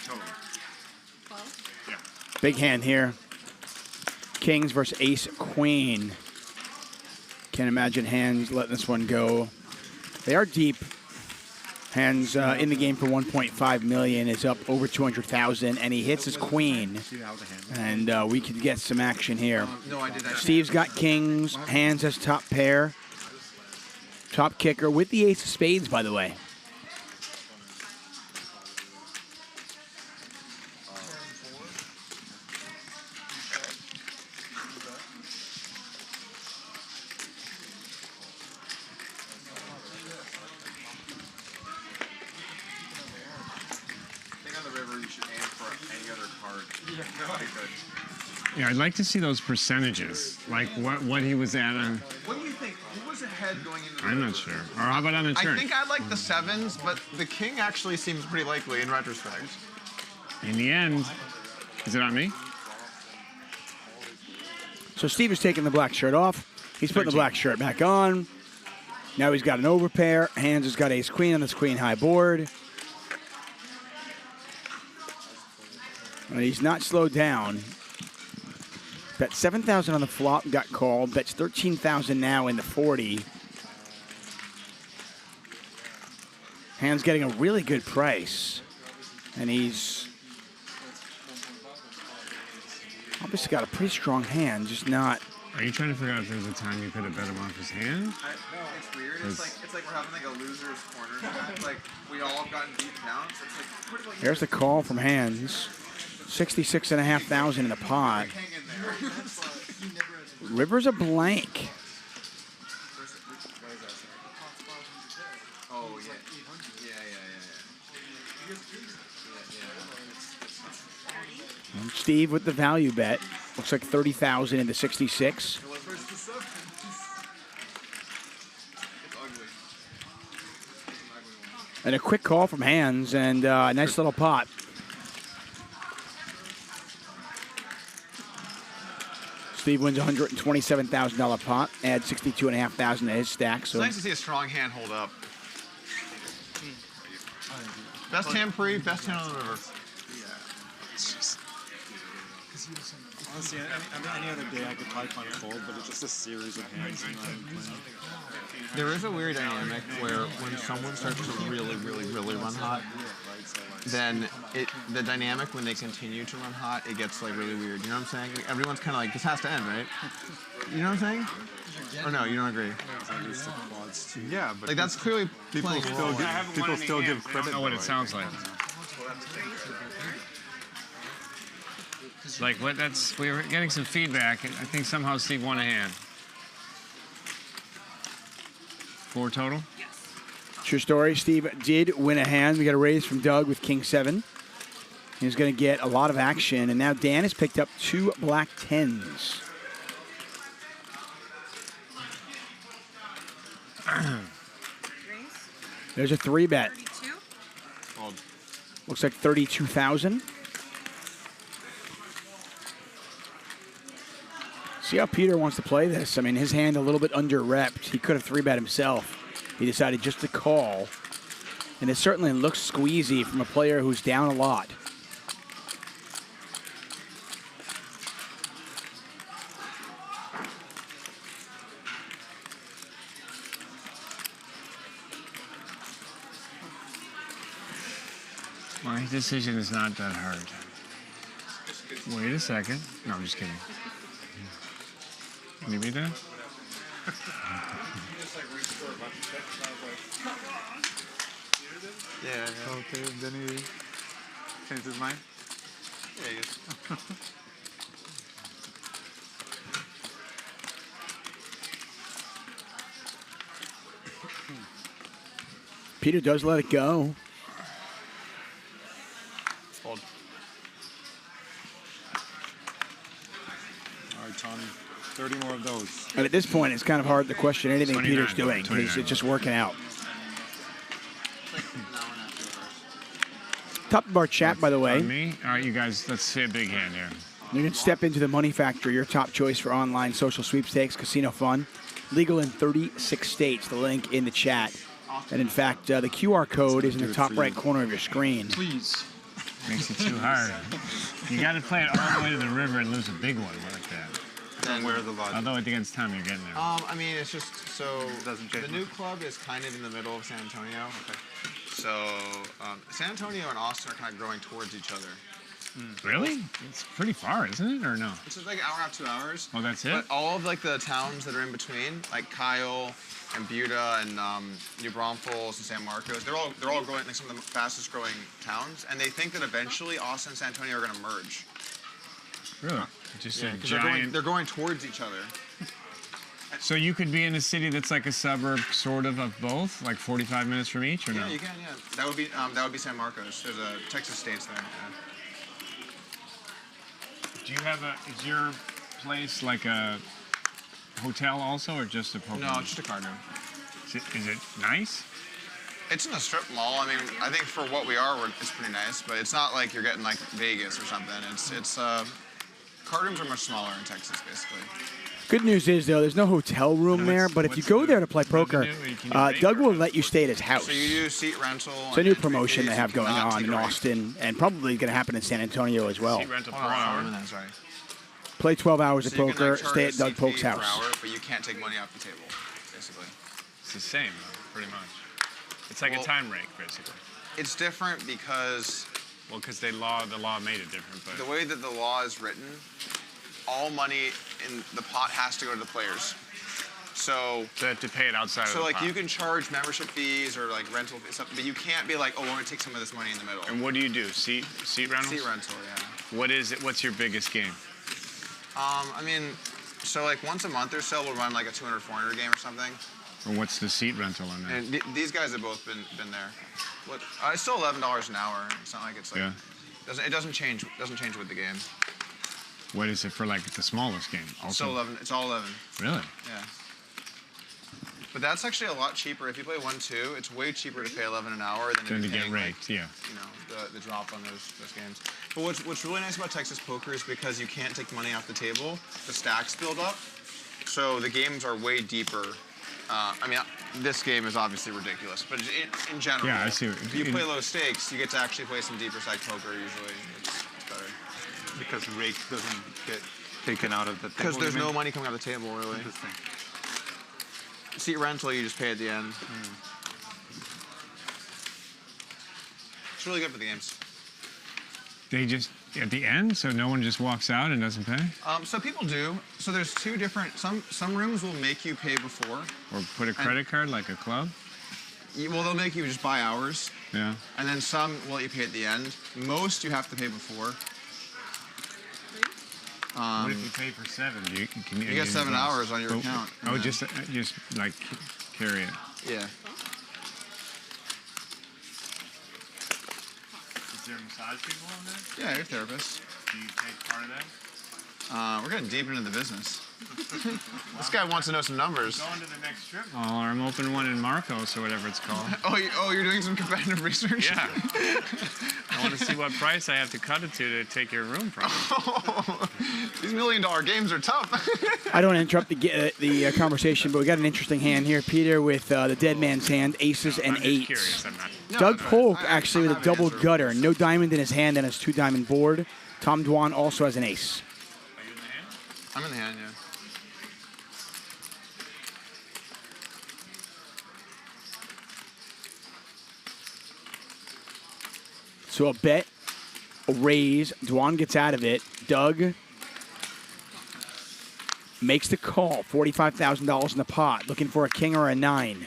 total. Yeah. Big hand here. Kings versus ace queen. Can't imagine Handz letting this one go. They are deep. Handz in the game for 1.5 million, is up over 200,000, and he hits his queen. And we could get some action here. Steve's got kings. Handz has top pair. Top kicker with the ace of spades, by the way. Yeah, I'd like to see those percentages, like what he was at on. What do you think? Who was ahead going into the I'm not sure. Or how about on the turn? I think I like the sevens, but the king actually seems pretty likely in retrospect. In the end, is it on me? So Steve is taking the black shirt off. He's putting the black shirt back on. Now he's got an overpair. Handz has got ace queen on this queen high board. And he's not slowed down. Bet 7,000 on the flop, got called. Bets 13,000 now in the 40. Handz getting a really good price. And he's obviously got a pretty strong hand, just not. Are you trying to figure out if there's a time you could have bet him off his hand? No, it's weird. It's like we're having like a loser's corner. Like we all gotten beat down. So it's like There's the call from Handz. 66,500 in the pot. River's a blank. Oh yeah. And Steve with the value bet. Looks like 30,000 into 66. And a quick call from Handz and a nice little pot. Steve wins $127,000 pot. Add $62,500 to his stack. So It's nice to see a strong hand hold up. Best hand pre, best hand on the river. Honestly, any other day I could probably find a fold, but it's just a series of hands. There is a weird dynamic where when someone starts to really, really, really run hot, then the dynamic when they continue to run hot, it gets like really weird. You know what I'm saying? Like, everyone's kind of like, this has to end, right? You know what I'm saying? Or no, you don't agree? Yeah, but like that's clearly people playing a still role. give, people still give credit. I don't know what it sounds like. Like what? That's we were getting some feedback, and I think somehow Steve won a hand. 4 total. True story. Steve did win a hand. We got a raise from Doug with King 7. He's going to get a lot of action, and now Dan has picked up 2 black 10s. There's a 3-bet. Looks like 32,000. See how Peter wants to play this. I mean, his hand a little bit under-repped. He could have 3-bet himself. He decided just to call. And it certainly looks squeezy from a player who's down a lot. My decision is not that hard. Wait a second. No, I'm just kidding. Can you read that? Yeah. Okay, then he changed his mind? Yeah, he is. Peter does let it go. Fold. All right, Tommy. 30 more of those. And at this point, it's kind of hard to question anything Peter's doing because it's just working out. Top of our chat, by the way. Me? All right, you guys, let's see a big hand here. You can step into the Money Factory, your top choice for online social sweepstakes, casino fun. Legal in 36 states. The link in the chat. And in fact, the QR code is in the top right corner of your screen. Please. Makes it too hard. You got to play it all the way to the river and lose a big one like that. Then where are the logic? Although against time you're getting there. I mean, it's just so Doesn't change the new club is kind of in the middle of San Antonio. Okay. So San Antonio and Austin are kind of growing towards each other. Really? It's pretty far, isn't it, or no? It's just like an hour and a half, 2 hours. Oh, that's it? But all of like the towns that are in between, like Kyle and Buda and New Braunfels and San Marcos, they're all growing like some of the fastest growing towns, and they think that eventually Austin and San Antonio are going to merge. Really? Just a 'cause giant. they're going towards each other. So you could be in a city that's like a suburb, sort of both, like 45 minutes from each, or no? Yeah, you can. Yeah, that would be San Marcos. There's a Texas states there. Yeah. Do you have is your place like a hotel also, or just a poker No, room? it's just a card room. Is it nice? It's in a strip mall. I mean, I think for what we are, it's pretty nice, but it's not like you're getting like Vegas or something. It's card rooms are much smaller in Texas, basically. Good news is, though, there's no hotel room there, but if you go there to play poker, Doug will let you stay at his house. So you do seat rental. It's a new promotion they have going on in Austin, and probably going to happen in San Antonio as well. Seat rental per hour. Sorry. Play 12 hours of So you can, poker, like, charge stay a at Doug seat Polk's fee per house. hour, but you can't take money off the table, basically. It's the same, pretty much. It's like a time rake, basically. It's different because. Well, because the law made it different, but The way that the law is written, all money in the pot has to go to the players. So they have to pay it outside of So the like pot. you can charge membership fees or like rental fees, but you can't be like, oh, we're gonna take some of this money in the middle. And what do you do? Seat rentals? Seat rental, yeah. What is it? What's your biggest game? I mean, so like once a month or so, we'll run like a 200, 400 game or something. Or what's the seat rental on that? And these guys have both been there. What? It's still $11 an hour. It's not like it's like Yeah. it doesn't change with the game. What is it for like the smallest game? It's still 11. It's all 11. Really? Yeah. But that's actually a lot cheaper. If you play 1-2, it's way cheaper to pay 11 an hour than Than if to you're get paying, raked, yeah. you know, the drop on those games. But what's really nice about Texas poker is because you can't take money off the table, the stacks build up, so the games are way deeper. I mean, this game is obviously ridiculous, but in general, Yeah, I see. If you play low stakes, you get to actually play some deeper stack poker usually. It's better. Because rake doesn't get taken out of the table. Because there's no money coming out of the table, really. Interesting. Seat rental, you just pay at the end. It's really good for the games. They just, at the end, so no one just walks out and doesn't pay? So people do. So there's two different, some rooms will make you pay before. Or put a credit card like a club? Well, they'll make you just buy hours. Yeah. And then some will let you pay at the end. Most you have to pay before. What if you pay for 7? You get 7 hours on your account. Oh, just like carry it. Yeah. Is there massage people on there? Yeah, you're therapists. Do you take part of that? We're getting deep into the business. This guy wants to know some numbers. Going to the next strip mall, or I'm opening one in Marcos or whatever it's called. You're doing some competitive research? Yeah. I want to see what price I have to cut it to take your room from. These $1 million games are tough. I don't want to interrupt the conversation, but we got an interesting hand here. Peter with the dead man's hand, aces and eights. Curious, I'm not. Doug Polk actually with a double gutter. No diamond in his hand and his 2-diamond board. Tom Dwan also has an ace. Are you in the hand? I'm in the hand, yeah. So a bet, a raise. Dwan gets out of it. Doug makes the call. $45,000 in the pot. Looking for a king or a 9.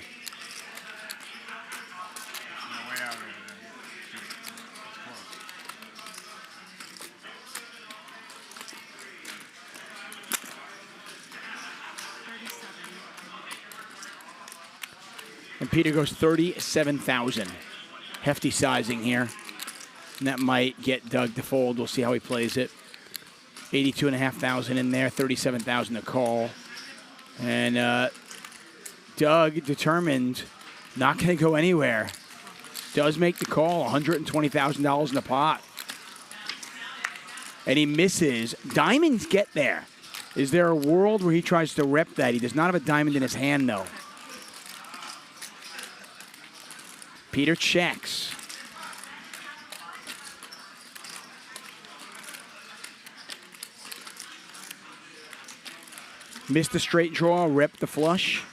And Peter goes 37,000. Hefty sizing here. And that might get Doug to fold. We'll see how he plays it. 82,500 in there, 37,000 to call. And Doug, determined, not going to go anywhere. Does make the call, $120,000 in the pot. And he misses. Diamonds get there. Is there a world where he tries to rep that? He does not have a diamond in his hand, though. Peter checks. Missed the straight draw, rep the flush.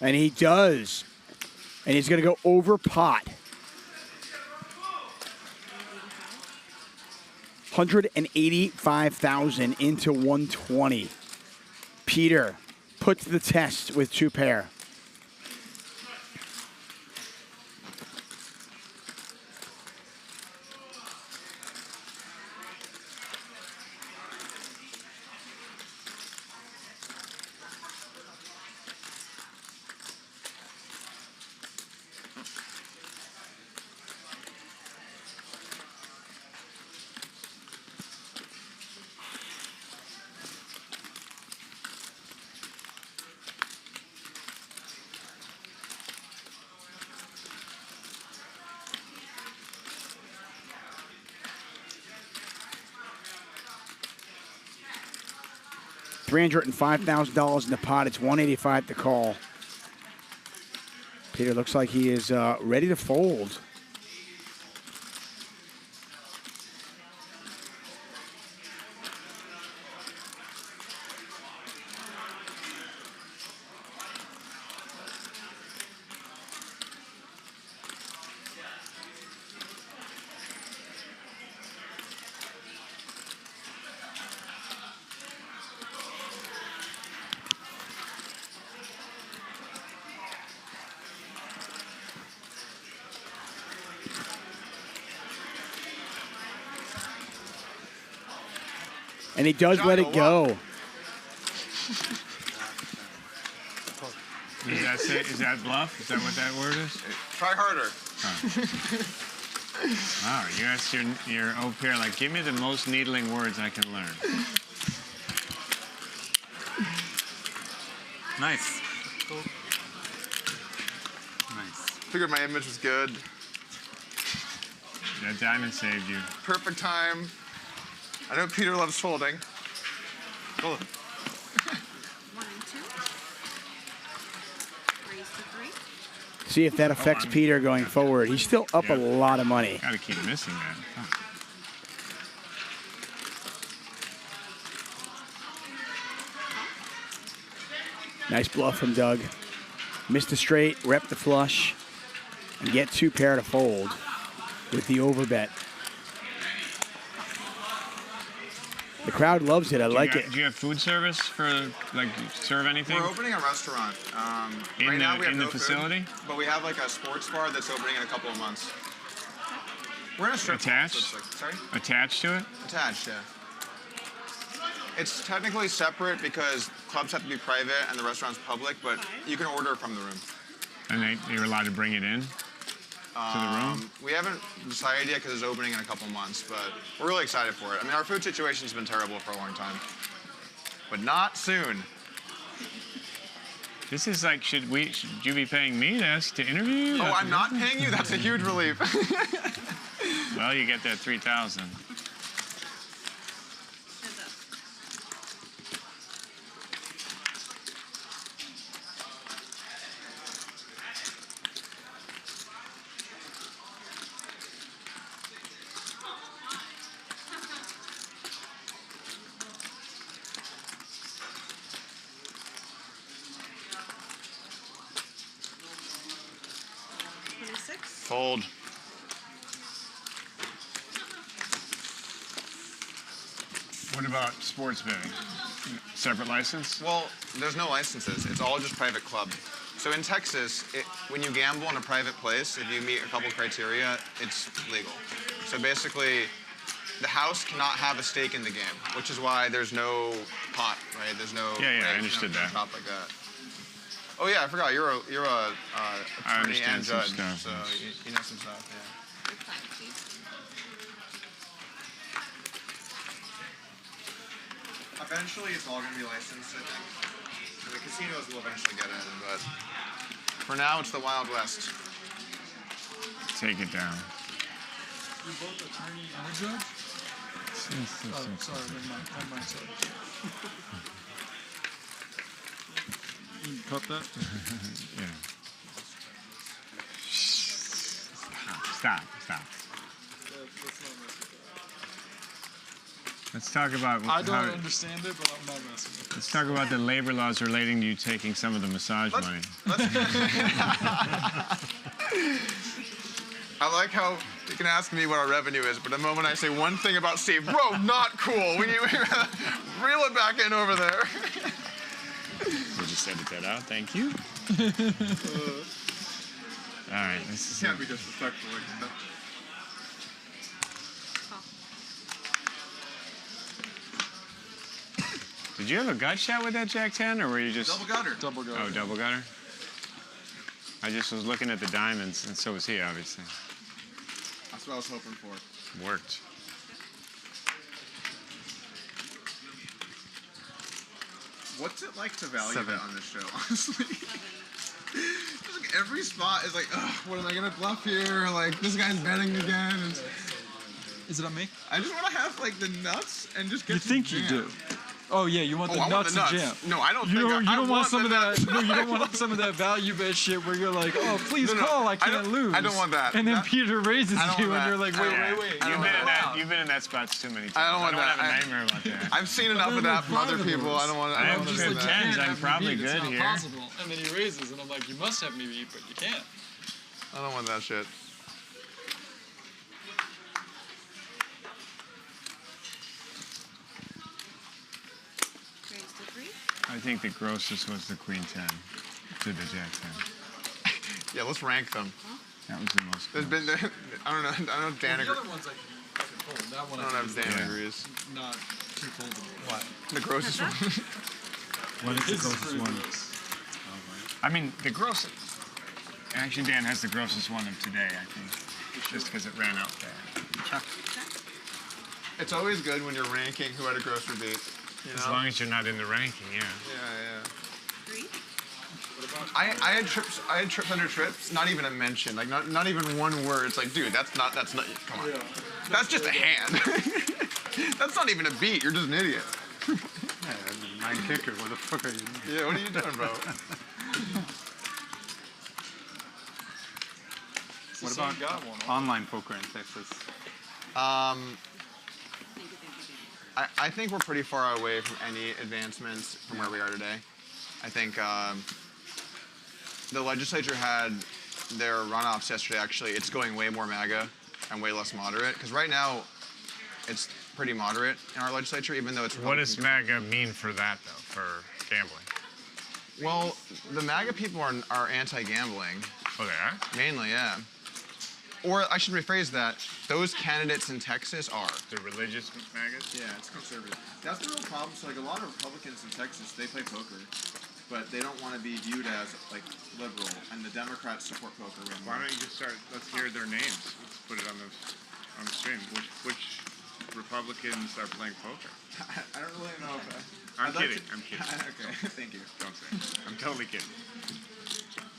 And he does. And he's going to go over pot. 185,000 into 120. Peter puts the test with 2 pair. $305,000 in the pot. It's 185 to call. Peter looks like he is ready to fold. And he does let it go. Does that say, is that bluff? Is that what that word is? Try harder. Wow, you asked your au pair, like, give me the most needling words I can learn. Nice. Nice. Figured my image was good. That diamond saved you. Perfect time. I know Peter loves folding. Oh. 1 and 2. Raise to 3. See if that affects Peter going forward. He's still up a lot of money. Gotta keep missing that. Huh. Nice bluff from Doug. Missed the straight, rep the flush, and get 2 pair to fold with the overbet. The crowd loves it. I like it. Do you have food service for, like, serve anything? We're opening a restaurant. Right now we have no facility? food, but we have like a sports bar that's opening in a couple of months. We're in a strip Attached? mall, so it's like, sorry? Attached to it? Attached, yeah. It's technically separate because clubs have to be private and the restaurant's public, but you can order from the room. And you're allowed to bring it in to the room? We haven't decided yet because it's opening in a couple months, but we're really excited for it. I mean, our food situation's been terrible for a long time, but not soon. This is like, should you be paying me to interview you? Oh, I'm not paying you? That's a huge relief. Well, you get that 3,000. Fold. What about sports betting? Separate license? Well, there's no licenses. It's all just private club. So in Texas, when you gamble in a private place, if you meet a couple criteria, it's legal. So basically, the house cannot have a stake in the game, which is why there's no pot, right? There's no. Yeah, I understood that. Top like that. Oh yeah, I forgot. You're a attorney and judge, stuff, so you know some stuff. Yeah. Eventually, it's all going to be licensed, I think. And the casinos will eventually get in, but for now, it's the Wild West. Take it down. You're both attorney and a judge? Oh, sorry, never mind, sorry. You can cut that? Yeah. Stop. Let's talk about. I don't understand it, but I'm not messing with it. Let's talk about the labor laws relating to you taking some of the massage money. I like how you can ask me what our revenue is, but the moment I say one thing about Steve, bro, not cool. We need to reel it back in over there. We just edited that out. Thank you. All right. This is. Can't be disrespectful like that. Did you have a gut shot with that Jack-10, or were you just... Double gutter. Double gutter. Oh, double gutter? I just was looking at the diamonds, and so was he, obviously. That's what I was hoping for. Worked. What's it like to value that on this show, honestly? Just like every spot is like, ugh, what am I gonna bluff here? Like, this guy's betting again. Is it on me? I just want to have like the nuts and just get. You think you do? Oh yeah, you want the nuts and jam. No, I don't. You think don't want some of that. nuts. No, you don't want some of that value bet shit where you're like, oh please call, I can't lose. I don't want that. And then Peter raises you, and you're like, wait. You've been in that spot too many times. I don't want that. have a nightmare about that. I've seen enough of that from other people. I don't want to. I have just like tens. I'm probably good it's not here. Possible. And then he raises, and I'm like, you must have me beat, but you can't. I don't want that shit. I think the grossest was the Queen 10 to the Jack 10. Yeah, let's rank them. That was the most. There's been, I don't know, Dan. The other ones I can fold. That one I don't have think damn is degrees. not too foldable. What? The grossest one? What is the His closest pretty one? gross. I mean, the grossest. Actually, Dan has the grossest one of today, I think. Just because it ran out bad. It's always good when you're ranking who had a grosser beat. You know? As long as you're not in the ranking, yeah. Yeah. 3. I had trips under trips, not even a mention, like not even one word. It's like, dude, that's not, come on. That's just a hand. That's not even a beat, you're just an idiot. Yeah, 9 kicker, what the fuck are you doing? Yeah, what are you doing, bro? What about online poker in Texas? I think we're pretty far away from any advancements from where we are today. I think the legislature had their runoffs yesterday. Actually, it's going way more MAGA and way less moderate. Because right now, it's pretty moderate in our legislature, even though it's What does MAGA mean for that, though, for gambling? Well, the MAGA people are anti-gambling. Oh, they are? Mainly, yeah. Or I should rephrase that. Those candidates in Texas are. The religious MAGAs? Yeah, it's conservative. That's the real problem. So, like, a lot of Republicans in Texas, they play poker, but they don't want to be viewed as, like, liberal, and the Democrats support poker. Why don't you just start, let's hear their names. Let's put it on the stream. Which Republicans are playing poker? I don't really know if I'm kidding. I'm kidding. Okay, thank you. Don't say it. I'm totally kidding.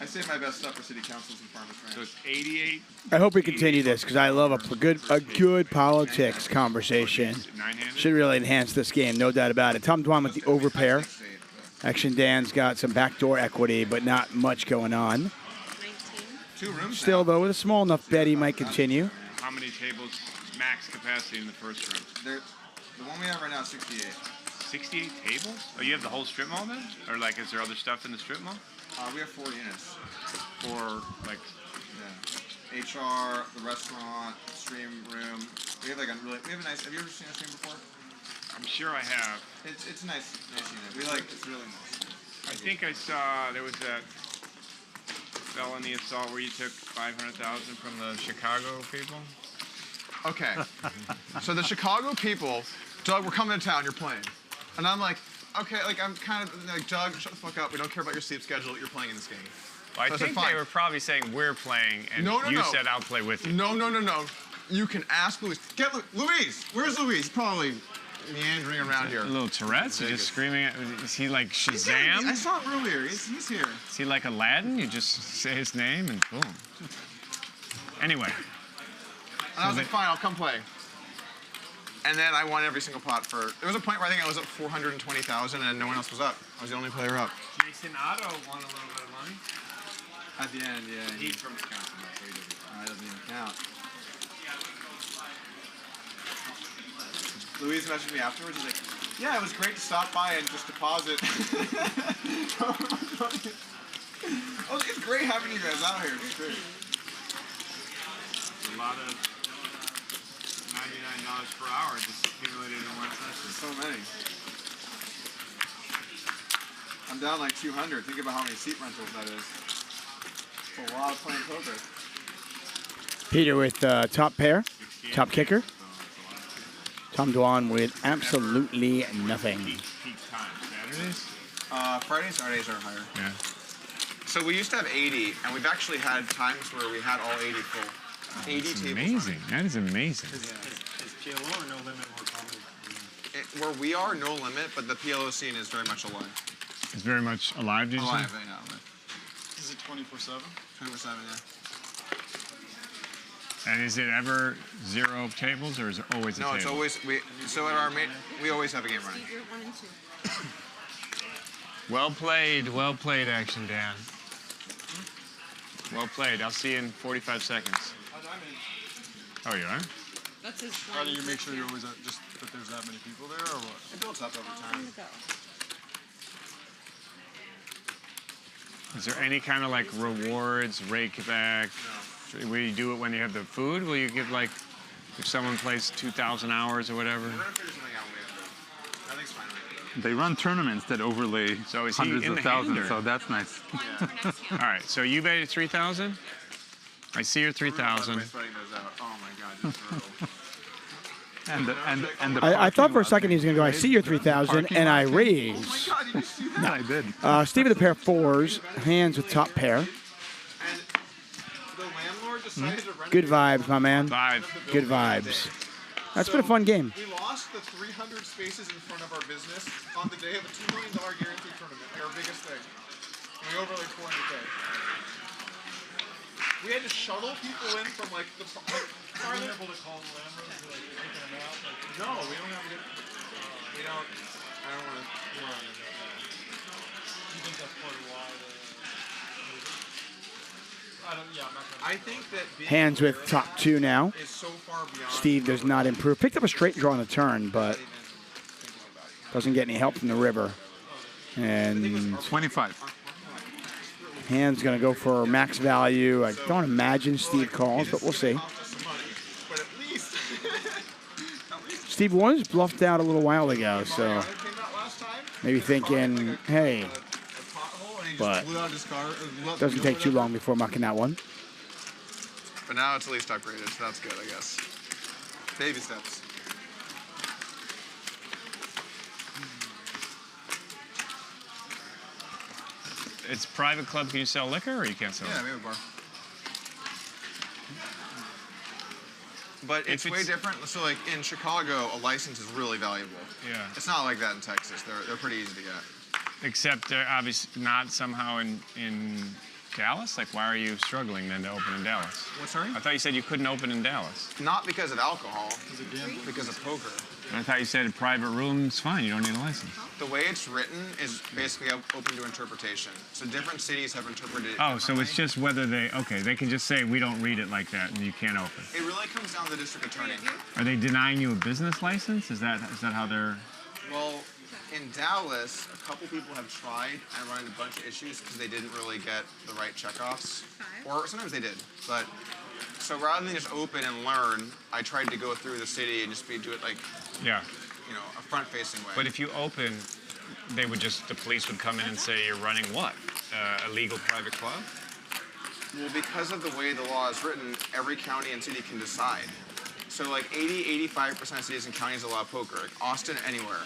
I save my best stuff for city councils and farmers' ranch. So it's 88. I hope we continue this because I love a good politics conversation. Should really enhance this game, no doubt about it. Tom Dwan with the overpair. Action Dan's got some backdoor equity, but not much going on. 2 rooms. Still, though, with a small enough bet, he might continue. How many tables max capacity in the first room? The one we have right now is 68. 68 tables? Oh, you have the whole strip mall then? Or like, is there other stuff in the strip mall? We have 4 units. 4, like, yeah. HR, the restaurant, stream room. We have like a really, we have a nice. Have you ever seen a stream before? I'm sure I have. It's a nice unit. We like. It's really nice. I think I saw there was that felony assault where you took $500,000 from the Chicago people. Okay. So the Chicago people, Doug, we're coming to town. You're playing, and I'm like, okay, like I'm kind of like, Doug, shut the fuck up. We don't care about your sleep schedule. You're playing in this game. Well, I So think they were probably saying we're playing, and you said I'll play with you. No. You can ask Louise. Get Louise. Where's Louise? Probably meandering around here. A little Tourette's? You're just screaming at, is he like Shazam? I saw him earlier. He's here. Is he like Aladdin? You just say his name and boom. Anyway. And I was like, fine, I'll come play. And then I won every single pot for. There was a point where I think I was up 420,000 and no one else was up. I was the only player up. Jason Otto won a little bit of money. At the end, yeah. He's from Wisconsin, so he doesn't. It doesn't even count. Louise messaged me afterwards. He's like, yeah, it was great to stop by and just deposit. Oh, it's great having you guys out here. It's great. A lot of $99 per hour just accumulated in one session. So many. I'm down like 200. Think about how many seat rentals that is. It's a lot of playing poker. Peter with top pair, top kicker. Tom Dwan with absolutely nothing. Peak time. Saturdays? Fridays and Saturdays are higher. Yeah. So we used to have 80, and we've actually had times where we had all 80 full. 80 That's tables. amazing. That is amazing. Is PLO or no limit more common? Where we are, no limit, but the PLO scene is very much alive. It's very much alive, did you say? Alive, yeah, alive. Is it 24/7? 24/7, yeah. And is it ever 0 tables, or is it always a table? No, it's always so at our main we always have a game running. You're 1 and 2. Well played, Action Dan. Well played. I'll see you in 45 seconds. Oh, you are? That's his How do you make sure you're always just that there's that many people there, or what? It builds up over time. Is there any kind of like rewards, rake back? No. Will you do it when you have the food? Will you give like, if someone plays 2,000 hours or whatever? They run tournaments that overlay hundreds of thousands, so that's nice. Yeah. All right, so you bet 3,000? I see your 3,000. Oh my God, just brutal. I thought for a second he was going to go, I see your 3,000, and I raise. Oh my God, did you see that? No. I did. Steve with a pair of 4s, Handz with top pair. The landlord decided to rent Good vibes, my man. Good vibes. That's been a fun game. We lost the 300 spaces in front of our business on the day of a $2 million guarantee tournament, like our biggest thing. And we over like 400K. We had to shuttle people in from like the. Are we able to call the landlord to like take them out? Like, no, we don't have to. We don't. I don't want to. You think that's part of why? I think that Handz with top 2 now. is so far beyond. Steve does not improve. Picked up a straight draw on the turn, but doesn't get any help from the river. And 25. Handz going to go for max value. I don't imagine Steve calls, but we'll see. Steve was bluffed out a little while ago, so maybe thinking, hey, but doesn't take too long before mucking that one. But now it's at least upgraded, so that's good, I guess. Baby steps. It's private club. Can you sell liquor or you can't sell? Yeah, we have a bar. But it's way different. So, like in Chicago, a license is really valuable. Yeah. It's not like that in Texas. They're pretty easy to get. Except they're obviously not somehow in Dallas. Like, why are you struggling then to open in Dallas? What, sorry? I thought you said you couldn't open in Dallas. Not because of alcohol, because of poker. And I thought you said a private room's fine. You don't need a license. The way it's written is basically open to interpretation. So different cities have interpreted it. Oh, so it's just whether they can just say we don't read it like that and you can't open. It really comes down to the district attorney. Are they denying you a business license? Is that how they're? Well, in Dallas, a couple people have tried and run into a bunch of issues because they didn't really get the right checkoffs. Or sometimes they did. But so rather than just open and learn, I tried to go through the city and just do it like, Yeah. you know, a front-facing way. But if you open, the police would come in and say you're running what? A legal private club? Well, because of the way the law is written, every county and city can decide. So like 85% of cities and counties allow poker. Like Austin, anywhere.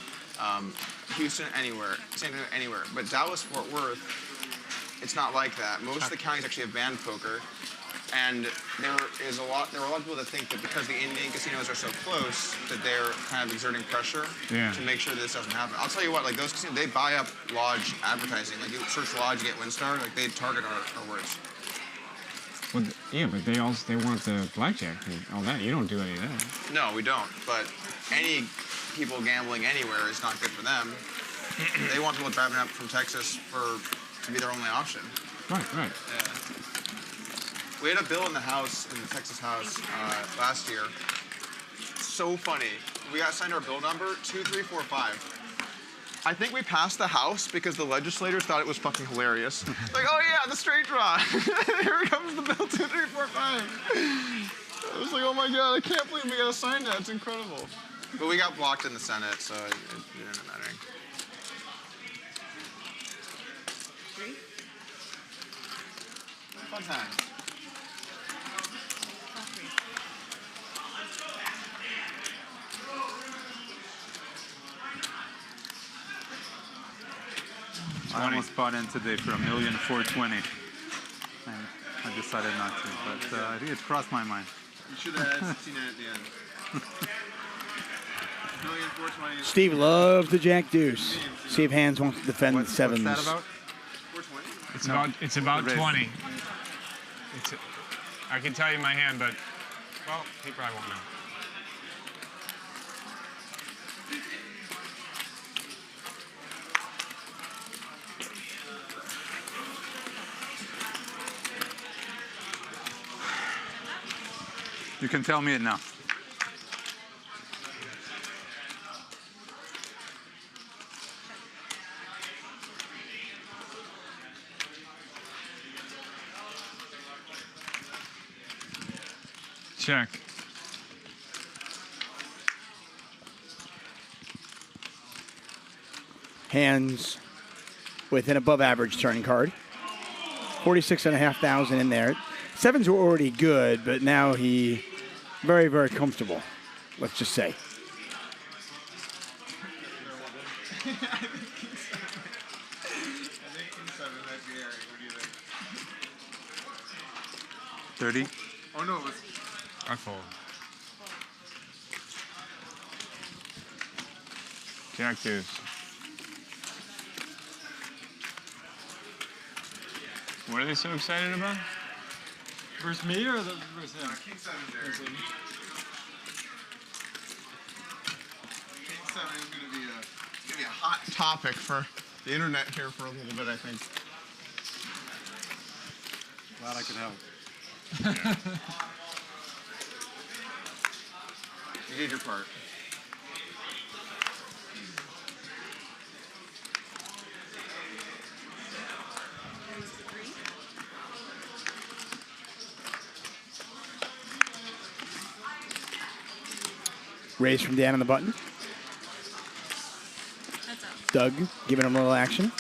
Houston, anywhere. San Antonio, anywhere. But Dallas, Fort Worth, it's not like that. Most of the counties actually have banned poker. And there were a lot of people that think that because the Indian casinos are so close, that they're kind of exerting pressure to make sure this doesn't happen. I'll tell you what, like those casinos, they buy up lodge advertising. Like you search lodge, you get WinStar, like they target our words. Well, yeah, but they want the blackjack and all that. You don't do any of that. No, we don't. But any people gambling anywhere is not good for them. They want people driving up from Texas to be their only option. Right. Yeah. We had a bill in the house, in the Texas house, last year. So funny. We got assigned our bill number, 2345. I think we passed the House because the legislators thought it was fucking hilarious. Like, oh yeah, the straight draw. Here comes the bill, 2345. I was like, oh my God, I can't believe we got assigned that. It's incredible. But we got blocked in the Senate, so it didn't matter. Fun time. I almost bought in today for $1,420,000. I decided not to, but I think it crossed my mind. You should have had 69 at the end. $1,420,000. Steve loves the jack deuce. See if Handz wants to defend the sevens. What's that about? It's about 20. I can tell you my hand, but well, he probably won't know. You can tell me it now. Check. Handz with an above average turn card. 46,500 in there. Sevens were already good, but now he very, very comfortable, let's just say. King 7 might be airing. What do you think? 30? Oh no, it was. I fold. Jack deuce. What are they so excited about? Versus me or versus him? King 7's airing. King 7 is going to be a hot topic for the internet here for a little bit, I think. Glad I could help. You did your part. Raise from Dan on the button. Doug giving him a little action.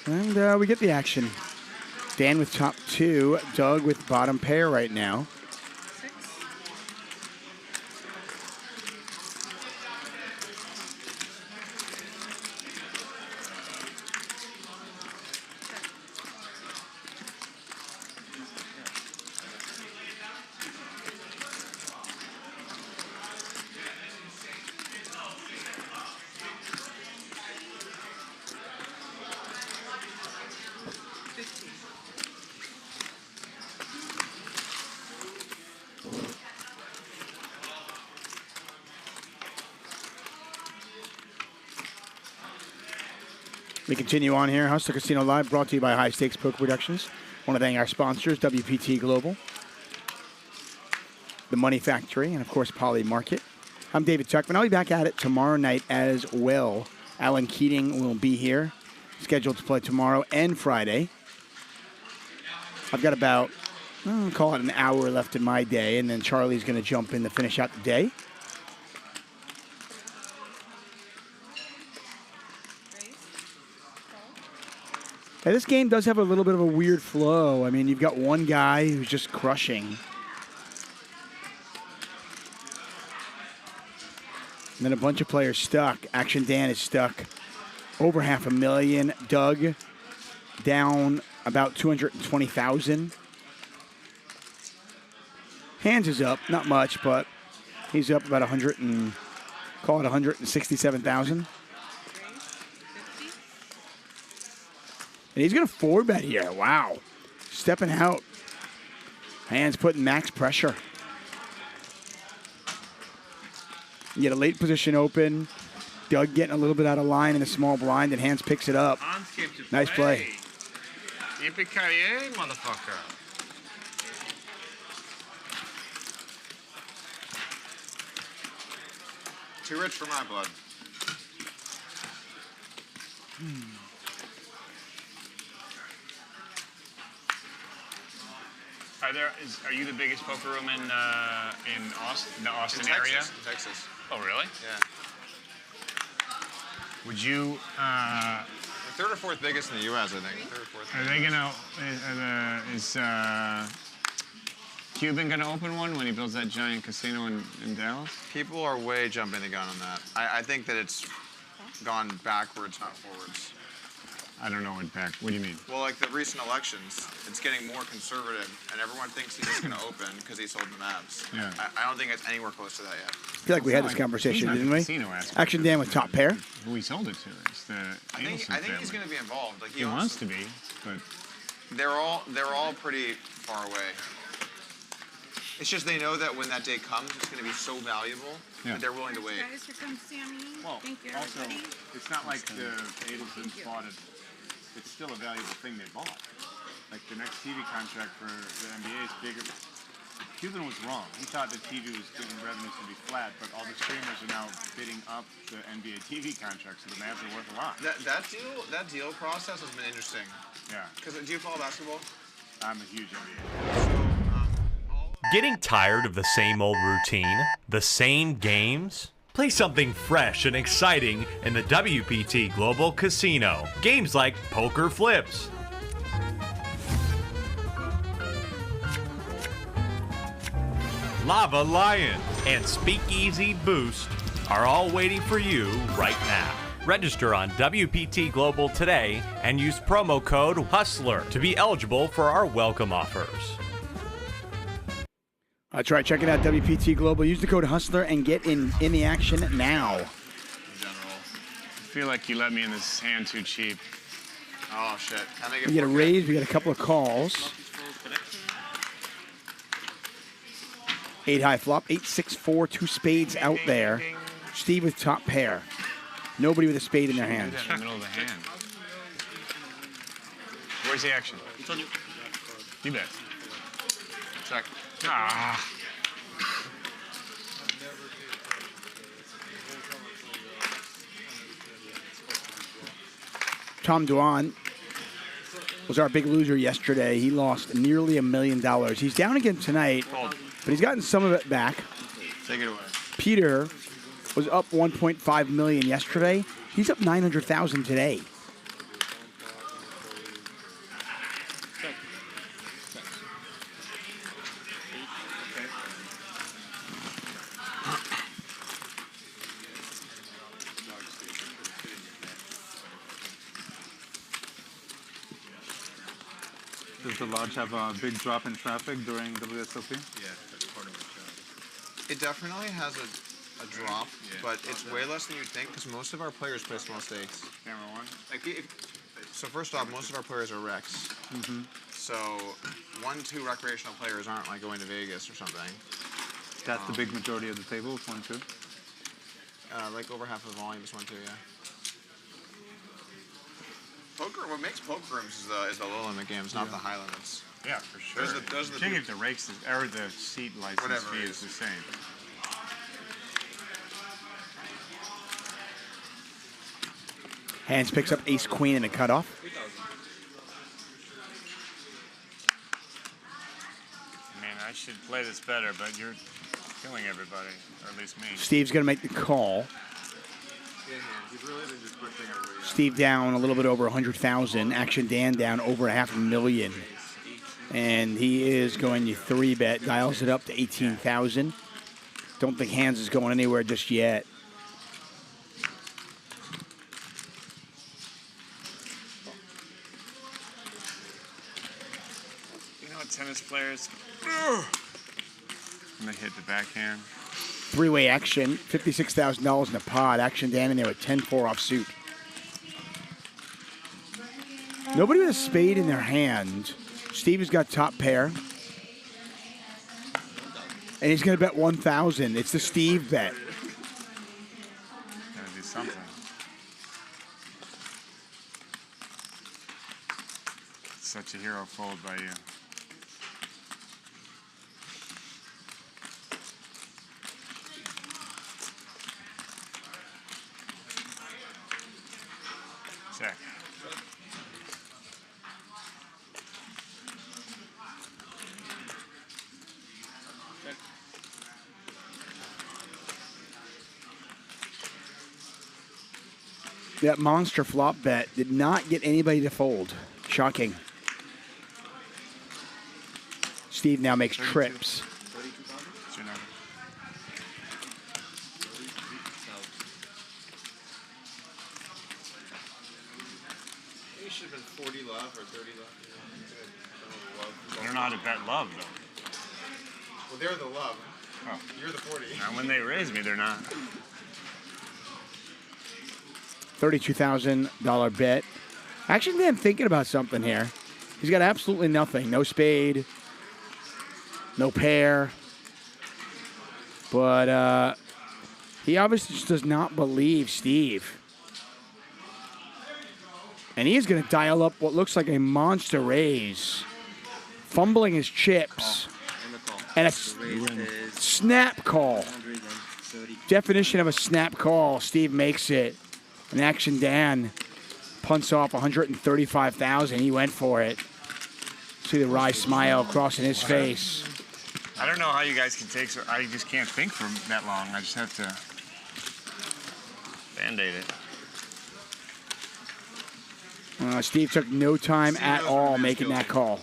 And we get the action. Dan with top 2, Doug with bottom pair right now. We continue on here. Hustler Casino Live, brought to you by High Stakes Poker Productions. I want to thank our sponsors, WPT Global, The Money Factory, and of course, Poly Market. I'm David Tuckman. I'll be back at it tomorrow night as well. Alan Keating will be here, scheduled to play tomorrow and Friday. I've got about, call it an hour left in my day, and then Charlie's going to jump in to finish out the day. Now, this game does have a little bit of a weird flow. I mean, you've got one guy who's just crushing. And then a bunch of players stuck. Action Dan is stuck over $500,000. Doug down about 220,000. Handz is up, not much, but he's up about 167,000. And he's going to 4-bet here. Wow. Stepping out. Handz putting max pressure. You get a late position open. Doug getting a little bit out of line in the small blind, and Handz picks it up. Nice play. Yippee-ki-yay, motherfucker. Too rich for my blood. Are you the biggest poker room in Austin, the Austin area? In Texas. Oh, really? Yeah. Would you? The third or fourth biggest in the U.S., I think. Third or fourth. Are they gonna? Is Cuban gonna open one when he builds that giant casino in Dallas? People are way jumping the gun on that. I think that it's gone backwards, not forwards. I don't know what do you mean? Well, like the recent elections, it's getting more conservative, and everyone thinks he's just going to open because he sold the Mavs. Yeah. I don't think it's anywhere close to that yet. I feel like we had this conversation, didn't we? Action Dan with top pair. Who he sold it to? It's the I think he's going to be involved. Like he wants to be, but they're all pretty far away. It's just they know that when that day comes, it's going to be so valuable that they're willing to wait. Guys, here comes Sami. Well, Thank you, also, everybody. it's not like the Adelsons bought it. It's still a valuable thing they bought. Like the next TV contract for the NBA is bigger. Cuban was wrong. He thought that TV was getting revenues to be flat, but all the streamers are now bidding up the NBA TV contract, so the Mavs are worth a lot. That deal process has been interesting. Yeah. Because do you follow basketball? I'm a huge NBA. Getting tired of the same old routine? The same games? Play something fresh and exciting in the WPT Global Casino. Games like Poker Flips, Lava Lion, and Speakeasy Boost are all waiting for you right now. Register on WPT Global today and use promo code HUSTLER to be eligible for our welcome offers. That's right. Check it out, WPT Global. Use the code HUSTLER and get in the action now. I feel like you let me in this hand too cheap. Oh, shit. We get a raise. We got a couple of calls. 8 high flop. 8-6-4. 2 spades out there. Steve with top pair. Nobody with a spade in their hand. In the middle of the hand. Where's the action? It's on you. You bet. Check. Ah. Tom Dwan was our big loser yesterday. He lost nearly $1 million. He's down again tonight, but he's gotten some of it back. Take it away. Peter was up 1.5 million yesterday. He's up 900,000 today. Does the lodge have a big drop in traffic during WSOP? Yeah, that's part of it. It definitely has a drop, but it's way less than you'd think because most of our players play small stakes. Camera one. Like, so first off, most of our players are Rex. Mm-hmm. So 1-2 recreational players aren't like going to Vegas or something. That's the big majority of the table, 1-2? Like over half of the volume is 1-2, yeah. Poker, what makes poker rooms is the low limit games, not the high limits. Yeah, for sure. Those are the Taking the rakes or the seat license Whatever fee it is the same. Handz picks up ace queen in the cutoff. Man, I should play this better, but you're killing everybody, or at least me. Steve's going to make the call. You've really been just pushing everybody. Steve down a little bit over 100,000. Action Dan down over $500,000. And he is going to 3-bet, dials it up to 18,000. Don't think Handz is going anywhere just yet. You know what tennis players? I'm gonna hit the backhand. Three-way action, $56,000 in the pot. Action Dan in there with 10-4 offsuit. Nobody with a spade in their hand. Steve has got top pair. And he's going to bet 1,000. It's the Steve bet. Gotta do something. Such a hero fold by you. Check. That monster flop bet did not get anybody to fold. Shocking. Steve now makes trips. You should have been 40 love or 30 love. I don't know how to bet love, though. Well, they're the love. Oh. You're the 40. And when they raise me, they're not. $32,000 bet. Actually, I'm thinking about something here. He's got absolutely nothing. No spade. No pair. But he obviously just does not believe Steve. And he is going to dial up what looks like a monster raise. Fumbling his chips. And a snap call. Definition of a snap call. Steve makes it. And Action Dan punts off 135,000. He went for it. See the wry smile crossing his face. I don't know how you guys can take so. I just can't think for that long. I just have to band-aid it. Steve took no time at all making that call.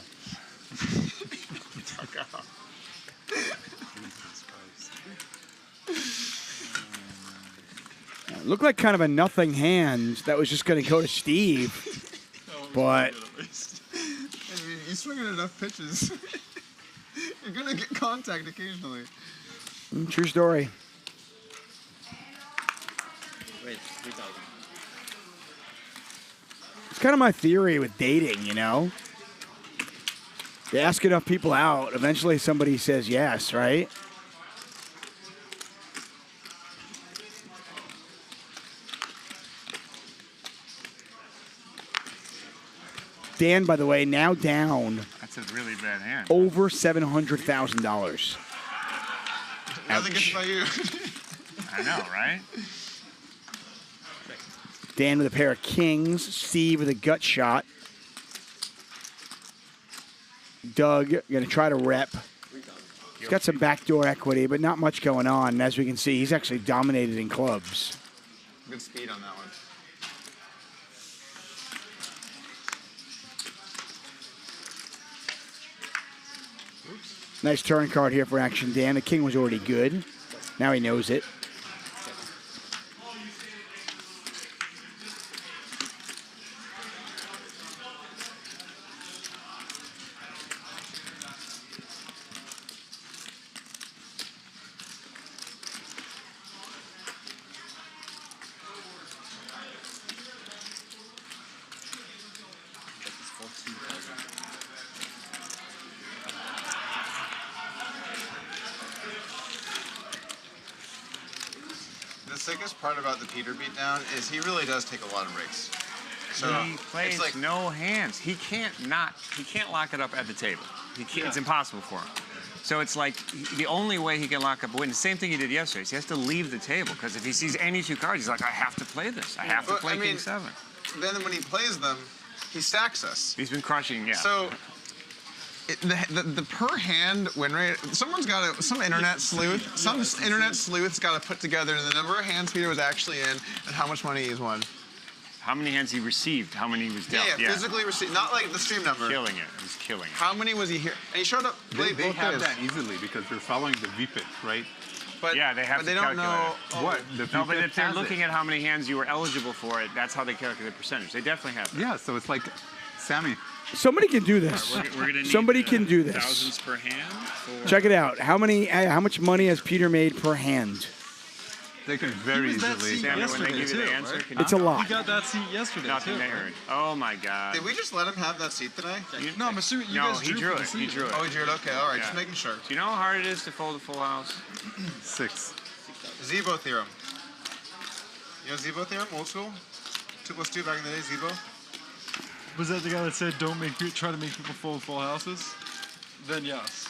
Looked like kind of a nothing hand that was just going to go to Steve. But I mean, you swing at enough pitches, you're gonna get contact occasionally. true story. Wait, 3,000. It's kind of my theory with dating, you know? You ask enough people out, eventually somebody says yes, right? Dan, by the way, now down That's a really bad hand. over $700,000. Nothing gets by you. I know, right? Dan with a pair of kings. Steve with a gut shot. Doug going to try to rep. He's got some backdoor equity, but not much going on. And as we can see, he's actually dominated in clubs. Good speed on that one. Nice turn card here for action, Dan. The king was already good. Now he knows it. The sickest part about the Peter beatdown is he really does take a lot of breaks. So He plays it's like no hands. He can't lock it up at the table. He can't, It's impossible for him. So it's like the only way he can lock up a win. The same thing he did yesterday. Is he has to leave the table because if he sees any two cards, he's like, I have to play this. I have to But, play I mean, King 7. then when he plays them, he stacks us. He's been crushing, yeah. So the per hand win rate. Some internet sleuth's got to put together the number of hands Peter was actually in and how much money he's won. How many hands he received, how many he was dealt. Yeah, physically received, not like the stream number. Killing it. He's killing it. How many was he here? And he showed up. They have that easily because they're following the VPIT, right? But yeah, they have but to they don't calculate know it. What? The No, but VPIT if they're has it. looking at how many hands you were eligible for it, that's how they calculate the percentage. They definitely have that. Yeah, so it's like Sami. Somebody can do this. We're gonna need Somebody can do this. thousands per hand. For Check it out. How much money has Peter made per hand? They can very easily. Sammy, when they give you the answer, can It's a lot. He got that seat yesterday, Nothing too. they heard. Oh my God. Did we just let him have that seat today? No, I'm assuming you No, guys he drew for the it. seat. He drew it. Oh, he drew it. Okay, all right. Yeah. Just making sure. Do you know how hard it is to fold a full house? 6. Zebo theorem. You know Zebo theorem? Old school. 2 + 2 back in the day. Zebo. Was that the guy that said try to make people fold full houses? Then yes.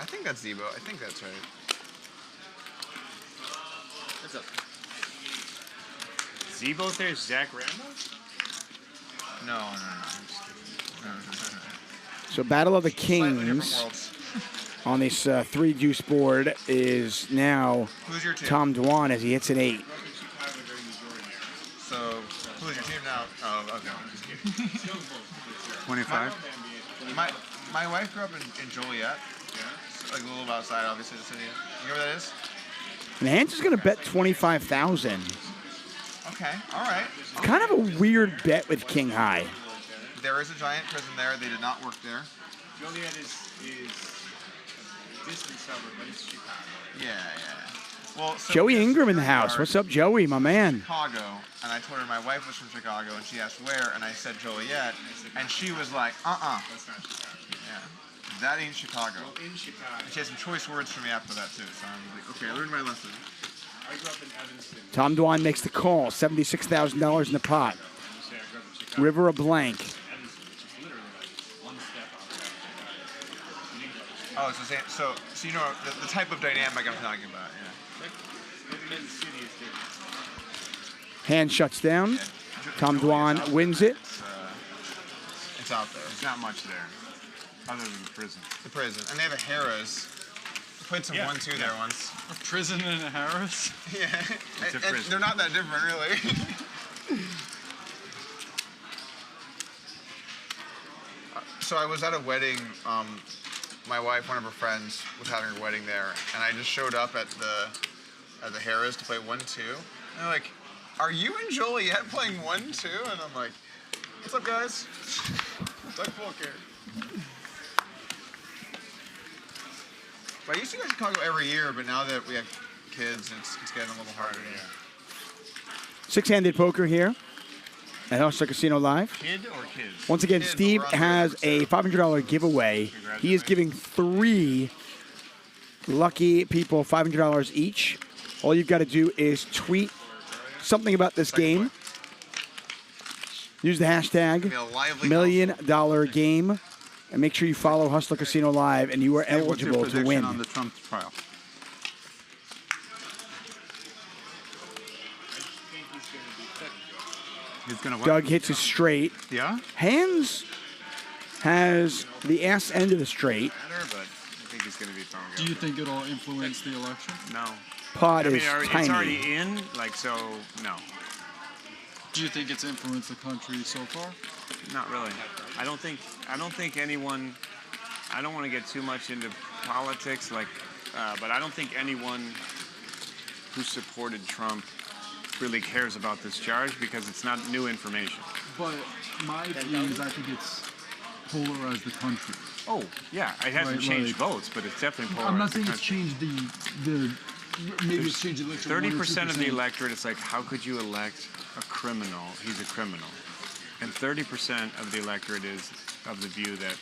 I think that's Zebo. I think that's right. What's up? Zebo there's Zach Rambo? No. I'm just kidding. No. So Battle of the Slightly different Kings worlds. on this 3-deuce board is now Who's your team? Tom Dwan as he hits an 8. So, who's your team now? Oh, okay. 25. My wife grew up in Joliet. Like a little outside, obviously, the city. You know where that is? And Handz is going to bet 25,000. Okay, all right. Kind of a weird bet with King High. There is a giant prison there. They did not work there. Joliet is a distant suburb, but it's Chicago. Yeah. Well, so Joey this Ingram in the backyard, house. What's up, Joey, my man? Chicago, and I told her my wife was from Chicago, and she asked where, and I said Joliet, and she was like, That's not Chicago. Yeah. That ain't Chicago. Well, in Chicago. And she had some choice words for me after that, too, so I'm like, okay, I learned my lesson. I grew up in Evanston. Tom Dwan makes the call. $76,000 in the pot. I grew up in Chicago. River of blank. Evanston, which is literally like one step outside of Chicago. Oh, so you know the type of dynamic I'm talking about, yeah. Living in the city is different. Hand shuts down. Tom Dwan wins it. It's out there. There's not much there, other than the prison. The prison. And they have a Harrah's. Played some 1-2 there once. A prison and a Harris? Yeah. It's a And prison. they're not that different, really. So I was at a wedding. My wife, one of her friends, was having her wedding there, and I just showed up at the at the Harris to play 1-2. And they're like, "Are you and Joliet playing 1-2?" And I'm like, "What's up, guys? Doug Polk here." But I used to go to Chicago every year, but now that we have kids, it's getting a little harder. Yeah. Six-handed poker here at Hustler Casino Live. Kid or kids? Once again, Kids, Steve but we're on has a $500 giveaway. He is giving 3 lucky people $500 each. All you've got to do is tweet something about this game. Use the hashtag $1 million game, and make sure you follow Hustler Casino Live, and you are eligible to win. On the Trump trial? He's gonna what? Doug hits a straight. Yeah? Handz has the ass end of the straight. But I think he's going to be fine. Do you think it'll influence the election? No. Pot I mean, is it's tiny. already in, like, so, no. Do you think it's influenced the country so far? Not really. I don't think anyone, I don't want to get too much into politics, like, but I don't think anyone who supported Trump really cares about this charge because it's not new information. But my view is I think it's polarized the country. Oh, yeah, it hasn't changed votes, but it's definitely polarized. I'm not saying the it's country. changed maybe it's changed the electorate. 30% of the electorate, it's like, how could you elect a criminal? He's a criminal. And 30% of the electorate is of the view that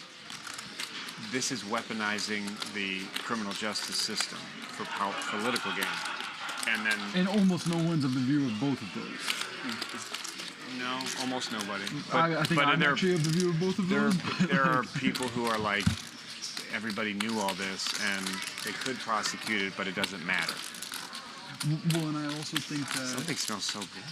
this is weaponizing the criminal justice system for political gain. And then... And almost no one's of the view of both of those. No, almost nobody. I think I'm actually of the view of both of those. There are people who are like, everybody knew all this, and they could prosecute it, but it doesn't matter. Well, and I also think that... Something smells so good.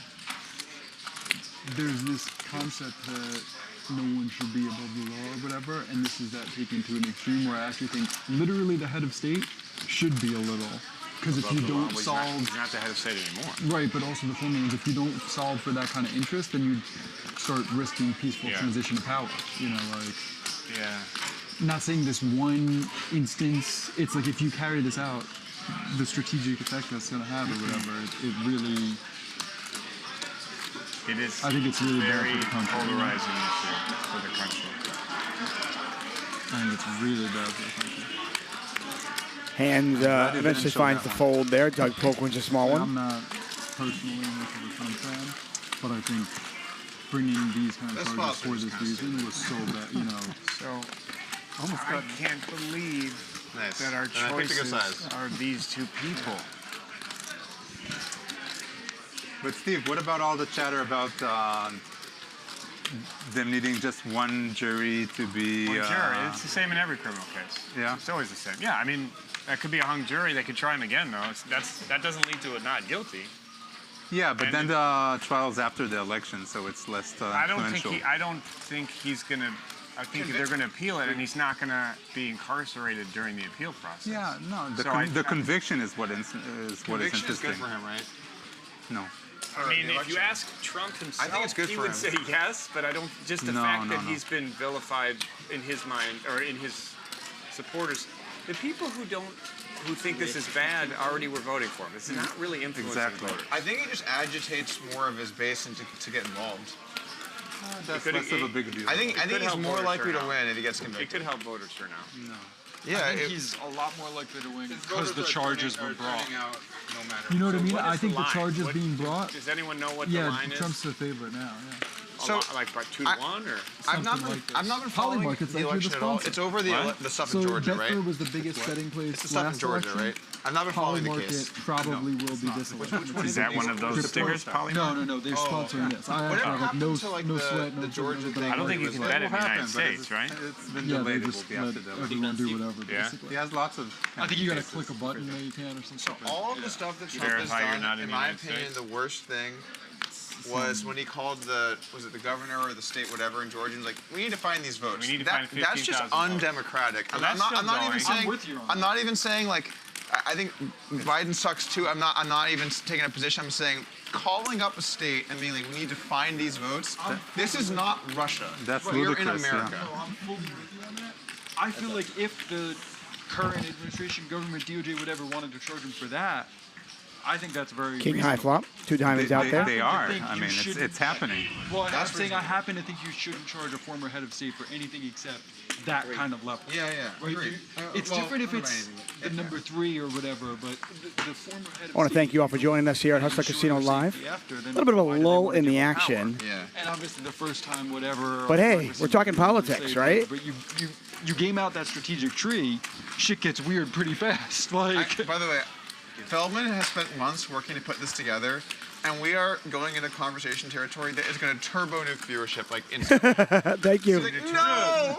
There's this concept that no one should be above the law or whatever, and this is that taken to an extreme where I actually think literally the head of state should be a little. Because if you don't solve... He's not the head of state anymore. Right, but also the thing is if you don't solve for that kind of interest, then you start risking peaceful transition of power. You know, like... Yeah. Not saying this one instance, it's like if you carry this out, the strategic effect that's going to have or whatever, it really... It is I think it's really bad very for the country. polarizing issue for the country. I think it's really bad for the country. Handz eventually finds the fold there. Doug Polk wins a small one. I'm not personally much of a Trump fan, but I think bringing these kind of charges for this reason was so bad, you know. So, I can't believe that our choices are these two people. But Steve, what about all the chatter about them needing just one jury to be... One jury. It's the same in every criminal case. Yeah? It's always the same. Yeah, I mean, that could be a hung jury. They could try him again, though. That doesn't lead to a not guilty. Yeah, but then the trial's after the election, so it's less influential. I don't think he's going to... I think they're going to appeal it, and he's not going to be incarcerated during the appeal process. Yeah, no. The conviction is what is interesting. Conviction is good for him, right? No. I mean, if you ask Trump himself, I think it's good he for would him. say yes, but I don't. Just the fact that he's been vilified in his mind or in his supporters, the people who think this is bad already were voting for him. This is not really influencing voters. I think he just agitates more of his base to get involved. That's less of a big deal. I think he's more likely to win if he gets convicted. It could help voters turn out. No. Yeah, I think he's a lot more likely to win because the voters charges were brought. No You know what I mean? What I is think the the line? charges being brought. Does anyone know what the line is? Trump's the favorite now. Yeah. So, like by 2-1 or? I've not been following the election at all. It's over the stuff in Georgia, right? So Bedford was the biggest betting place It's the stuff in Georgia, election. right? I've not been following the Polymarket case. probably will be this election. Is that one of those stickers, Polymarket? No, they're sponsoring this. I Whatever have happened no to like sweat, no the Georgia thing? I don't think you can bet in the United States, right? It's been Yeah, delayed. they It will just be let after the everyone do whatever, Yeah. basically. He has lots of... I think you gotta click a button that you can or something. All of the stuff that Trump has Verify you're not done, in in the my United opinion, States. the worst thing was when he called the governor or the state whatever in Georgia and was like, we need to find these votes. We need to find That's just 15,000 votes. undemocratic. Well, I'm that's not still even going. saying I'm with you on I'm not even saying like I think Biden sucks too. I'm not even taking a position. I'm saying calling up a state and being like, we need to find these votes. This is not Russia. That's We're in ludicrous, yeah. America. No, I'm fully with you on that. I feel like if the current administration, government, DOJ, whatever, wanted to charge him for that, I think that's very King high reasonable. flop. 2 diamonds out there. They are. think I you mean, shouldn't- it's happening. Well, I'm saying I happen to think you shouldn't charge a former head of state for anything except that kind of level. Yeah, yeah. Right? Agreed. It's Well, different if I don't know it's about the number 3 or whatever, but the former head of I want to state. thank you all for joining us here at Hustler Casino Live. After, A then little bit of a why do they lull wanna in give the them power? action. Yeah. And obviously the first time, whatever. But hey, we're talking politics, right? But you game out that strategic tree, shit gets weird pretty fast. Like, By the way, Feldman has spent months working to put this together, and we are going into conversation territory that is going to turbo nuke viewership like instantly. Thank you. No!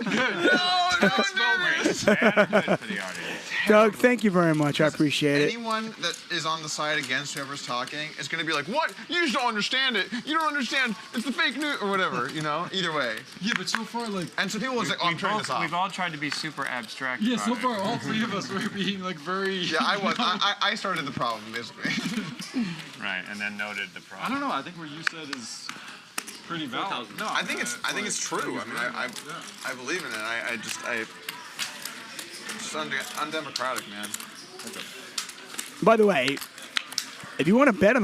Doug, thank you very much. I appreciate it. Anyone that is on the side against whoever's talking is going to be like, what? You just don't understand it. You don't understand. It's the fake news or whatever, you know? Either way. yeah, but so far, like. And so people will say, oh, I'm turning this off. We've all tried to be super abstract. Yeah, about so it. far all 3 of us were being like very. Yeah, I was. I started the problem, basically. Right, and then noted the problem. I don't know. I think what you said is pretty valid. No, I think it's true. I mean, I believe in it. It's undemocratic, man. By the way, if you want to bet on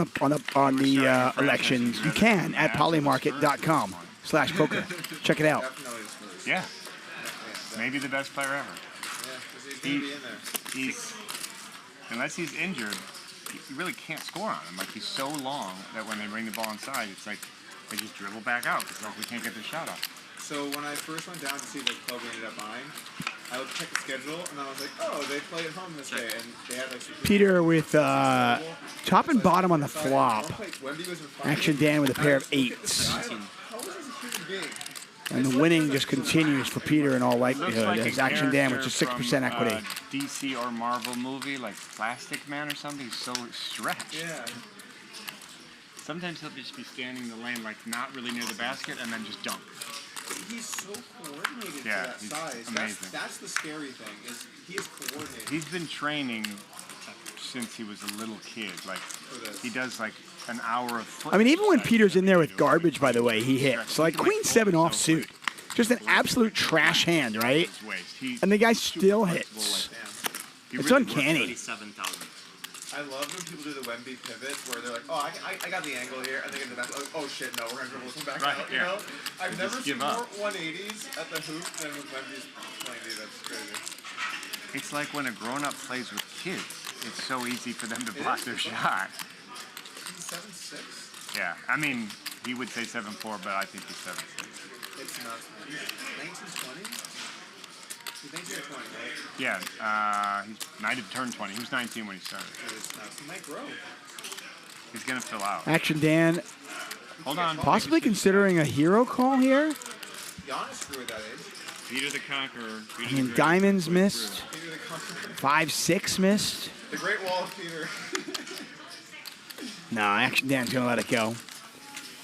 the elections, you can at polymarket.com/poker. Check it out. Yeah. Maybe the best player ever. He's unless he's injured, you really can't score on him. Like, he's so long that when they bring the ball inside, it's like they just dribble back out because like we can't get the shot off. So when I first went down to see what club we ended up buying, I would check the schedule and I was like, oh, they play at home this day, and they had like. Peter with top and bottom on the flop. Action Dan with a pair of 8s. And the winning just continues for Peter in all likelihood. As Action Dan with just 6% equity. DC or Marvel movie like Plastic Man or something. He's so stretched. Yeah. Sometimes he'll just be standing in the lane, like not really near the basket, and then just dunk. He's so coordinated Yeah, for that he's size. amazing. That's the scary thing, is he is coordinated. He's been training since he was a little kid. Like, he does like an hour of foot. I mean, even when Peter's in there with garbage, by the way, he hits. Like Queen 7 offsuit. Just an absolute trash hand, right? And the guy still hits. It's uncanny. I love when people do the Wemby pivot where they're like, oh, I got the angle here, and they get the back. Like, oh shit, no, we're gonna dribble this one back out. You know, I've never seen more 180s at the hoop than when Wemby's playing. Dude, that's crazy. It's like when a grown-up plays with kids. It's so easy for them to block their shot. He's 7'6". Yeah, I mean, he would say 7'4", but I think he's 7'6". It's nuts, man. 1920. He's 19 or 20, right? Yeah, he might have turned 20. He was 19 when he started. It's nuts. He might grow. He's gonna fill out. Action Dan. Hold on. Possibly considering a hero call here. Giannis grew at that age. Peter the Conqueror. I mean, diamonds missed. 5-6 missed. The Great Wall of Peter. No, Action Dan's going to let it go.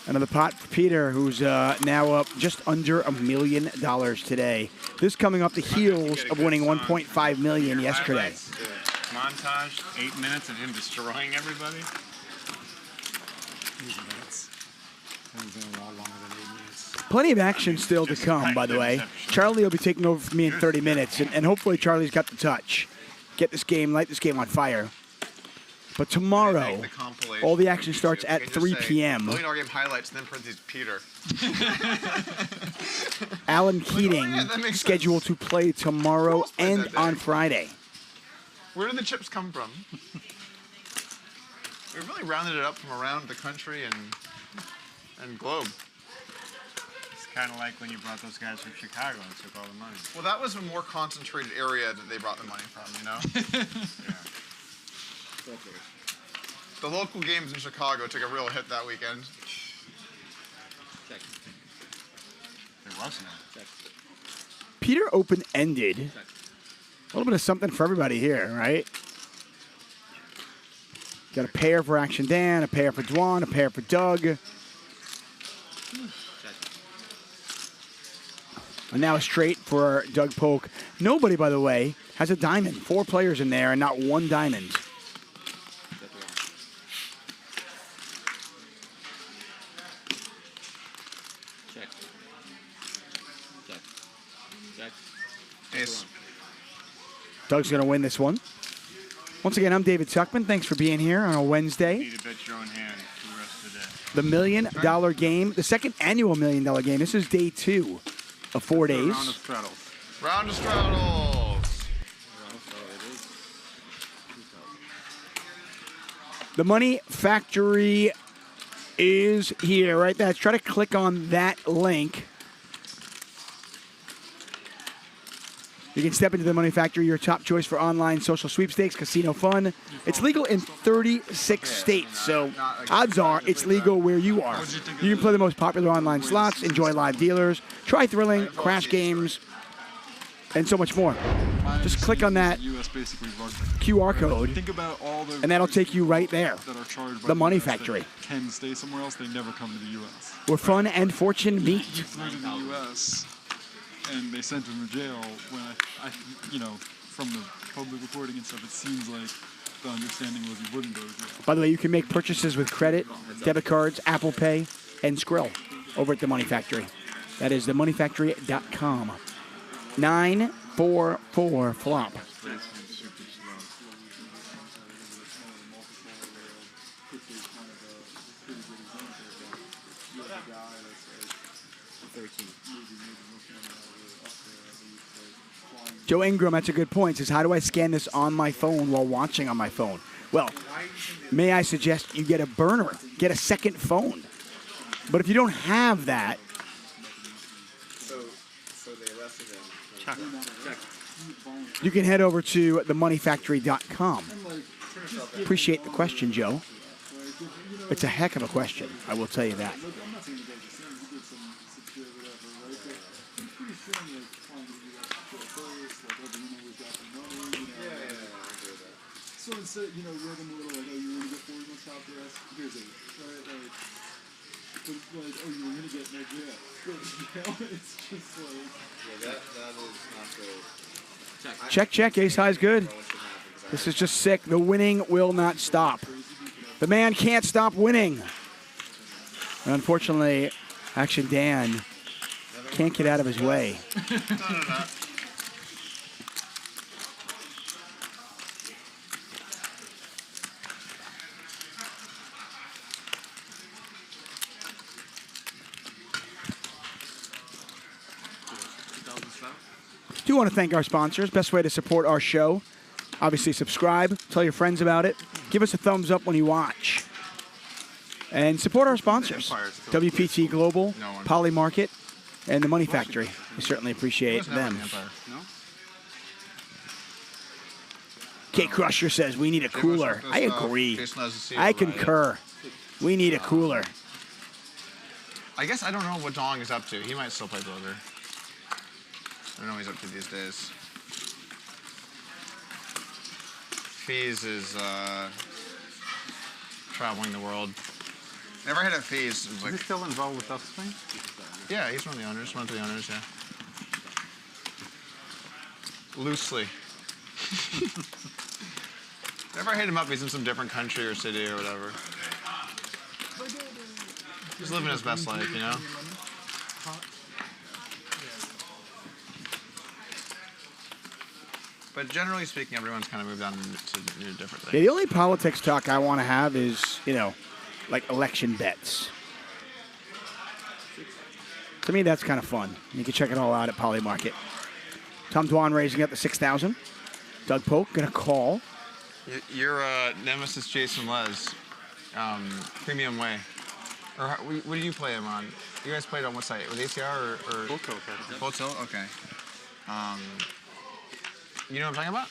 Another pot for Peter, who's now up just under $1 million today. This coming up the heels of winning $1.5 million yesterday. Montage, 8 minutes of him destroying everybody. Plenty of action still to come, by the way. Charlie will be taking over for me in 30 minutes, and hopefully Charlie's got the touch. Get this game, light this game on fire. But tomorrow, all the action starts at 3 p.m. $1 million game highlights, and then parentheses Peter. Alan Keating scheduled to play tomorrow and on Friday. Where did the chips come from? We really rounded it up from around the country and globe. It's kind of like when you brought those guys from Chicago and took all the money. Well, that was a more concentrated area that they brought the money from, you know? Yeah. The local games in Chicago took a real hit that weekend. There was none. Peter open-ended. A little bit of something for everybody here, right? Got a pair for Action Dan, a pair for Dwan, a pair for Doug. And now a straight for Doug Polk. Nobody, by the way, has a diamond. 4 players in there and not 1 diamond. Doug's going to win this one. Once again, I'm David Tuckman. Thanks for being here on a Wednesday. You need to bet your own hand for the rest of the day. The $1 Million Game, the second annual $1 Million Game. This is day 2 of 4 days. Round of straddles. Round of straddles. The Money Factory is here, right there. Try to click on that link. You can step into the Money Factory, your top choice for online social sweepstakes, casino fun. It's legal in 36 states, so odds are it's legal where you are. You can play the most popular online slots, enjoy live dealers, try thrilling crash games, and so much more. Just click on that QR code, and that'll take you right there. The Money Factory, Can stay somewhere else. They never come to the U.S. where fun and fortune meet. He flew to the U.S. and they sent him to jail. When I, you know, from the public reporting and stuff, it seems like the understanding was he wouldn't go to jail. By the way, you can make purchases with credit, debit cards, Apple Pay, and Skrill over at the Money Factory. That is themoneyfactory.com. 944 flop. Joe Ingram, that's a good point. Says, how do I scan this on my phone while watching on my phone? Well, may I suggest you get a burner, get a second phone. But if you don't have that, you can head over to themoneyfactory.com. Appreciate the question, Joe. It's a heck of a question, I will tell you that. So instead, you know, you're them a little like, oh, you want to get 40 months out there? Here's it, right? Like, but like, oh, you were going to get no jail. You know, it's just like... Yeah, that is not good. Check. Ace high is good. This is just sick. The winning will not stop. The man can't stop winning. And unfortunately, Action Dan can't get out of his way. Do want to thank our sponsors. Best way to support our show, obviously subscribe, tell your friends about it, give us a thumbs up when you watch, and support our sponsors: WPT Global, Poly Market, and the Money Factory. We certainly appreciate them. K Crusher says we need a cooler. I agree. I concur. We need a cooler. I guess I don't know what Dong is up to. He might still play poker. I don't know what he's up to these days. Fees is traveling the world. Never hit at Fees. Is he still involved with Upswing? Yeah, he's one of the owners. One of the owners, yeah. Loosely. Never hit him up. He's in some different country or city or whatever. He's living his best life, you know? But generally speaking, everyone's kind of moved on to new different things. Yeah, the only politics talk I want to have is, you know, like election bets. To me, that's kind of fun. You can check it all out at Poly Market. Tom Dwan raising up to 6,000. Doug Polk gonna call. Your nemesis Jason Les, Premium Way. Or what do you play him on? You guys played on what site? With ACR or? Full Tilt. Full Tilt? Okay. You know what I'm talking about?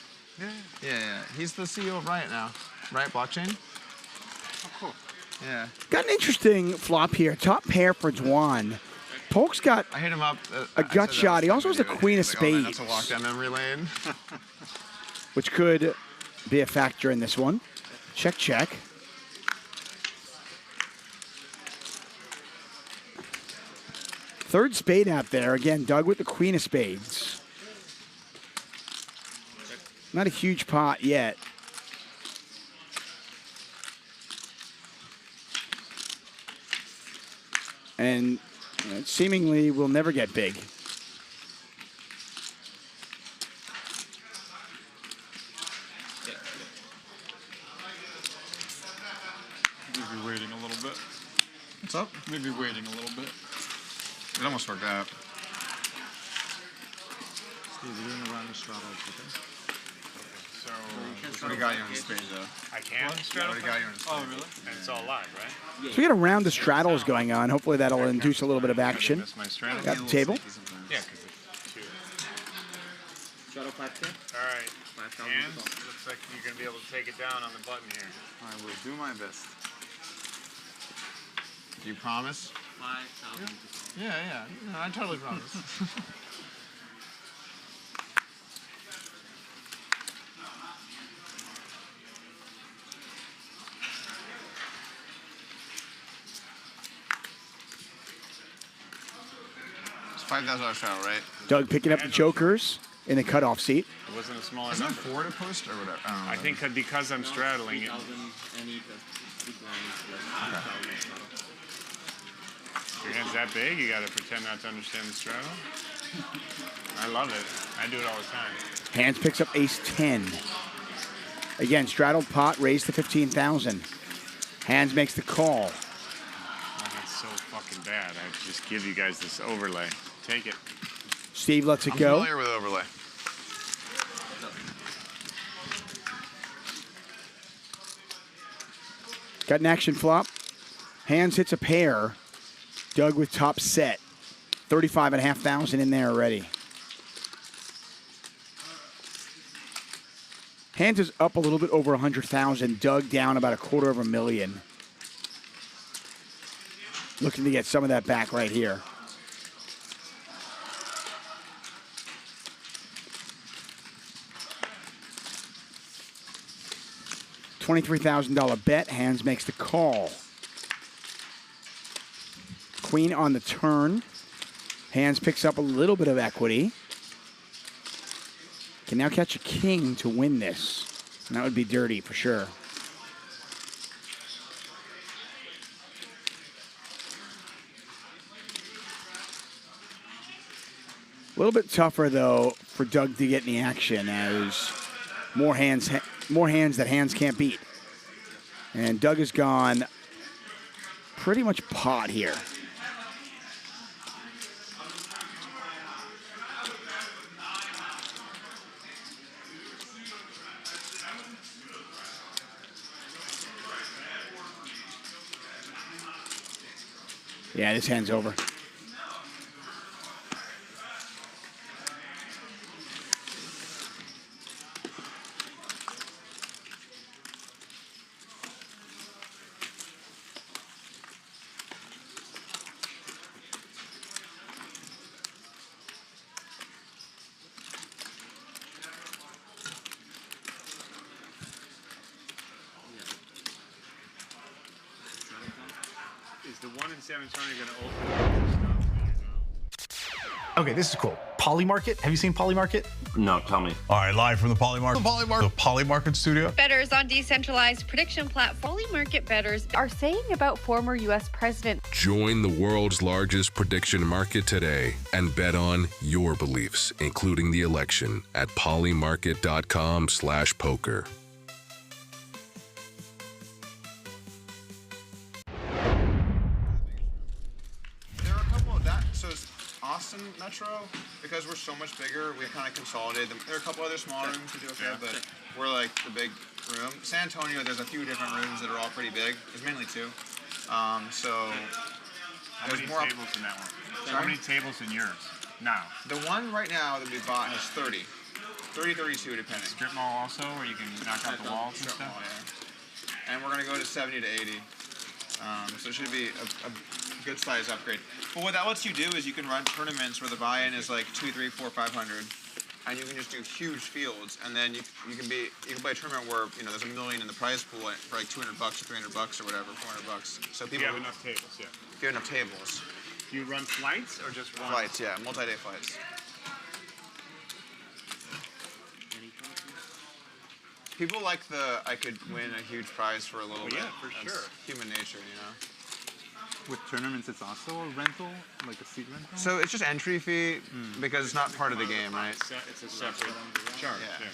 Yeah. He's the CEO of Riot now. Riot Blockchain. Oh, cool. Yeah. Got an interesting flop here. Top pair for Dwan. Polk's got I hit him up. a gut shot. He also has a queen of spades. That's a walk down memory lane. Which could be a factor in this one. Check. Third spade out there. Again, Doug with the queen of spades. Not a huge pot yet. And seemingly will never get big. Maybe waiting a little bit. What's up? Maybe waiting a little bit. It almost worked out. Steve, you're doing around the straddle, okay? So, what do you got you on the spade, though? I can't straddle. What do you got you on the spade? Oh, really? And it's all live, right? So we got a round of straddles going on. Hopefully that'll induce a little bit of action. Got the table. Yeah, because it's two. Straddle 5K? All right. Hands, looks like you're going to be able to take it down on the button here. I will do my best. You promise? 5,000. Yeah. No, I totally promise. It's $5,000 straddle, right? Doug picking up the jokers in the cutoff seat. It wasn't a smaller Isn't it number. 4 to post or whatever? I think because I'm straddling it. Your hand's that big, you gotta pretend not to understand the straddle. I love it. I do it all the time. Handz picks up ace 10. Again, straddled pot raised to 15,000. Handz makes the call. Oh, that's so fucking bad. I just give you guys this overlay. Take it. Steve lets it I'm go. familiar with overlay. Got an action flop. Handz hits a pair. Doug with top set. 35,500 in there already. Handz is up a little bit over 100,000. Doug down about $250,000. Looking to get some of that back right here. $23,000 bet. Handz makes the call. Queen on the turn. Handz picks up a little bit of equity. Can now catch a king to win this. And that would be dirty for sure. A little bit tougher though for Doug to get in the action as more hands that Handz can't beat. And Doug has gone pretty much pot here. Yeah, this hand's over. Is the one in San Antonio going to open? Okay, this is cool. Poly Market. Have you seen Poly Market? No, tell me. All right, live from the Poly Market. The Poly Market studio. Bettors on decentralized prediction platform. Poly market bettors are saying about former U.S. President. Join the world's largest prediction market today and bet on your beliefs, including the election, at polymarket.com/poker. There are a couple of that. So it's Austin Metro, because we're so much bigger, we kind of consolidated them. There are a couple other small rooms we do okay, but we're like the big room. San Antonio, there's a few different rooms that are all pretty big. There's mainly two. So How many tables in that one? How many tables in yours now? The one right now that we bought has 30. 30, 32 depending. Strip mall also, where you can knock out the walls and stuff? Mall, yeah. And we're going to go to 70 to 80. So it should be a good size upgrade. But what that lets you do is you can run tournaments where the buy-in is like 2, 3, 4, 500, and you can just do huge fields. And then you can play a tournament where there's $1 million in the prize pool for like $200 or $300 or whatever, $400. So people. If you have enough tables, yeah. If you have enough tables. Do you run flights or just one? Flights, yeah, multi-day flights. People like I could win a huge prize for a little bit. Yeah, for That's sure. Human nature, With tournaments, it's also a rental, like a seat rental? So it's just entry fee because it's not part of the game, right? It's a separate charge. Yeah.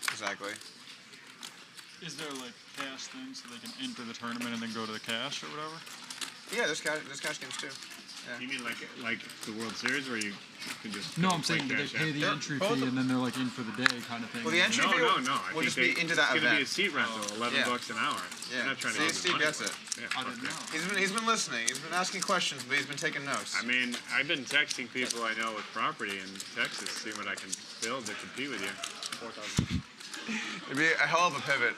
Exactly. Is there like cash things so they can enter the tournament and then go to the cash or whatever? Yeah, there's cash games too. Yeah. You mean like the World Series where you can just No, I'm play saying that they cash pay out? the entry fee and then they're like in for the day kind of thing. Well, the entry fee will just be into that It's going to be a event. seat rental, $11 an hour. Yeah. You're not trying to See, get the Steve money gets for it. Yeah, I didn't know. He's been listening. He's been asking questions, but he's been taking notes. I mean, I've been texting people I know with property in Texas, seeing what I can build to compete with you. 4,000. It'd be a hell of a pivot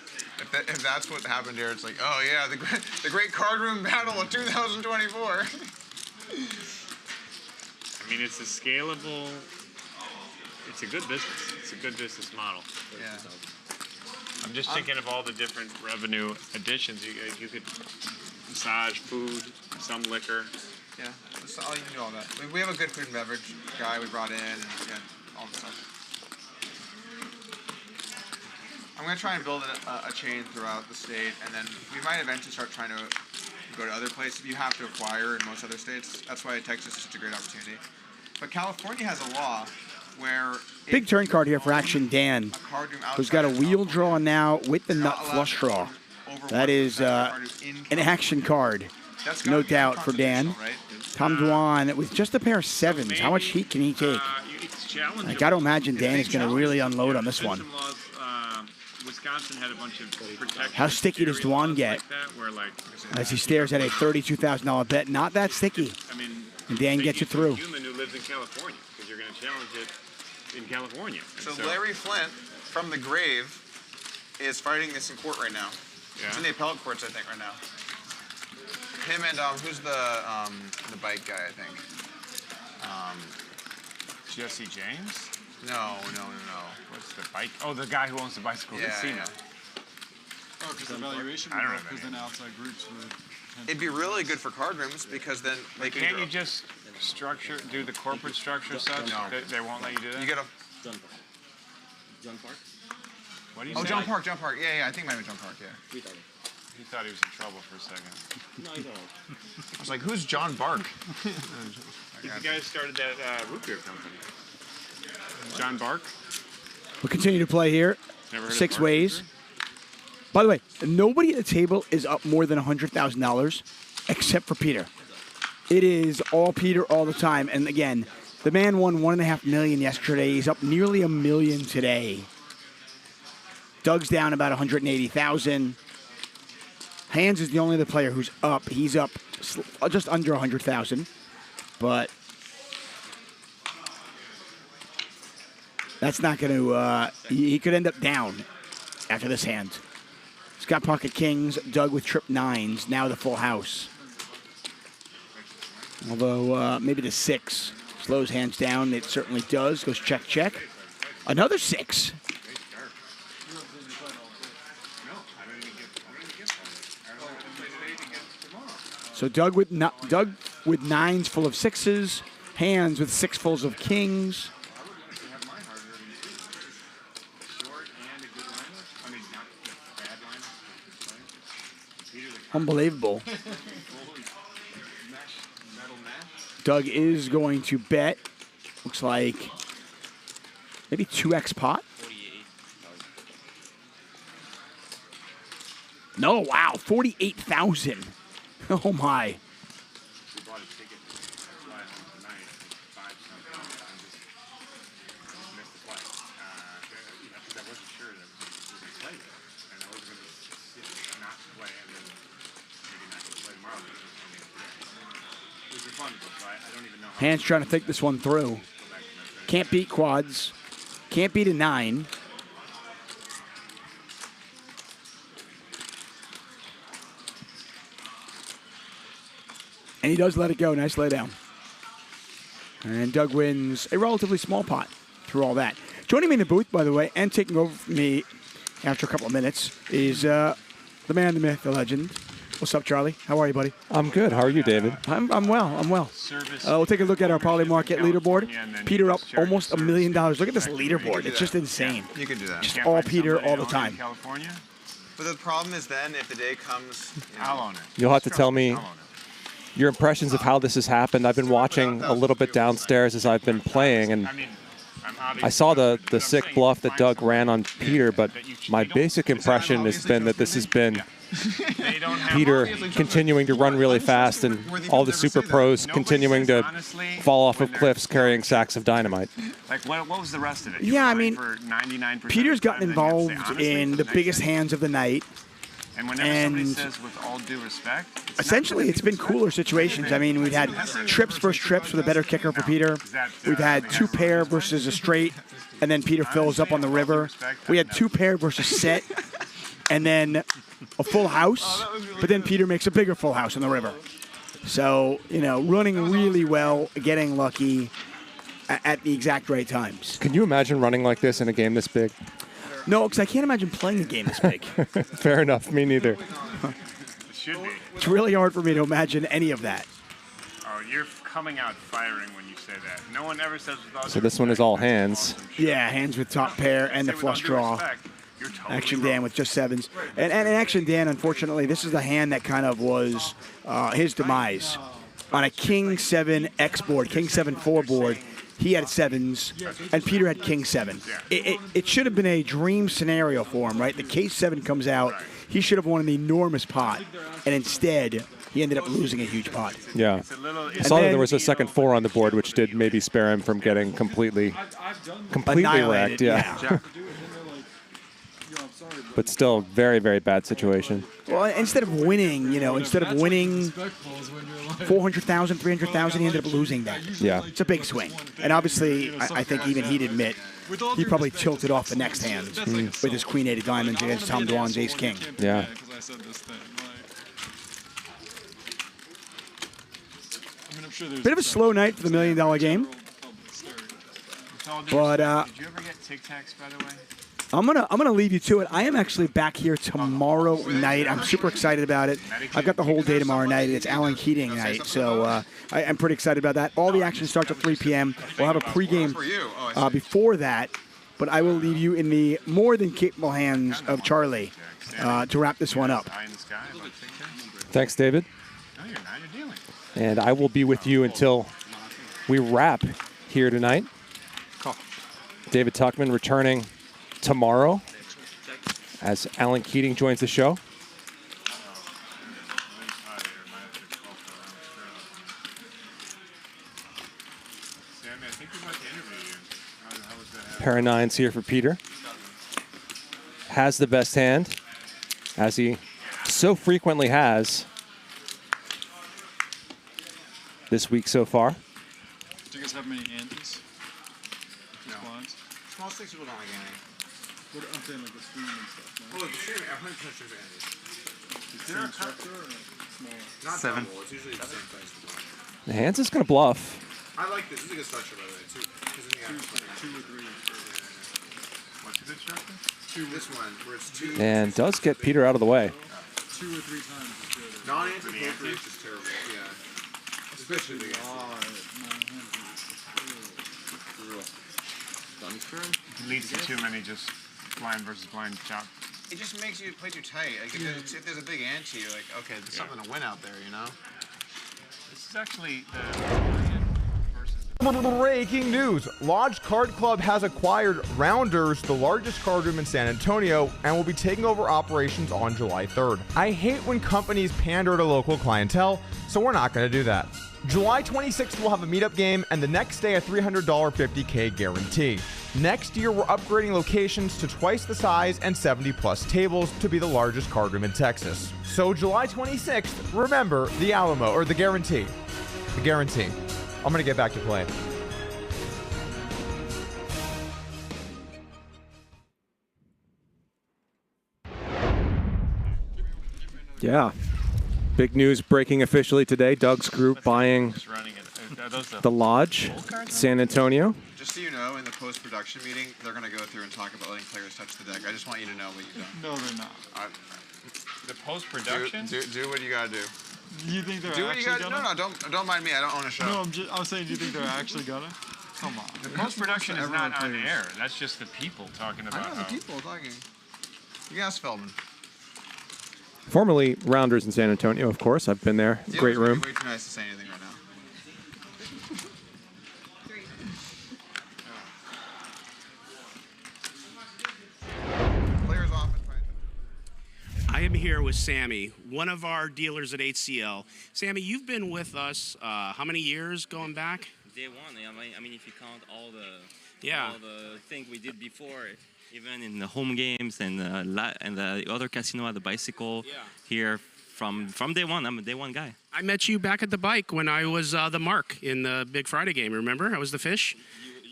if that's what happened here. It's like, oh yeah, the great card room battle of 2024. I mean, it's a scalable. It's a good business. It's a good business model. Yeah. I'm just thinking of all the different revenue additions. You could massage, food, some liquor. Yeah, you can do all that. We have a good food and beverage guy we brought in, and yeah, all the stuff. I'm gonna try and build a chain throughout the state, and then we might eventually start trying to go to other places. You have to acquire in most other states. That's why Texas is such a great opportunity. But California has a law where Big turn card here for Action Dan, who's got a wheel draw now with the nut flush draw. That is an action card, no doubt, for Dan. Tom Dwan with just a pair of sevens. How much heat can he take? I got to imagine Dan is going to really unload on this one. Wisconsin had a bunch of protection. How sticky does Dwan get? As he stares at a $32,000 bet, not that sticky. I mean, and Dan gets it through. Human who lives in California, because you're going to challenge it in California. So Larry Flint from the grave is fighting this in court right now. Yeah. It's in the appellate courts, I think, right now. Him and who's the bike guy? I think. Jesse James. No. What's the bike? Oh, the guy who owns the bicycle casino. Yeah. Oh, because the valuation I don't know. because then outside groups would. It'd be really good for card rooms because then they can. Can't you just do the corporate structure such that they won't let you do that? You get a. John Park? What do you Oh, say? John Park. Yeah. I think it might be John Park. Yeah. He thought he was in trouble for a second. No, he's all right. I was like, who's John Bark? He's the guy who started that root beer company. John Bark. We'll continue to play here. Never heard of 6 Bark ways. By the way, nobody at the table is up more than $100,000 except for Peter. It is all Peter all the time. And again, the man won $1.5 million yesterday. He's up nearly $1 million today. Doug's down about 180,000. Handz is the only other player who's up. He's up just under 100,000, but that's not going to. He could end up down after this hand. He's got pocket kings. Doug with trip nines. Now the full house. Although maybe the 6 slows hands down. It certainly does. Goes check, check. Another 6. So Doug with nines full of 6s, Handz with 6 fulls of kings. Unbelievable. Doug is going to bet. Looks like maybe 2x pot. No, wow, 48,000. Oh my. Handz trying to think this one through. Can't beat quads. Can't beat a 9. And he does let it go. Nice lay down. And Doug wins a relatively small pot through all that. Joining me in the booth, by the way, and taking over from me after a couple of minutes is the man, the myth, the legend. What's up, Charlie? How are you, buddy? I'm good. How are you, David? I'm well. We'll take a look at our Poly Market leaderboard. Peter up almost $1 million. Look at this leaderboard. It's just insane. You can do that. Just all Peter all the time. California? But the problem is then if the day comes, I'll own it. You'll have to tell me your impressions of how this has happened. I've been watching a little bit downstairs as I've been playing, and I saw the sick bluff that Doug ran on Peter, but my basic impression has been that this has been Peter continuing to run really fast and all the super pros continuing to fall off of cliffs carrying sacks of dynamite. Like, what was the rest of it? Yeah, I mean, For 99% Peter's gotten involved in the biggest hands of the night. And whenever somebody says, with all due respect, essentially, it's been cooler situations. I mean, we've had trips versus trips with a better kicker for Peter. We've had 2 pair versus a straight, and then Peter fills up on the river. We had 2 pair versus set, and then a full house, but then Peter makes a bigger full house on the river. So, you know, running really well, getting lucky at the exact right times. Can you imagine running like this in a game this big? No, because I can't imagine playing a game this big. Fair enough. Me neither. it should be. It's really hard for me to imagine any of that. Oh, you're coming out firing when you say that. No one ever says without So this one is all hands. Yeah, hands with top pair and the flush draw. Action Dan with just 7s. And Action Dan, unfortunately, this is the hand that kind of was his demise. On a King 7 X board, King 7-4 board, he had 7s, and Peter had King 7. It should have been a dream scenario for him, right? The K7 comes out. He should have won an enormous pot, and instead, he ended up losing a huge pot. Yeah. I saw that there was a second 4 on the board, which did maybe spare him from getting completely wrecked. Yeah. But still, very, very bad situation. Well, instead of winning, instead of winning 400,000, 300,000, he ended up losing that. Yeah. It's a big swing. And obviously, I think even he'd admit he probably tilted off the next hand with his Queen 8 of diamonds against Tom Dwan's Ace King. Yeah. Bit of a slow night for the $1 million game. But did you ever get Tic Tacs, by the way? I'm gonna leave you to it. I am actually back here tomorrow night. I'm super excited about it. I've got the whole day tomorrow night. It's Alan Keating night, so I'm pretty excited about that. All the action starts at 3 p.m. We'll have a pregame before that, but I will leave you in the more than capable hands of Charlie to wrap this one up. Thanks, David. And I will be with you until we wrap here tonight. David Tuckman returning tomorrow as Alan Keating joins the show. Pair of 9s here for Peter. Has the best hand, as he so frequently has this week so far. Do you guys have many antes? No. Small sticks people don't like ante. What I'm saying, like the stream and stuff. No? Oh, the stream, 100% stream ante. Is there a structure or small? Not 7. double. It's usually the same size. The Handz is going to bluff. I like this. This is a good structure, by the way, too. Because then you have 2 or 3. What's a good structure? 2. This one, where it's 2. And does get Peter out of the way. 2 or 3 times is good. Non-ante poker is just terrible. Yeah. Especially the Leads to too many just blind versus blind chop. It just makes you play too tight. Like if there's a big ante, you're like, okay, there's something to win out there, you know? This is actually Breaking news. Lodge Card Club has acquired Rounders, the largest card room in San Antonio, and will be taking over operations on July 3rd. I hate when companies pander to local clientele, so we're not going to do that. July 26th, we'll have a meetup game, and the next day, a $300 50K guarantee. Next year, we're upgrading locations to twice the size and 70-plus tables to be the largest card room in Texas. So July 26th, remember the Alamo, or the guarantee. The guarantee. I'm going to get back to play. Yeah. Big news breaking officially today. Doug's group buying the Lodge, San Antonio. Just so you know, in the post-production meeting, they're going to go through and talk about letting players touch the deck. I just want you to know what you've done. No, they're not. The post-production? Do what you got to do. You think they're do what you actually gotta, gonna? No, don't mind me. I don't own a show. No, I'm saying, do you think they're actually gonna? Come on. The post-production is not on air. That's just the people talking about I know, the people talking. You can ask Feldman. Formerly Rounders in San Antonio, of course. I've been there. Yeah, Great room. Way too nice to say anything right am here with Sami, one of our dealers at HCL. Sami, you've been with us how many years going back? Day one. I mean, if you count all the things we did before, even in the home games and the other casino at the bicycle here from day one. I'm a day one guy. I met you back at the bike when I was the mark in the Big Friday game. Remember? I was the fish.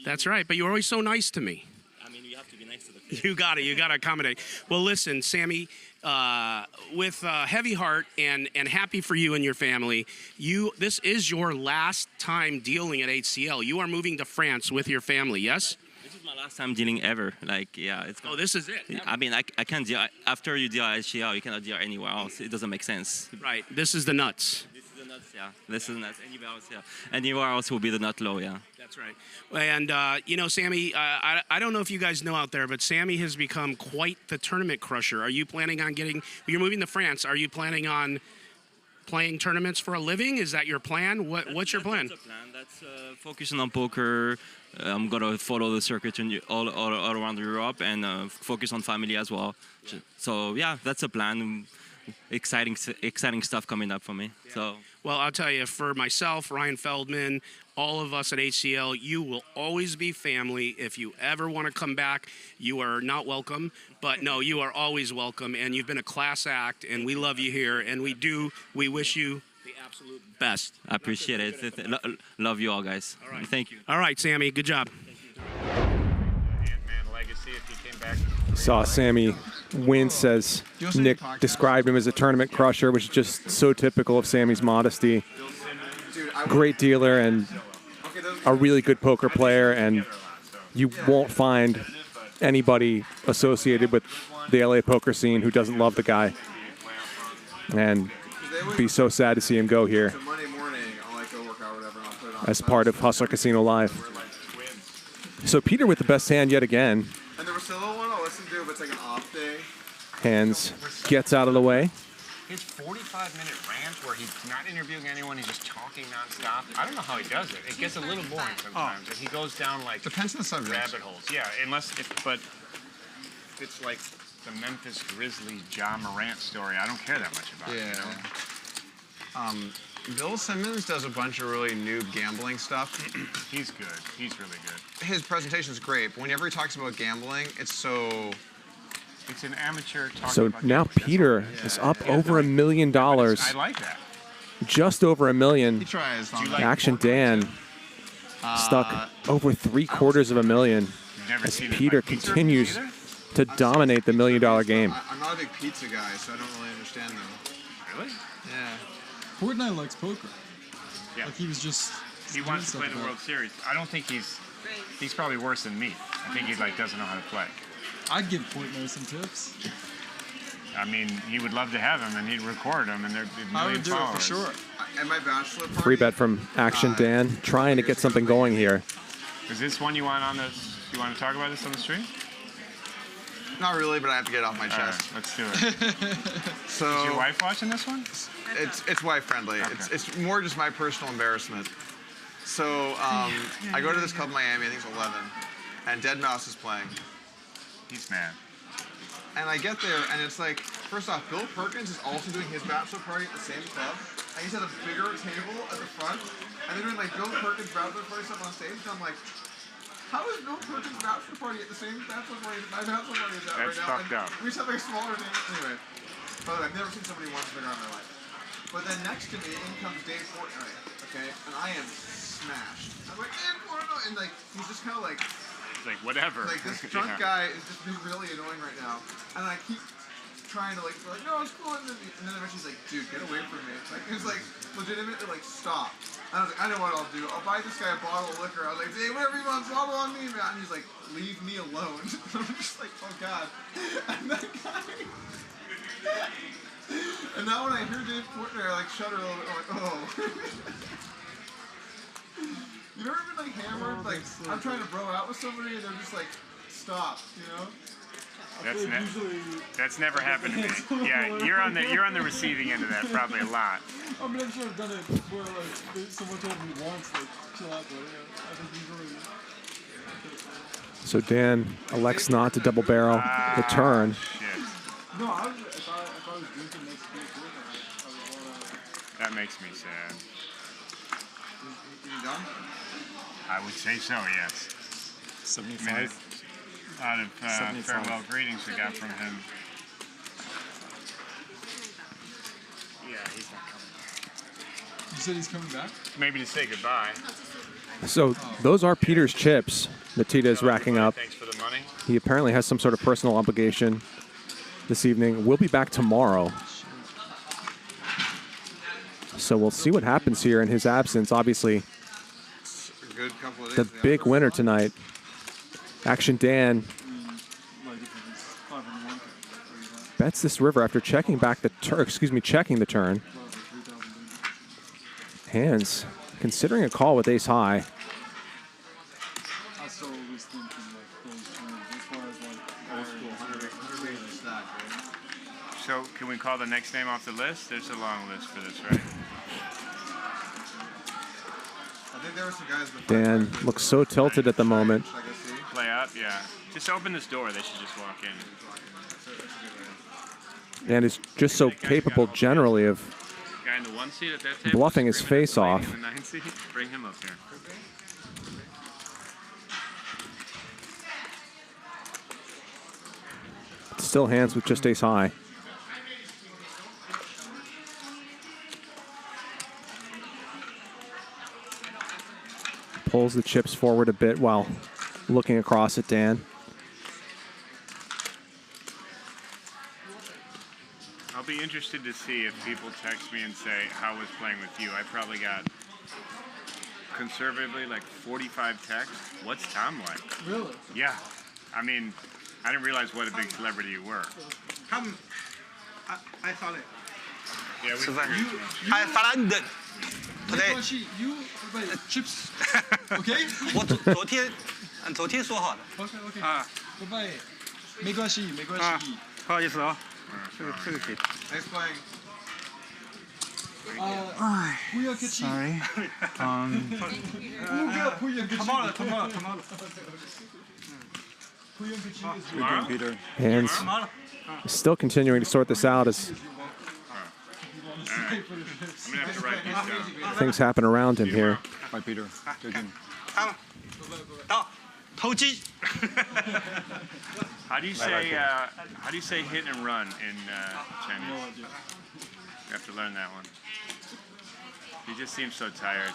That's right. But you were always so nice to me. I mean, you have to be nice to the fish. You got to accommodate. Well, listen, Sami, with a heavy heart and happy for you and your family, this is your last time dealing at HCL. You are moving to France with your family, yes? This is my last time dealing ever. Like, yeah, it's. Oh, this is it. I mean, I can't deal after you deal at HCL. You cannot deal anywhere else. It doesn't make sense. Right. This is the nuts. This is the nuts. Yeah. This is nuts. Anywhere else, yeah. Anywhere else will be the nut low. Yeah. That's right. And, you know, Sami, I don't know if you guys know out there, but Sami has become quite the tournament crusher. Are you planning on you're moving to France. Are you planning on playing tournaments for a living? Is that your plan? What's your plan? That's a plan. That's focusing on poker. I'm going to follow the circuit all around Europe and focus on family as well. Yeah. So, yeah, that's a plan. Exciting stuff coming up for me. Yeah. So. Well, I'll tell you, for myself, Ryan Feldman, all of us at HCL, you will always be family. If you ever want to come back, you are not welcome. But no, you are always welcome, and you've been a class act, and we love you here, and we wish you the absolute best. I appreciate it. Love you all, guys. All right. Thank you. All right, Sami, good job. Legacy if he came back. Saw Sami win, says Nick described him as a tournament crusher, which is just so typical of Sami's modesty. Great dealer and a really good poker player, and you won't find anybody associated with the LA poker scene who doesn't love the guy. And be so sad to see him go here as part of Hustler Casino Live. So Peter with the best hand yet again. And there was still one I'll listen to if it's like an off day. Hands gets out of the way. His 45-minute rant where he's not interviewing anyone, he's just talking nonstop. I don't know how he does it. It gets a little boring sometimes. And he goes down like depends on the subject. Rabbit holes. Yeah, but it's like the Memphis Grizzlies John Morant story. I don't care that much about it. You know? Bill Simmons does a bunch of really noob gambling stuff. He's good. He's really good. His presentation's great, but whenever he talks about gambling, it's so... It's an amateur talking So about now gambling. Peter is up over $1 million. I like that. Just over $1 million. He tries. Action Dan stuck over $750,000 as Peter continues to dominate the $1 million game. I'm not a big pizza guy, so I don't really understand them. Really? Yeah. Fortnite likes poker. Yeah. Like he was just. He wants to play the World Series. I don't think he's probably worse than me. I think he doesn't know how to play. I'd give Fortnite some tips. I mean, he would love to have him, and he'd record him, and there'd be I million would do followers. it for sure. At my bachelor party, Free bet from Action Dan, trying to get something going here. Is this one you want on the? You want to talk about this on the stream? Not really, but I have to get it off my All chest. right, let's do it. So is your wife watching this one? It's wife friendly. Okay. It's more just my personal embarrassment. So I go to this club in Miami. I think it's 11, and Dead Mouse is playing. He's mad. And I get there, and it's like, first off, Bill Perkins is also doing his bachelor party at the same club, and he's at a bigger table at the front, and they're doing like Bill Perkins' bachelor party stuff on stage, and I'm like, how is Bill Perkins' bachelor party at the same bachelor party as my bachelor party is at That's right now? fucked up. We just have like a smaller table. Anyway, by the way, I've never seen somebody once bigger in my life. But then next to me, in comes Dave Portnoy, okay, and I am smashed. I'm like, Dave Portnoy, and like, he's just kind of like, Like whatever. like this drunk guy is just being really annoying right now, and I keep trying to like, be like, no, it's cool, and then eventually he's like, dude, get away from me. It's like legitimately like, stop. And I was like, I know what I'll do. I'll buy this guy a bottle of liquor. I was like, hey, whatever you want, bottle on me, man. And he's like, leave me alone. I'm just like, oh god. And that guy. And now when I hear Dave Portnoy, I like shudder a little bit. I'm like, oh. You ever been like hammered? Like I'm trying to bro out with somebody and they're just like, stop, you know? That's never happened to me. Yeah, you're on the receiving end of that probably a lot. I mean, I'm sure I've done it before. Like someone told me once, like chill out, but yeah, I think usually. So Dan elects not to double barrel the turn. No, if I was That makes me sad. You done? I would say so, yes. 75. I mean, a lot of 75. farewell greetings we got from him. Yeah, he's not coming. You said he's coming back? Maybe to say goodbye. So those are Peter's chips that Tita is racking up. Thanks for the money. He apparently has some sort of personal obligation this evening. We'll be back tomorrow. So we'll see what happens here in his absence. Obviously, A good couple of the days big winner tonight. Action Dan bets this river after checking back the turn. Checking the turn. Handz considering a call with ace high. I still was thinking like those terms as far as like old school 100 stack, right? So, can we call the next name off the list? There's a long list for this, right? I think there were some guys Dan looks so tilted at the moment. Play up, yeah. Just open this door. They should just walk in. And is just so capable generally of Guy in the 1 seat at that table. bluffing his face off. In the 9 seat. Bring him up here. Still Handz with just ace high. Pulls the chips forward a bit while looking across at Dan. I'll be interested to see if people text me and say, how was playing with you? I probably got, conservatively, like 45 texts. What's Tom like? Really? Yeah. I mean, I didn't realize what a big celebrity you were. I thought it. Yeah, we I found it 没 today. 关系 ，you wait chips OK 我昨天说好的。 OK OK 啊，拜拜，没关系没关啊系。不好意思啊，这个给。 Nice playing. 不要客气。 Sorry. 不要客气。 Tomorrow. 不要客气。 Good game, Peter. Handz still continuing to sort this out as I'm gonna have to write this down. things happen around him here. Bye, Peter. Good game. 投机。 How do you say hit and run in Chinese? You have to learn that one. He just seems so tired.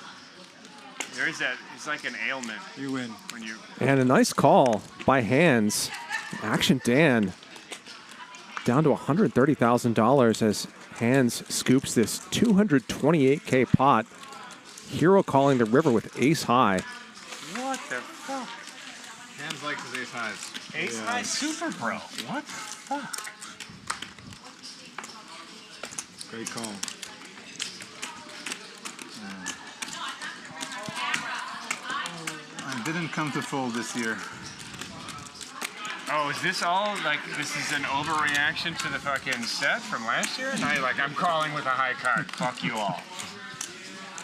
There is that. It's like an ailment. You win. When you. And a nice call by Handz. Action Dan down to $130,000 as Handz scoops this 228K pot. Hero calling the river with ace high. What the fuck? Handz likes his ace highs. Ace high super bro. What the fuck? Great call. I didn't come to fold this year. Oh, is this all like this is an overreaction to the fucking set from last year? Now you're like, I'm calling with a high card. Fuck you all.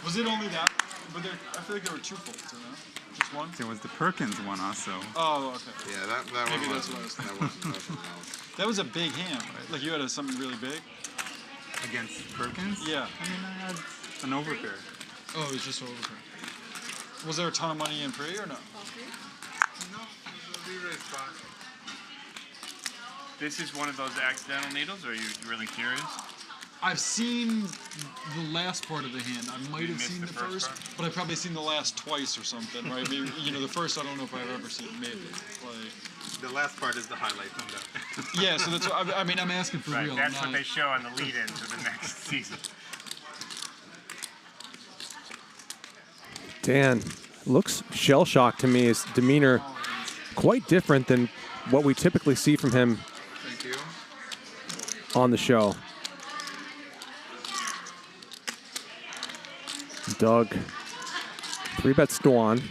Was it only that? But there, I feel like there were two folds, you know? Just one? There was the Perkins one also. Oh, okay. Yeah, that Maybe one that's what I was thinking. that was a big hand, right? Like you had something really big? Against Perkins? Yeah. I mean, I had an overpair. Oh, it was just overpair. Was there a ton of money in pre or no? No, it was a re-raise spot. This is one of those accidental needles, or are you really curious? I've seen the last part of the hand. I might have seen the first, but I've probably seen the last twice or something, right? Maybe, the first I don't know if I've ever seen. Maybe. Like, the last part is the highlight from that. Yeah, so that's what, I mean, I'm asking for Right, real. that's what they show on the lead-in to the next season. Dan looks shell-shocked to me. His demeanor quite different than what we typically see from him on the show. Doug, 3-bets Dwan.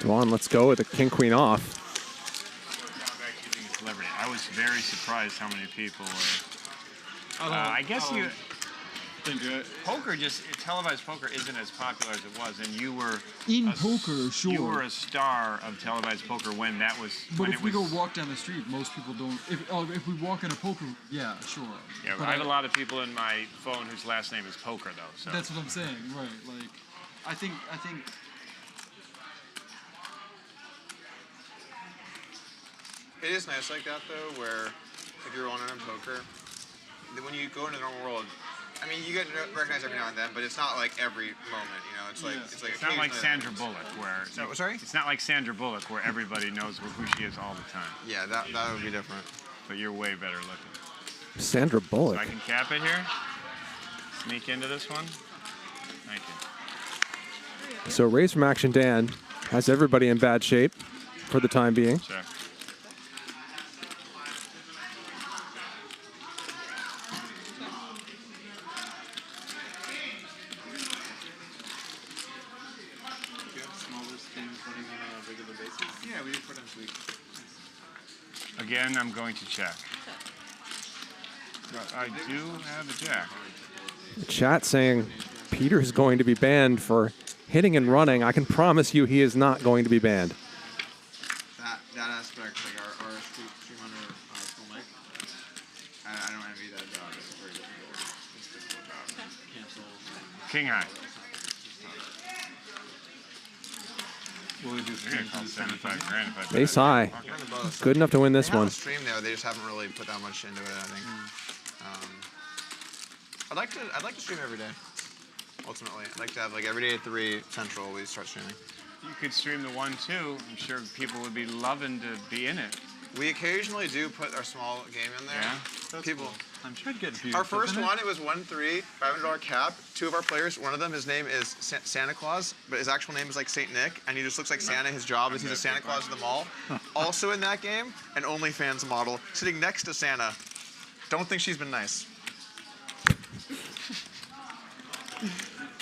Dwan, let's go with a king-queen off. I was very surprised how many people were. I guess think poker televised poker isn't as popular as it was, and you were poker, sure. You were a star of televised poker when that was. But if we go walk down the street, most people don't. If we walk in a poker, yeah, sure. Yeah, but I have a lot of people in my phone whose last name is Poker, though. So that's what I'm saying, right? Like, I think. It is nice like that though, where if you're on in poker, when you go into the normal world, I mean, you get recognized every now and then, but it's not like every moment, you know. It's like it's not like Sandra Bullock, where sorry. It's not like Sandra Bullock, where everybody knows who she is all the time. Yeah, that would be different. But you're way better looking. Sandra Bullock. So I can cap it here. Sneak into this one. Thank you. So Raise from Action Dan has everybody in bad shape for the time being. Check. Yeah, we do for them this week. Again, I'm going to check. But I do have a jack. Chat saying Peter is going to be banned for hitting and running. I can promise you he is not going to be banned. That aspect, like our stream under full mic, I don't envy that job. It's very difficult. It's a difficult job. Cancels. King high. What would you call 75 grand if I Ace high. Good enough to win this one. Stream there, they just haven't really put that much into it. I think. I'd like to stream every day. Ultimately, I'd like to have like every day at 3 Central we start streaming. You could stream the 1-2. I'm sure people would be loving to be in it. We occasionally do put our small game in there. Yeah. People. Cool. I'm sure to get views. Our first one, it was 1-3, $500 cap. 2 of our players, one of them, his name is Santa Claus, but his actual name is like Saint Nick, and he just looks like Santa. His job is he's a Santa Claus in the mall. Also in that game, an OnlyFans model sitting next to Santa. Don't think she's been nice.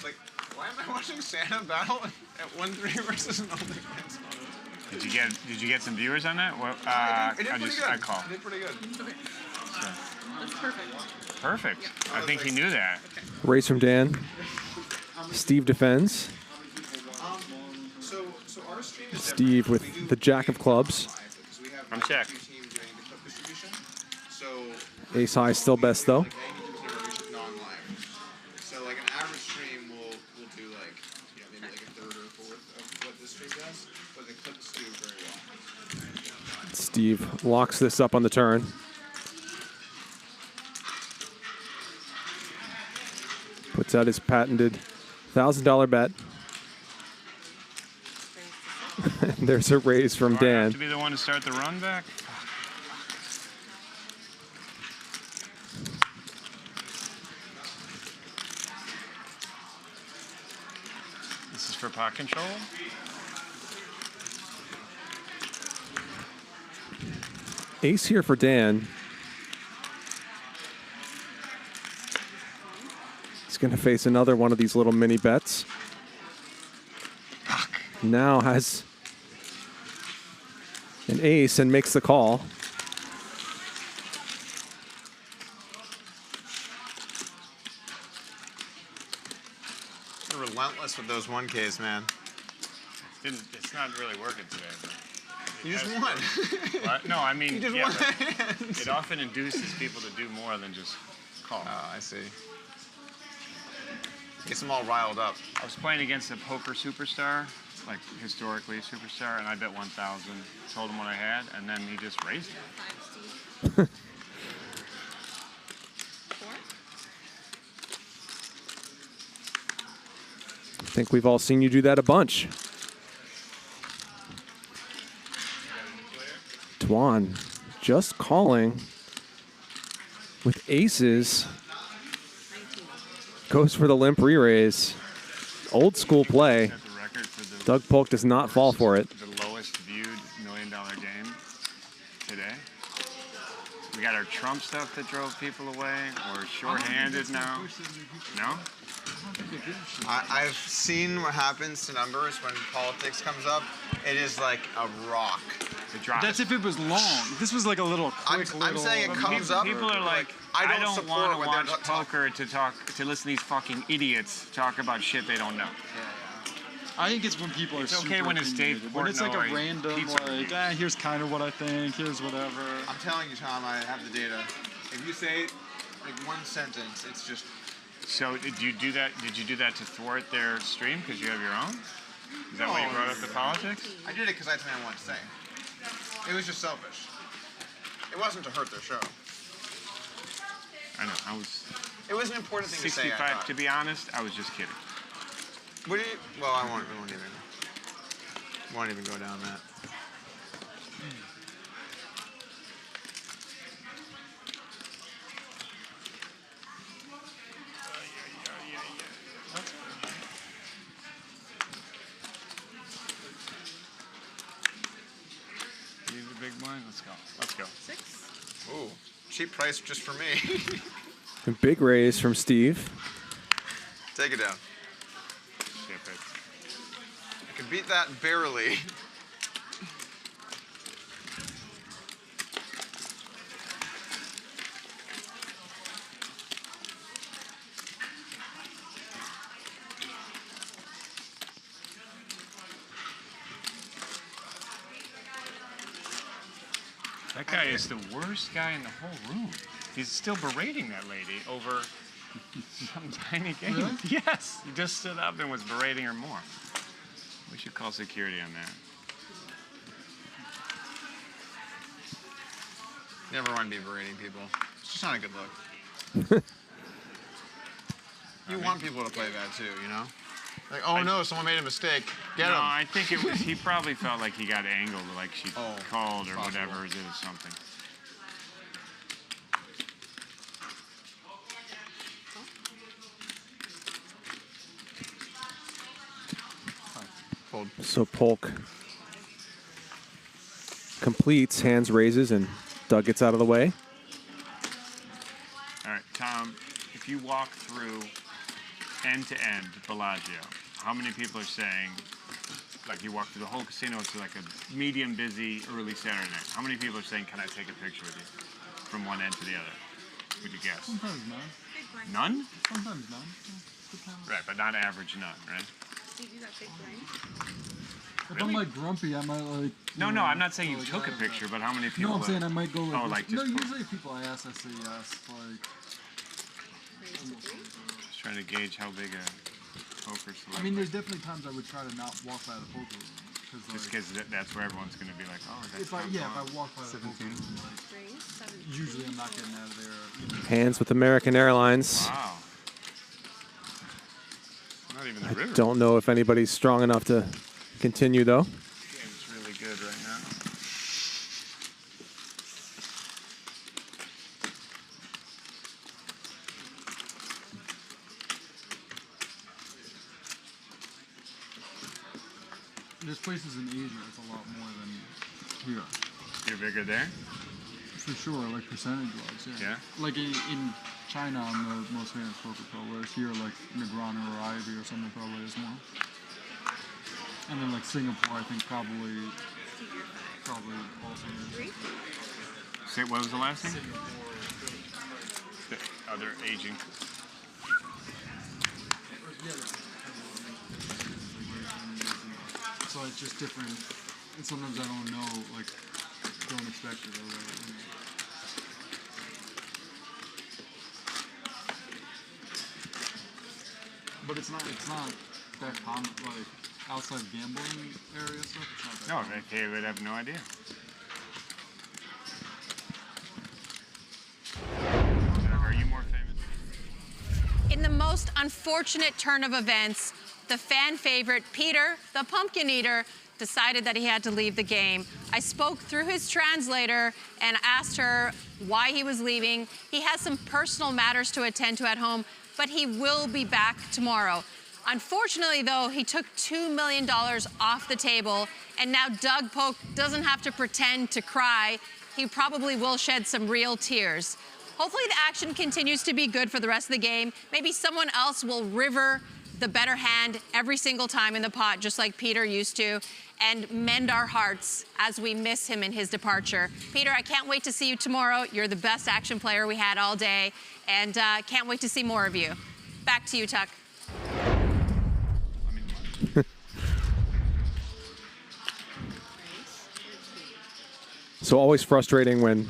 Like, why am I watching Santa battle at 1-3 versus an OnlyFans model? Did you get some viewers on that? Well, I did pretty good. I call. I did pretty good. Okay. So. That's perfect. Perfect. Yeah. I think he knew that. Raise from Dan. Steve defends. So our stream is Steve with the jack of clubs. I'm check. Ace high still best though. So like an average stream we'll do like maybe like a third or fourth of what this stream does, but the clips do very well. Steve locks this up on the turn. Puts out his patented $1,000 bet. There's a raise from Do I have Dan. to be the one to start the run back? This is for pot control. Ace here for Dan. He's going to face another one of these little mini bets. Now has an ace and makes the call. You're relentless with those 1Ks, man. It's not really working today. But you just won. What? No, I mean, You just yeah, won but hands. it often induces people to do more than just call. Oh, I see. Gets them all riled up. I was playing against a poker superstar, like historically a superstar, and I bet 1,000. Told him what I had, and then he just raised it. I think we've all seen you do that a bunch. Dwan just calling with aces. Goes for the limp re-raise. Old school play. Doug Polk does not fall for it. The lowest viewed $1 million game today. We got our Trump stuff that drove people away. We're short-handed now. No? I've seen what happens to numbers when politics comes up. It is like a rock. It drops. That's if it was long. This was like a little quick. I'm saying it comes up. People are like, I don't want to watch poker to listen to these fucking idiots talk about shit they don't know. I think it's when people are It's okay when it's Dave opinionated. When it's like a Portnoy random, pizza like, here's kind of what I think, here's whatever. I'm telling you, Tom, I have the data. If you say like one sentence, it's just. So did you do that? Did you do that to thwart their stream because you have your own? Is that why you brought up the politics? I did it because that's what I wanted to say. It was just selfish. It wasn't to hurt their show. I know. It was an important thing to say. 65. To be honest, I was just kidding. What do you? Well, I won't even go down that. Use the big blind. Let's go. Let's go. 6. Ooh, cheap price just for me. A big raise from Steve. Take it down. Ship it. I can beat that barely. That guy is the worst guy in the whole room. He's still berating that lady over some tiny game. Really? Yes. He just stood up and was berating her more. We should call security on that. Never want to be berating people. It's just not a good look. You want people to play bad too, you know? Like, oh no, someone made a mistake. Get him. No, I think it was, he probably felt like he got angled, like she called or whatever, or did something. So Polk completes, hands raises, and Doug gets out of the way. All right, Tom, if you walk through end to end Bellagio, how many people are saying, like you walk through the whole casino, it's like a medium busy early Saturday night. How many people are saying, can I take a picture with you from one end to the other? Would you guess? Sometimes none. None? Sometimes none. Right, but not average none, right? If I'm like grumpy, I might like. No, I'm not saying you took a picture, but how many people? No, I'm saying I might go like. Oh, like no, just. usually people I ask, I say yes. Like. Just trying to gauge how big a poker select. I mean, there's definitely times I would try to not walk by the poker room. Just because that's where everyone's going to be like, oh, that's if I walk by the poker room, like, usually I'm not getting out of there. Hands with American Airlines. Wow. Not even the river. I don't know if anybody's strong enough to continue, though. Game's really good right now. There's places in Asia it's a lot more than here. You're bigger there? For sure, like percentage-wise, yeah. Like in China, I'm the most famous poker pro, whereas here, like Negroni or Ivy or someone probably is more. And then like Singapore, I think probably also is. Say, what was the last thing? The other Asian. So it's just different, and sometimes I don't know, like, don't expect it. But it's not that common, like, outside gambling area stuff. It's not that common. They would have no idea. Are you more famous? In the most unfortunate turn of events, the fan favorite, Peter, the pumpkin eater, decided that he had to leave the game. I spoke through his translator and asked her why he was leaving. He has some personal matters to attend to at home, but he will be back tomorrow. Unfortunately, though, he took $2 million off the table, and now Doug Polk doesn't have to pretend to cry. He probably will shed some real tears. Hopefully the action continues to be good for the rest of the game. Maybe someone else will river the better hand every single time in the pot, just like Peter used to, and mend our hearts as we miss him in his departure. Peter, I can't wait to see you tomorrow. You're the best action player we had all day, and can't wait to see more of you. Back to you, Tuck. So always frustrating when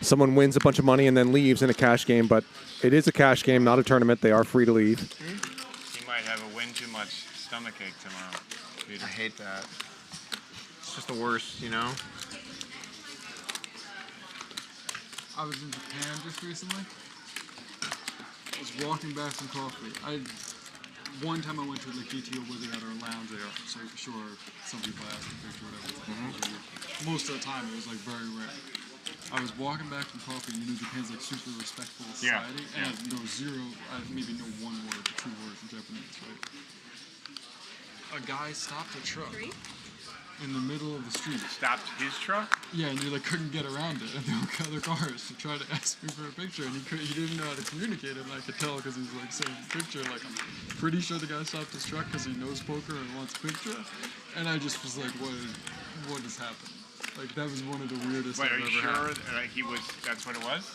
someone wins a bunch of money and then leaves in a cash game, but it is a cash game, not a tournament. They are free to leave. He might have a win too much stomachache tomorrow. Peter. I hate that. It's just the worst, you know? I was in Japan just recently. I was walking back from coffee. One time I went to like BTO where they had our lounge there, so sure some people asked a picture or whatever. Most of the time it was like very rare. I was walking back from coffee, and you know Japan's like super respectful society, and I know maybe no one word, 2 words in Japanese, right? A guy stopped a truck in the middle of the street. Stopped his truck? Yeah, and you like couldn't get around it, and there were other cars to try to ask me for a picture, and he didn't know how to communicate it, and I could tell because he's like saying picture, like I'm pretty sure the guy stopped his truck because he knows poker and wants a picture, and I just was like, what is happening? Like that was one of the weirdest Wait, I've are you ever sure had. that's what it was?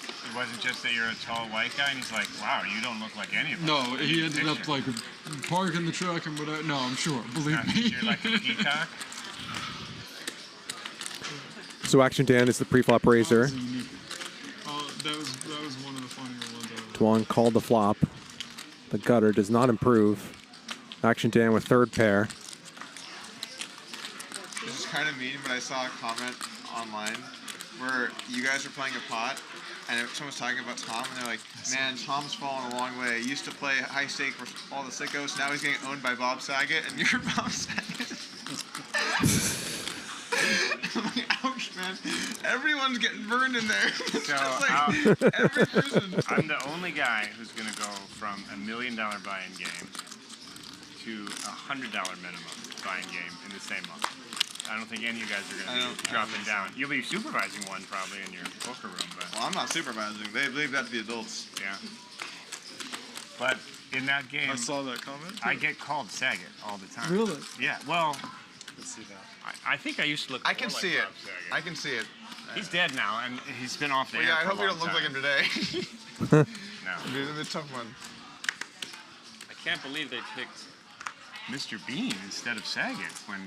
It wasn't just that you're a tall white guy and he's like, wow, you don't look like any of us. No, he ended up like parking the truck and whatever. No, I'm sure. Believe me. You're like a peacock. So Action Dan is the pre-flop raiser. That was one of the funnier ones ever. Dwan called the flop. The gutter does not improve. Action Dan with third pair. This is kind of mean, but I saw a comment online where you guys were playing a pot, and someone was talking about Tom, and they're like, man, Tom's fallen a long way. He used to play high stake for all the sickos, now he's getting owned by Bob Saget, and you're Bob Saget. I'm like, ouch, man. Everyone's getting burned in there. It's So just like every person. I'm the only guy who's going to go from $1 million buy-in game to $100 minimum buy-in game in the same month. I don't think any of you guys are going to be dropping down. You'll be supervising one probably in your poker room, but Well, I'm not supervising. They leave that to the adults. yeah. But in that game, I saw that comment. I get called Saget all the time. Really? Yeah. Well, Let's see that. I think I used to look. I can more see like it. Bob Saget. I can see it. He's dead now, and he's been off the Well, air. yeah, I for a hope you long don't look like time. him today. No. It's a tough one. I can't believe they picked Mr. Bean instead of Saget when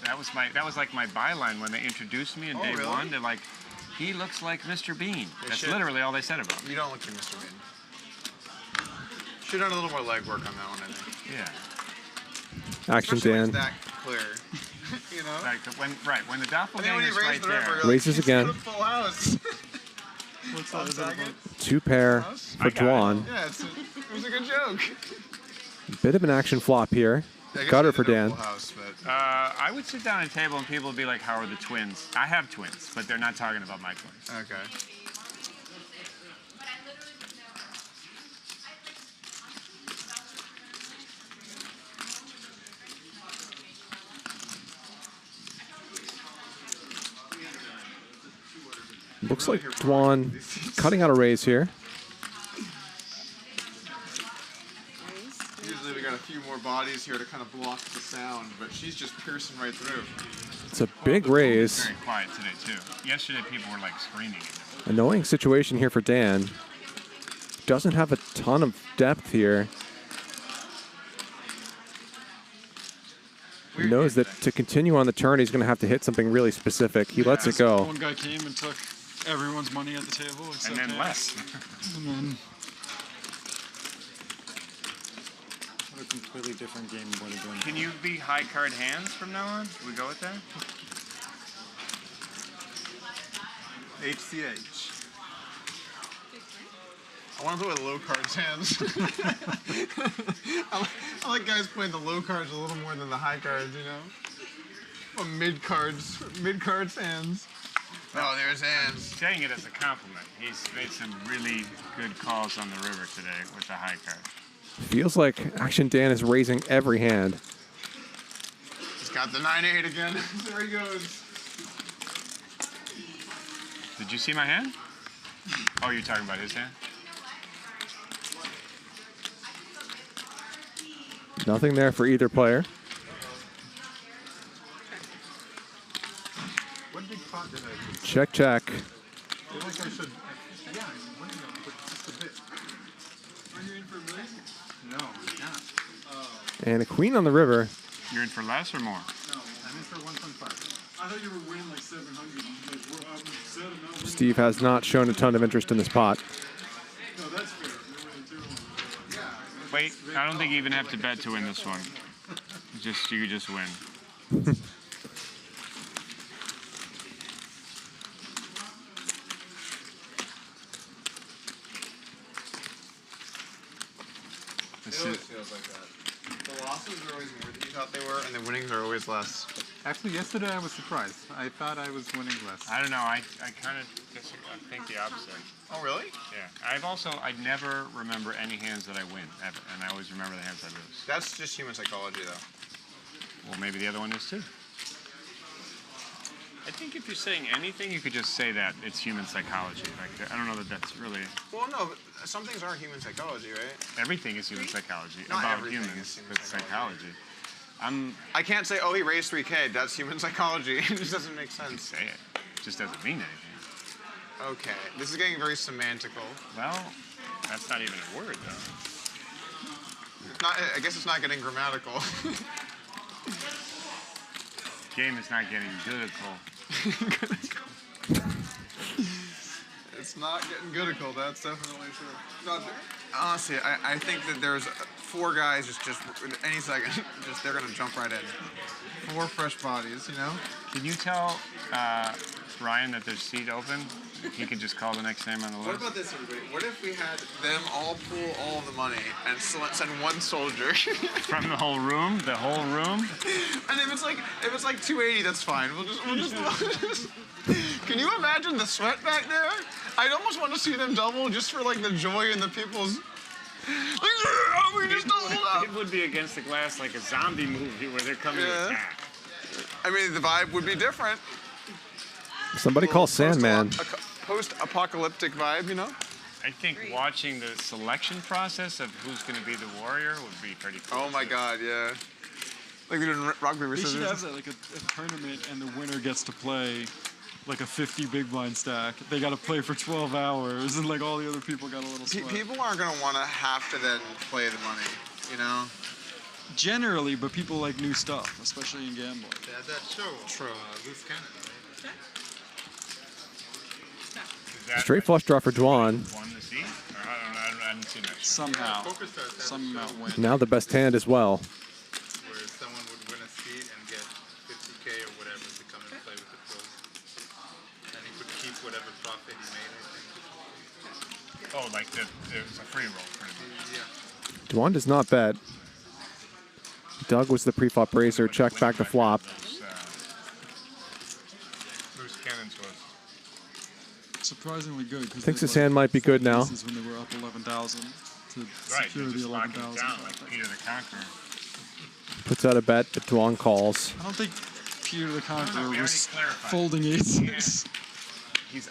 that was like my byline when they introduced me in day really? one. They're like, he looks like Mr. Bean. They That's should. literally all they said about me. You don't look like Mr. Bean. Should have done a little more legwork on that one, I think. Yeah. Action Especially when Dan. it's that clear. You know? Like when the doppelganger when he is raised right the there. river, you're Raises like, again. he's got a full house. What's that? Is that about? 2 pair for Dwan. Yeah, it was a good joke. Bit of an action flop here. I guess Gutter he for did have a Dan. full house, but I would sit down at a table and people would be like, how are the twins? I have twins, but they're not talking about my twins. okay. Looks like Dwan cutting out a raise here. Usually we got a few more bodies here to kind of block the sound, but she's just piercing right through. It's a big raise. Very quiet today too. Yesterday people were like screaming. Annoying situation here for Dan. Doesn't have a ton of depth here. He knows that to continue on the turn, he's going to have to hit something really specific. He lets it go. One guy came and took everyone's money at the table except And then less. And then What a completely different game than what we're doing. Can you be high card hands from now on? Can we go with that? HCH. I want to play with low cards hands. I like guys playing the low cards a little more than the high cards, you know? Or mid cards hands. Oh, there's hands. Saying it as a compliment. He's made some really good calls on the river today with the high card. Feels like Action Dan is raising every hand. He's got the 9-8 again. There he goes. Did you see my hand? Oh, you're talking about his hand? Nothing there for either player. What big pot did I do? Check, check. I feel like I should. Yeah, I'm winning them, but just a bit. Are you in for a raise? No, I'm not. And a queen on the river. You're in for less or more? No, I'm in for 1.5. I thought you were winning like 700. Like, we're set amount winning. Steve has not shown a ton of interest in this pot. No, that's fair. You're winning too. Yeah. Wait, I don't think you even have to bet to win this one. You just win. It always feels like that. The losses are always more than you thought they were, and the winnings are always less. Actually, yesterday I was surprised. I thought I was winning less. I don't know. I kind of think the opposite. Oh, really? Yeah. I never remember any hands that I win, ever. And I always remember the hands I lose. That's just human psychology, though. Well, maybe the other one is too. I think if you're saying anything, you could just say that it's human psychology. Like, I don't know that that's really... Well, no, but some things are human psychology, right? Everything is human psychology. Not about everything humans, is human but psychology. I can't say, oh, he raised 3K. That's human psychology. It just doesn't make sense. Say it. It just doesn't mean anything. Okay. This is getting very semantical. Well, that's not even a word, though. It's not, I guess it's not getting grammatical. Game is not getting goodical. It's not getting goodical. That's definitely true. No, honestly, I think that there's 4 guys just any second, they're gonna jump right in. 4 fresh bodies, you know. Can you tell Ryan that there's seat open? He could just call the next name on the list. What about this, everybody? What if we had them all pool all of the money and send one soldier from the whole room? The whole room? And if it's like 280, that's fine. We'll just Can you imagine the sweat back there? I'd almost want to see them double just for like the joy in the people's. We just doubled up. It would be against the glass like a zombie movie where they're coming to attack. I mean, the vibe would be different. Somebody call Sandman. Post-apocalyptic vibe, you know? I think watching the selection process of who's going to be the warrior would be pretty cool. Oh my God, yeah. Like they're doing rock paper They scissors. should have that, like a tournament, and the winner gets to play like a 50 big blind stack. They got to play for 12 hours, and like all the other people got a little sweat. People aren't going to want to have to then play the money, you know? Generally, but people like new stuff, especially in gambling. Yeah, that show. True. Loose cannon, right? Straight flush draw for Dwan. Won the seat? Or I didn't see that. Somehow. Some amount win. Now the best hand as well. Where someone would win a seat and get 50K or whatever to come and play with the pros. And he could keep whatever profit he made, I think. Oh, like it was a free roll, pretty much. Yeah. Dwan does not bet. Doug was the pre-flop raiser. Check back to flop. Loose cannons was. Surprisingly good. Thinks his hand might be good now. This is when they were up 11,000 to Right, secure they the just locked it 11,000. down like Peter the Conqueror. Puts out a bet, but Dwan calls. I don't think Peter the Conqueror We was already clarified. folding aces. He's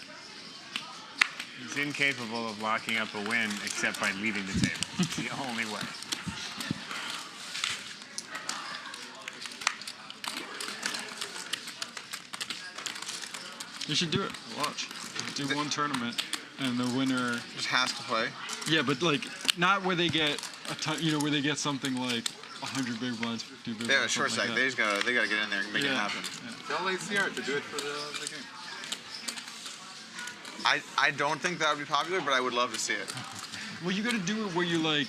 incapable of locking up a win except by leaving the table. It's the only way. You should do it. Watch. Do one tournament, and the winner just has to play. Yeah, but like not where they get a ton. You know, where they get something like 100 big blinds, 50 big Yeah, blinds. short stack. Like They gotta get in there and make it happen. Tell ACR to do it for the game. I don't think that would be popular, but I would love to see it. Well, you got to do it where you like,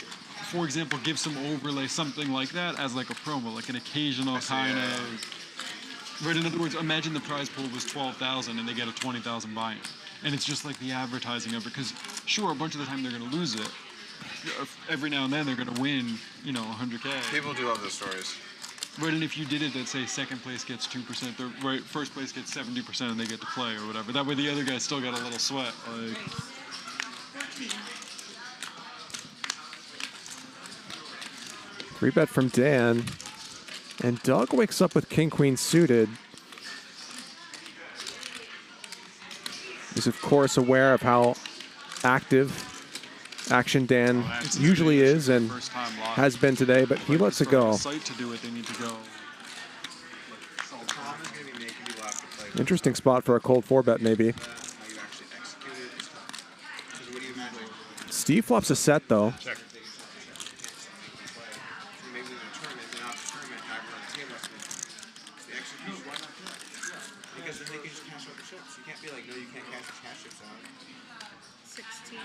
for example, give some overlay, something like that as like a promo, like an occasional kind of. Right. In other words, imagine the prize pool was 12,000 and they get a 20,000 buy-in, and it's just like the advertising of it. Because sure, a bunch of the time they're going to lose it. Every now and then they're going to win, you know, 100K. People do love those stories. Right, and if you did it, that say second place gets 2%, right, first place gets 70%, and they get to play or whatever. That way, the other guys still got a little sweat. Like. Three bet from Dan. And Doug wakes up with king-queen suited. He's, of course, aware of how active Action Dan usually is and has been today, but he lets it go. Site to do it, they need to go. Interesting spot for a cold 4-bet, maybe. Steve flops a set, though. Check. Because then they can just cash out the chips. You can't be like, no, you can't cash the cash chips out. 16.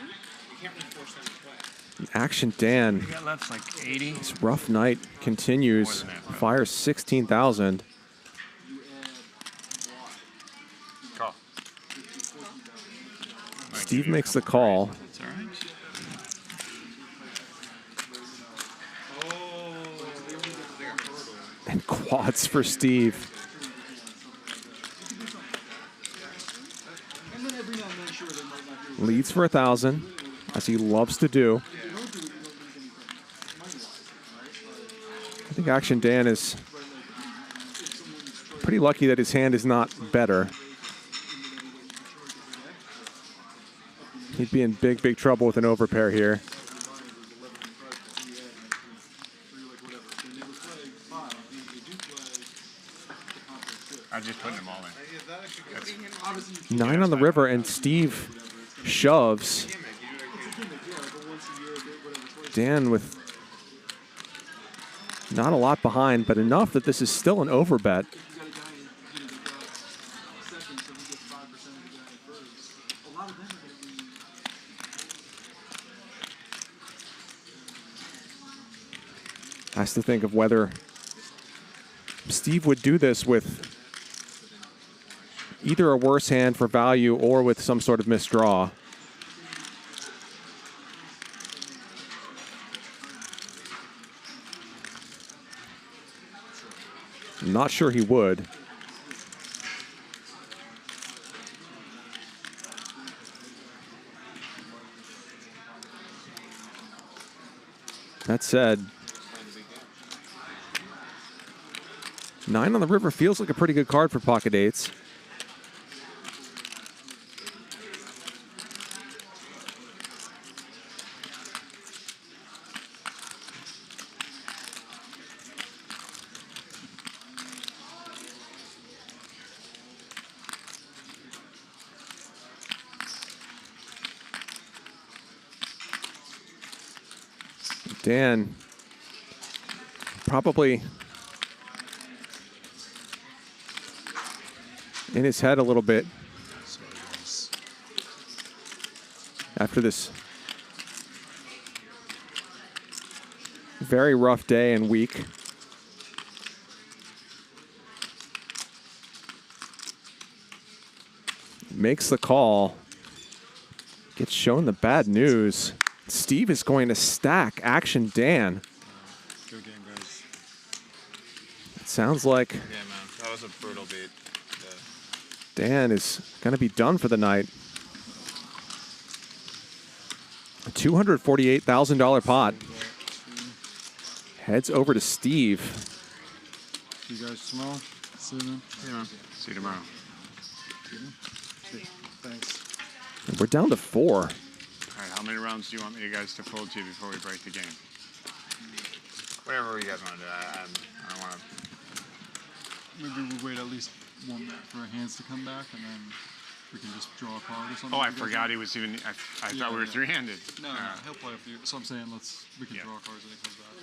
You can't really force them to play. Action Dan. You got left like 80. This rough night continues. Fires 16,000. Call. Steve makes the call. It's all right. And quads for Steve. Leads for 1,000, as he loves to do. I think Action Dan is pretty lucky that his hand is not better. He'd be in big, big trouble with an overpair here. I'm just putting them all in. 9 on the river, and Steve shoves. Dan with not a lot behind, but enough that this is still an overbet. Has to think of whether Steve would do this with either a worse hand for value or with some sort of misdraw. I'm not sure he would. That said, 9 on the river feels like a pretty good card for pocket eights. Dan probably in his head a little bit after this very rough day and week. Makes the call. Gets shown the bad news. Steve is going to stack Action Dan. Good game, guys. It sounds like Yeah, man. That was a brutal beat. Dan is going to be done for the night. A $248,000 pot. Heads over to Steve. See you guys tomorrow. See you, man. See you, man. See you tomorrow. Thanks. And we're down to 4. All right, how many rounds do you want me guys to fold to before we break the game? Whatever you guys want to do. I don't want to. Maybe we'll wait at least 1 minute for our hands to come back, and then we can just draw a card or something. Oh, I forgot he was even. I thought we were three-handed. No, he'll play a few. So I'm saying we can draw cards when he comes back.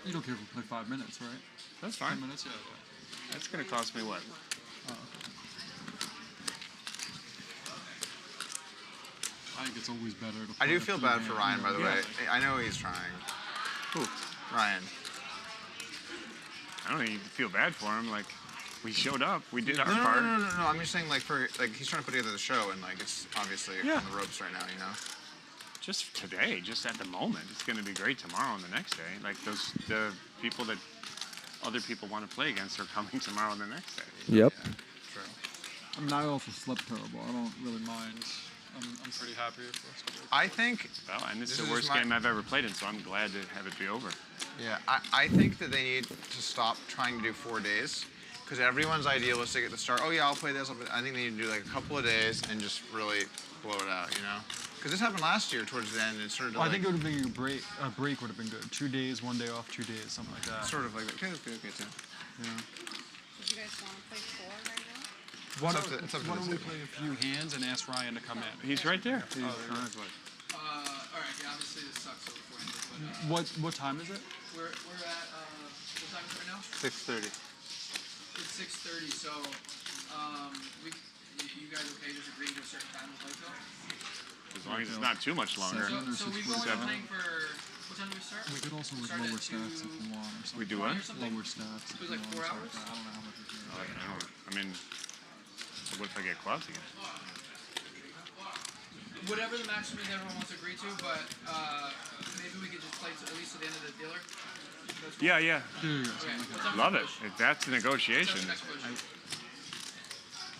You don't care if we play 5 minutes, right? That's fine. 10 minutes, yeah. That's gonna cost me what? I think it's always better to I do play feel bad for Ryan, by the way. I know he's trying. Who? Ryan. I don't think you feel bad for him. Like, we showed up, we did our No, part. no. I'm just saying, like, he's trying to put together the show, and like it's obviously on the ropes right now, you know. Just today, just at the moment. It's going to be great tomorrow and the next day. Like the people that other people want to play against are coming tomorrow and the next day. Yep. True. I mean, I also slept terrible. I don't really mind. I'm pretty happy with this. I think. Well, and it's the worst game I've ever played in, so I'm glad to have it be over. Yeah, I think that they need to stop trying to do 4 days, because everyone's idealistic at the start. Oh yeah, I'll play this. I think they need to do like a couple of days and just really blow it out, you know. Because this happened last year towards the end. It started to I think it would have been a break. A break would have been good. 2 days, 1 day off, 2 days, something like that. Sort of like that. Okay, too. Yeah. Did you guys want to play 4 right now? Why It's up to don't the we table. play a few hands and ask Ryan to come in? He's right there. Oh, there he is. All right, yeah, obviously this sucks over 400, but What time is it? we're at what time is it right now? 6:30. It's 6:30. So, you guys okay just agreeing to a certain time to play till? As long as it's not too much longer. So we've only been playing for what time do we start? We could also Start lower at stats if you want. Or something. We do what? Lower stats. It was like 4 hours. I don't know how much. I mean, what if I get quads again? Whatever the maximum is everyone wants to agree to, but maybe we could just play at least to the end of the dealer. That's cool. Yeah. Okay. What time Love do it. we push? If that's a negotiation. What's the next push?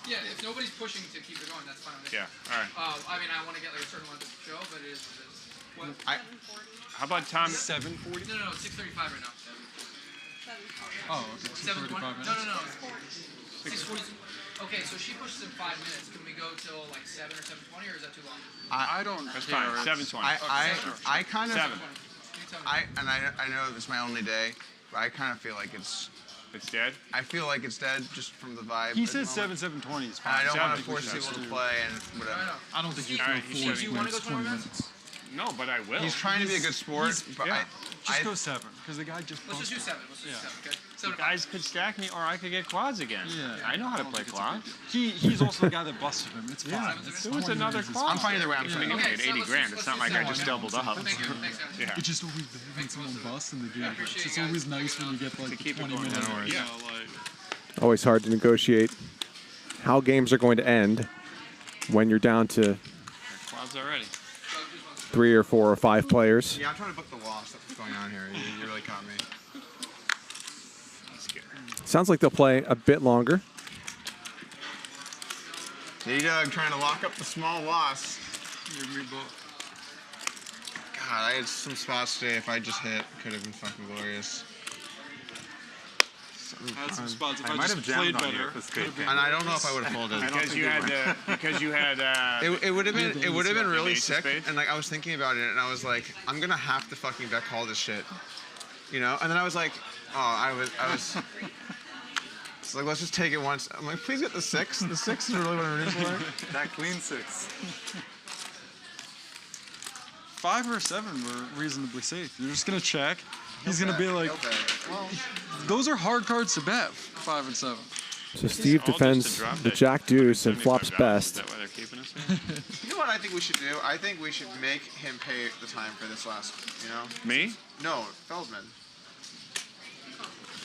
Yeah, if nobody's pushing to keep it going, that's fine. Yeah, all right. I mean, I want to get like a certain amount to show, but it is what it is. What? How about Tom? 7:40? No, it's 6:35 right now. Oh, okay. 7:20. 6:35 No. minutes. 6:40. Okay, so she pushes in 5 minutes. Can we go till like 7 or 7:20, or is that too long? I don't. That's care. fine. 7:20. I kind of. 7. I know this is my only day, but I kind of feel like it's dead. I feel like it's dead just from the vibe. He at the says moment. 7:20 is And fine. I don't want to 7 force is people to too. play and whatever. I don't think you All can right, he's afford 7. to minutes, 20 minutes. No, but I will. He's trying to be a good sport, but Just go 7, because the guy just. Let's just do 7. Let's just do 7. Okay. You guys could stack me, or I could get quads again. Yeah. I know how to play quads. He's also the guy that busted him. It's Yeah, fine. it was another quad. I'm fine either way. I'm I trying mean, to you paid 80 grand. It's not like I just doubled up. Yeah. It's just always bad when someone busts in the game. It's always nice when you get like the 20 minutes. Yeah. Always hard to negotiate how games are going to end when you're down to Quads already. 3 or 4 or 5 players. Yeah, I'm trying to book the loss. That's what's going on here. You really caught me. Sounds like they'll play a bit longer. D-Dug trying to lock up the small loss. God, I had some spots today. If I just hit, could have been fucking glorious. I had some spots. If I might just have jammed played on you better, if this kid And I don't know if I would have folded. Because you had. It would have been really Ace of sick. spades? And like I was thinking about it, and I was like, I'm gonna have to fucking bet call this shit, you know. And then I was like, I was. It's like, let's just take it once. I'm like, please get the 6. The 6 is really what I'm rooting for. That clean 6. 5 or 7 were reasonably safe. You're just gonna check. He's gonna be like, well, those are hard cards to bet. 5 and 7. So Steve defends the Jack Deuce and flops best. You know what I think we should do? I think we should make him pay the time for this last. You know? Me? No, Feldman.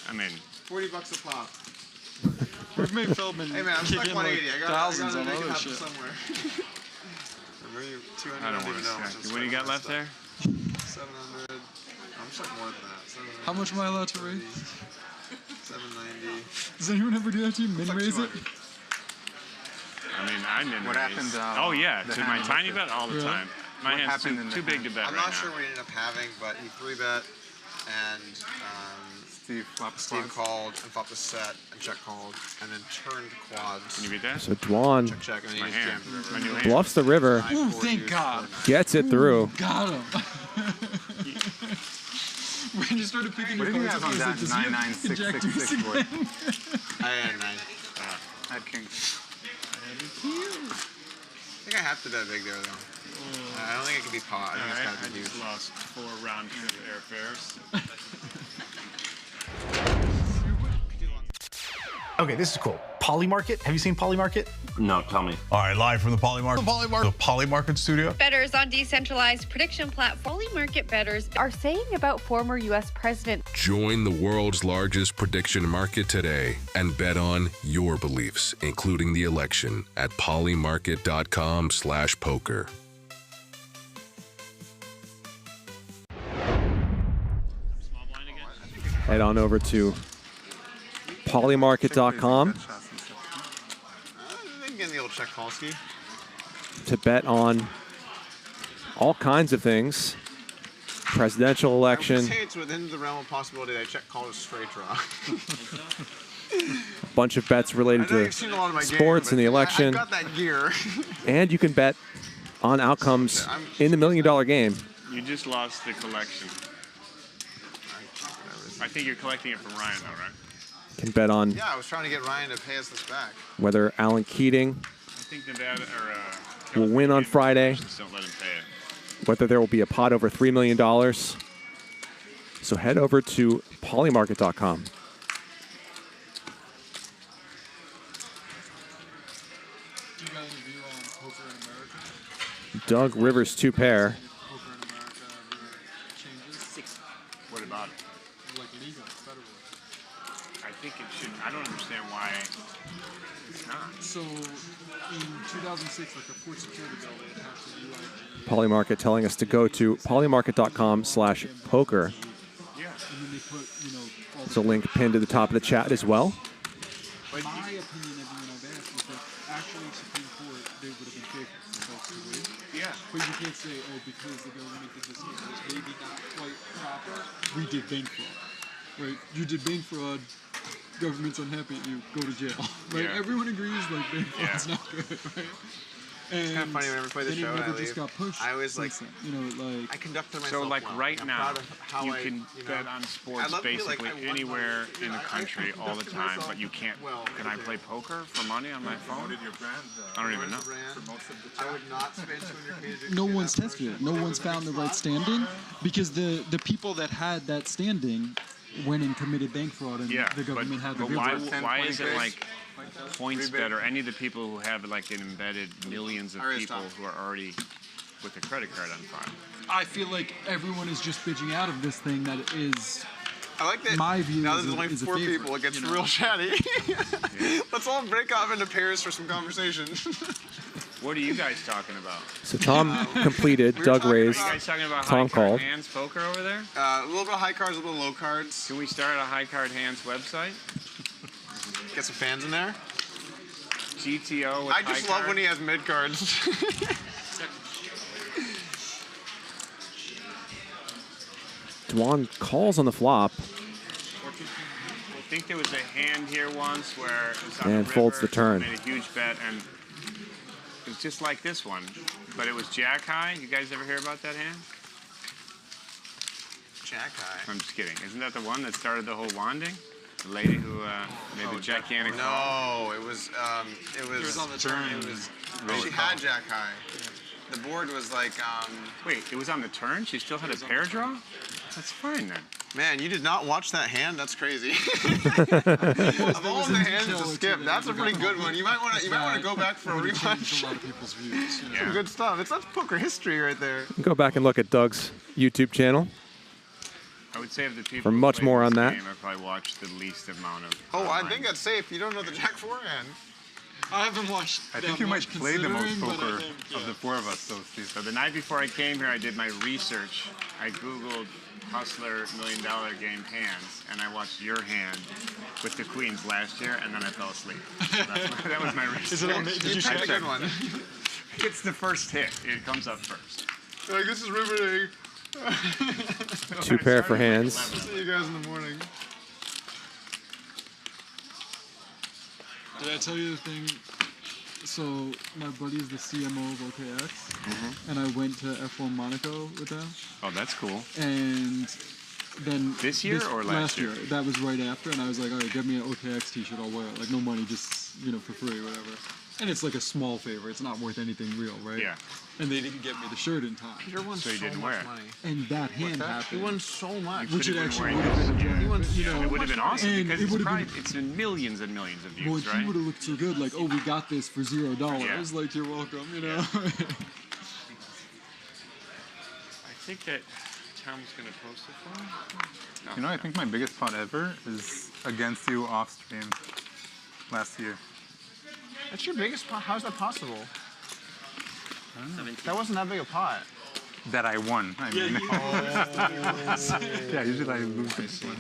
I mean, $40 a pop. We've made Feldman Hey man, I'm kick stuck in 180. like I got thousands to on make it other happen shit. somewhere. Or maybe 200. I don't want to stack you. What do you got left there? 700. I'm stuck more than that. 700. How much am I allowed to raise? 790. Does anyone ever do that to you? Min raise it? I mean, I didn't. What happened, oh yeah, the to my hand tiny with bet it? all the Really? time. My What hand's happened in the too big to hand? bet I'm right not now. sure what he ended up having, but he 3-bet and Steve called and flopped the set and check called and then turned quads. Can you beat that? So Dwan Check and then My he just hand. jammed the My river. new hand. bluffs the river, Ooh, thank God. gets it through. Got him. When you started picking What your did you cards, have on I that was like, does he have Jack Deuce 99666 board? again? I had 9. I had king. I think I have to bet big there though. I don't think it can be pot. I think it's Alright, gotta I be huge. just lost 4 round trip airfares. Okay, this is cool. Poly Market. Have you seen Poly Market? No, tell me. All right, live from the Poly Market. The Poly Market studio. Bettors on decentralized prediction platform. Poly market bettors are saying about former U.S. President. Join the world's largest prediction market today and bet on your beliefs, including the election, at polymarket.com/poker. Head on over to polymarket.com I'm getting the old Tchaikovsky. to bet on all kinds of things. Presidential I would election, say it's within the realm of possibility that check call is straight draw. a bunch of bets related I know to you've seen a lot of my sports game, and the but election. I've got that gear. And you can bet on outcomes in the $1 million game. You just lost the collection. I think you're collecting it from Ryan, though, right? Can bet on Yeah, I was trying to get Ryan to pay us this back. whether Alan Keating I think Nevada or will win on Friday, just don't let him pay it. whether there will be a pot over $3 million. So head over to polymarket.com. Do you got any view on poker in America? Doug Rivers 2-pair. Poker in America ever changes? What about it? Like legal, federal. I think it should. I don't understand why it's not. So in 2006, like a port security bill, they have to UIG. Polymarket telling us to go to polymarket.com/poker. Yeah. And then they put, you know, all There's a link pinned to the top of the chat as well. My opinion, everyone I've asked, is that actually Supreme Court, they would have been faithful to folks to win. Yeah. But you can't say, oh, because the government did this, it was maybe not quite proper. We did bank fraud, right? You did bank fraud. Government's unhappy at you. Go to jail, right? Yeah. Everyone agrees like bank fraud's not good, right? It's kind of funny whenever I play the then show it and I never just leave. got pushed. I always like, you know, like I conducted myself So, like well. right I'm now, proud of how you I, can you know, bet on I sports love to feel like basically I won anywhere my- in the I country all the conducted time, myself but you can't. well. Can I play poker for money on my phone? I don't even know. I would not spend 200K to no one's tested it. No one's found the right standing because the people that had that standing went and committed bank fraud and Yeah, the government had the but why, real why is it like PointsBet or any of the people who have like an embedded millions of people who are already with a credit card on file? I feel like everyone is just bitching out of this thing that is. I like that. My view now is there's a- only is a 4 favorite, people. It gets you know? real chatty. Let's all break off into pairs for some conversation. What are you guys talking about? So Tom completed, Doug raised, Are you guys talking about Tom high card called. hands poker over there? A little bit of high cards, a little bit of low cards. Can we start a high card hands website? Get some fans in there. GTO with I just high love when he has mid cards. Dwan calls on the flop I think there was a hand here once where it was on and the folds river, the turn. made a huge bet, and it was just like this one, but it was jack high. You guys ever hear about that hand? Jack high. I'm just kidding. Isn't that the one that started the whole wanding? The lady who made the gigantic call? No, it was. It was on the turn. It was. Roll She call. had jack high. The board was like. Wait, it was on the turn? She still had a pair draw? That's fine then. Man, you did not watch that hand. That's crazy. Of all the hands to skip, that's a pretty good one. You might want to go back for a rewatch. A lot of people's views. You know? Some good stuff. That's poker history right there. Go back and look at Doug's YouTube channel. I would say of the people For who much played more this on that. game, I probably watched the least amount of. Oh, I think that's safe. You don't know the jack 4 hand. I haven't watched. I think that you might much play the most considering, but I poker think, of the 4 of us, so Steve. So the night before I came here, I did my research. I Googled Hustler $1 Million Game hands, and I watched your hand with the queens last year, and then I fell asleep. So that was my research. Is it on the- did you picked a good one. It's the first hit. It comes up first. Like, this is riveting. 2-pair for hands. See you guys in the morning. Did I tell you the thing? So my buddy is the CMO of OKX, and I went to F1 Monaco with them. Oh, that's cool. And then This year or last year? That was right after, and I was like, all right, get me an OKX T-shirt, I'll wear it. Like no money, just for free, whatever. And it's like a small favor; it's not worth anything real, right? Yeah. And they didn't get me the shirt in time. Peter won So you so didn't much wear it. money. And that hand He happened. won so much. Which it Could've been actually wearing would have this. been a He won you so know, It would have been awesome and because it it's, would've probably, been- it's in millions and millions of Well, views, he right? would have looked so good, like, oh, we got this for $0. Yeah. Like, you're welcome, you know. I think that Tom's going to post it for me. No. You know, I think my biggest pot ever is against you off stream last year. That's your biggest pot. How's that possible? That wasn't that big a pot. That I won. I mean. Yeah, usually I lose this one.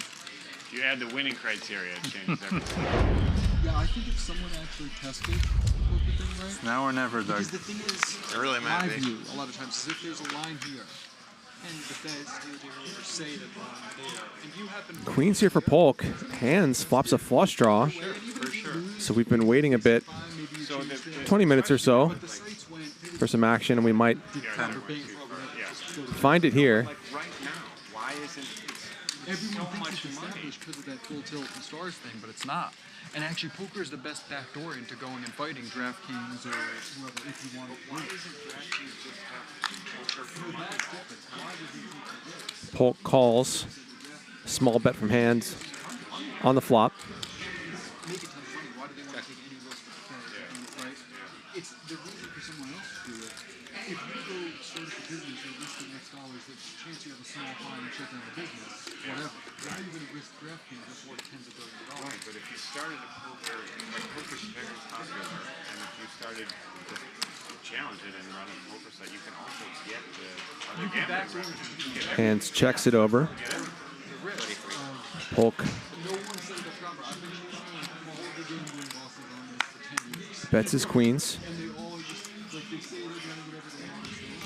You add the winning criteria, it changes everything. Yeah, I think if someone actually tested the poker thing right. Now or never, Doug. Because the thing is, It really might my be. view, a lot of times, is if there's a line here, and the feds do say that the line there, and you happen to Queens here for Polk. Hands flops a flush draw. for sure. So we've been waiting a bit, So the 20 minutes or so. The sites went, for some action, and we might find it here. Like right now, why isn't it so much money? Because of that full tilt and stars thing, but it's not. And actually, poker is the best backdoor into going and fighting DraftKings or whoever if you want. Why isn't DraftKings just have poker for money? Polk calls. Small bet from Handz on the flop. It's the reason for someone else to do it. If you go start up a business or risk the next dollars, there's a chance you have a small fine and shut down the business. Whatever. Why are you going to risk DraftKings that's worth tens of billions of dollars? Right, but if you started a poker, like poker's very popular, and if you started to challenge it and run a poker site, you can also get the other gamblers. Handz checks it over. Polk bets his queens.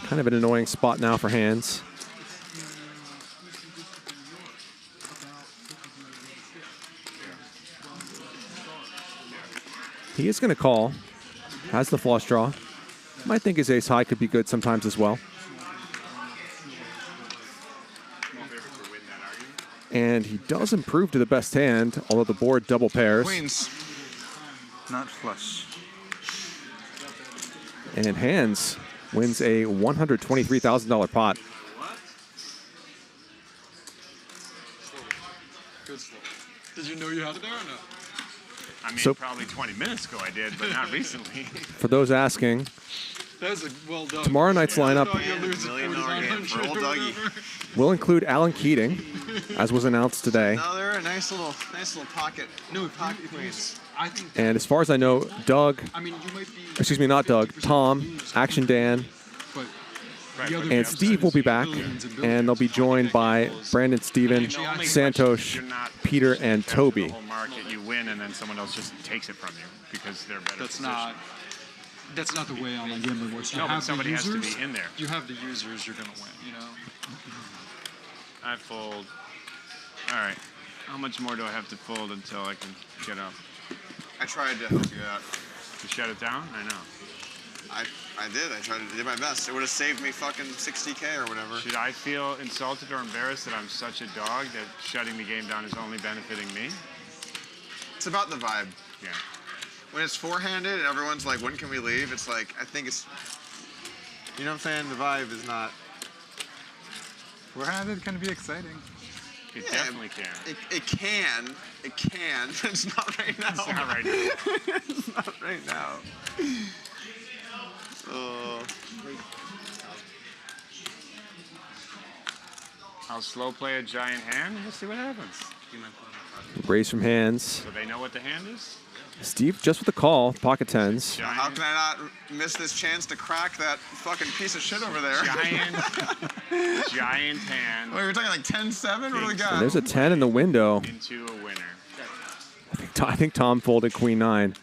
Kind of an annoying spot now for Handz. He is going to call. Has the flush draw. Might think his ace high could be good sometimes as well. And he does improve to the best hand, although the board double pairs. Queens. Not flush. And Handz wins a $123,000 pot. Good stuff. Did you know you had it there or no? I mean, So- probably 20 minutes ago I did, but not recently. For those asking, That was a well done. tomorrow night's lineup $1 million game for old Dougie. will include Alan Keating, as was announced today. No, they're a nice little pocket. No pocket queens. I think. And as far as I know, Doug, I mean, you might be. excuse me, not Doug, Tom, Action Dan, But and Steve will be back, and they'll be joined by Brandon, Steven, Santosh, Peter, and Toby. The whole market, you win, and then someone else just takes it from you because they're better. That's positioned. that's not the way online gambling works. You No, but have the somebody has to users, be in there. You have the users, you're gonna win. You know. I fold. All right. How much more do I have to fold until I can get up? I tried to help you out. To shut it down? I know. I did. I did my best. It would have saved me fucking 60K or whatever. Should I feel insulted or embarrassed that I'm such a dog that shutting the game down is only benefiting me? It's about the vibe. Yeah. When it's four-handed and everyone's like, when can we leave? It's like, I think it's, you know what I'm saying? The vibe is not. Four-handed can be exciting. It definitely can. It can. It can. But it's not right now. It's not right now. It's not right now. I'll slow play a giant hand and we'll see what happens. Raise from Handz. So they know what the hand is? Steve just with the call, pocket tens. How can I not miss this chance to crack that fucking piece of shit over there? Giant hand. Wait, we're talking like 10-7? What do we got? And there's a 10 in the window. Into a winner. I think Tom folded Queen 9.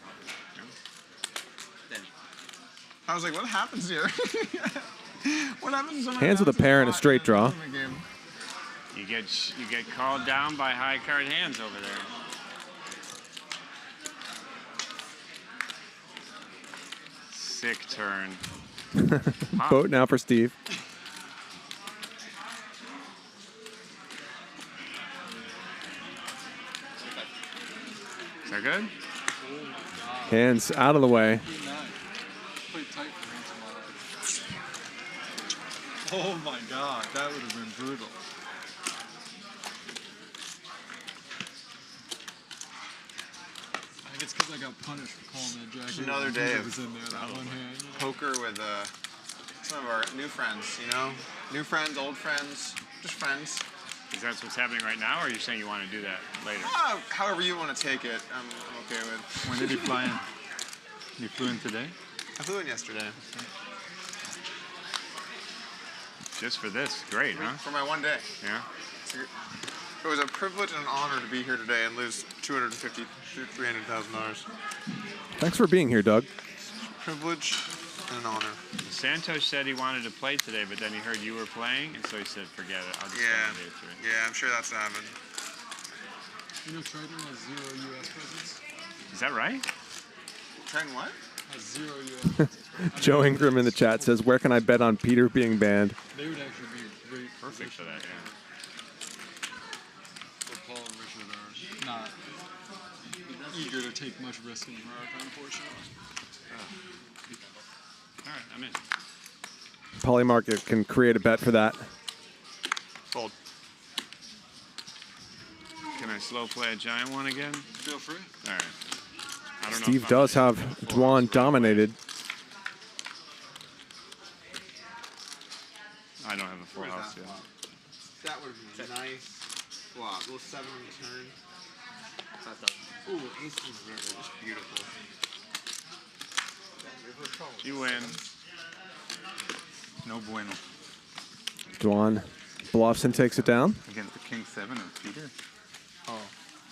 I was like, what happens here? What happens when someone Hands with a pair and a straight draw. You get called down by high card hands over there. Sick turn. Boat now for Steve. Is that good? Hands out of the way. Oh my God, that would have been brutal. I think it's because I got punished for calling that jack. Just another day of was in there, that one hand. poker with some of our new friends, you know? New friends, old friends, just friends. Is that what's happening right now, or are you saying you want to do that later? However you want to take it, I'm okay with. When did you fly in? You flew in today? I flew in yesterday. Just for this, great, huh? For my one day. Yeah. It was a privilege and an honor to be here today and lose $250,000 to $300,000. Thanks for being here, Doug. Privilege and an honor. Santosh said he wanted to play today, but then he heard you were playing, and so he said, forget it. I'll just Yeah. come and do it to it. Yeah, I'm sure that's what happened. You know, Triton has 0 U.S. presence. Is that right? Triton what? has 0 UF. Joe Ingram in the chat says, "Where can I bet on Peter being banned?" They would actually be great. Perfect for that, yeah. But Paul and Richard are not eager to take much risk in America, unfortunately. All right, I'm in. Polymarket can create a bet for that. Fold. Can I slow play a giant one again? Feel free. All right. I don't know Steve if does have Dwan dominated. I don't have a full house yet. That would be nice. Wow, little 7 on the turn. Ooh, ace on the river. Just beautiful. You win. No bueno. Dwan bluffs and takes it down. Against the king 7 of Peter. Oh,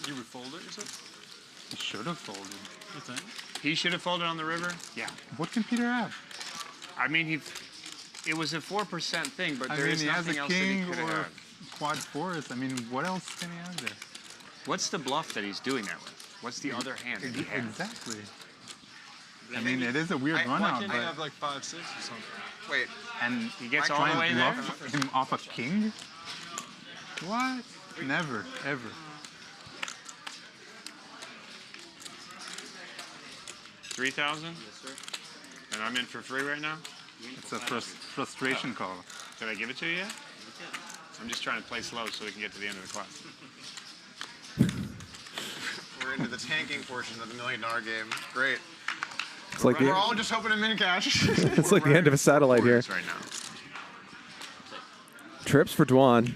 you would fold it, you said? He should have folded. You think? He should have folded on the river? Yeah. What can Peter have? I mean, it was a 4% thing, but there is he has nothing a else that he king could or have had. quad fours. I mean, what else can he have there? What's the bluff that he's doing that with? What's the other hand that he has? Exactly. I mean, it is a weird run Why out, can't but he have like 5-6 or something? Wait, and he gets all try the way and there? bluff him off a king? What? Never, ever. $3,000? Yes, sir. And I'm in for free right now? It's a frustration call. Did I give it to you yet? I'm just trying to play slow so we can get to the end of the class. we're into the tanking portion of the $1 million game. Great. It's like We're all just hoping to min cash. It's like the end of a satellite here. Right now. Trips for Dwan.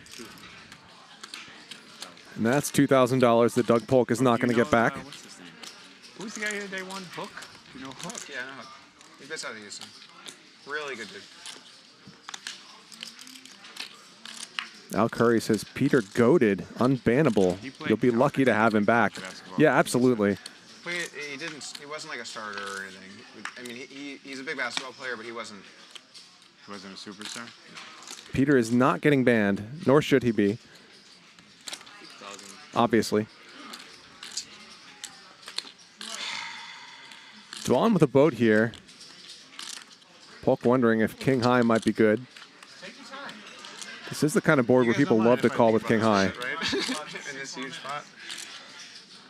And that's $2,000 that Doug Polk is not going to get back. What's his name? Who's the guy who they won? Hook? You know Hook? Yeah, I know Hook. He's based out of Houston. Really good dude. Al Curry says, Peter goated, unbannable. You'll be lucky to have him back. Yeah, absolutely. But he didn't. He wasn't like a starter or anything. I mean, he's a big basketball player, but he wasn't. He wasn't a superstar? Peter is not getting banned, nor should he be. Obviously. Dwan with a boat here. Polk wondering if King High might be good. This is the kind of board where people love to call with King High. Right? In this huge spot.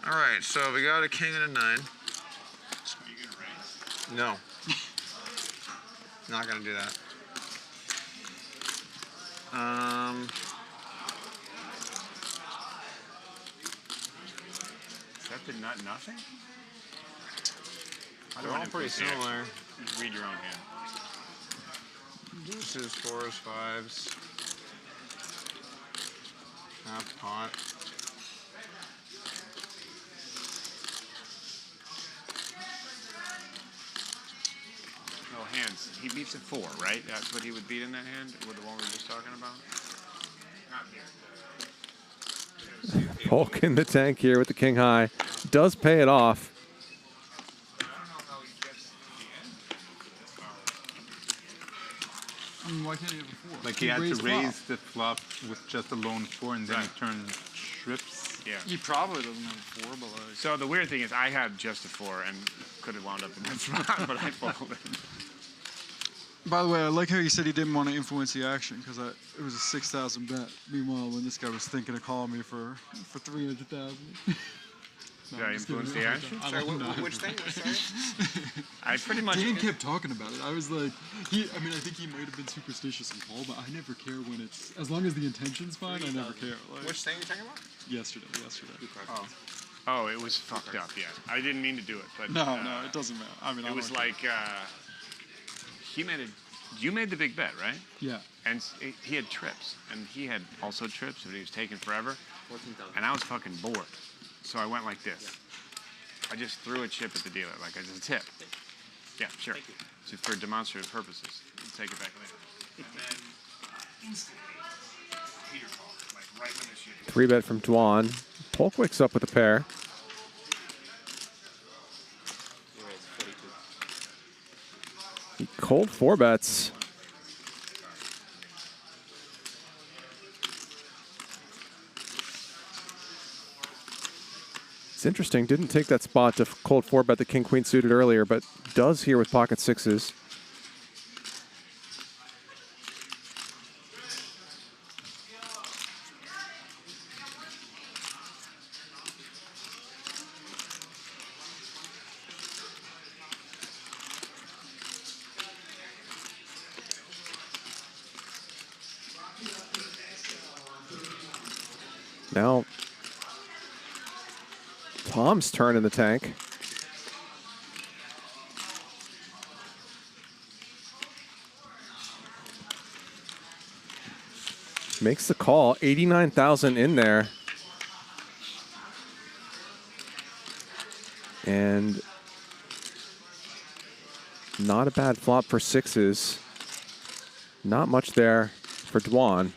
All right, so we got a king and a 9. Are you going to raise? No. Not going to do that. Is that the nothing? They're all pretty similar. Just read your own hand. Deuces, 4s, 5s. Half pot. Oh, hands. He beats a 4, right? That's what he would beat in that hand? With the one we were just talking about? Not here. Polk in the tank here with the King High. Does pay it off. I mean, why can't he have a 4? Like he had to raise the flop with just a lone 4 and then he turned trips. Yeah. He probably doesn't have a 4, but like. So the weird thing is I had just a 4 and could have wound up in that spot, but I folded. By the way, I like how he said he didn't want to influence the action because it was a 6,000 bet. Meanwhile, when this guy was thinking of calling me for 300,000. Did I influence the action? Sorry, which thing? Sorry? I pretty much. Dan kept talking about it. I was like, I mean, I think he might have been superstitious and call, but I never care when it's as long as the intention's fine. I never care. Like, Which thing are you talking about? Yesterday. Oh, it was fucked up. Yeah, I didn't mean to do it, but No, it doesn't matter. I mean, it was like you made the big bet, right? Yeah. And he had trips, and he had also trips, but he was taking forever. And I was fucking bored, so I went like this. I just threw a chip at the dealer, like as a tip. Yeah, sure. So for demonstrative purposes. We'll take it back later. And then instantly, Peter called, like right when the shit. 3-bet from Dwan. Polk wakes up with a pair. He cold 4-bets. It's interesting. Didn't take that spot to cold 4-bet the king-queen suited earlier, but does here with pocket sixes. Now, Tom's turn in the tank. Makes the call, 89,000 in there. And not a bad flop for sixes. Not much there for Dwan.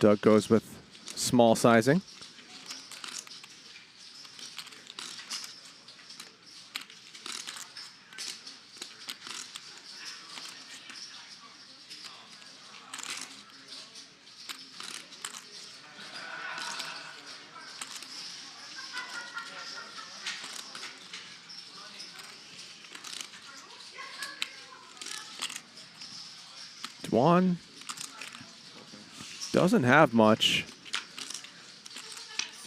Doug goes with small sizing. Dwan doesn't have much.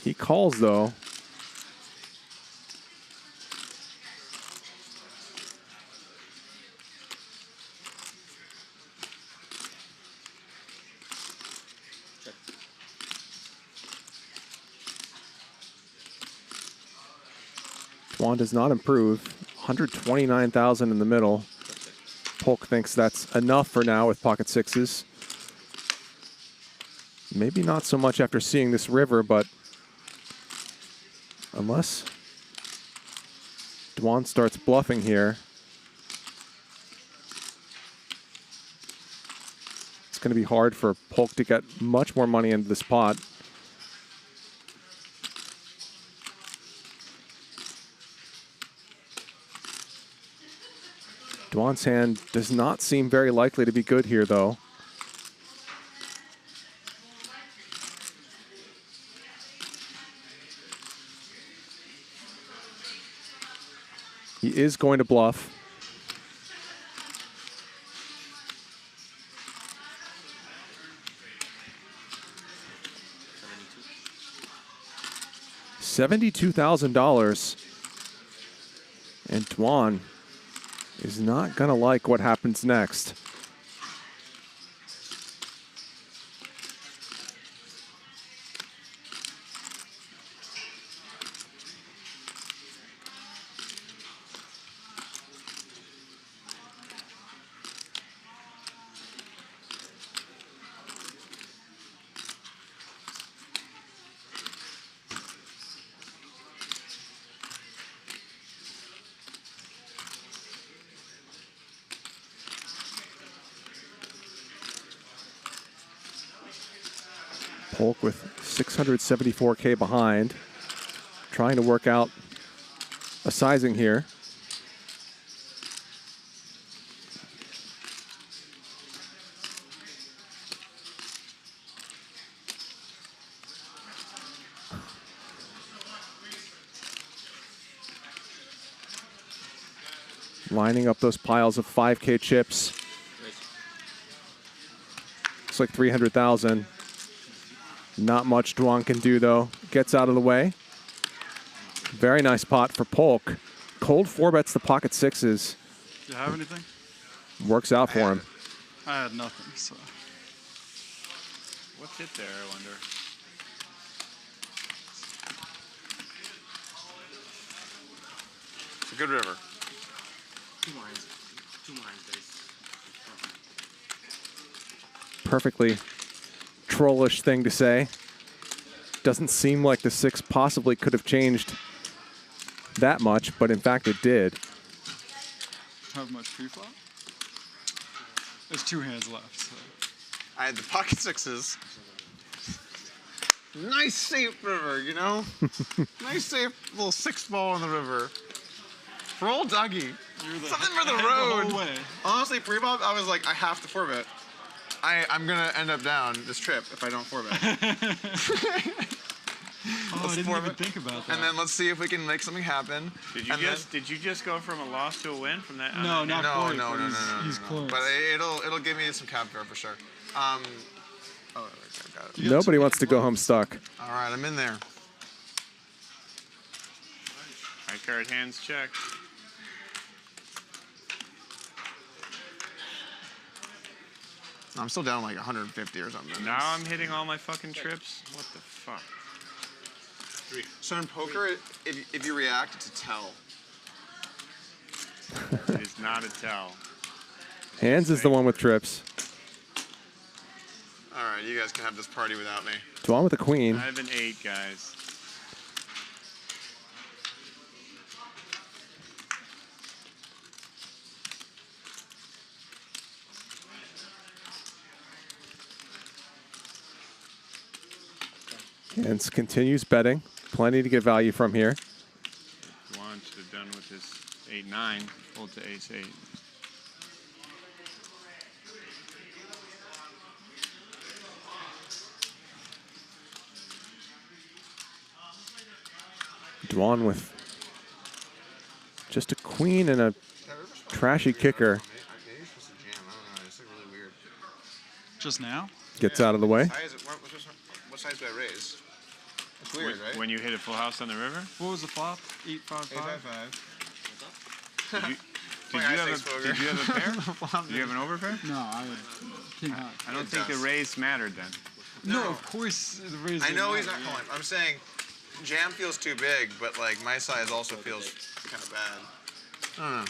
He calls, though. Dwan does not improve. 129,000 in the middle. Polk thinks that's enough for now with pocket sixes. Maybe not so much after seeing this river, but unless Dwan starts bluffing here, it's going to be hard for Polk to get much more money into this pot. Dwan's hand does not seem very likely to be good here, though. He is going to bluff. $72,000. And Dwan is not going to like what happens next. Polk with 674K behind, trying to work out a sizing here. Lining up those piles of 5K chips. Looks like 300,000. Not much Dwan can do, though. Gets out of the way. Very nice pot for Polk. Cold 4-bets the pocket sixes. Do you have anything? Works out for him. I had nothing, so. What's it there, I wonder? It's a good river. 2 lines. 2 lines, base. Perfectly trollish thing to say. Doesn't seem like the 6 possibly could have changed that much, but in fact it did. Have much pre-flop? There's 2 hands left. So. I had the pocket sixes. Nice safe river, you know? Nice safe little 6 ball in the river. For old Dougie. Something for the road. Honestly, pre-flop, I was like, I have to 4-bet. I'm gonna end up down this trip if I don't 4-bet. Oh, I didn't even think about that. And then let's see if we can make something happen. Did you just go from a loss to a win from that? No, No, He's close. But it'll give me some caviar for sure. Oh, I got it. Nobody wants to go home stuck. All right, I'm in there. High card hands check. I'm still down like 150 or something. Now I'm hitting all my fucking trips. What the fuck? So in poker, if you react, it's a tell. It is not a tell. Hands is the one with trips. All right, you guys can have this party without me. Dwan with a queen. I have an 8, guys. Hands continues betting. Plenty to get value from here. Dwan should have done with his 8-9. Fold to ace-8. Dwan with just a queen and a trashy kicker. Just now? Gets out of the way. What size do I raise? It's weird, right? When you hit a full house on the river? What was the flop? 8-5-5? 8-5-5. Did you have a pair? Did you have an overpair? No, I had king high. I don't think the raise mattered then. No, of course the raise. I know he's not calling. I'm saying jam feels too big, but like my size also feels kind of bad. I don't know.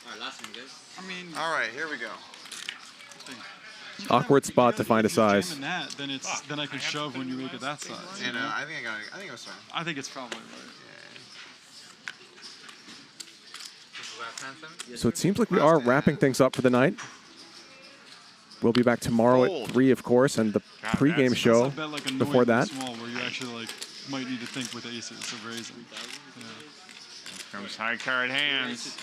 All right, last one, guys. I mean. All right, here we go. Awkward spot to find a size. Jamming that, then I can shove when you make it that size. You know, I think it was fine. I think it's probably right. So it seems like we are wrapping things up for the night. We'll be back tomorrow at 3, of course, and the pregame show I bet, like, before that. Small, where you actually like might need to think with aces of raising. Yeah. Comes high card hands.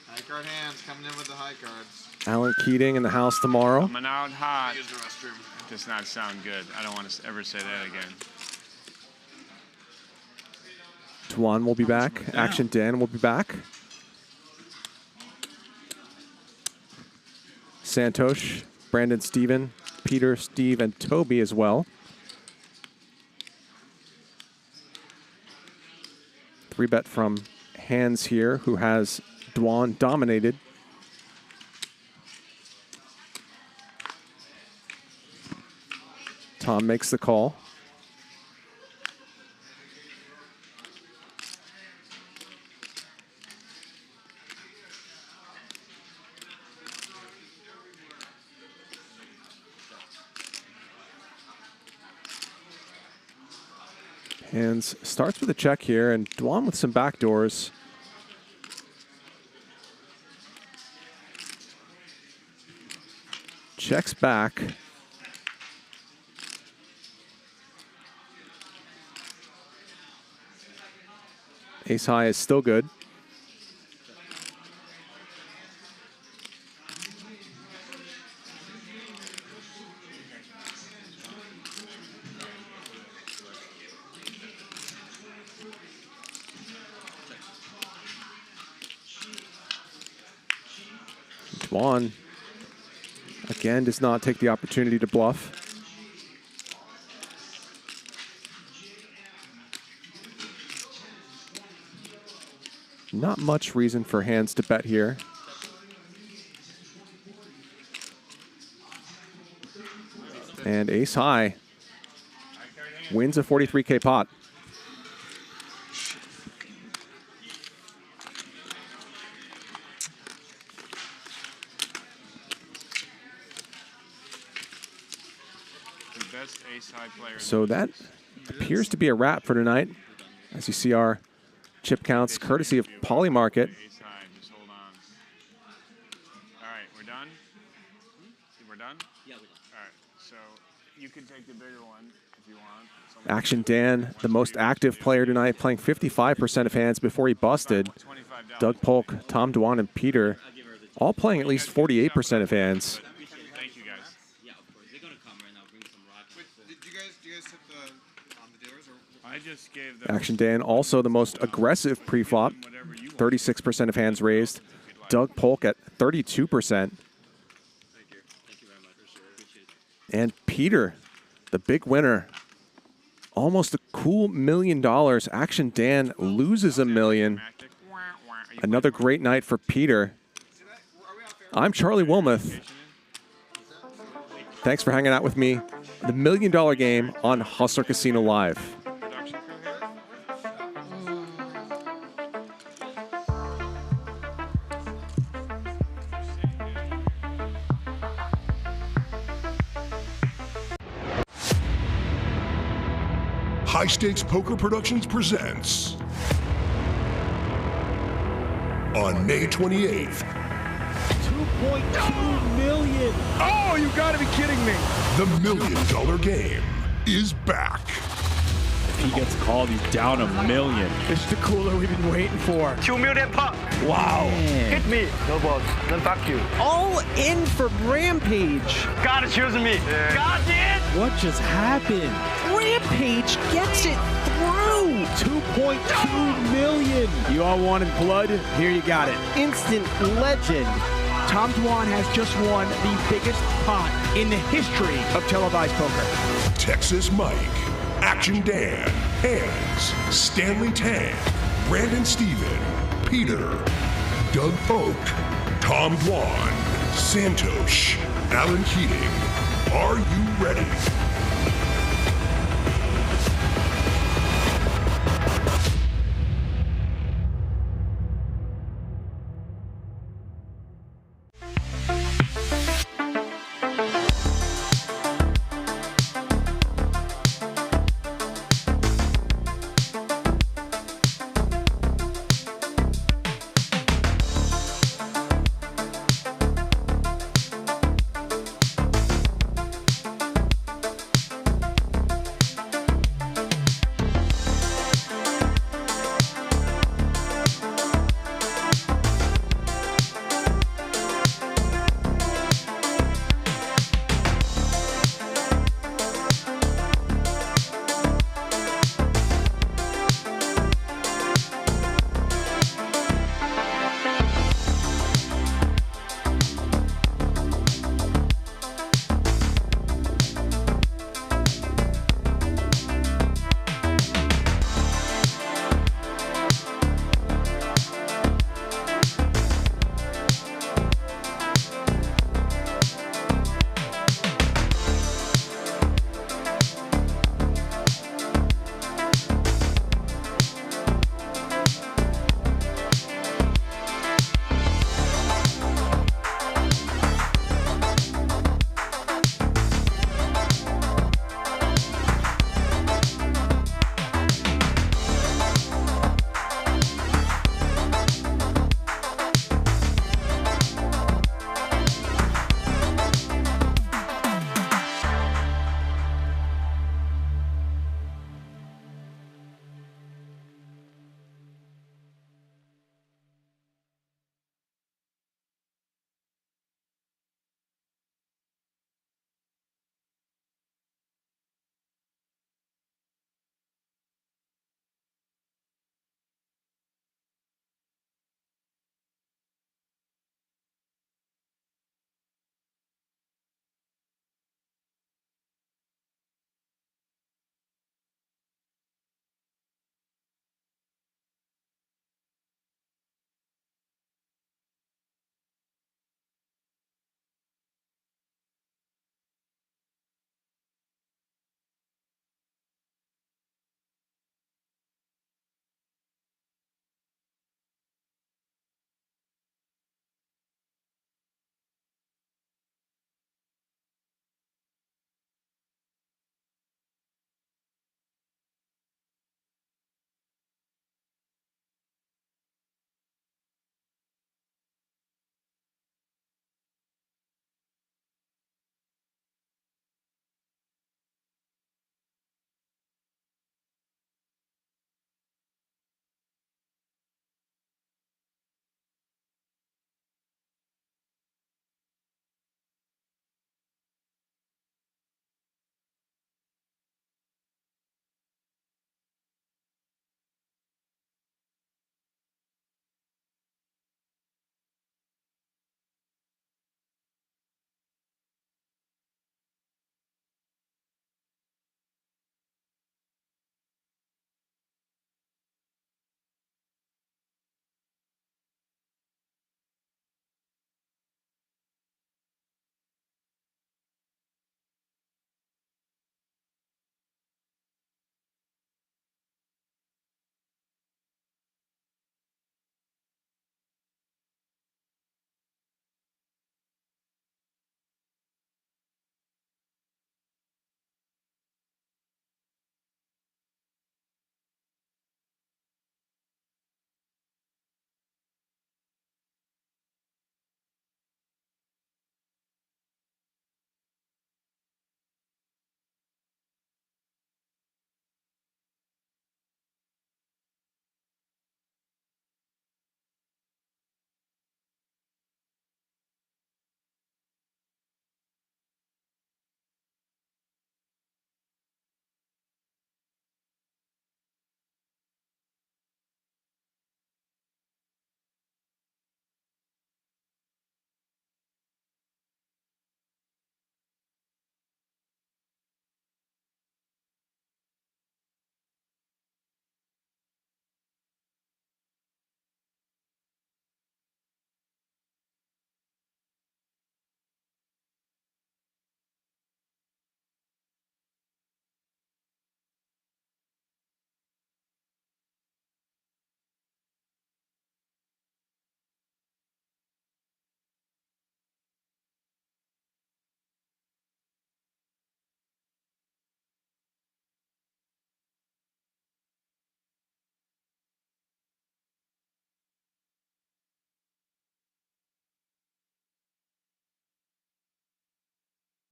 High card hands coming in with the high cards. Alan Keating in the house tomorrow. Coming out hot. Does not sound good. I don't want to ever say that again. Dwan will be back. Action Dan will be back. Santosh, Brandon, Steven, Peter, Steve, and Toby as well. 3-bet from Hands here, who has Dwan dominated. Tom makes the call. Hands starts with a check here, and Dwan with some backdoors. Checks back. Ace high is still good. Dwan, again, does not take the opportunity to bluff. Not much reason for Hands to bet here. And ace high wins a 43K pot. So that appears to be a wrap for tonight. As you see our chip counts, courtesy of Polymarket. Just hold on. All right, we're done? We're done? Yeah, we're done. All right, so You can take the bigger one if you want. Action Dan, the most active player tonight, playing 55% of hands before he busted. Doug Polk, Tom Dwan, and Peter, all playing at least 48% of hands. Thank you, guys. Yeah, of course. They're gonna come right now. Bring some rock. Do you guys hit the dealers? Or? I just gave them. Action Dan, also the most aggressive pre-flop, 36% of hands raised. Doug Polk at 32%. And Peter, the big winner, almost a cool $1 million. Action Dan loses $1 million. Another great night for Peter. I'm Charlie Wilmoth. Thanks for hanging out with me. The $1 million game on Hustler Casino Live. High Stakes Poker Productions presents on May 28th. 2.2 million. Oh, you gotta be kidding me. The $1 million game is back. If he gets called, he's down $1 million. This is the cooler we've been waiting for. 2 million pop. Wow. Hit me. No balls. Then fuck you. All in for Rampage. God is choosing me. Yeah. God did. What just happened? Rampage gets it through. 2.2 million. You all wanted blood? Here you got it. Instant legend. Tom Dwan has just won the biggest pot in the history of televised poker. Texas Mike, Action Dan, Handz, Stanley Tang, Brandon Steven, Peter, Doug Polk, Tom Dwan, Santosh, Alan Keating. Are you ready?